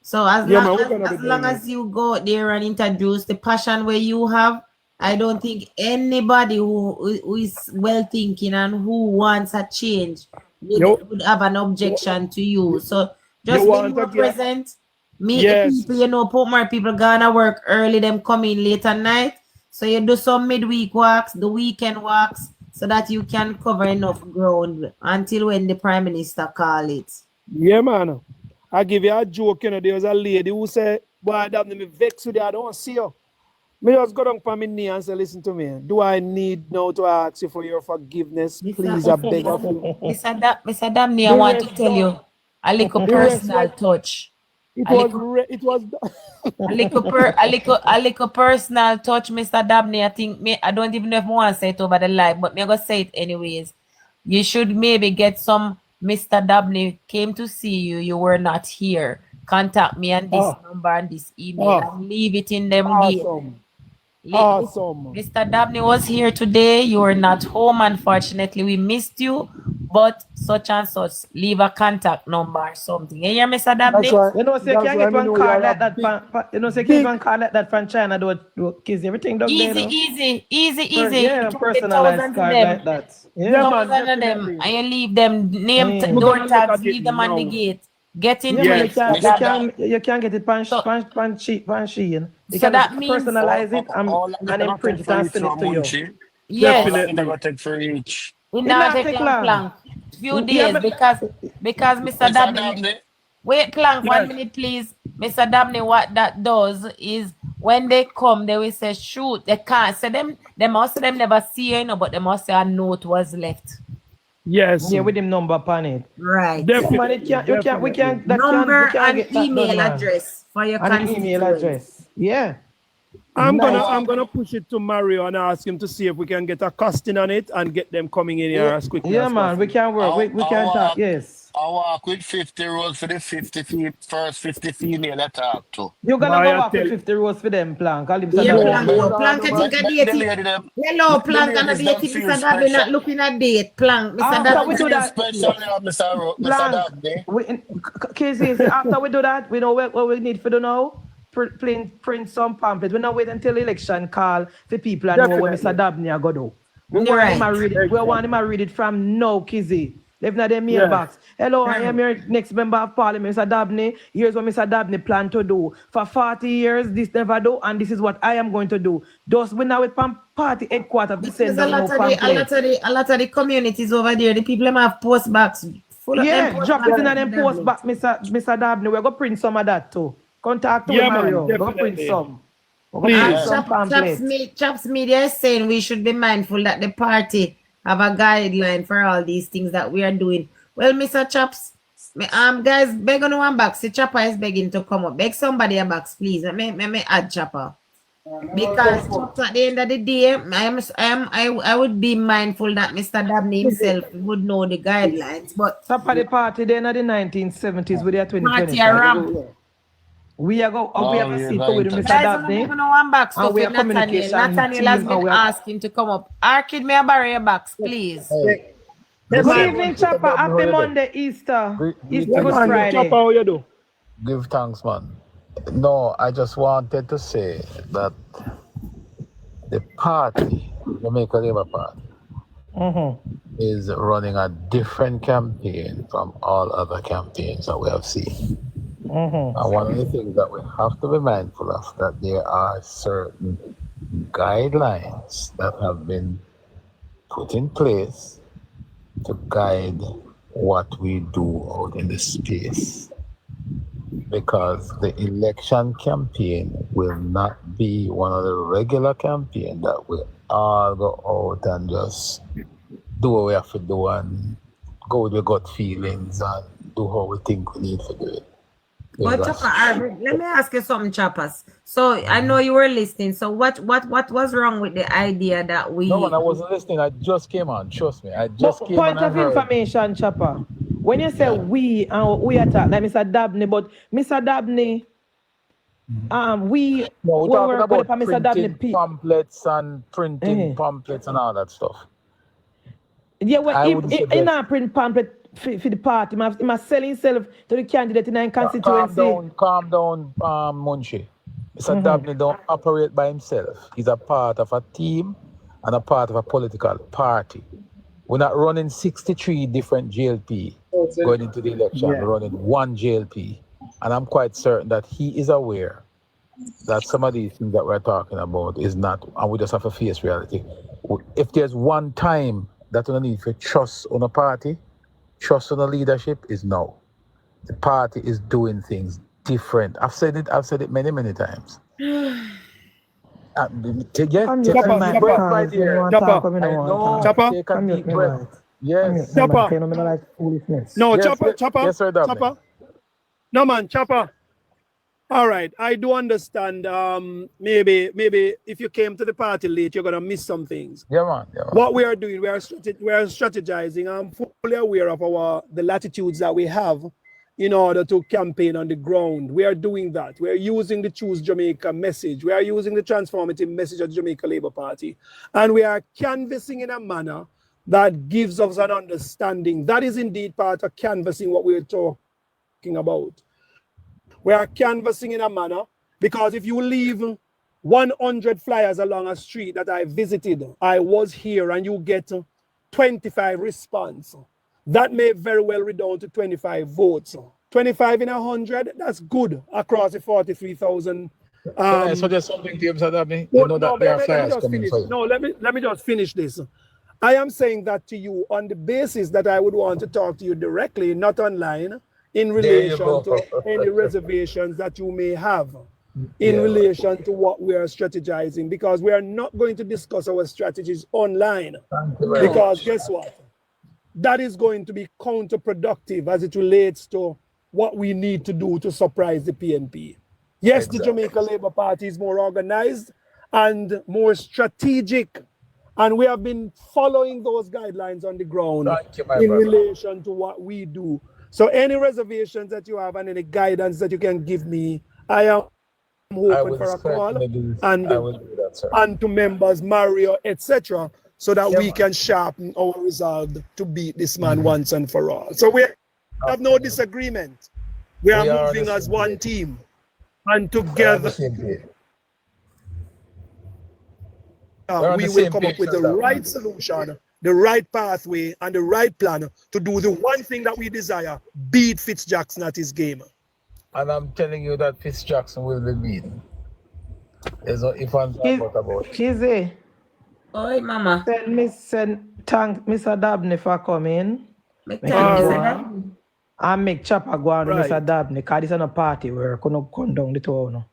So as long as you go there and introduce the passion where you have, I don't think anybody who is well thinking and who wants a change would have an objection to you. So just be more present. Meet the people, Portmore people gonna work early, them come in late at night. So you do some midweek walks, the weekend walks, so that you can cover enough ground until when the Prime Minister call it. Yeah, man. I give you a joke, there was a lady who said, boy, that me vex with you, I don't see you. Me just go down on my knee and say, listen to me. Do I need now to ask you for your forgiveness? Please, I beg of you. Mr. Damney, I want to tell you a little personal touch. It was a little personal touch, Mr. Dabney. I don't even know if I want to say it over the live, but I'm going to say it anyways. You should maybe get some Mr. Dabney came to see you. You were not here. Contact me on this number and this email and leave it in them. Awesome. Mr. Dabney was here today. You were not home, unfortunately. We missed you, but such and such. Leave a contact number or something. You hear, Mr. Dabney? Right. So you can't get one card like that. So you can't get one card like that from China. Do kids everything done there. Easy. Yeah, personalized card like that. Yeah, man. Them, and you leave them name door tags. Leave them on the gate. Get in you can't get it pan Shein. You can personalize it and imprint it and send it to you. Yes. We not take long. Few days because Mr. Dabney. Wait, Clank, 1 minute, please. Mr. Dabney, what that does is when they come, they will say, shoot, they can't. So them never see you, but they must say a note was left. Yes. Yeah, with him number upon it. Right. Definitely. Number and email address for your email address. Yeah. I'm gonna push it to Mario and ask him to see if we can get a costing on it and get them coming in here as quickly as possible. Yeah, man, we can work. We can talk. Yes. I walk with 50 rolls for the 50 female I talk to. You're gonna go walk with 50 rolls for them, Plank. Plank, I think a date. Hello, Plank, and a date. Mr. Dabney not looking at date. Plank, Mr. Dabney. We do that. Especially Mr. Dabney. Casey, after we do that, we know what we need for do now. Print some pamphlets. We not wait until election call for people and know what Mr. Dabney are going to do. We want him to read it from now, Kizzy. Left in their mailbox. Hello, I am your next member of parliament, Mr. Dabney. Here's what Mr. Dabney plan to do. For 40 years, this never do, and this is what I am going to do. Thus, we now with party headquarters to send There's down no pamphlet. a lot of the communities over there, the people them have post box full of them post drop it in box. them post back, Mr. Dabney. We're going to print some of that too. Contact to Mario. We're going to print some. Chops Media is saying we should be mindful that the party have a guideline for all these things that we are doing. Well, Mr. Chops, guys, beg on one box. The Chopper is begging to come up. Beg somebody a box, please. Let me add Chopper. Because at the end of the day, I would be mindful that Mr. Dabney himself would know the guidelines. But the party then in the 1970s with their 2020. We are going to sit with Mr. Dabney. And we are communication. Nathaniel has been asking to come up. Arkid, may I borrow your box, please? Good evening, Chopper. Happy Monday, Easter. Good Friday. Chopper, how you do? Give thanks, man. No, I just wanted to say that the party, Jamaica Labour Party, is running a different campaign from all other campaigns that we have seen. And one of the things that we have to be mindful of, that there are certain guidelines that have been put in place to guide what we do out in the space. Because the election campaign will not be one of the regular campaigns that we all go out and just do what we have to do and go with your gut feelings and do how we think we need to do it. But Chopper, let me ask you something, Choppers. So I know you were listening. So what was wrong with the idea that we? No, man, I wasn't listening. I just came on. Trust me, I just came on. Point of information, Chopper. When you say we attack, like Mr. Dabney, but Mr. Dabney, we're talking about printing pamphlets and printing pamphlets and all that stuff. Yeah, well, he not print pamphlet for the party. He must sell himself to the candidate in a constituency. Calm down, Munshi. Mr. Dabney don't operate by himself. He's a part of a team and a part of a political party. We're not running 63 different JLP going into the election. We're running one JLP. And I'm quite certain that he is aware that some of these things that we're talking about is not, and we just have to face reality. If there's one time that we need for trust on a party, trust on the leadership is now. The party is doing things different. I've said it many, many times. Take a deep breath. Yes. Chopper. No, Chopper. Yes, sir, Chopper. No, man, Chopper. All right, I do understand. Maybe if you came to the party late, you're gonna miss some things. Yeah, man. What we are doing, we are strategizing. I'm fully aware of the latitudes that we have in order to campaign on the ground. We are doing that. We are using the Choose Jamaica message. We are using the transformative message of the Jamaica Labour Party. And we are canvassing in a manner that gives us an understanding. That is indeed part of canvassing what we're talking about. We are canvassing in a manner because if you leave 100 flyers along a street that I visited, I was here, and you get 25 response, that may very well redound to 25 votes. 25 in 100, that's good across the 43,000. So there's something to you, Mr. Dabney. You know that there are flyers coming for you. No, let me just finish this. I am saying that to you on the basis that I would want to talk to you directly, not online, in relation to any reservations that you may have in relation to what we are strategizing, because we are not going to discuss our strategies online. Because guess what? That is going to be counterproductive as it relates to what we need to do to surprise the PNP. Yes, the Jamaica Labour Party is more organized and more strategic, and we have been following those guidelines on the ground in relation to what we do. So any reservations that you have and any guidance that you can give me, I am open for a call and to members, Mario, etc., so that we can sharpen our resolve to beat this man once and for all. So we have no disagreement. We are moving as one team, and together we will come up with the right solution the right pathway and the right plan to do the one thing that we desire, beat Fitzjackson at his game. And I'm telling you that Fitzjackson will be beaten. There's no if and about it. Kizzy. Oi, mama. Thank Mr. Dabney for coming. I make Chopper go on Mr. Dabney, because this is a party where I couldn't come down the town.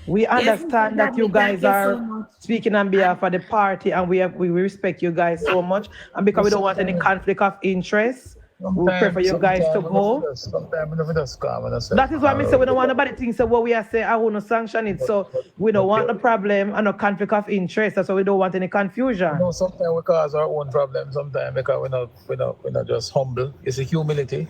We understand that you guys are speaking on behalf of the party, and we respect you guys so much. And because we don't want any conflict of interest, we prefer you guys to go. That is why I say we don't want nobody think so what we are saying, I want to sanction it. So we don't want the problem and no conflict of interest. That's why we don't want any confusion. No, sometimes we cause our own problems sometimes because we're not just humble. It's a humility.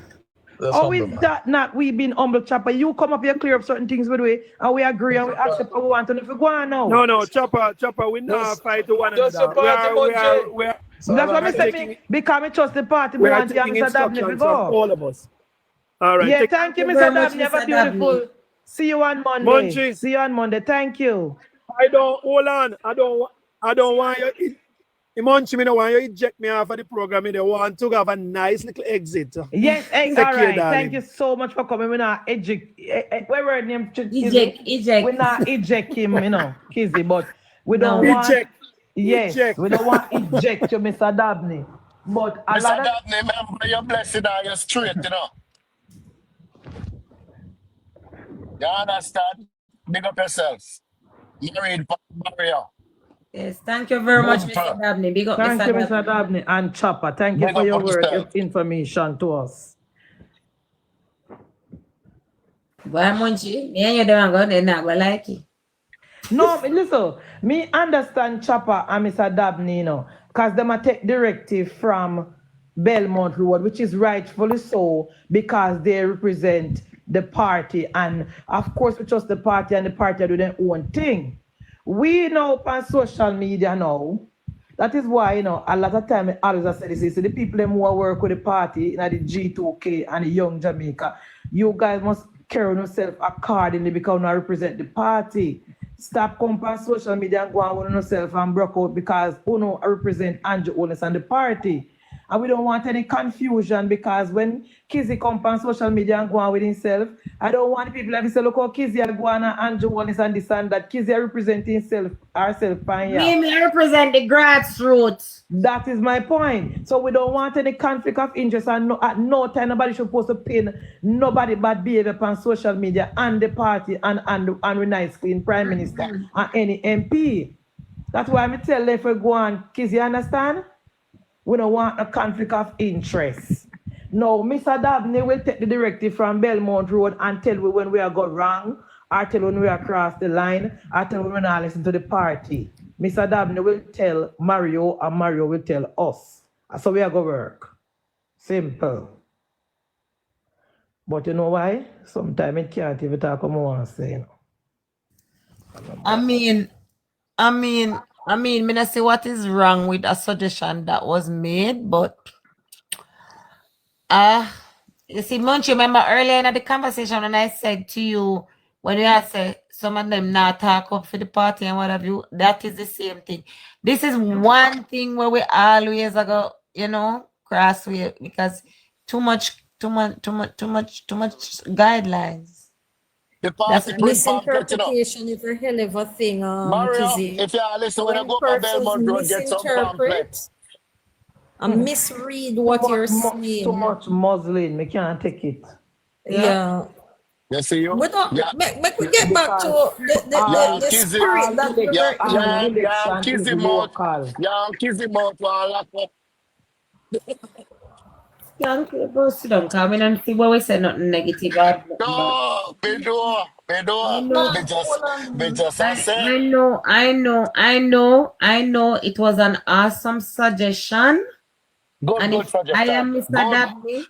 How is that not we being humble, Chopper? You come up here, clear up certain things with we, and we agree and we accept what we want, and if we go on now. No, Chopper, we not fight to one another. We are that's what I'm saying. Because we trust the party, we want to have Mr. Dabney to go. All of us. All right. Yeah, thank you, Mr. Dabney. Have a beautiful. See you on Monday. See you on Monday. Thank you. Hold on. I don't want you. Munchie, me no want you eject me off of the program. I want to have a nice little exit. Yes, all right. Thank you so much for coming. We're not eject. We're name eject. We're not eject him, Kizzy, but we don't want. Eject. Yes, eject. We don't want eject you, Mr. Dabney. But a Mr. lot of Dabney, remember your blessing and you're straight, You understand? Big up yourself. Married Mario. Yes, thank you very much, Mr. Dabney. Big up, thank you, Mr. Dabney and Chopper. Thank you for your work, your information to us. Why, Munchie? Me and you don't go, they're not going to like it. No, listen, me understand Chopper and Mr. Dabney, because they might take directive from Belmont Road, which is rightfully so, because they represent the party. And of course, we trust the party and the party do their own thing. We know on social media now, that is why, a lot of time I always say this, the people who work with the party, the G2K and the Young Jamaica, you guys must carry yourself accordingly because you represent the party. Stop coming on social media and go on with yourself and broke out because you represent Andrew Holness and the party. And we don't want any confusion because when Kizzy comes on social media and go on with himself, I don't want people to say, look how Kizzy and go on and Andrew Holness and this and that. Kizzy representing herself. Me represent the grassroots. That is my point. So we don't want any conflict of interest and at no time nobody should supposed to pin nobody bad behavior on social media and the party and we nice clean Prime Minister and any MP. That's why I tell them if we go on, Kizzy, understand? We don't want a conflict of interest. No, Mr. Dabney will take the directive from Belmont Road and tell we when we are got wrong, or tell when we are crossed the line, or tell when we not listen to the party. Mr. Dabney will tell Mario, and Mario will tell us. So we are going to work. Simple. But you know why? Sometimes it can't even talk what I want to say. I mean, I say what is wrong with a suggestion that was made, but you see, Munch, remember earlier in the conversation when I said to you, when you had said some of them not talk up for the party and what have you, that is the same thing. This is one thing where we always go, crossway because too much guidelines. That's misinterpretation is a hell of a thing. Mario, if you listen, when I go to Belmont Road, get some pamphlets. And misread what you're saying. Too much Muslim, we can't take it. Yeah. You see you? We don't, make we get back to the spirit that we were in. Yeah, Kizzy mouth, lock up. Go sit down, come in and see what we say, nothing negative. No, me just say. I know. It was an awesome suggestion. Good suggestion. I am Mr. Dabney.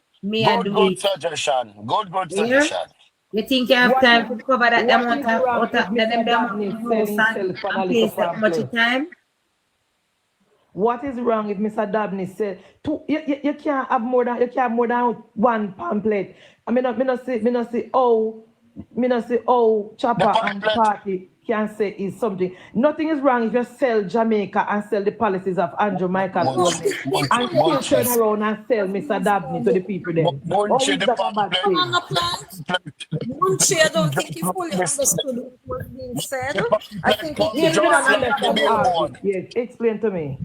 Good suggestion. Good suggestion. You think you have time to cover that amount of much time? What is wrong with Mr. Dabney said? You can't have more than one pamphlet. I mean, I say, oh, me not say, oh, Chopper and the party can say is something. Nothing is wrong if you sell Jamaica and sell the policies of Andrew Michael Holness and still turn around and sell Mr. Dabney to the people then. How is that a bad thing? Munchie, I don't think he fully understood what was being said. I think he Yeah, came me on don't understand all this. Yes, explain to me.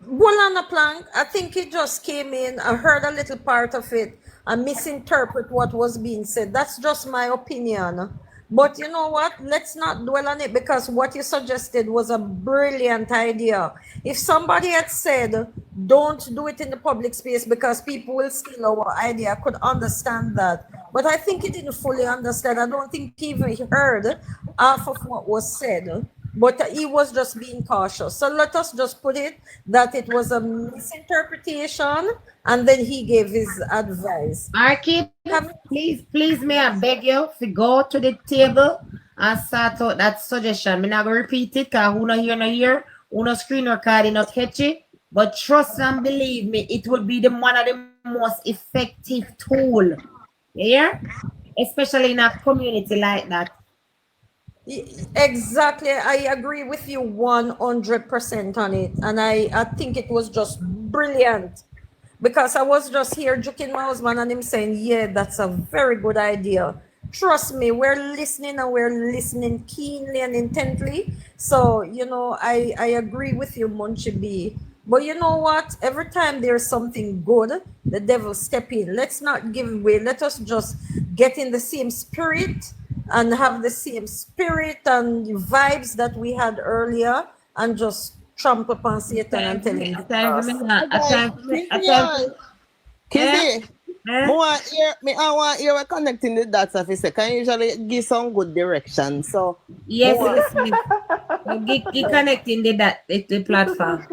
Bull on the plank. I think he just came in, I heard a little part of it and misinterpret what was being said. That's just my opinion. But you know what? Let's not dwell on it because what you suggested was a brilliant idea. If somebody had said, don't do it in the public space because people will steal our idea, I could understand that. But I think he didn't fully understand. I don't think he even heard half of what was said. But he was just being cautious. So let us just put it that it was a misinterpretation and then he gave his advice. Marky, please, may I beg you to go to the table and sort out that suggestion. I'm not going to repeat it because who not hear, who not screen recording, not catch it. But trust and believe me, it will be one of the most effective tool. Yeah? Especially in a community like that. Exactly. I agree with you 100% on it. And I think it was just brilliant. Because I was just here joking my husband and him saying, yeah, that's a very good idea. Trust me, we're listening and we're listening keenly and intently. So, you know, I agree with you, Munchie B. But you know what? Every time there's something good, the devil step in. Let's not give way. Let us just get in the same spirit and have the same spirit and vibes that we had earlier and just tramp upon Satan and tell him. Kizzy, I want to hear connecting the dots of it. Can usually give some good direction. So yes, keep connecting the platform.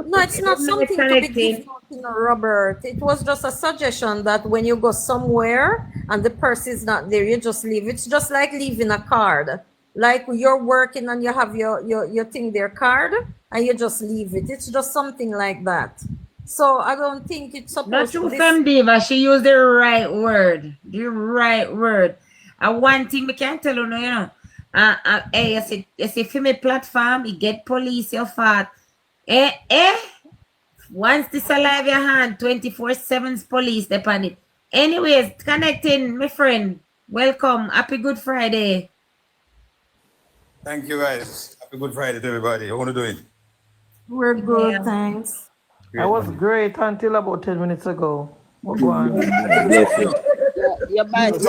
No, it's not something to be given out, you know, Robert. It was just a suggestion that when you go somewhere and the person is not there, you just leave. It's just like leaving a card. Like you're working and you have your thing there card and you just leave it. It's just something like that. So I don't think it's supposed not to from Diva, she used the right word. The right word. And one thing we can tell you, you know, hey, you see, for my platform, you get police your fault. Once this alive your hand, 24/7's police depend it. Anyways, connecting, my friend. Welcome. Happy Good Friday. Thank you guys. Happy Good Friday to everybody. How are you doing? We're good, thanks. I was great until about 10 minutes ago. What one? You buy the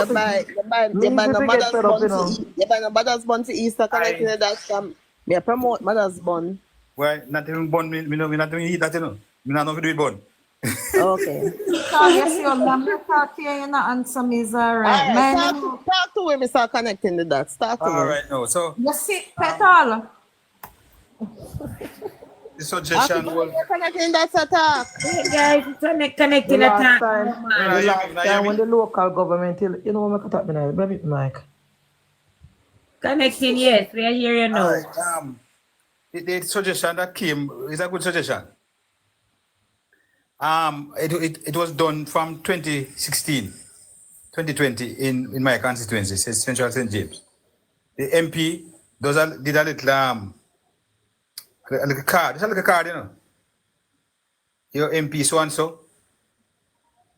mother's bun to Easter connecting the dots from me promote mother's bun. Why not even bun me not even eat that, you know. Me not know if you do it bun. Okay. Yes, your mom talk to you, you not answer me, is all right. Talk to him, start connecting the dots. Talk to him. All right, now, so you sick, petal. the suggestion was connecting that attack. Hey guys, connecting attack. Last time when the local government, you know what I'm talking about, baby Mike. Connecting, yes, we are here, you know. Right, the suggestion that came is a good suggestion. It was done from 2016, 2020 in my constituency, Central St. James. The MP did a little card. It's a little card, you know. Your MP so and so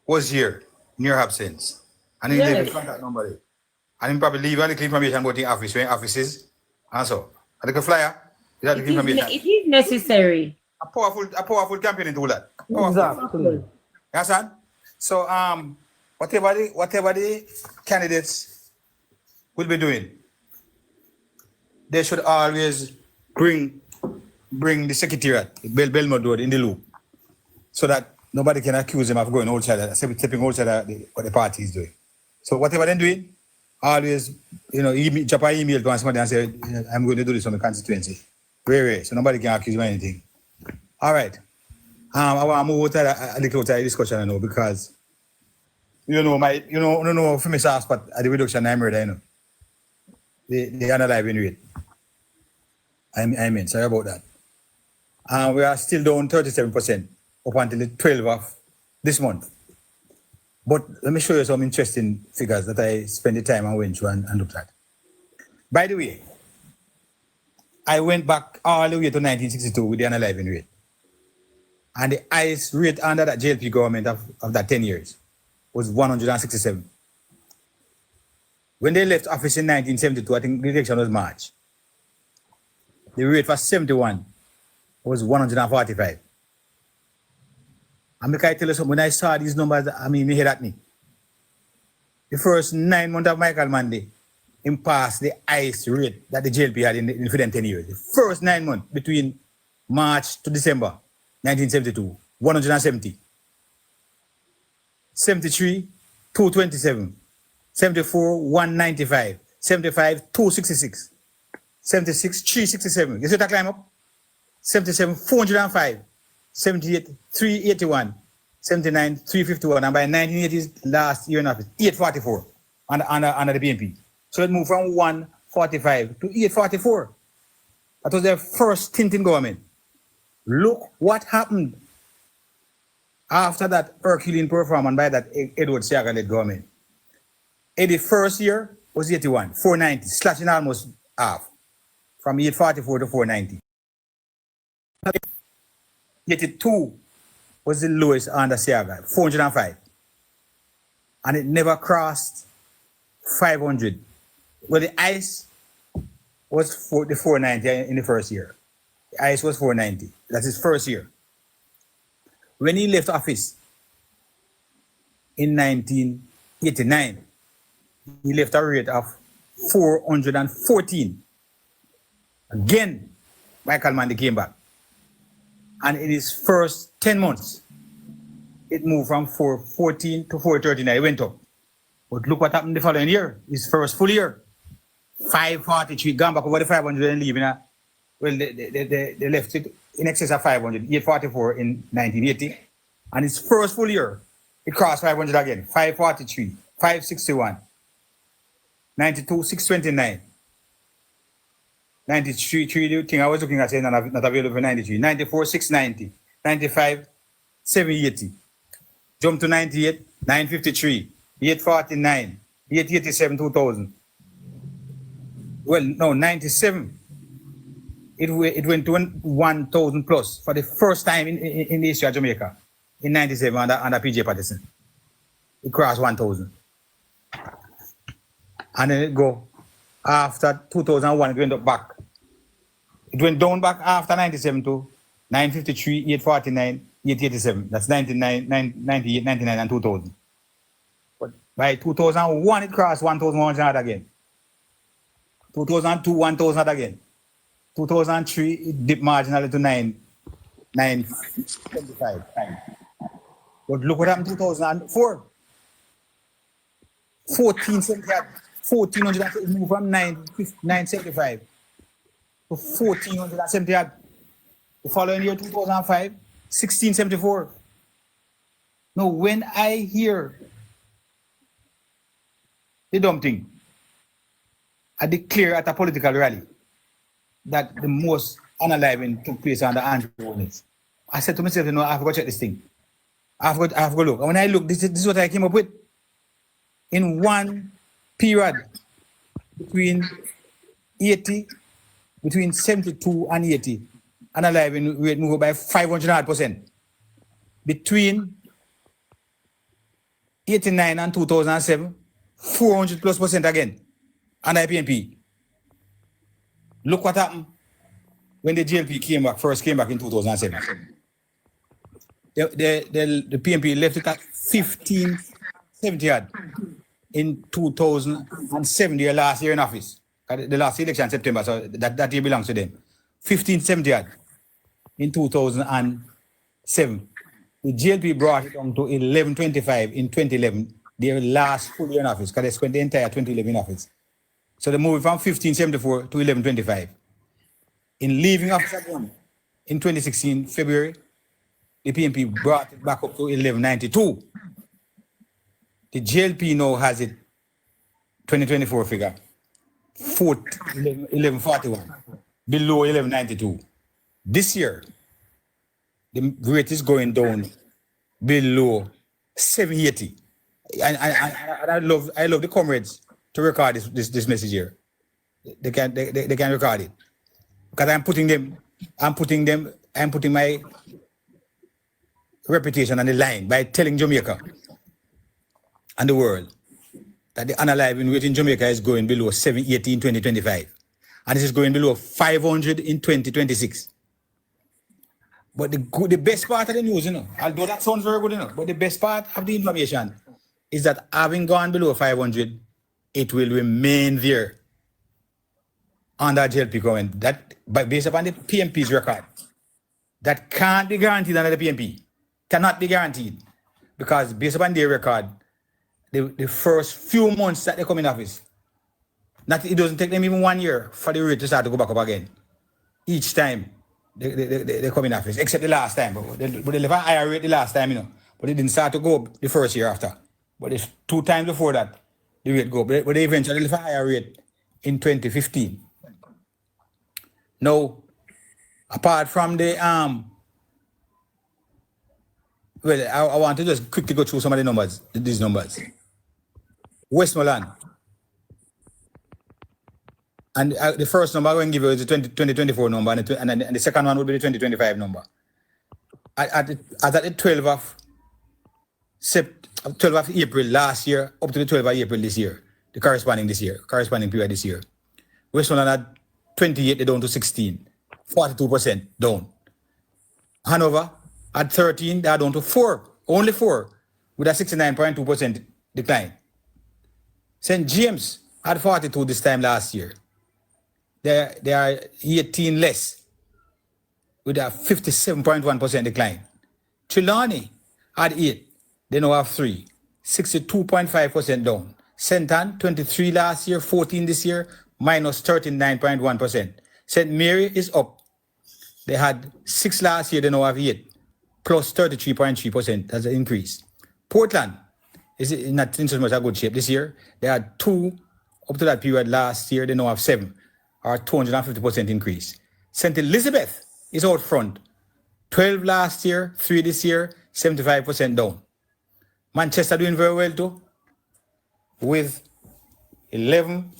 was here in your absence, and he leave his contact number there. And he probably leave a little information about the office, where offices, and so a little flyer. It is necessary. A powerful campaign to that. Exactly. You understand? So whatever the candidates will be doing, they should always bring the secretariat, Belmont Road, in the loop, so that nobody can accuse them of going outside, stepping outside what the party is doing. So whatever they're doing, always, you know, drop an email to somebody and say, I'm going to do this on the constituency. Very, so nobody can accuse me of anything. All right. I want to move to a little discussion now because you know for me but at the reduction I murder, you know. They unalive rate. I mean, sorry about that. We are still down 37% up until the 12th of this month. But let me show you some interesting figures that I spent the time and went through and looked at. By the way, I went back all the way to 1962 with the unaliving rate. And the highest rate under that JLP government of that 10 years was 167. When they left office in 1972, I think the election was March. The rate for 71 was 145. And I tell you something, when I saw these numbers, I mean, they hit at me. The first 9 months of Michael Manley, he passed the highest rate that the JLP had in the 10 years. The first 9 months between March to December 1972, 170. 73, 227. 74, 195. 75, 266. 76, 367. You see that climb up? 77, 405. 78, 381. 79, 351. And by 1980s, last year in office, 844 under the BNP. So it moved from 145 to 844. That was their first stint in government. Look what happened after that Herculean performance by that Edward Seaga-led government. In the first year was 81, 490, slashing almost half, from 844 to 490. 82 was the lowest under Seaga, 405. And it never crossed 500. Well, the ice was the 490 in the first year. The ice was 490. That's his first year. When he left office in 1989, he left a rate of 414. Again, Michael Manley came back. And in his first 10 months, it moved from 414 to 439. It went up. But look what happened the following year, his first full year. 543, gone back over the 500 and leaving. Well, they left it in excess of 500, 844 in 1980. And his first full year, it crossed 500 again, 543, 561, 92, 629, 93, the thing I was looking at saying not available for 93, 94, 690, 95, 780, jump to 98, 953, 849, 887, 2000. Well, no, 97. It went to 1,000 plus for the first time in the history of Jamaica in 97 under PJ Patterson. It crossed 1,000. And then it go after 2001, it went up back. It went down back after 97 to 953, 849, 887. That's 99, 98, 99, and 2000. But by 2001, it crossed 1,100 again. 2002, 1,000 again. 2003, it dipped marginally to 975. But look what happened in 2004. 1,400, it moved from 975 to 1,470. The following year, 2005, 1,674. Now, when I hear the dumb thing, I declare at a political rally that the most unaliving took place under Andrew Holness. I said to myself, you know, I have to go check this thing. I have to go look. And when I look, this is what I came up with. In one period between 72 and 80, unaliving rate moved by 500%. Between 89 and 2007, 400+% again. And IPNP. Look what happened when the JLP first came back in 2007. The PNP left it at 1570 in 2007, their last year in office. The last election in September, so that year belongs to them. 1570 in 2007. The JLP brought it on to 1125 in 2011, their last full year in office, because they spent the entire 2011 in office. So they moved from 1574 to 1125. In leaving office again, in 2016, February, the PNP brought it back up to 1192. The JLP now has it, 2024 figure, 1141, below 1192. This year, the rate is going down below 780. and I love the comrades to record this message here. They can record it. Because I'm putting my reputation on the line by telling Jamaica and the world that the unaliving rate in Jamaica is going below 780 in 2025. And this is going below 500 in 2026. But the best part of the news, although that sounds very good, but the best part of the information is that having gone below 500, it will remain there under JLP government. That, based upon the PMP's record, that can't be guaranteed under the PMP. Cannot be guaranteed. Because based upon their record, the first few months that they come in office, it doesn't take them even 1 year for the rate to start to go back up again. Each time they come in office, except the last time. But they left a higher rate the last time, but it didn't start to go up the first year after. But it's 2 times before that, the rate go up. But they eventually left a higher rate in 2015. Now, apart from the I want to just quickly go through some of the numbers, these numbers. Westmoreland. And the first number I'm going to give you is the 2024 number, and the second one will be the 2025 number. At the 12th of April last year, up to the 12th of April this year, the corresponding period this year. Westmoreland had 28, they down to 16, 42% down. Hanover at 13, they are down to 4, only 4, with a 69.2% decline. St. James had 42 this time last year. They are 18 less, with a 57.1% decline. Trelawney had 8, they now have 3, 62.5% down. St. Anne, 23 last year, 14 this year, minus 39.1%. St. Mary is up. They had 6 last year, they now have 8, plus 33.3%. That's an increase. Portland is not in so much a good shape this year. They had 2 up to that period last year, they now have 7, or 250% increase. St. Elizabeth is out front. 12 last year, 3 this year, 75% down. Manchester doing very well too, with 11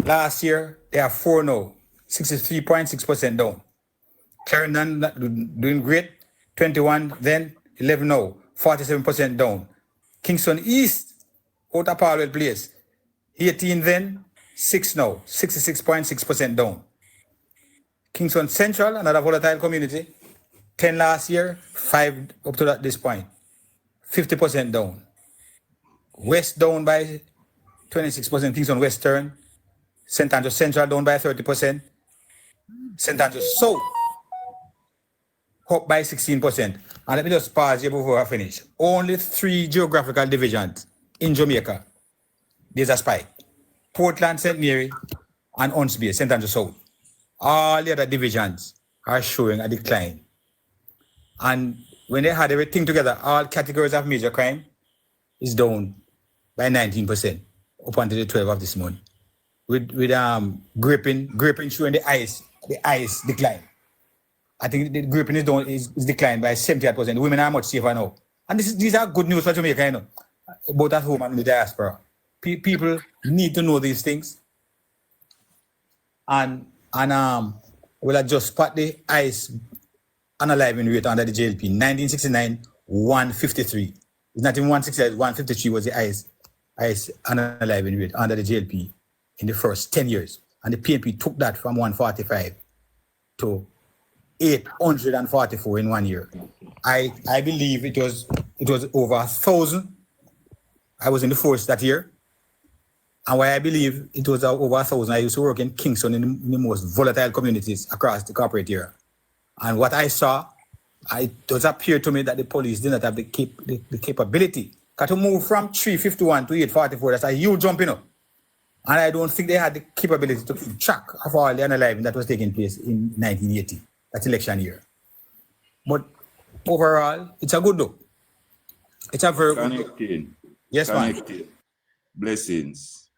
last year, they have 4 now, 63.6% down. Clarendon doing great, 21 then, 11 now, 47% down. Kingston East, out of Parallel Place, 18 then, 6 now, 66.6% down. Kingston Central, another volatile community, 10 last year, 5 up to this point, 50% down. West down by 26%, Kingston Western. St. Andrews Central down by 30%. St. Andrews South up by 16%. And let me just pause here before I finish. Only 3 geographical divisions in Jamaica, there's a spike. Portland, St. Mary, and Huntsville, St. Andrews South. All the other divisions are showing a decline. And when they had everything together, all categories of major crime is down by 19% up until the 12th of this month. With gripping showing the ice decline. I think the gripping is declined by 78%. Women are much safer now. And these are good news for Jamaica, both at home and in the diaspora. People need to know these things. And we'll just spot the ICE unaliving rate under the JLP. 1969, 153. It's not even 160, 153 was the ICE unaliving rate under the JLP in the first 10 years. And the PMP took that from 145 to 844 in 1 year. I believe it was over 1,000. I was in the force that year. And why I believe it was over 1,000, I used to work in Kingston in the most volatile communities across the corporate area. And what I saw, it does appear to me that the police did not have the capability. To move from 351 to 844, that's a huge jump, And I don't think they had the capability to keep track of all the unaliving that was taking place in 1980, that election year. But overall, it's a good look. It's a very good look. Yes, man. Blessings.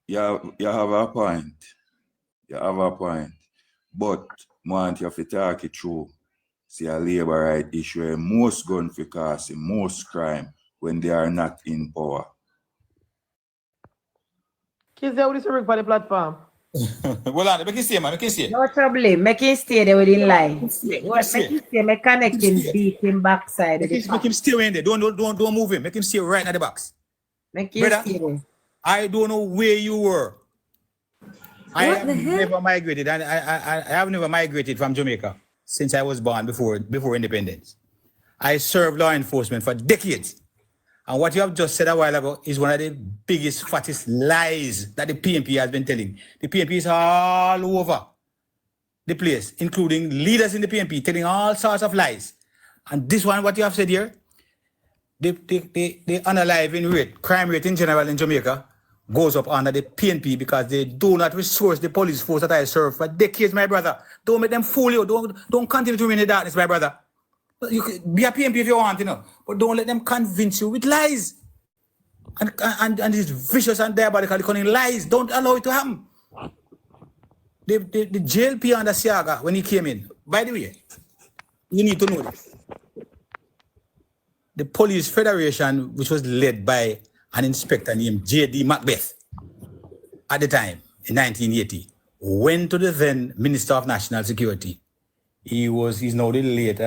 You have a point. But want you to talk it through. See a labor right issue, most gun for cause, most crime when they are not in power. Kids, how is the for the platform? Well, on, make it stay, man. Make it stay. No trouble. Make him stay there with him lie. Make him stay. stay. Make connect him, beat him backside. Make him stay in there. Don't move him. Make him stay right at the box. Make him Brother, stay there. I don't know where you were. I have never migrated, and I have never migrated from Jamaica since I was born before independence. I served law enforcement for decades. And what you have just said a while ago is one of the biggest, fattest lies that the PNP has been telling. The PNP is all over the place, including leaders in the PNP telling all sorts of lies. And this one, what you have said here, the unaliving rate, crime rate in general in Jamaica goes up under the PNP because they do not resource the police force that I served for decades, my brother. Don't make them fool you. Don't continue to remain in the darkness, my brother. You can be a PNP if you want, you know, but don't let them convince you with lies. And these vicious and diabolical cunning lies. Don't allow it to happen. The JLP under Siaga, when he came in, by the way, you need to know this. The Police Federation, which was led by an inspector named J.D. Macbeth at the time, in 1980, went to the then Minister of National Security. He's now the late